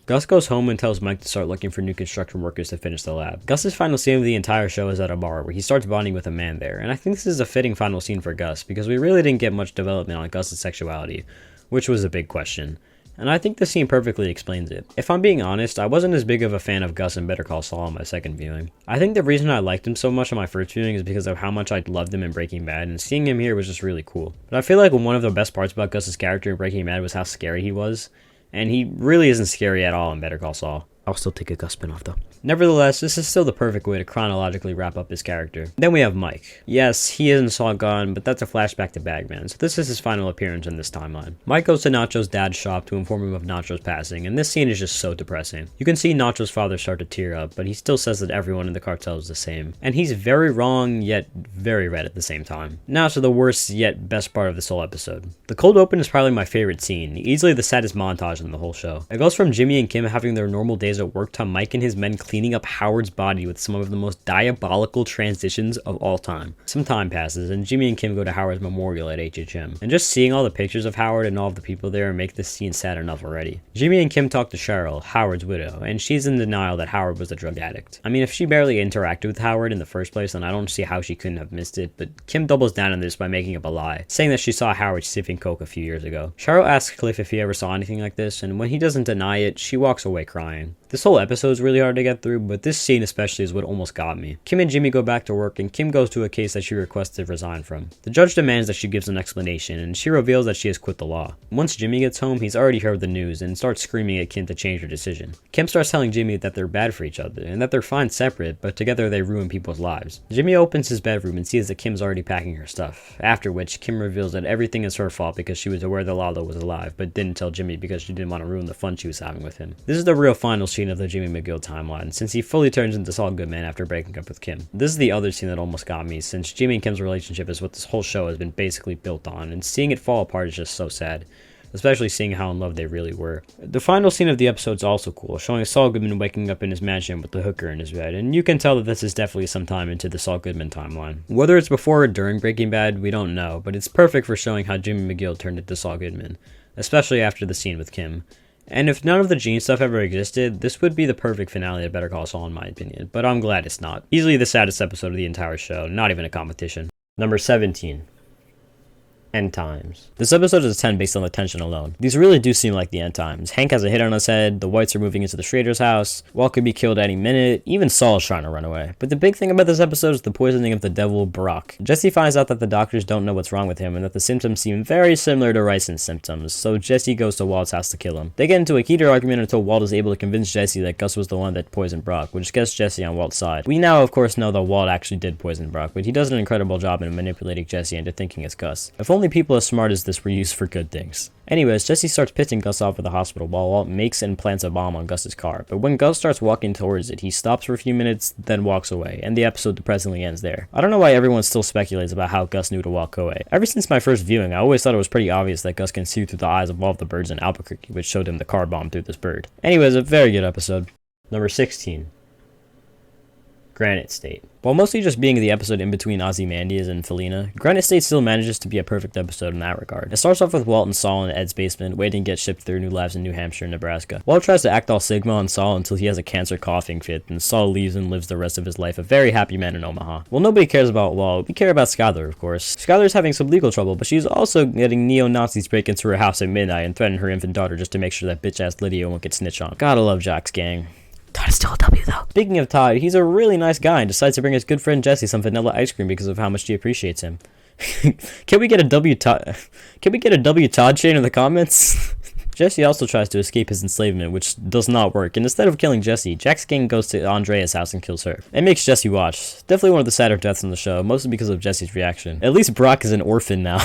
Gus goes home and tells Mike to start looking for new construction workers to finish the lab. Gus's final scene of the entire show is at a bar where he starts bonding with a man there, and I think this is a fitting final scene for Gus because we really didn't get much development on Gus's sexuality, which was a big question. And I think the scene perfectly explains it. If I'm being honest, I wasn't as big of a fan of Gus in Better Call Saul on my second viewing. I think the reason I liked him so much on my first viewing is because of how much I loved him in Breaking Bad, and seeing him here was just really cool. But I feel like one of the best parts about Gus's character in Breaking Bad was how scary he was. And he really isn't scary at all in Better Call Saul. I'll still take a Gus spinoff though. Nevertheless, this is still the perfect way to chronologically wrap up his character. Then we have Mike. Yes, he isn't Saul Gunn, but that's a flashback to Bagman, so this is his final appearance in this timeline. Mike goes to Nacho's dad's shop to inform him of Nacho's passing, and this scene is just so depressing. You can see Nacho's father start to tear up, but he still says that everyone in the cartel is the same. And he's very wrong, yet very right at the same time. Now to the worst yet best part of this whole episode. The cold open is probably my favorite scene, easily the saddest montage in the whole show. It goes from Jimmy and Kim having their normal days at work to Mike and his men cleaning up Howard's body with some of the most diabolical transitions of all time. Some time passes, and Jimmy and Kim go to Howard's memorial at HHM. And just seeing all the pictures of Howard and all of the people there make this scene sad enough already. Jimmy and Kim talk to Cheryl, Howard's widow, and she's in denial that Howard was a drug addict. I mean, if she barely interacted with Howard in the first place, then I don't see how she couldn't have missed it, but Kim doubles down on this by making up a lie, saying that she saw Howard sniffing coke a few years ago. Cheryl asks Cliff if he ever saw anything like this, and when he doesn't deny it, she walks away crying. This whole episode is really hard to get through, but this scene especially is what almost got me. Kim and Jimmy go back to work, and Kim goes to a case that she requests to resign from. The judge demands that she gives an explanation, and she reveals that she has quit the law. Once Jimmy gets home, he's already heard the news and starts screaming at Kim to change her decision. Kim starts telling Jimmy that they're bad for each other, and that they're fine separate, but together they ruin people's lives. Jimmy opens his bedroom and sees that Kim's already packing her stuff, after which Kim reveals that everything is her fault because she was aware that Lalo was alive, but didn't tell Jimmy because she didn't want to ruin the fun she was having with him. This is the real final scene of the Jimmy McGill timeline, since he fully turns into Saul Goodman after breaking up with Kim. This is the other scene that almost got me, since Jimmy and Kim's relationship is what this whole show has been basically built on, and seeing it fall apart is just so sad. Especially seeing how in love they really were. The final scene of the episode is also cool, showing Saul Goodman waking up in his mansion with the hooker in his bed, and you can tell that this is definitely some time into the Saul Goodman timeline. Whether it's before or during Breaking Bad, we don't know, but it's perfect for showing how Jimmy McGill turned into Saul Goodman, especially after the scene with Kim. And if none of the Gene stuff ever existed, this would be the perfect finale of Better Call Saul in my opinion, but I'm glad it's not. Easily the saddest episode of the entire show, not even a competition. Number 17. End times. This episode is a 10 based on the tension alone. These really do seem like the end times. Hank has a hit on his head, the Whites are moving into the Schrader's house, Walt could be killed any minute, even Saul is trying to run away. But the big thing about this episode is the poisoning of the devil Brock. Jesse finds out that the doctors don't know what's wrong with him and that the symptoms seem very similar to Ryson's symptoms, so Jesse goes to Walt's house to kill him. They get into a heated argument until Walt is able to convince Jesse that Gus was the one that poisoned Brock, which gets Jesse on Walt's side. We now of course know that Walt actually did poison Brock, but he does an incredible job in manipulating Jesse into thinking it's Gus. If only people as smart as this were used for good things. Anyways, Jesse starts pissing Gus off at the hospital while Walt makes and plants a bomb on Gus's car, but when Gus starts walking towards it, he stops for a few minutes, then walks away, and the episode depressingly ends there. I don't know why everyone still speculates about how Gus knew to walk away. Ever since my first viewing, I always thought it was pretty obvious that Gus can see through the eyes of all of the birds in Albuquerque, which showed him the car bomb through this bird. Anyways, a very good episode. Number 16. Granite State. While mostly just being the episode in between Ozymandias and Felina, Granite State still manages to be a perfect episode in that regard. It starts off with Walt and Saul in Ed's basement, waiting to get shipped to their new lives in New Hampshire and Nebraska. Walt tries to act all Sigma on Saul until he has a cancer coughing fit, and Saul leaves and lives the rest of his life a very happy man in Omaha. Well, nobody cares about Walt, we care about Skylar, of course. Skylar's having some legal trouble, but she's also letting neo-Nazis break into her house at midnight and threaten her infant daughter just to make sure that bitch-ass Lydia won't get snitched on. Gotta love Jack's gang. Todd is still a W though. Speaking of Todd, he's a really nice guy and decides to bring his good friend Jesse some vanilla ice cream because of how much he appreciates him. Can we get a W Todd chain in the comments? Jesse also tries to escape his enslavement, which does not work, and instead of killing Jesse, Jack's gang goes to Andrea's house and kills her. It makes Jesse watch. Definitely one of the sadder deaths in the show, mostly because of Jesse's reaction. At least Brock is an orphan now.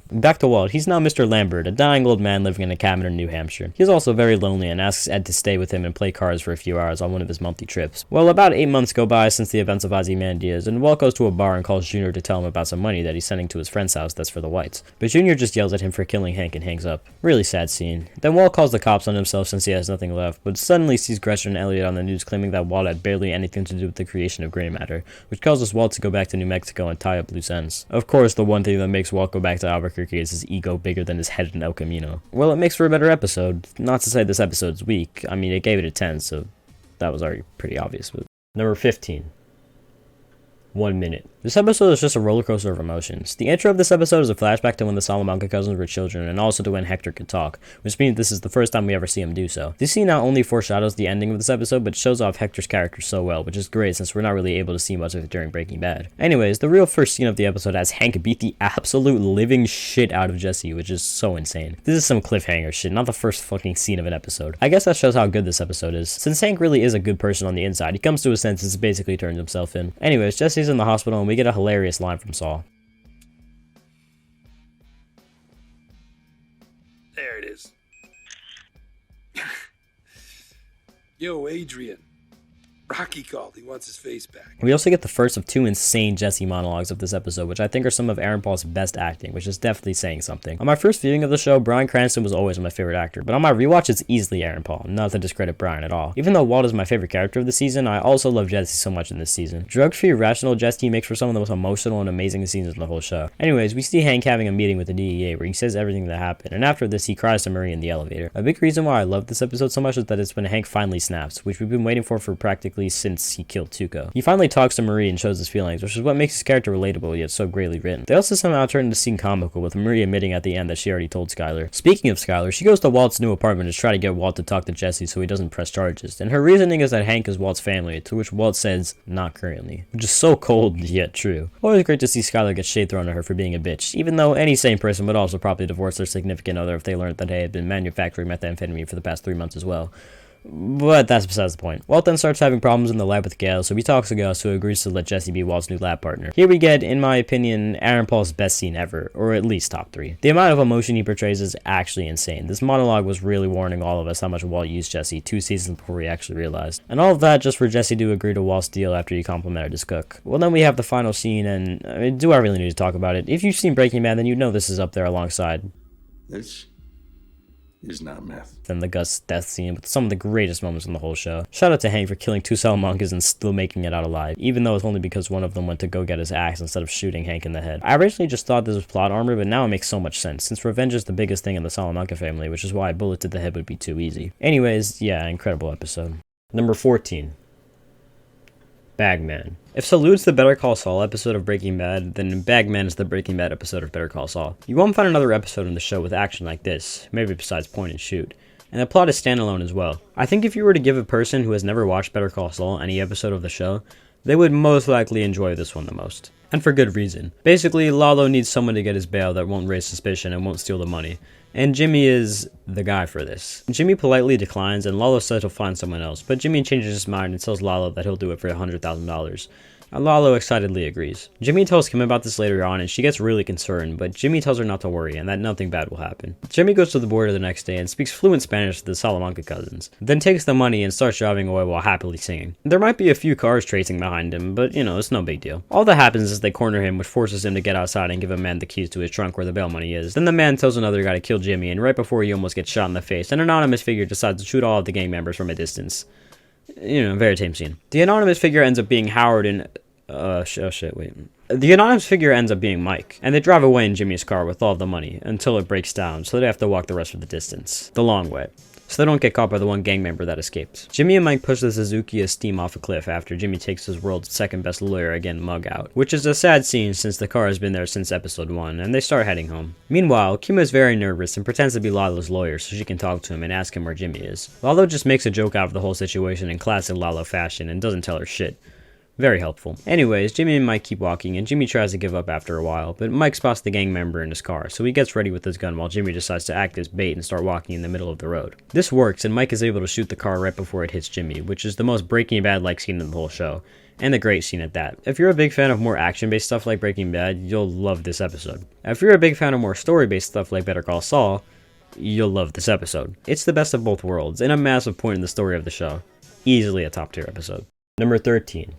Back to Walt. He's now Mr. Lambert, a dying old man living in a cabin in New Hampshire. He's also very lonely and asks Ed to stay with him and play cards for a few hours on one of his monthly trips. Well, about 8 months go by since the events of Ozymandias, and Walt goes to a bar and calls Junior to tell him about some money that he's sending to his friend's house that's for the Whites. But Junior just yells at him for killing Hank and hangs up. Really sad scene. Then Walt calls the cops on himself since he has nothing left, but suddenly sees Gretchen and Elliot on the news claiming that Walt had barely anything to do with the creation of gray matter, which causes Walt to go back to New Mexico and tie up loose ends. Of course, the one thing that makes Walt go back to Albuquerque is his ego bigger than his head in El Camino. Well, it makes for a better episode. Not to say this episode's weak. I mean, it gave it a 10, so that was already pretty obvious. But number 15. 1 minute. This episode is just a roller coaster of emotions. The intro of this episode is a flashback to when the Salamanca cousins were children, and also to when Hector could talk, which means this is the first time we ever see him do so. This scene not only foreshadows the ending of this episode, but shows off Hector's character so well, which is great since we're not really able to see much of it during Breaking Bad. Anyways, the real first scene of the episode has Hank beat the absolute living shit out of Jesse, which is so insane. This is some cliffhanger shit, not the first fucking scene of an episode. I guess that shows how good this episode is. Since Hank really is a good person on the inside, he comes to his senses and basically turns himself in. Anyways, Jesse's in the hospital and we get a hilarious line from Saul. There it is. Yo, Adrian. Rocky called. He wants his face back. We also get the first of 2 insane Jesse monologues of this episode, which I think are some of Aaron Paul's best acting, which is definitely saying something. On my first viewing of the show, Bryan Cranston was always my favorite actor, but on my rewatch, it's easily Aaron Paul, not to discredit Bryan at all. Even though Walt is my favorite character of the season, I also love Jesse so much in this season. Drug-free, rational Jesse makes for some of the most emotional and amazing scenes in the whole show. Anyways, we see Hank having a meeting with the DEA where he says everything that happened, and after this, he cries to Marie in the elevator. A big reason why I love this episode so much is that it's when Hank finally snaps, which we've been waiting for practically since he killed Tuco. He finally talks to Marie and shows his feelings, which is what makes his character relatable yet so greatly written. They also somehow turn the scene comical, with Marie admitting at the end that she already told Skyler. Speaking of Skyler, she goes to Walt's new apartment to try to get Walt to talk to Jesse so he doesn't press charges, and her reasoning is that Hank is Walt's family, to which Walt says, not currently, which is so cold yet true. Always great to see Skyler get shade thrown at her for being a bitch, even though any sane person would also probably divorce their significant other if they learned that they had been manufacturing methamphetamine for the past 3 months as well. But that's besides the point. Walt then starts having problems in the lab with Gale, so he talks to Gus, who agrees to let Jesse be Walt's new lab partner. Here we get, in my opinion, Aaron Paul's best scene ever, or at least top 3. The amount of emotion he portrays is actually insane. This monologue was really warning all of us how much Walt used Jesse 2 seasons before we actually realized. And all of that just for Jesse to agree to Walt's deal after he complimented his cook. Well, then we have the final scene, and do I really need to talk about it? If you've seen Breaking Bad, then you know this is up there alongside This is not meth. Than the Gus death scene, with some of the greatest moments in the whole show. Shout out to Hank for killing 2 Salamancas and still making it out alive, even though it's only because one of them went to go get his axe instead of shooting Hank in the head. I originally just thought this was plot armor, but now it makes so much sense, since revenge is the biggest thing in the Salamanca family, which is why a bullet to the head would be too easy. Anyways, yeah, incredible episode. Number 14. Bagman. If Salud's the Better Call Saul episode of Breaking Bad, then Bagman is the Breaking Bad episode of Better Call Saul. You won't find another episode in the show with action like this, maybe besides point and shoot. And the plot is standalone as well. I think if you were to give a person who has never watched Better Call Saul any episode of the show, they would most likely enjoy this one the most. And for good reason. Basically, Lalo needs someone to get his bail that won't raise suspicion and won't steal the money. And Jimmy is the guy for this. Jimmy politely declines and Lalo says he'll find someone else, but Jimmy changes his mind and tells Lalo that he'll do it for $100,000. And Lalo excitedly agrees. Jimmy tells Kim about this later on and she gets really concerned, but Jimmy tells her not to worry and that nothing bad will happen. Jimmy goes to the border the next day and speaks fluent Spanish to the Salamanca cousins, then takes the money and starts driving away while happily singing. There might be a few cars tracing behind him, but you know, it's no big deal. All that happens is they corner him, which forces him to get outside and give a man the keys to his trunk where the bail money is. Then the man tells another guy to kill Jimmy, and right before he almost gets shot in the face, an anonymous figure decides to shoot all of the gang members from a distance. You know, very tame scene. The anonymous figure ends up being Howard and The anonymous figure ends up being Mike, and they drive away in Jimmy's car with all the money until it breaks down, so they have to walk the rest of the distance. The long way. So they don't get caught by the one gang member that escaped. Jimmy and Mike push the Suzuki Esteem off a cliff after Jimmy takes his world's second best lawyer again mug out, which is a sad scene since the car has been there since episode 1, and they start heading home. Meanwhile, Kima is very nervous and pretends to be Lalo's lawyer so she can talk to him and ask him where Jimmy is. Lalo just makes a joke out of the whole situation in classic Lalo fashion and doesn't tell her shit. Very helpful. Anyways, Jimmy and Mike keep walking, and Jimmy tries to give up after a while, but Mike spots the gang member in his car, so he gets ready with his gun while Jimmy decides to act as bait and start walking in the middle of the road. This works, and Mike is able to shoot the car right before it hits Jimmy, which is the most Breaking Bad-like scene in the whole show, and a great scene at that. If you're a big fan of more action-based stuff like Breaking Bad, you'll love this episode. If you're a big fan of more story-based stuff like Better Call Saul, you'll love this episode. It's the best of both worlds, and a massive point in the story of the show. Easily a top-tier episode. Number 13.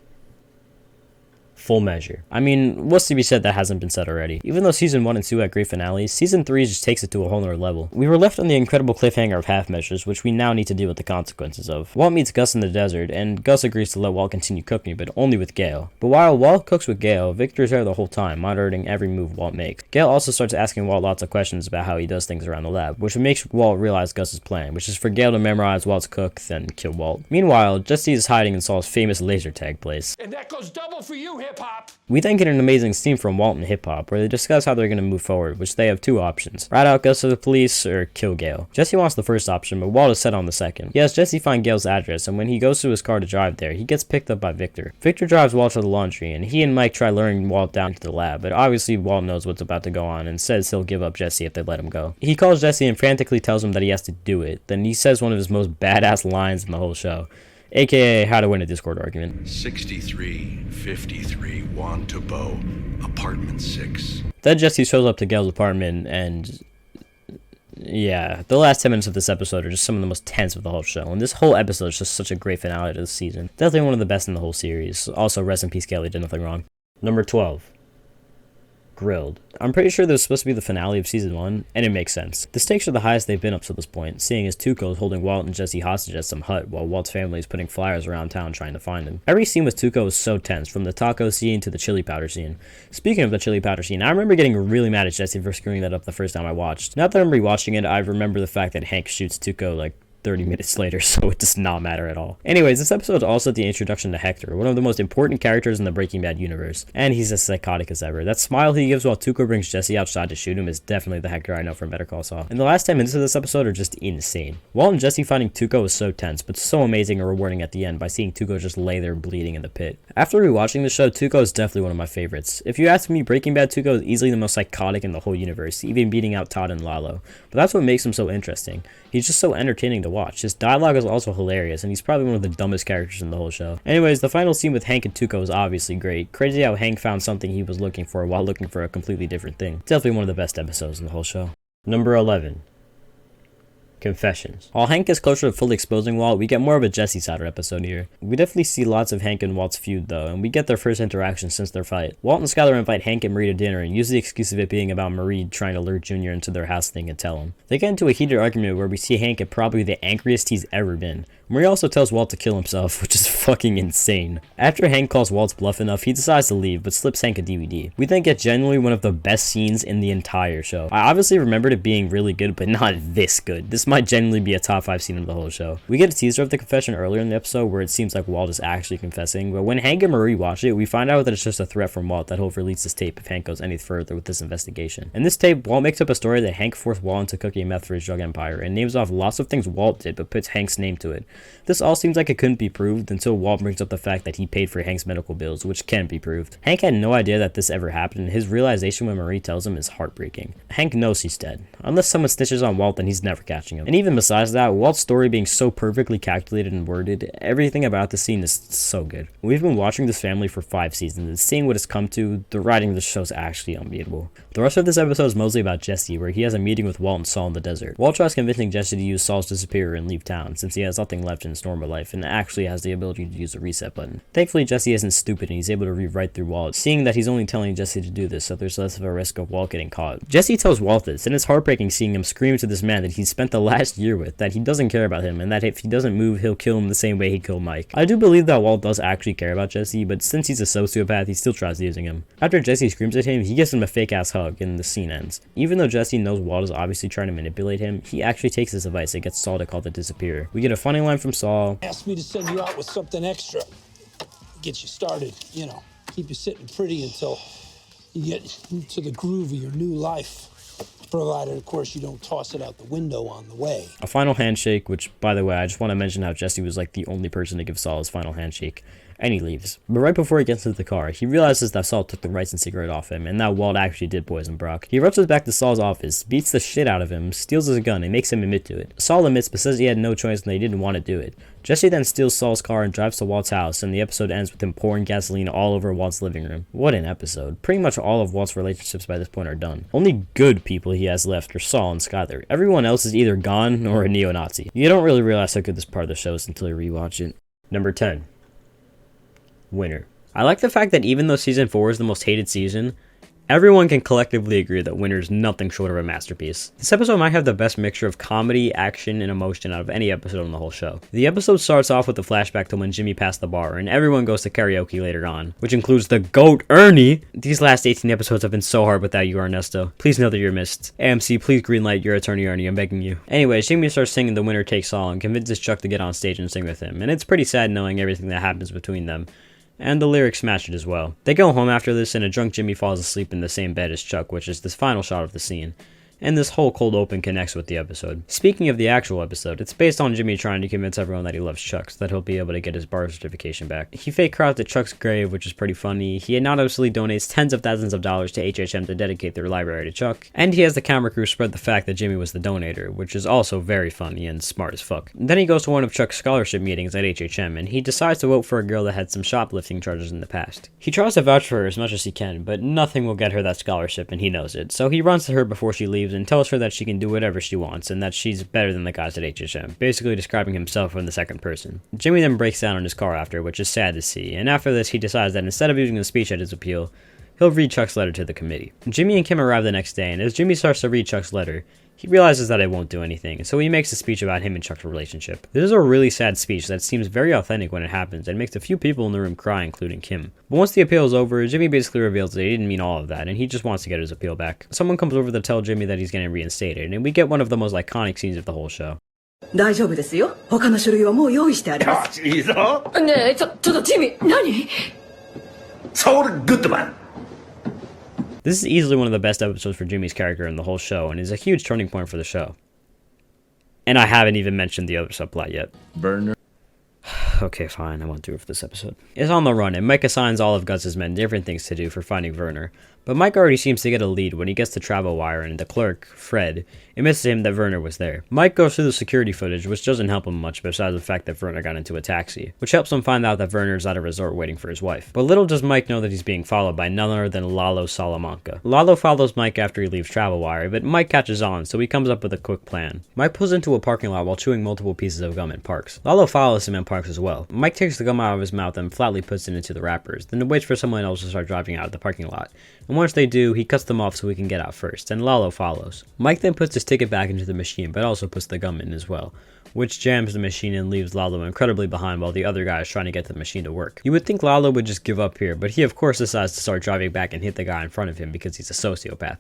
Full Measure. I mean, what's to be said that hasn't been said already? Even though season 1 and 2 had great finales, season 3 just takes it to a whole nother level. We were left on the incredible cliffhanger of half measures, which we now need to deal with the consequences of. Walt meets Gus in the desert, and Gus agrees to let Walt continue cooking, but only with Gale. But while Walt cooks with Gale, Victor is there the whole time, monitoring every move Walt makes. Gale also starts asking Walt lots of questions about how he does things around the lab, which makes Walt realize Gus's plan, which is for Gale to memorize Walt's cook, then kill Walt. Meanwhile, Jesse is hiding in Saul's famous laser tag place. And that goes double for you, hip hip-hop. We then get an amazing scene from Walt and Hip Hop, where they discuss how they're going to move forward, which they have two options: rat out Gus to the police, or kill Gale. Jesse wants the first option, but Walt is set on the second. He has Jesse find Gale's address, and when he goes to his car to drive there, he gets picked up by Victor. Victor drives Walt to the laundry, and he and Mike try luring Walt down to the lab, but obviously Walt knows what's about to go on and says he'll give up Jesse if they let him go. He calls Jesse and frantically tells him that he has to do it. Then he says one of his most badass lines in the whole show, aka how to win a Discord argument. 6353 Juan Tabo, apartment 6. Then Jesse shows up to Gale's apartment, and yeah, the last 10 minutes of this episode are just some of the most tense of the whole show, and this whole episode is just such a great finale to the season. Definitely one of the best in the whole series. Also, rest in peace, Gale, he did nothing wrong. Number 12. Grilled. I'm pretty sure this was supposed to be the finale of season 1, and it makes sense. The stakes are the highest they've been up to this point, seeing as Tuco is holding Walt and Jesse hostage at some hut while Walt's family is putting flyers around town trying to find him. Every scene with Tuco is so tense, from the taco scene to the chili powder scene. Speaking of the chili powder scene, I remember getting really mad at Jesse for screwing that up the first time I watched. Now that I'm rewatching it, I remember the fact that Hank shoots Tuco like 30 minutes later, so it does not matter at all. Anyways, this episode is also the introduction to Hector, one of the most important characters in the Breaking Bad universe, and he's as psychotic as ever. That smile he gives while Tuco brings Jesse outside to shoot him is definitely the Hector I know from Better Call Saul. And the last 10 minutes of this episode are just insane. Walt and Jesse finding Tuco is so tense, but so amazing and rewarding at the end by seeing Tuco just lay there bleeding in the pit. After rewatching the show, Tuco is definitely one of my favorites. If you ask me, Breaking Bad Tuco is easily the most psychotic in the whole universe, even beating out Todd and Lalo. But that's what makes him so interesting. He's just so entertaining to watch. His dialogue is also hilarious, and he's probably one of the dumbest characters in the whole show. Anyways, the final scene with Hank and Tuco is obviously great. Crazy how Hank found something he was looking for while looking for a completely different thing. Definitely one of the best episodes in the whole show. Number 11. Confessions. While Hank gets closer to fully exposing Walt, we get more of a Jesse Sider episode here. We definitely see lots of Hank and Walt's feud though, and we get their first interaction since their fight. Walt and Skyler invite Hank and Marie to dinner and use the excuse of it being about Marie trying to lure Junior into their house thing and tell him. They get into a heated argument where we see Hank at probably the angriest he's ever been. Marie also tells Walt to kill himself, which is fucking insane. After Hank calls Walt's bluff enough, he decides to leave, but slips Hank a DVD. We then get genuinely one of the best scenes in the entire show. I obviously remembered it being really good, but not this good. This might genuinely be a top 5 scene of the whole show. We get a teaser of the confession earlier in the episode where it seems like Walt is actually confessing, but when Hank and Marie watch it, we find out that it's just a threat from Walt that he'll release this tape if Hank goes any further with this investigation. In this tape, Walt makes up a story that Hank forced Walt into cooking meth for his drug empire, and names off lots of things Walt did, but puts Hank's name to it. This all seems like it couldn't be proved until Walt brings up the fact that he paid for Hank's medical bills, which can be proved. Hank had no idea that this ever happened, and his realization when Marie tells him is heartbreaking. Hank knows he's dead. Unless someone snitches on Walt, then he's never catching him. And even besides that, Walt's story being so perfectly calculated and worded, everything about the scene is so good. We've been watching this family for 5 seasons, and seeing what it's come to, the writing of the show is actually unbeatable. The rest of this episode is mostly about Jesse, where he has a meeting with Walt and Saul in the desert. Walt tries convincing Jesse to use Saul's disappearer and leave town, since he has nothing left in his normal life, and actually has the ability to use a reset button. Thankfully, Jesse isn't stupid and he's able to read right through Walt, seeing that he's only telling Jesse to do this so there's less of a risk of Walt getting caught. Jesse tells Walt this, and it's heartbreaking seeing him scream to this man that he spent the last year with, that he doesn't care about him, and that if he doesn't move, he'll kill him the same way he killed Mike. I do believe that Walt does actually care about Jesse, but since he's a sociopath, he still tries using him. After Jesse screams at him, he gives him a fake ass hug, and the scene ends. Even though Jesse knows Walt is obviously trying to manipulate him, he actually takes this advice and gets Saul to call the disappearer. We get a funny line from Saul. Asked me to send you out with something extra. Get you started, you know, keep you sitting pretty until you get into the groove of your new life. Provided, of course, you don't toss it out the window on the way. A final handshake, which, by the way, I just want to mention how Jesse was like the only person to give Saul his final handshake. And he leaves. But right before he gets into the car, he realizes that Saul took the ricin cigarette off him, and that Walt actually did poison Brock. He rushes back to Saul's office, beats the shit out of him, steals his gun, and makes him admit to it. Saul admits but says he had no choice and they didn't want to do it. Jesse then steals Saul's car and drives to Walt's house, and the episode ends with him pouring gasoline all over Walt's living room. What an episode. Pretty much all of Walt's relationships by this point are done. Only good people he has left are Saul and Skyler. Everyone else is either gone or a neo-Nazi. You don't really realize how good this part of the show is until you rewatch it. Number 10. Winner. I like the fact that even though season 4 is the most hated season, everyone can collectively agree that Winner is nothing short of a masterpiece. This episode might have the best mixture of comedy, action, and emotion out of any episode on the whole show. The episode starts off with a flashback to when Jimmy passed the bar, and everyone goes to karaoke later on, which includes the GOAT Ernie! These last 18 episodes have been so hard without you, Ernesto. Please know that you're missed. AMC, please greenlight your attorney Ernie, I'm begging you. Anyway, Jimmy starts singing The Winner Takes All and convinces Chuck to get on stage and sing with him, and it's pretty sad knowing everything that happens between them. and the lyrics match it as well. They go home after this, and a drunk Jimmy falls asleep in the same bed as Chuck, which is the final shot of the scene. And this whole cold open connects with the episode. Speaking of the actual episode, it's based on Jimmy trying to convince everyone that he loves Chuck so that he'll be able to get his bar certification back. He fake cries at Chuck's grave, which is pretty funny. He anonymously donates tens of thousands of dollars to HHM to dedicate their library to Chuck. And he has the camera crew spread the fact that Jimmy was the donator, which is also very funny and smart as fuck. Then he goes to one of Chuck's scholarship meetings at HHM, and he decides to vote for a girl that had some shoplifting charges in the past. He tries to vouch for her as much as he can, but nothing will get her that scholarship, and he knows it. So he runs to her before she leaves and tells her that she can do whatever she wants, and that she's better than the guys at HHM, basically describing himself in the second person. Jimmy then breaks down in his car after, which is sad to see, and after this he decides that instead of using the speech at his appeal, he'll read Chuck's letter to the committee. Jimmy and Kim arrive the next day, and as Jimmy starts to read Chuck's letter, he realizes that it won't do anything, so he makes a speech about him and Chuck's relationship. This is a really sad speech that seems very authentic when it happens, and makes a few people in the room cry, including Kim. But once the appeal is over, Jimmy basically reveals that he didn't mean all of that, and he just wants to get his appeal back. Someone comes over to tell Jimmy that he's getting reinstated, and we get one of the most iconic scenes of the whole show. 大丈夫ですよ。他の書類はもう用意してあります。いいぞ。ねえ、ちょっとジミー、何？ Saul Goodman. This is easily one of the best episodes for Jimmy's character in the whole show, and is a huge turning point for the show. And I haven't even mentioned the other subplot yet. Burner. Okay, fine, I won't do it for this episode. It's on the run, and Mike assigns all of Gus's men different things to do for finding Werner. But Mike already seems to get a lead when he gets to Travel Wire, and the clerk, Fred, admits to him that Werner was there. Mike goes through the security footage, which doesn't help him much besides the fact that Werner got into a taxi, which helps him find out that Werner's at a resort waiting for his wife. But little does Mike know that he's being followed by none other than Lalo Salamanca. Lalo follows Mike after he leaves Travel Wire, but Mike catches on, so he comes up with a quick plan. Mike pulls into a parking lot while chewing multiple pieces of gum and parks. Lalo follows him and parks as well. Mike takes the gum out of his mouth and flatly puts it into the wrappers, then waits for someone else to start driving out of the parking lot. And once they do, he cuts them off so he can get out first, and Lalo follows. Mike then puts his ticket back into the machine, but also puts the gum in as well, which jams the machine and leaves Lalo incredibly behind while the other guy is trying to get the machine to work. You would think Lalo would just give up here, but he of course decides to start driving back and hit the guy in front of him because he's a sociopath.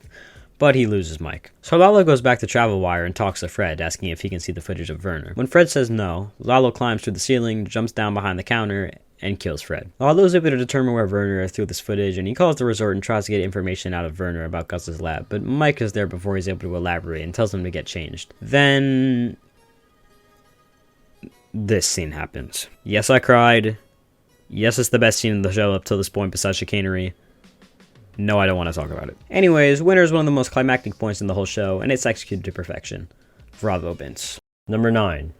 But he loses Mike. So Lalo goes back to Travel Wire and talks to Fred, asking if he can see the footage of Werner. When Fred says no, Lalo climbs through the ceiling, jumps down behind the counter, and kills Fred. Lalo's able to determine where Werner is through this footage, and he calls the resort and tries to get information out of Werner about Gus's lab, but Mike is there before he's able to elaborate and tells him to get changed. Then this scene happens. Yes, I cried. Yes, it's the best scene in the show up till this point besides chicanery. No, I don't want to talk about it. Anyways, Winter is one of the most climactic points in the whole show, and it's executed to perfection. Bravo, Vince. Number 9.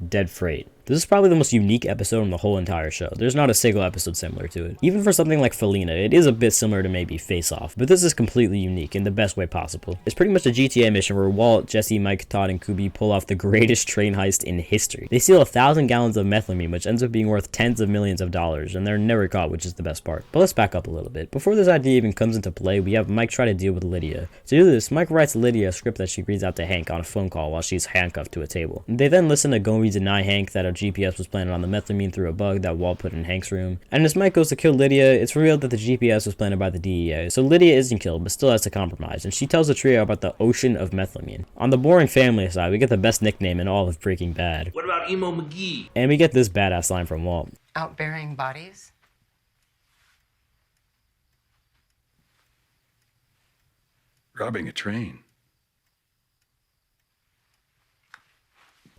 Dead Freight. This is probably the most unique episode in the whole entire show. There's not a single episode similar to it. Even for something like Felina, it is a bit similar to maybe Face Off, but this is completely unique in the best way possible. It's pretty much a GTA mission where Walt, Jesse, Mike, Todd, and Kubi pull off the greatest train heist in history. They steal 1,000 gallons of methylamine, which ends up being worth tens of millions of dollars, and they're never caught, which is the best part. But let's back up a little bit. Before this idea even comes into play, we have Mike try to deal with Lydia. To do this, Mike writes Lydia a script that she reads out to Hank on a phone call while she's handcuffed to a table. They then listen to Gomi deny Hank that a GPS was planted on the methylamine through a bug that Walt put in Hank's room. And as Mike goes to kill Lydia, it's revealed that the GPS was planted by the DEA. So Lydia isn't killed, but still has to compromise, and she tells the trio about the ocean of methylamine. On the boring family side, we get the best nickname in all of Breaking Bad. What about Emo McGee? And we get this badass line from Walt. Out burying bodies? Robbing a train.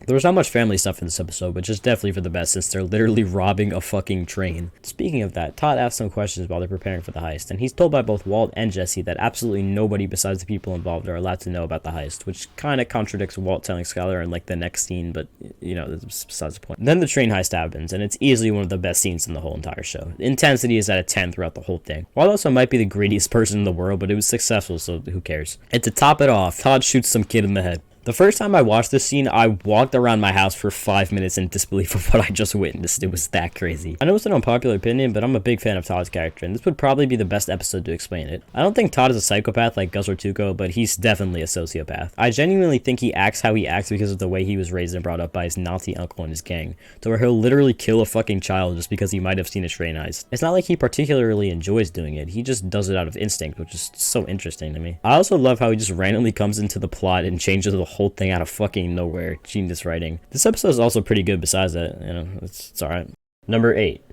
There's not much family stuff in this episode, which is definitely for the best since they're literally robbing a fucking train. Speaking of that, Todd asks some questions while they're preparing for the heist, and he's told by both Walt and Jesse that absolutely nobody besides the people involved are allowed to know about the heist, which kind of contradicts Walt telling Skylar in like the next scene, but you know, that's besides the point. Then the train heist happens, and it's easily one of the best scenes in the whole entire show. The intensity is at a 10 throughout the whole thing. Walt also might be the greediest person in the world, but it was successful, so who cares? And to top it off, Todd shoots some kid in the head. The first time I watched this scene, I walked around my house for 5 minutes in disbelief of what I just witnessed. It was that crazy. I know it's an unpopular opinion, but I'm a big fan of Todd's character, and this would probably be the best episode to explain it. I don't think Todd is a psychopath like Gus or Tuco, but he's definitely a sociopath. I genuinely think he acts how he acts because of the way he was raised and brought up by his Nazi uncle and his gang, to where he'll literally kill a fucking child just because he might have seen a train heist. It's not like he particularly enjoys doing it, he just does it out of instinct, which is so interesting to me. I also love how he just randomly comes into the plot and changes the whole thing out of fucking nowhere. Genius writing. This episode is also pretty good besides that, you know, it's alright. Number 8.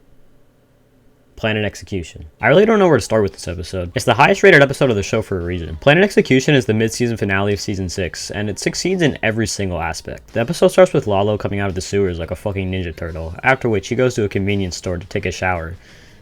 Plan and Execution. I really don't know where to start with this episode. It's the highest rated episode of the show for a reason. Plan and Execution is the mid-season finale of season 6, and it succeeds in every single aspect. The episode starts with Lalo coming out of the sewers like a fucking ninja turtle, after which he goes to a convenience store to take a shower.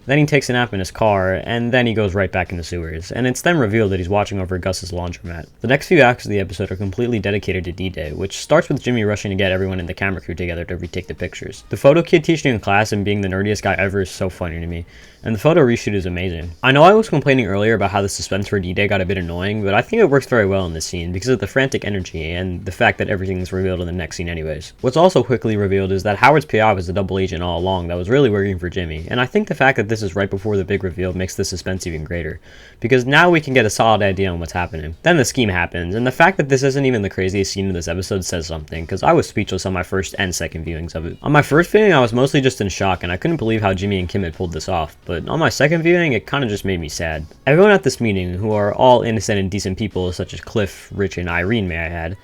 Then he takes a nap in his car, and then he goes right back in the sewers, and it's then revealed that he's watching over Gus's laundromat. The next few acts of the episode are completely dedicated to D-Day, which starts with Jimmy rushing to get everyone in the camera crew together to retake the pictures. The photo kid teaching in class and being the nerdiest guy ever is so funny to me, and the photo reshoot is amazing. I know I was complaining earlier about how the suspense for D-Day got a bit annoying, but I think it works very well in this scene because of the frantic energy and the fact that everything's revealed in the next scene anyways. What's also quickly revealed is that Howard's PI was a double agent all along that was really working for Jimmy, and I think the fact that this is right before the big reveal makes the suspense even greater, because now we can get a solid idea on what's happening. Then the scheme happens, and the fact that this isn't even the craziest scene in this episode says something, because I was speechless on my first and second viewings of it. On my first viewing, I was mostly just in shock, and I couldn't believe how Jimmy and Kim had pulled this off, but on my second viewing, it kinda just made me sad. Everyone at this meeting, who are all innocent and decent people such as Cliff, Rich, and Irene may I add,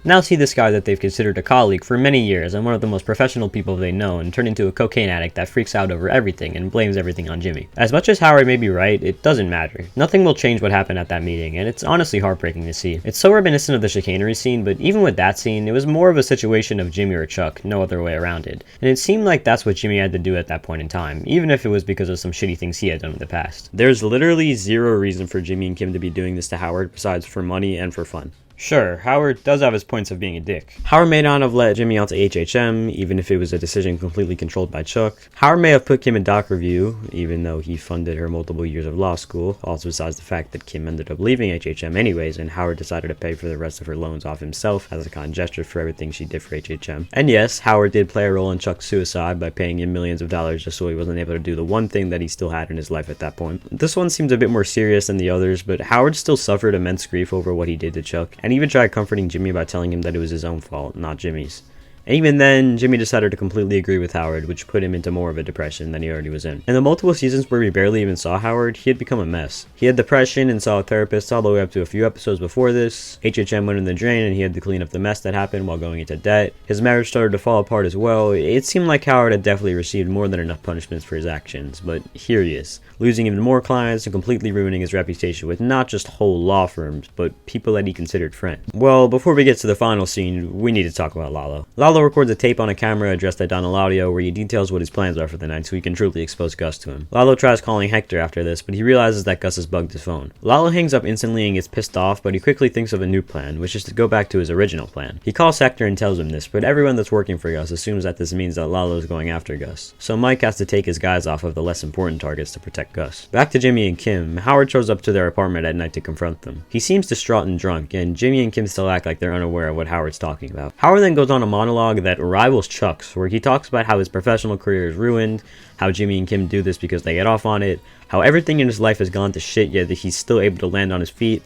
now see this guy that they've considered a colleague for many years and one of the most professional people they know and turn into a cocaine addict that freaks out over everything and blames everything on Jimmy. As much as Howard may be right, it doesn't matter. Nothing will change what happened at that meeting, and it's honestly heartbreaking to see. It's so reminiscent of the chicanery scene, but even with that scene, it was more of a situation of Jimmy or Chuck, no other way around it. And it seemed like that's what Jimmy had to do at that point in time, even if it was because of some shitty things he had done in the past. There's literally zero reason for Jimmy and Kim to be doing this to Howard besides for money and for fun. Sure, Howard does have his points of being a dick. Howard may not have let Jimmy onto HHM, even if it was a decision completely controlled by Chuck. Howard may have put Kim in doc review, even though he funded her multiple years of law school, also besides the fact that Kim ended up leaving HHM anyways, and Howard decided to pay for the rest of her loans off himself as a kind gesture for everything she did for HHM. And yes, Howard did play a role in Chuck's suicide by paying him millions of dollars just so he wasn't able to do the one thing that he still had in his life at that point. This one seems a bit more serious than the others, but Howard still suffered immense grief over what he did to Chuck, and even tried comforting Jimmy by telling him that it was his own fault, not Jimmy's. And even then, Jimmy decided to completely agree with Howard, which put him into more of a depression than he already was in. In the multiple seasons where we barely even saw Howard, he had become a mess. He had depression and saw a therapist all the way up to a few episodes before this. HHM went in the drain and he had to clean up the mess that happened while going into debt. His marriage started to fall apart as well. It seemed like Howard had definitely received more than enough punishments for his actions, but here he is, losing even more clients and completely ruining his reputation with not just whole law firms, but people that he considered friends. Well, before we get to the final scene, we need to talk about Lalo. Lalo records a tape on a camera addressed at Don Eladio where he details what his plans are for the night so he can truly expose Gus to him. Lalo tries calling Hector after this, but he realizes that Gus has bugged his phone. Lalo hangs up instantly and gets pissed off, but he quickly thinks of a new plan, which is to go back to his original plan. He calls Hector and tells him this, but everyone that's working for Gus assumes that this means that Lalo is going after Gus. So Mike has to take his guys off of the less important targets to protect Gus. Back to Jimmy and Kim, Howard shows up to their apartment at night to confront them. He seems distraught and drunk, and Jimmy and Kim still act like they're unaware of what Howard's talking about. Howard then goes on a monologue that rivals Chuck's, where he talks about how his professional career is ruined, how Jimmy and Kim do this because they get off on it, how everything in his life has gone to shit yet that he's still able to land on his feet,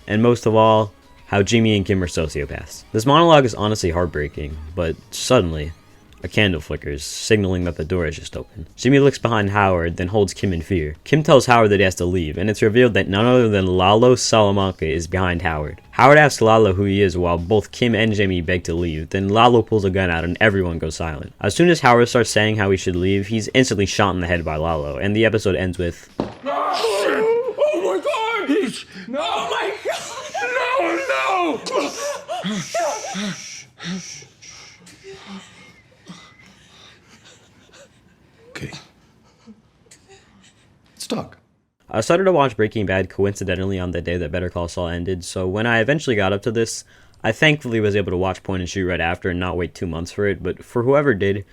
and most of all, how Jimmy and Kim are sociopaths. This monologue is honestly heartbreaking, but suddenly, a candle flickers, signaling that the door is just open. Jimmy looks behind Howard, then holds Kim in fear. Kim tells Howard that he has to leave, and it's revealed that none other than Lalo Salamanca is behind Howard. Howard asks Lalo who he is while both Kim and Jimmy beg to leave, then Lalo pulls a gun out and everyone goes silent. As soon as Howard starts saying how he should leave, he's instantly shot in the head by Lalo, and the episode ends with... Oh my god! No! Oh my god! No, no! Okay. Let's talk. I started to watch Breaking Bad coincidentally on the day that Better Call Saul ended, so when I eventually got up to this, I thankfully was able to watch Point and Shoot right after and not wait 2 months for it, but for whoever did,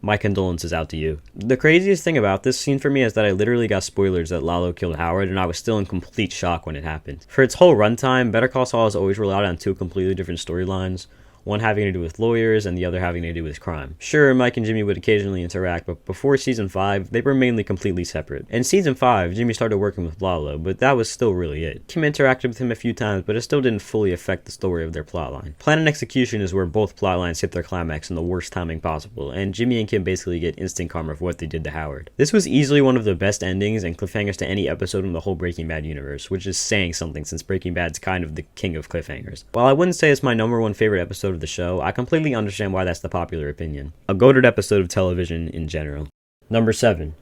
my condolences out to you. The craziest thing about this scene for me is that I literally got spoilers that Lalo killed Howard, and I was still in complete shock when it happened. For its whole runtime, Better Call Saul has always relied on two completely different storylines, one having to do with lawyers and the other having to do with crime. Sure, Mike and Jimmy would occasionally interact, but before season 5, they were mainly completely separate. In season 5, Jimmy started working with Lalo, but that was still really it. Kim interacted with him a few times, but it still didn't fully affect the story of their plotline. Plan and Execution is where both plotlines hit their climax in the worst timing possible, and Jimmy and Kim basically get instant karma for what they did to Howard. This was easily one of the best endings and cliffhangers to any episode in the whole Breaking Bad universe, which is saying something since Breaking Bad's kind of the king of cliffhangers. While I wouldn't say it's my #1 favorite episode of the show, I completely understand why that's the popular opinion. A goated episode of television in general. Number 7.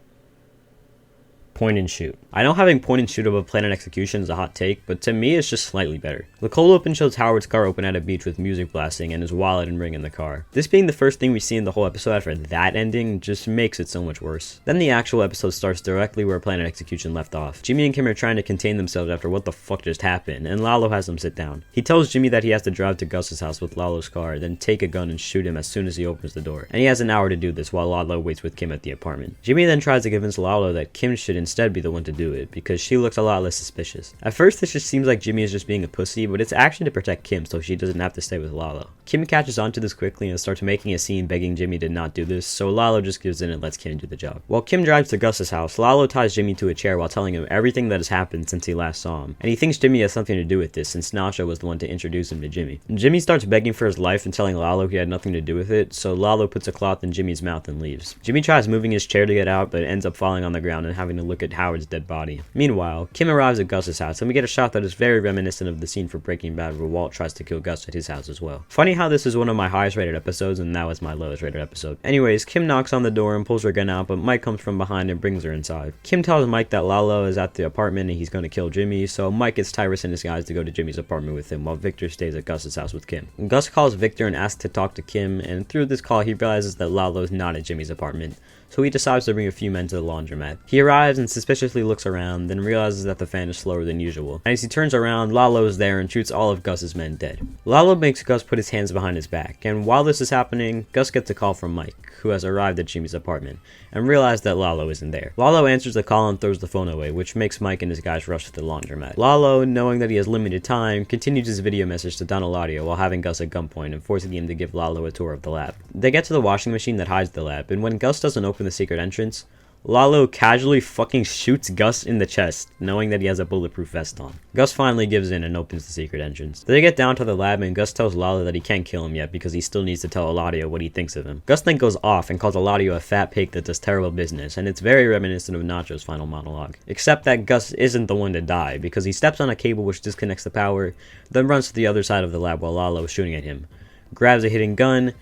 Point and shoot. I know having point and shoot above plan and execution is a hot take, but to me it's just slightly better. The cold open shows Howard's car open at a beach with music blasting and his wallet and ring in the car. This being the first thing we see in the whole episode after that ending just makes it so much worse. Then the actual episode starts directly where plan and execution left off. Jimmy and Kim are trying to contain themselves after what the fuck just happened, and Lalo has them sit down. He tells Jimmy that he has to drive to Gus's house with Lalo's car, then take a gun and shoot him as soon as he opens the door. And he has an hour to do this while Lalo waits with Kim at the apartment. Jimmy then tries to convince Lalo that Kim should instead be the one to do it, because she looks a lot less suspicious. At first this just seems like Jimmy is just being a pussy, but it's actually to protect Kim so she doesn't have to stay with Lalo. Kim catches onto this quickly and starts making a scene begging Jimmy to not do this, so Lalo just gives in and lets Kim do the job. While Kim drives to Gus's house, Lalo ties Jimmy to a chair while telling him everything that has happened since he last saw him, and he thinks Jimmy has something to do with this since Nacho was the one to introduce him to Jimmy. Jimmy starts begging for his life and telling Lalo he had nothing to do with it, so Lalo puts a cloth in Jimmy's mouth and leaves. Jimmy tries moving his chair to get out, but ends up falling on the ground and having to look at Howard's dead body. Meanwhile, Kim arrives at Gus's house, and we get a shot that is very reminiscent of the scene from Breaking Bad where Walt tries to kill Gus at his house as well. Funny how this is one of my highest rated episodes, and that was my lowest rated episode. Anyways, Kim knocks on the door and pulls her gun out, but Mike comes from behind and brings her inside. Kim tells Mike that Lalo is at the apartment and he's going to kill Jimmy, so Mike gets Tyrus and his guys to go to Jimmy's apartment with him while Victor stays at Gus's house with Kim. Gus calls Victor and asks to talk to Kim, and through this call he realizes that Lalo is not at Jimmy's apartment, so he decides to bring a few men to the laundromat. He arrives and suspiciously looks around, then realizes that the fan is slower than usual. And as he turns around, Lalo is there and shoots all of Gus's men dead. Lalo makes Gus put his hands behind his back, and while this is happening, Gus gets a call from Mike, who has arrived at Jimmy's apartment, and realizes that Lalo isn't there. Lalo answers the call and throws the phone away, which makes Mike and his guys rush to the laundromat. Lalo, knowing that he has limited time, continues his video message to Don Eladio while having Gus at gunpoint and forcing him to give Lalo a tour of the lab. They get to the washing machine that hides the lab, and when Gus doesn't open the secret entrance, Lalo casually fucking shoots Gus in the chest, knowing that he has a bulletproof vest on. Gus finally gives in and opens the secret entrance. They get down to the lab and Gus tells Lalo that he can't kill him yet because he still needs to tell Eladio what he thinks of him. Gus then goes off and calls Eladio a fat pig that does terrible business, and it's very reminiscent of Nacho's final monologue. Except that Gus isn't the one to die, because he steps on a cable which disconnects the power, then runs to the other side of the lab while Lalo is shooting at him, grabs a hidden gun,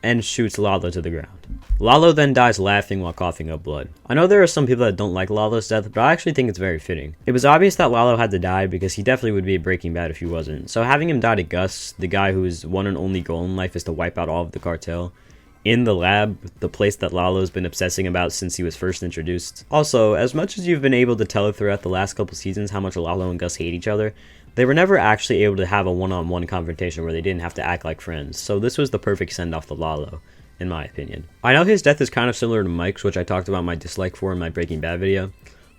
and shoots Lalo to the ground. Lalo then dies laughing while coughing up blood. I know there are some people that don't like Lalo's death, but I actually think it's very fitting. It was obvious that Lalo had to die because he definitely would be a Breaking Bad if he wasn't, so having him die to Gus, the guy whose one and only goal in life is to wipe out all of the cartel, in the lab, the place that Lalo's been obsessing about since he was first introduced. Also, as much as you've been able to tell throughout the last couple seasons how much Lalo and Gus hate each other, they were never actually able to have a one-on-one confrontation where they didn't have to act like friends, so this was the perfect send-off to Lalo, in my opinion. I know his death is kind of similar to Mike's, which I talked about my dislike for in my Breaking Bad video,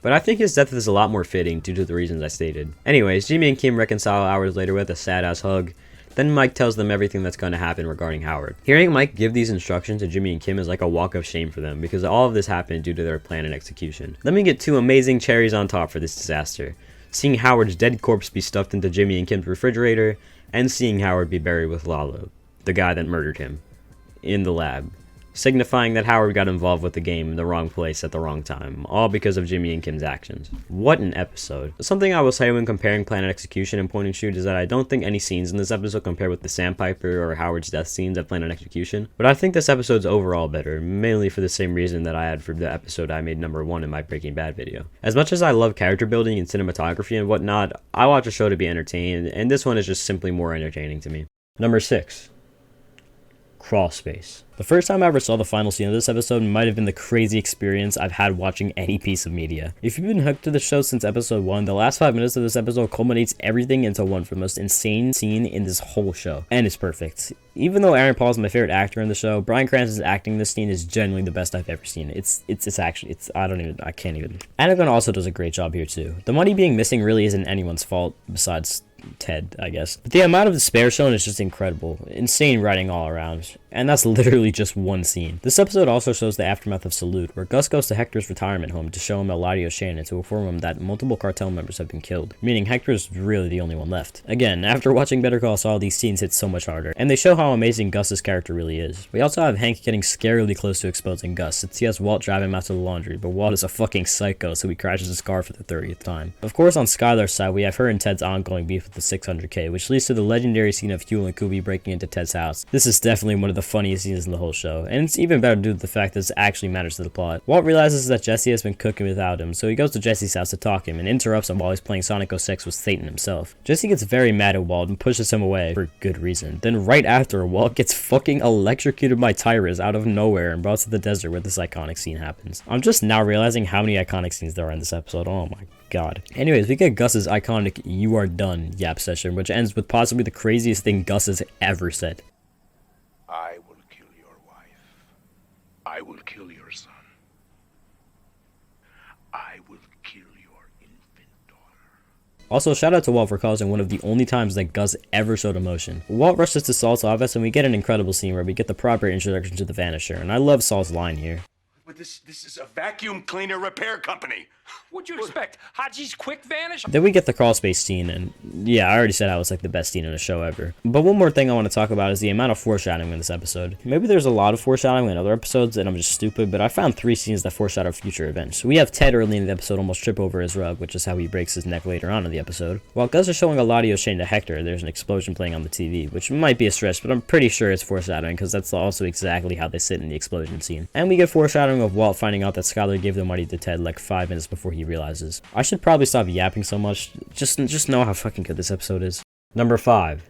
but I think his death is a lot more fitting due to the reasons I stated. Anyways, Jimmy and Kim reconcile hours later with a sad-ass hug. Then Mike tells them everything that's going to happen regarding Howard. Hearing Mike give these instructions to Jimmy and Kim is like a walk of shame for them, because all of this happened due to their plan and execution. Let me get two amazing cherries on top for this disaster. Seeing Howard's dead corpse be stuffed into Jimmy and Kim's refrigerator, and seeing Howard be buried with Lalo, the guy that murdered him, in the lab, signifying that Howard got involved with the game in the wrong place at the wrong time, all because of Jimmy and Kim's actions. What an episode. Something I will say when comparing plan and execution and point and shoot is that I don't think any scenes in this episode compare with the Sandpiper or Howard's death scenes at plan and execution, but I think this episode's overall better, mainly for the same reason that I had for the episode I made number 1 in my Breaking Bad video. As much as I love character building and cinematography and whatnot, I watch a show to be entertained, and this one is just simply more entertaining to me. Number 6. Crawl space. The first time I ever saw the final scene of this episode might have been the crazy experience I've had watching any piece of media. If you've been hooked to the show since episode 1, the last 5 minutes of this episode culminates everything into one for the most insane scene in this whole show, and it's perfect. Even though Aaron Paul is my favorite actor in the show, Bryan Cranston's acting in this scene is genuinely the best I've ever seen. I can't even. Anagon also does a great job here too. The money being missing really isn't anyone's fault besides Ted, I guess. But the amount of despair shown is just incredible. Insane writing all around. And that's literally just one scene. This episode also shows the aftermath of Salute, where Gus goes to Hector's retirement home to show him Eladio Shannon to inform him that multiple cartel members have been killed, meaning Hector's really the only one left. Again, after watching Better Call Saul, these scenes hit so much harder, and they show how amazing Gus's character really is. We also have Hank getting scarily close to exposing Gus, since he has Walt driving him out to the laundry, but Walt is a fucking psycho, so he crashes his car for the 30th time. Of course, on Skylar's side, we have her and Ted's ongoing beef with the 600K, which leads to the legendary scene of Huel and Kubi breaking into Ted's house. This is definitely one of the the funniest scenes in the whole show, and it's even better due to the fact that it actually matters to the plot. Walt realizes that Jesse has been cooking without him, so he goes to Jesse's house to talk him and interrupts him while he's playing Sonic 06 with Satan himself. Jesse gets very mad at Walt and pushes him away for good reason. Then right after, Walt gets fucking electrocuted by Tyrus out of nowhere and brought to the desert where this iconic scene happens. I'm just now realizing how many iconic scenes there are in this episode. Oh my god. Anyways, we get Gus's iconic "You are done" yap session, which ends with possibly the craziest thing Gus has ever said. I will kill your wife. I will kill your son. I will kill your infant daughter. Also, shout out to Walt for causing one of the only times that Gus ever showed emotion. Walt rushes to Saul's office and we get an incredible scene where we get the proper introduction to the Vanisher, and I love Saul's line here. But this is a vacuum cleaner repair company. What'd you expect? Haji's quick vanish? Then we get the crawl space scene, and yeah, I already said that was like the best scene in a show ever. But one more thing I want to talk about is the amount of foreshadowing in this episode. Maybe there's a lot of foreshadowing in other episodes and I'm just stupid, but I found 3 scenes that foreshadow future events. We have Ted early in the episode almost trip over his rug, which is how he breaks his neck later on in the episode. While Gus is showing Eladio's chain to Hector, there's an explosion playing on the TV, which might be a stretch, but I'm pretty sure it's foreshadowing because that's also exactly how they sit in the explosion scene. And we get foreshadowing of Walt finding out that Skylar gave the money to Ted like 5 minutes before he realizes. I should probably stop yapping so much. Just know how fucking good this episode is. Number 5.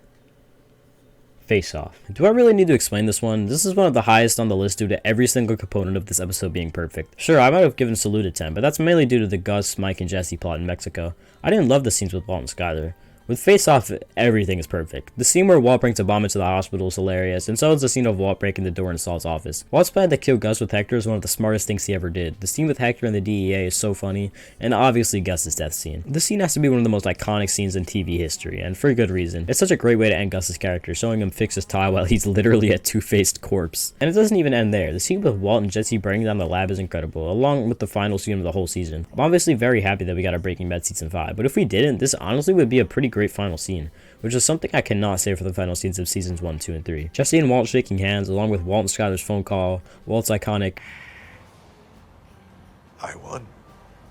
Face Off. Do I really need to explain this one? This is one of the highest on the list due to every single component of this episode being perfect. Sure, I might have given Salute a 10, but that's mainly due to the Gus, Mike, and Jesse plot in Mexico. I didn't love the scenes with Walt and Skylar. With Face Off, everything is perfect. The scene where Walt brings a bomb into the hospital is hilarious, and so is the scene of Walt breaking the door in Saul's office. Walt's plan to kill Gus with Hector is one of the smartest things he ever did. The scene with Hector and the DEA is so funny, and obviously Gus's death scene. This scene has to be one of the most iconic scenes in TV history, and for good reason. It's such a great way to end Gus's character, showing him fix his tie while he's literally a two-faced corpse. And it doesn't even end there. The scene with Walt and Jesse burning down the lab is incredible, along with the final scene of the whole season. I'm obviously very happy that we got a Breaking Bad Season 5, but if we didn't, this honestly would be a pretty great final scene, which is something I cannot say for the final scenes of Seasons 1, 2, and 3. Jesse and Walt shaking hands, along with Walt and Skylar's phone call, Walt's iconic I won.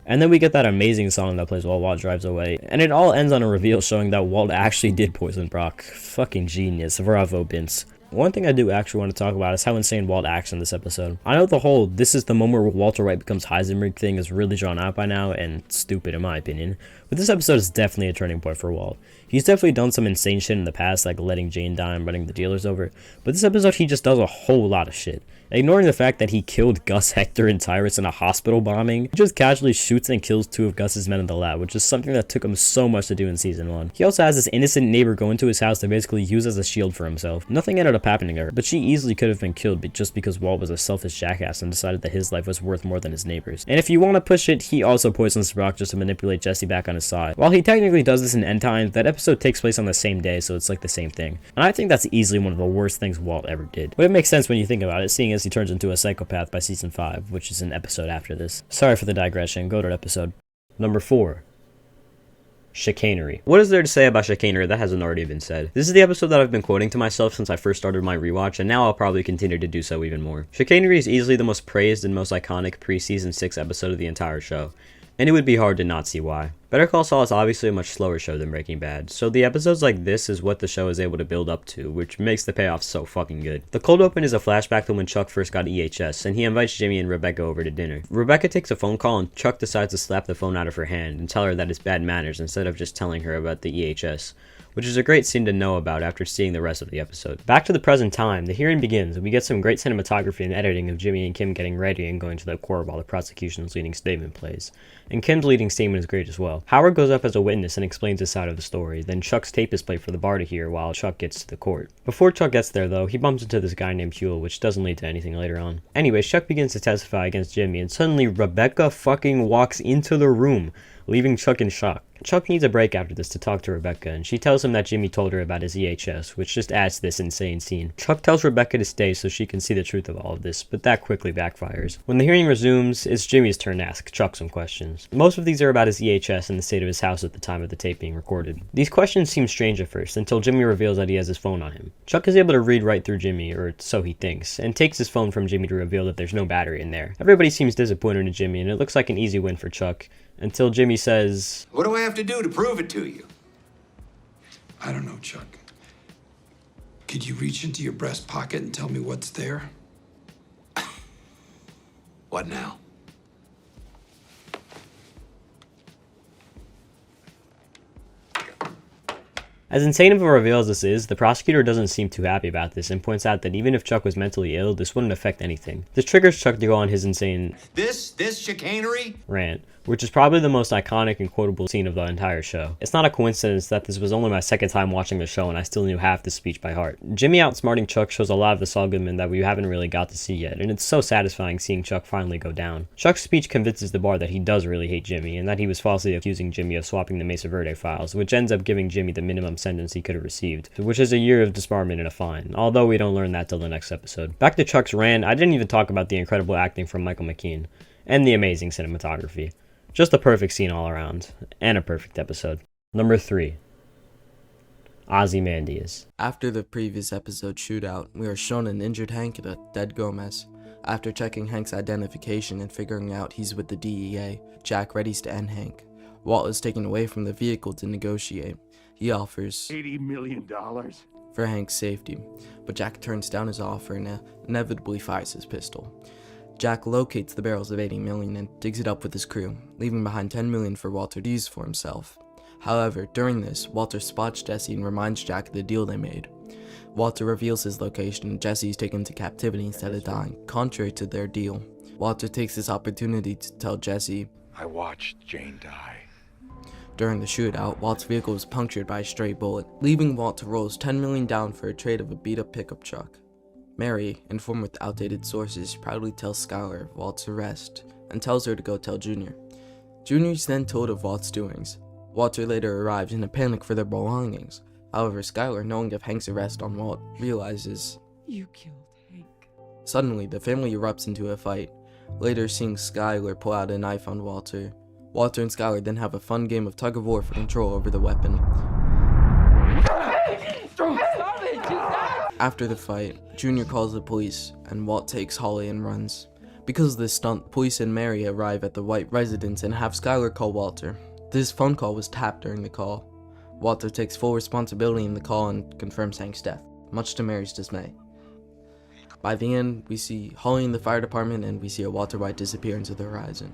And then we get that amazing song that plays while Walt drives away, and it all ends on a reveal showing that Walt actually did poison Brock. Fucking genius. Bravo, Vince. One thing I do actually want to talk about is how insane Walt acts in this episode. I know the whole "this is the moment where Walter White becomes Heisenberg" thing is really drawn out by now and stupid in my opinion, but this episode is definitely a turning point for Walt. He's definitely done some insane shit in the past, like letting Jane die and running the dealers over, but this episode he just does a whole lot of shit. Ignoring the fact that he killed Gus, Hector, and Tyrus in a hospital bombing, he just casually shoots and kills 2 of Gus's men in the lab, which is something that took him so much to do in Season 1. He also has this innocent neighbor go into his house to basically use as a shield for himself. Nothing ended up happening to her, but she easily could have been killed just because Walt was a selfish jackass and decided that his life was worth more than his neighbor's. And if you want to push it, he also poisons Brock just to manipulate Jesse back on his side. While he technically does this in End Times, that episode takes place on the same day, so it's like the same thing. And I think that's easily one of the worst things Walt ever did. But it makes sense when you think about it, seeing as he turns into a psychopath by Season 5, which is an episode after this. Sorry for the digression, go to the episode. Number 4. Chicanery. What is there to say about chicanery that hasn't already been said? This is the episode that I've been quoting to myself since I first started my rewatch, and now I'll probably continue to do so even more. Chicanery is easily the most praised and most iconic pre-season 6 episode of the entire show, and it would be hard to not see why. Better Call Saul is obviously a much slower show than Breaking Bad, so the episodes like this is what the show is able to build up to, which makes the payoff so fucking good. The cold open is a flashback to when Chuck first got EHS, and he invites Jimmy and Rebecca over to dinner. Rebecca takes a phone call and Chuck decides to slap the phone out of her hand and tell her that it's bad manners instead of just telling her about the EHS, which is a great scene to know about after seeing the rest of the episode. Back to the present time, the hearing begins, and we get some great cinematography and editing of Jimmy and Kim getting ready and going to the court while the prosecution's leading statement plays. And Kim's leading statement is great as well. Howard goes up as a witness and explains his side of the story, then Chuck's tape is played for the bar to hear while Chuck gets to the court. Before Chuck gets there though, he bumps into this guy named Huel, which doesn't lead to anything later on. Anyways, Chuck begins to testify against Jimmy, and suddenly Rebecca fucking walks into the room, leaving Chuck in shock. Chuck needs a break after this to talk to Rebecca, and she tells him that Jimmy told her about his EHS, which just adds to this insane scene. Chuck tells Rebecca to stay so she can see the truth of all of this, but that quickly backfires. When the hearing resumes, it's Jimmy's turn to ask Chuck some questions. Most of these are about his EHS and the state of his house at the time of the tape being recorded. These questions seem strange at first, until Jimmy reveals that he has his phone on him. Chuck is able to read right through Jimmy, or so he thinks, and takes his phone from Jimmy to reveal that there's no battery in there. Everybody seems disappointed in Jimmy, and it looks like an easy win for Chuck, until Jimmy says, "What do I have to do to prove it to you?" I don't know, Chuck. Could you reach into your breast pocket and tell me what's there? What now? As insane of a reveal as this is, the prosecutor doesn't seem too happy about this and points out that even if Chuck was mentally ill, this wouldn't affect anything. This triggers Chuck to go on his insane This chicanery? rant, which is probably the most iconic and quotable scene of the entire show. It's not a coincidence that this was only my second time watching the show and I still knew half the speech by heart. Jimmy outsmarting Chuck shows a lot of the Saul Goodman that we haven't really got to see yet, and it's so satisfying seeing Chuck finally go down. Chuck's speech convinces the bar that he does really hate Jimmy, and that he was falsely accusing Jimmy of swapping the Mesa Verde files, which ends up giving Jimmy the minimum sentence he could have received, which is a year of disbarment and a fine, although we don't learn that till the next episode. Back to Chuck's rant, I didn't even talk about the incredible acting from Michael McKean, and the amazing cinematography. Just a perfect scene all around, and a perfect episode. Number 3. Ozymandias. After the previous episode shootout, we are shown an injured Hank and a dead Gomez. After checking Hank's identification and figuring out he's with the DEA, Jack readies to end Hank. Walt is taken away from the vehicle to negotiate. He offers $80 million. for Hank's safety, but Jack turns down his offer and inevitably fires his pistol. Jack locates the barrels of $80 million and digs it up with his crew, leaving behind $10 million for Walter to use for himself. However, during this, Walter spots Jesse and reminds Jack of the deal they made. Walter reveals his location and Jesse is taken into captivity instead of dying, contrary to their deal. Walter takes this opportunity to tell Jesse, I watched Jane die. During the shootout, Walt's vehicle was punctured by a stray bullet, leaving Walt to roll his $10 million down for a trade of a beat-up pickup truck. Mary, informed with outdated sources, proudly tells Skylar of Walt's arrest and tells her to go tell Junior. Junior is then told of Walt's doings. Walter later arrives in a panic for their belongings. However, Skylar, knowing of Hank's arrest on Walt, realizes You killed Hank. Suddenly, the family erupts into a fight, later seeing Skylar pull out a knife on Walter. Walter and Skylar then have a fun game of tug-of-war for control over the weapon. After the fight, Junior calls the police, and Walt takes Holly and runs. Because of this stunt, police and Mary arrive at the White residence and have Skylar call Walter. This phone call was tapped during the call. Walter takes full responsibility in the call and confirms Hank's death, much to Mary's dismay. By the end, we see Holly in the fire department and we see a Walter White disappear into the horizon.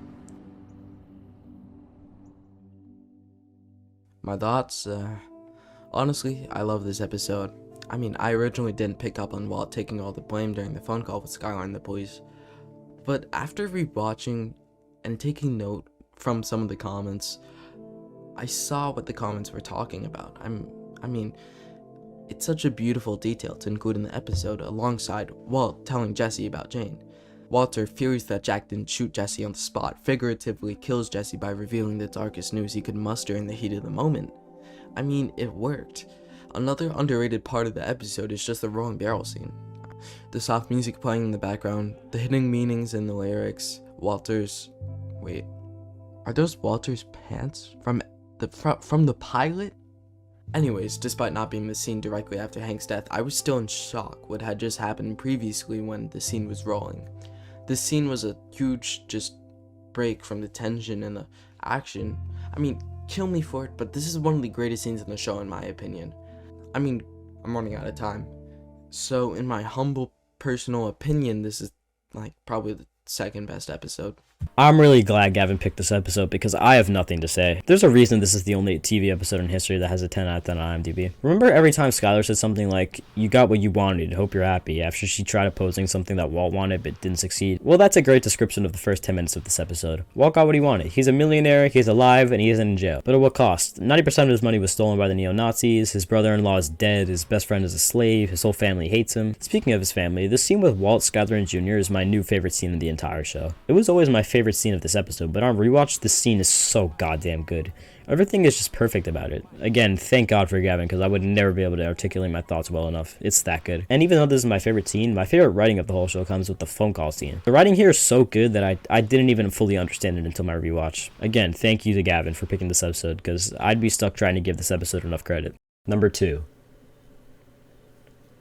My thoughts? Honestly, I love this episode. I mean, I originally didn't pick up on Walt taking all the blame during the phone call with Skylar and the police. But after rewatching and taking note from some of the comments, I saw what the comments were talking about. I mean, it's such a beautiful detail to include in the episode alongside Walt telling Jesse about Jane. Walter, furious that Jack didn't shoot Jesse on the spot, figuratively kills Jesse by revealing the darkest news he could muster in the heat of the moment. I mean, it worked. Another underrated part of the episode is just the rolling barrel scene. The soft music playing in the background, the hidden meanings in the lyrics, Walter's... Wait, are those Walter's pants from the pilot? Anyways, despite not being the scene directly after Hank's death, I was still in shock what had just happened previously when the scene was rolling. This scene was a huge just break from the tension and the action. I mean, kill me for it, but this is one of the greatest scenes in the show in my opinion. I mean, I'm running out of time. So in my humble personal opinion, this is like probably the second best episode. I'm really glad Gavin picked this episode because I have nothing to say. There's a reason this is the only TV episode in history that has a 10 out of 10 on IMDb. Remember every time Skylar said something like, "You got what you wanted, hope you're happy," after she tried opposing something that Walt wanted but didn't succeed? Well, that's a great description of the first 10 minutes of this episode. Walt got what he wanted. He's a millionaire, he's alive, and he isn't in jail. But at what cost? 90% of his money was stolen by the neo-Nazis, his brother-in-law is dead, his best friend is a slave, his whole family hates him. Speaking of his family, this scene with Walt, Skylar, and Junior is my new favorite scene in the entire show. It was always my favorite scene of this episode, but on rewatch, this scene is so goddamn good. Everything is just perfect about it. Again, thank God for Gavin, because I would never be able to articulate my thoughts well enough. It's that good. And even though this is my favorite scene, my favorite writing of the whole show comes with the phone call scene. The writing here is so good that I didn't even fully understand it until my rewatch. Again, thank you to Gavin for picking this episode, because I'd be stuck trying to give this episode enough credit. Number 2.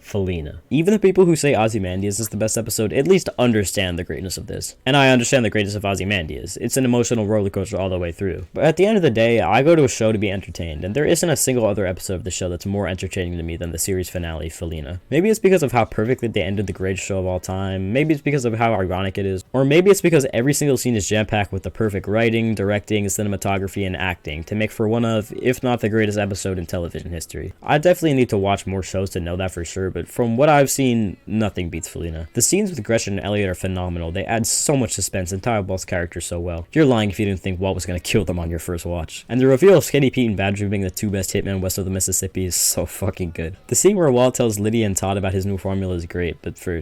Felina. Even the people who say Ozymandias is the best episode at least understand the greatness of this. And I understand the greatness of Ozymandias. It's an emotional roller coaster all the way through. But at the end of the day, I go to a show to be entertained, and there isn't a single other episode of the show that's more entertaining to me than the series finale, Felina. Maybe it's because of how perfectly they ended the greatest show of all time, maybe it's because of how ironic it is, or maybe it's because every single scene is jam-packed with the perfect writing, directing, cinematography, and acting to make for one of, if not the greatest episode in television history. I definitely need to watch more shows to know that for sure, but from what I've seen, nothing beats Felina. The scenes with Gretchen and Elliot are phenomenal. They add so much suspense and tie Walt's character so well. You're lying if you didn't think Walt was gonna kill them on your first watch. And the reveal of Skinny Pete and Badger being the two best hitmen west of the Mississippi is so fucking good. The scene where Walt tells Lydia and Todd about his new formula is great, but for,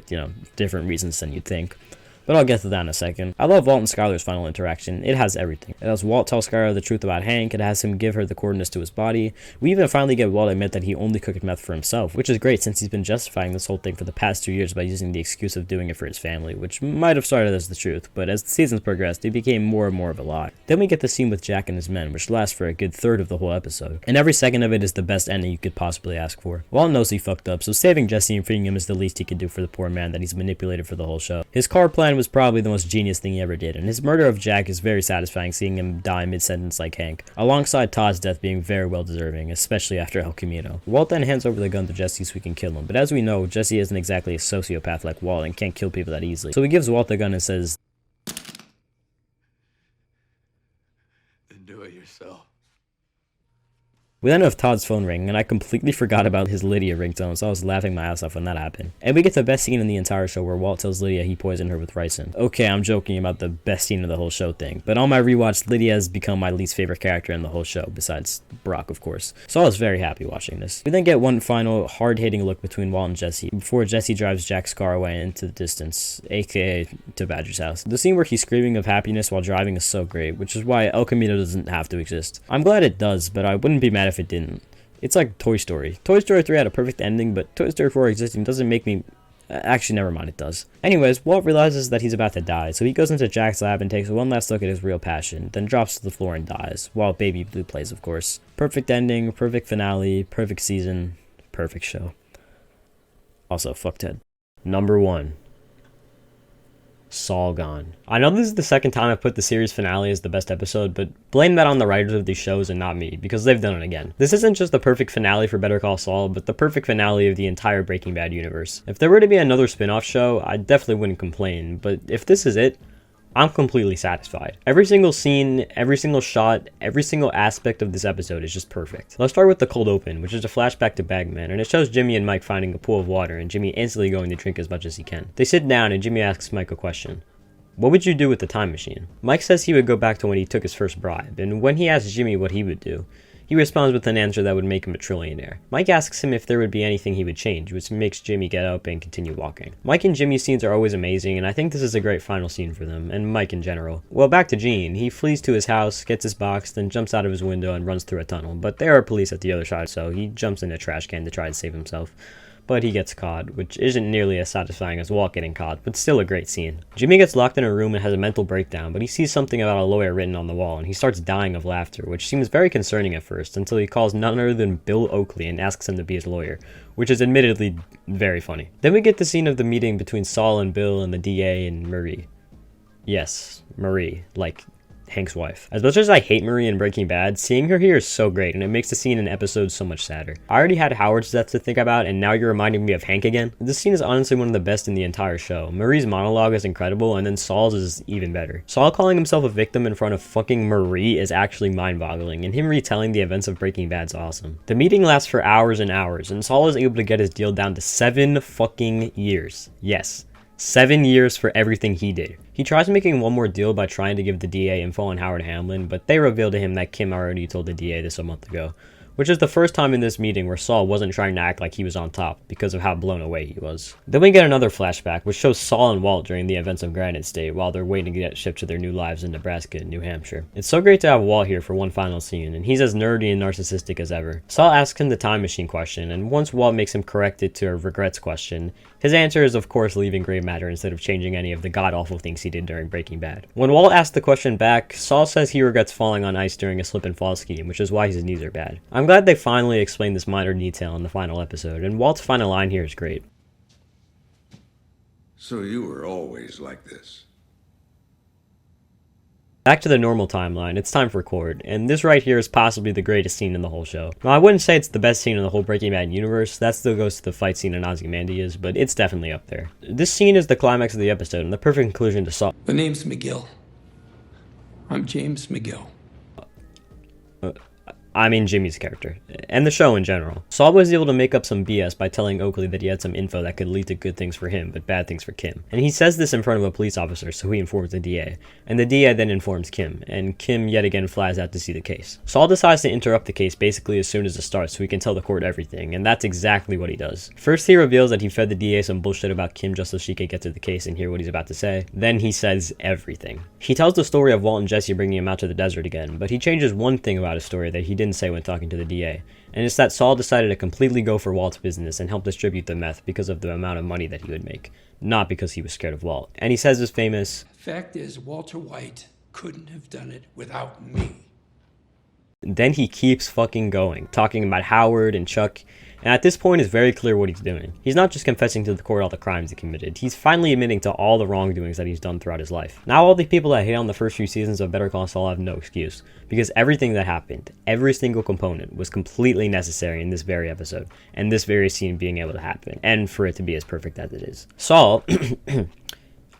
different reasons than you'd think. But I'll get to that in a second. I love Walt and Skylar's final interaction. It has everything. It has Walt tell Skylar the truth about Hank. It has him give her the coordinates to his body. We even finally get Walt admit that he only cooked meth for himself, which is great since he's been justifying this whole thing for the past 2 years by using the excuse of doing it for his family, which might have started as the truth, but as the seasons progressed, it became more and more of a lie. Then we get the scene with Jack and his men, which lasts for a good third of the whole episode, and every second of it is the best ending you could possibly ask for. Walt knows he fucked up, so saving Jesse and freeing him is the least he could do for the poor man that he's manipulated for the whole show. His car plan was probably the most genius thing he ever did, and his murder of Jack is very satisfying, seeing him die mid-sentence like Hank, alongside Todd's death being very well deserving, especially after El Camino. Walt then hands over the gun to Jesse so he can kill him, but as we know, Jesse isn't exactly a sociopath like Walt and can't kill people that easily, so he gives Walt the gun and says, Then do it yourself. We then have Todd's phone ring, and I completely forgot about his Lydia ringtone, so I was laughing my ass off when that happened. And we get the best scene in the entire show where Walt tells Lydia he poisoned her with ricin. Okay, I'm joking about the best scene of the whole show thing, but on my rewatch, Lydia has become my least favorite character in the whole show, besides Brock, of course. So I was very happy watching this. We then get one final, hard-hitting look between Walt and Jesse, before Jesse drives Jack's car away into the distance, aka to Badger's house. The scene where he's screaming of happiness while driving is so great, which is why El Camino doesn't have to exist. I'm glad it does, but I wouldn't be mad if it didn't. It's like Toy Story. Toy Story 3 had a perfect ending, but Toy Story 4 existing doesn't make me... Actually, never mind, it does. Anyways, Walt realizes that he's about to die, so he goes into Jack's lab and takes one last look at his real passion, then drops to the floor and dies, while Baby Blue plays, of course. Perfect ending, perfect finale, perfect season, perfect show. Also, fuck Ted. Number 1. Saul gone. I know this is the second time I've put the series finale as the best episode, but blame that on the writers of these shows and not me, because they've done it again. This isn't just the perfect finale for Better Call Saul, but the perfect finale of the entire Breaking Bad universe. If there were to be another spin-off show, I definitely wouldn't complain, but if this is it, I'm completely satisfied. Every single scene, every single shot, every single aspect of this episode is just perfect. Let's start with the cold open, which is a flashback to Bagman, and it shows Jimmy and Mike finding a pool of water, and Jimmy instantly going to drink as much as he can. They sit down, and Jimmy asks Mike a question. What would you do with the time machine? Mike says he would go back to when he took his first bribe, and when he asks Jimmy what he would do, he responds with an answer that would make him a trillionaire. Mike asks him if there would be anything he would change, which makes Jimmy get up and continue walking. Mike and Jimmy's scenes are always amazing, and I think this is a great final scene for them, and Mike in general. Well, back to Gene. He flees to his house, gets his box, then jumps out of his window and runs through a tunnel, but there are police at the other side, so he jumps in a trash can to try to save himself. But he gets caught, which isn't nearly as satisfying as Walt getting caught, but still a great scene. Jimmy gets locked in a room and has a mental breakdown, but he sees something about a lawyer written on the wall, and he starts dying of laughter, which seems very concerning at first, until he calls none other than Bill Oakley and asks him to be his lawyer, which is admittedly very funny. Then we get the scene of the meeting between Saul and Bill and the DA and Marie. Yes, Marie, like Hank's wife. As much as I hate Marie in Breaking Bad, seeing her here is so great, and it makes the scene in episodes so much sadder. I already had Howard's death to think about, and now you're reminding me of Hank again. This scene is honestly one of the best in the entire show. Marie's monologue is incredible, and then Saul's is even better. Saul calling himself a victim in front of fucking Marie is actually mind-boggling, and him retelling the events of Breaking Bad's awesome. The meeting lasts for hours and hours, and Saul is able to get his deal down to 7 fucking years. Yes. 7 years for everything he did. He tries making one more deal by trying to give the DA info on Howard Hamlin, but they reveal to him that Kim already told the DA this a month ago, which is the first time in this meeting where Saul wasn't trying to act like he was on top because of how blown away he was. Then we get another flashback, which shows Saul and Walt during the events of Granite State while they're waiting to get shipped to their new lives in Nebraska and New Hampshire. It's so great to have Walt here for one final scene, and he's as nerdy and narcissistic as ever. Saul asks him the time machine question, and once Walt makes him correct it to a regrets question, his answer is of course leaving gray matter instead of changing any of the god-awful things he did during Breaking Bad. When Walt asks the question back, Saul says he regrets falling on ice during a slip and fall scheme, which is why his knees are bad. I'm I'm glad they finally explained this minor detail in the final episode, and Walt's final line here is great. So you were always like this? Back to the normal timeline, it's time for court, and this right here is possibly the greatest scene in the whole show. Now, I wouldn't say it's the best scene in the whole Breaking Bad universe, that still goes to the fight scene in Ozymandias, but it's definitely up there. This scene is the climax of the episode, and the perfect conclusion to Saul. The name's McGill. I'm James McGill. I mean Jimmy's character, and the show in general. Saul was able to make up some BS by telling Oakley that he had some info that could lead to good things for him, but bad things for Kim. And he says this in front of a police officer, so he informs the DA. And the DA then informs Kim, and Kim yet again flies out to see the case. Saul decides to interrupt the case basically as soon as it starts so he can tell the court everything, and that's exactly what he does. First he reveals that he fed the DA some bullshit about Kim just so she could get to the case and hear what he's about to say. Then he says everything. He tells the story of Walt and Jesse bringing him out to the desert again, but he changes one thing about his story that he didn't say when talking to the DA, and it's that Saul decided to completely go for Walt's business and help distribute the meth because of the amount of money that he would make, not because he was scared of Walt. And he says his famous, Fact is, Walter White couldn't have done it without me. Then he keeps fucking going, talking about Howard and Chuck, and at this point it's very clear what he's doing. He's not just confessing to the court all the crimes he committed, he's finally admitting to all the wrongdoings that he's done throughout his life. Now all the people that hate on the first few seasons of Better Call Saul have no excuse, because everything that happened, every single component, was completely necessary in this very episode, and this very scene being able to happen, and for it to be as perfect as it is. Saul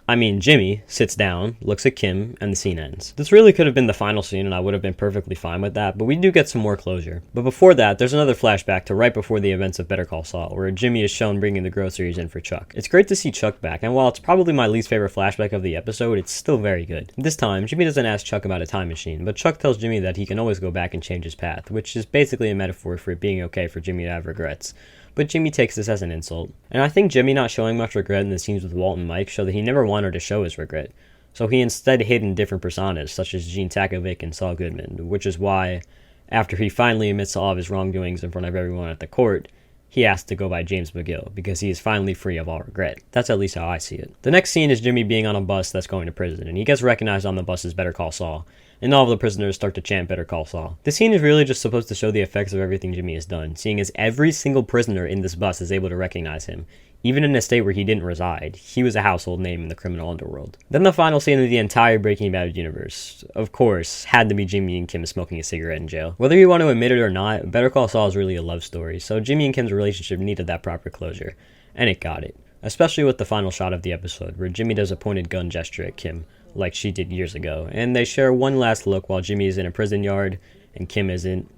Jimmy sits down, looks at Kim, and the scene ends. This really could have been the final scene and I would have been perfectly fine with that, but we do get some more closure. But before that, there's another flashback to right before the events of Better Call Saul, where Jimmy is shown bringing the groceries in for Chuck. It's great to see Chuck back, and while it's probably my least favorite flashback of the episode, it's still very good. This time, Jimmy doesn't ask Chuck about a time machine, but Chuck tells Jimmy that he can always go back and change his path, which is basically a metaphor for it being okay for Jimmy to have regrets. But Jimmy takes this as an insult. And I think Jimmy not showing much regret in the scenes with Walt and Mike show that he never wanted to show his regret. So he instead hid in different personas, such as Gene Takovic and Saul Goodman, which is why, after he finally admits to all of his wrongdoings in front of everyone at the court, he asked to go by James McGill, because he is finally free of all regret. That's at least how I see it. The next scene is Jimmy being on a bus that's going to prison, and he gets recognized on the bus as Better Call Saul, and all of the prisoners start to chant Better Call Saul. This scene is really just supposed to show the effects of everything Jimmy has done, seeing as every single prisoner in this bus is able to recognize him. Even in a state where he didn't reside, he was a household name in the criminal underworld. Then the final scene of the entire Breaking Bad universe, of course, had to be Jimmy and Kim smoking a cigarette in jail. Whether you want to admit it or not, Better Call Saul is really a love story, so Jimmy and Kim's relationship needed that proper closure, and it got it. Especially with the final shot of the episode, where Jimmy does a pointed gun gesture at Kim, like she did years ago, and they share one last look while Jimmy is in a prison yard, and Kim isn't,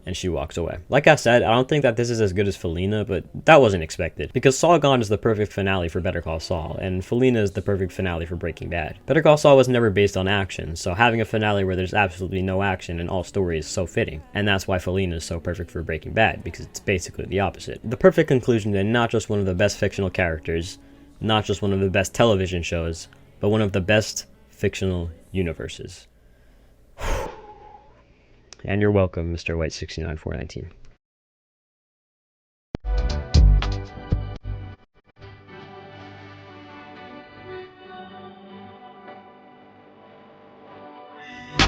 and she walks away. Like I said, I don't think that this is as good as Felina, but that wasn't expected, because Saul Gone is the perfect finale for Better Call Saul, and Felina is the perfect finale for Breaking Bad. Better Call Saul was never based on action, so having a finale where there's absolutely no action in all stories is so fitting, and that's why Felina is so perfect for Breaking Bad, because it's basically the opposite. The perfect conclusion to not just one of the best fictional characters, not just one of the best television shows, but one of the best fictional universes. And you're welcome, Mr. White 69419.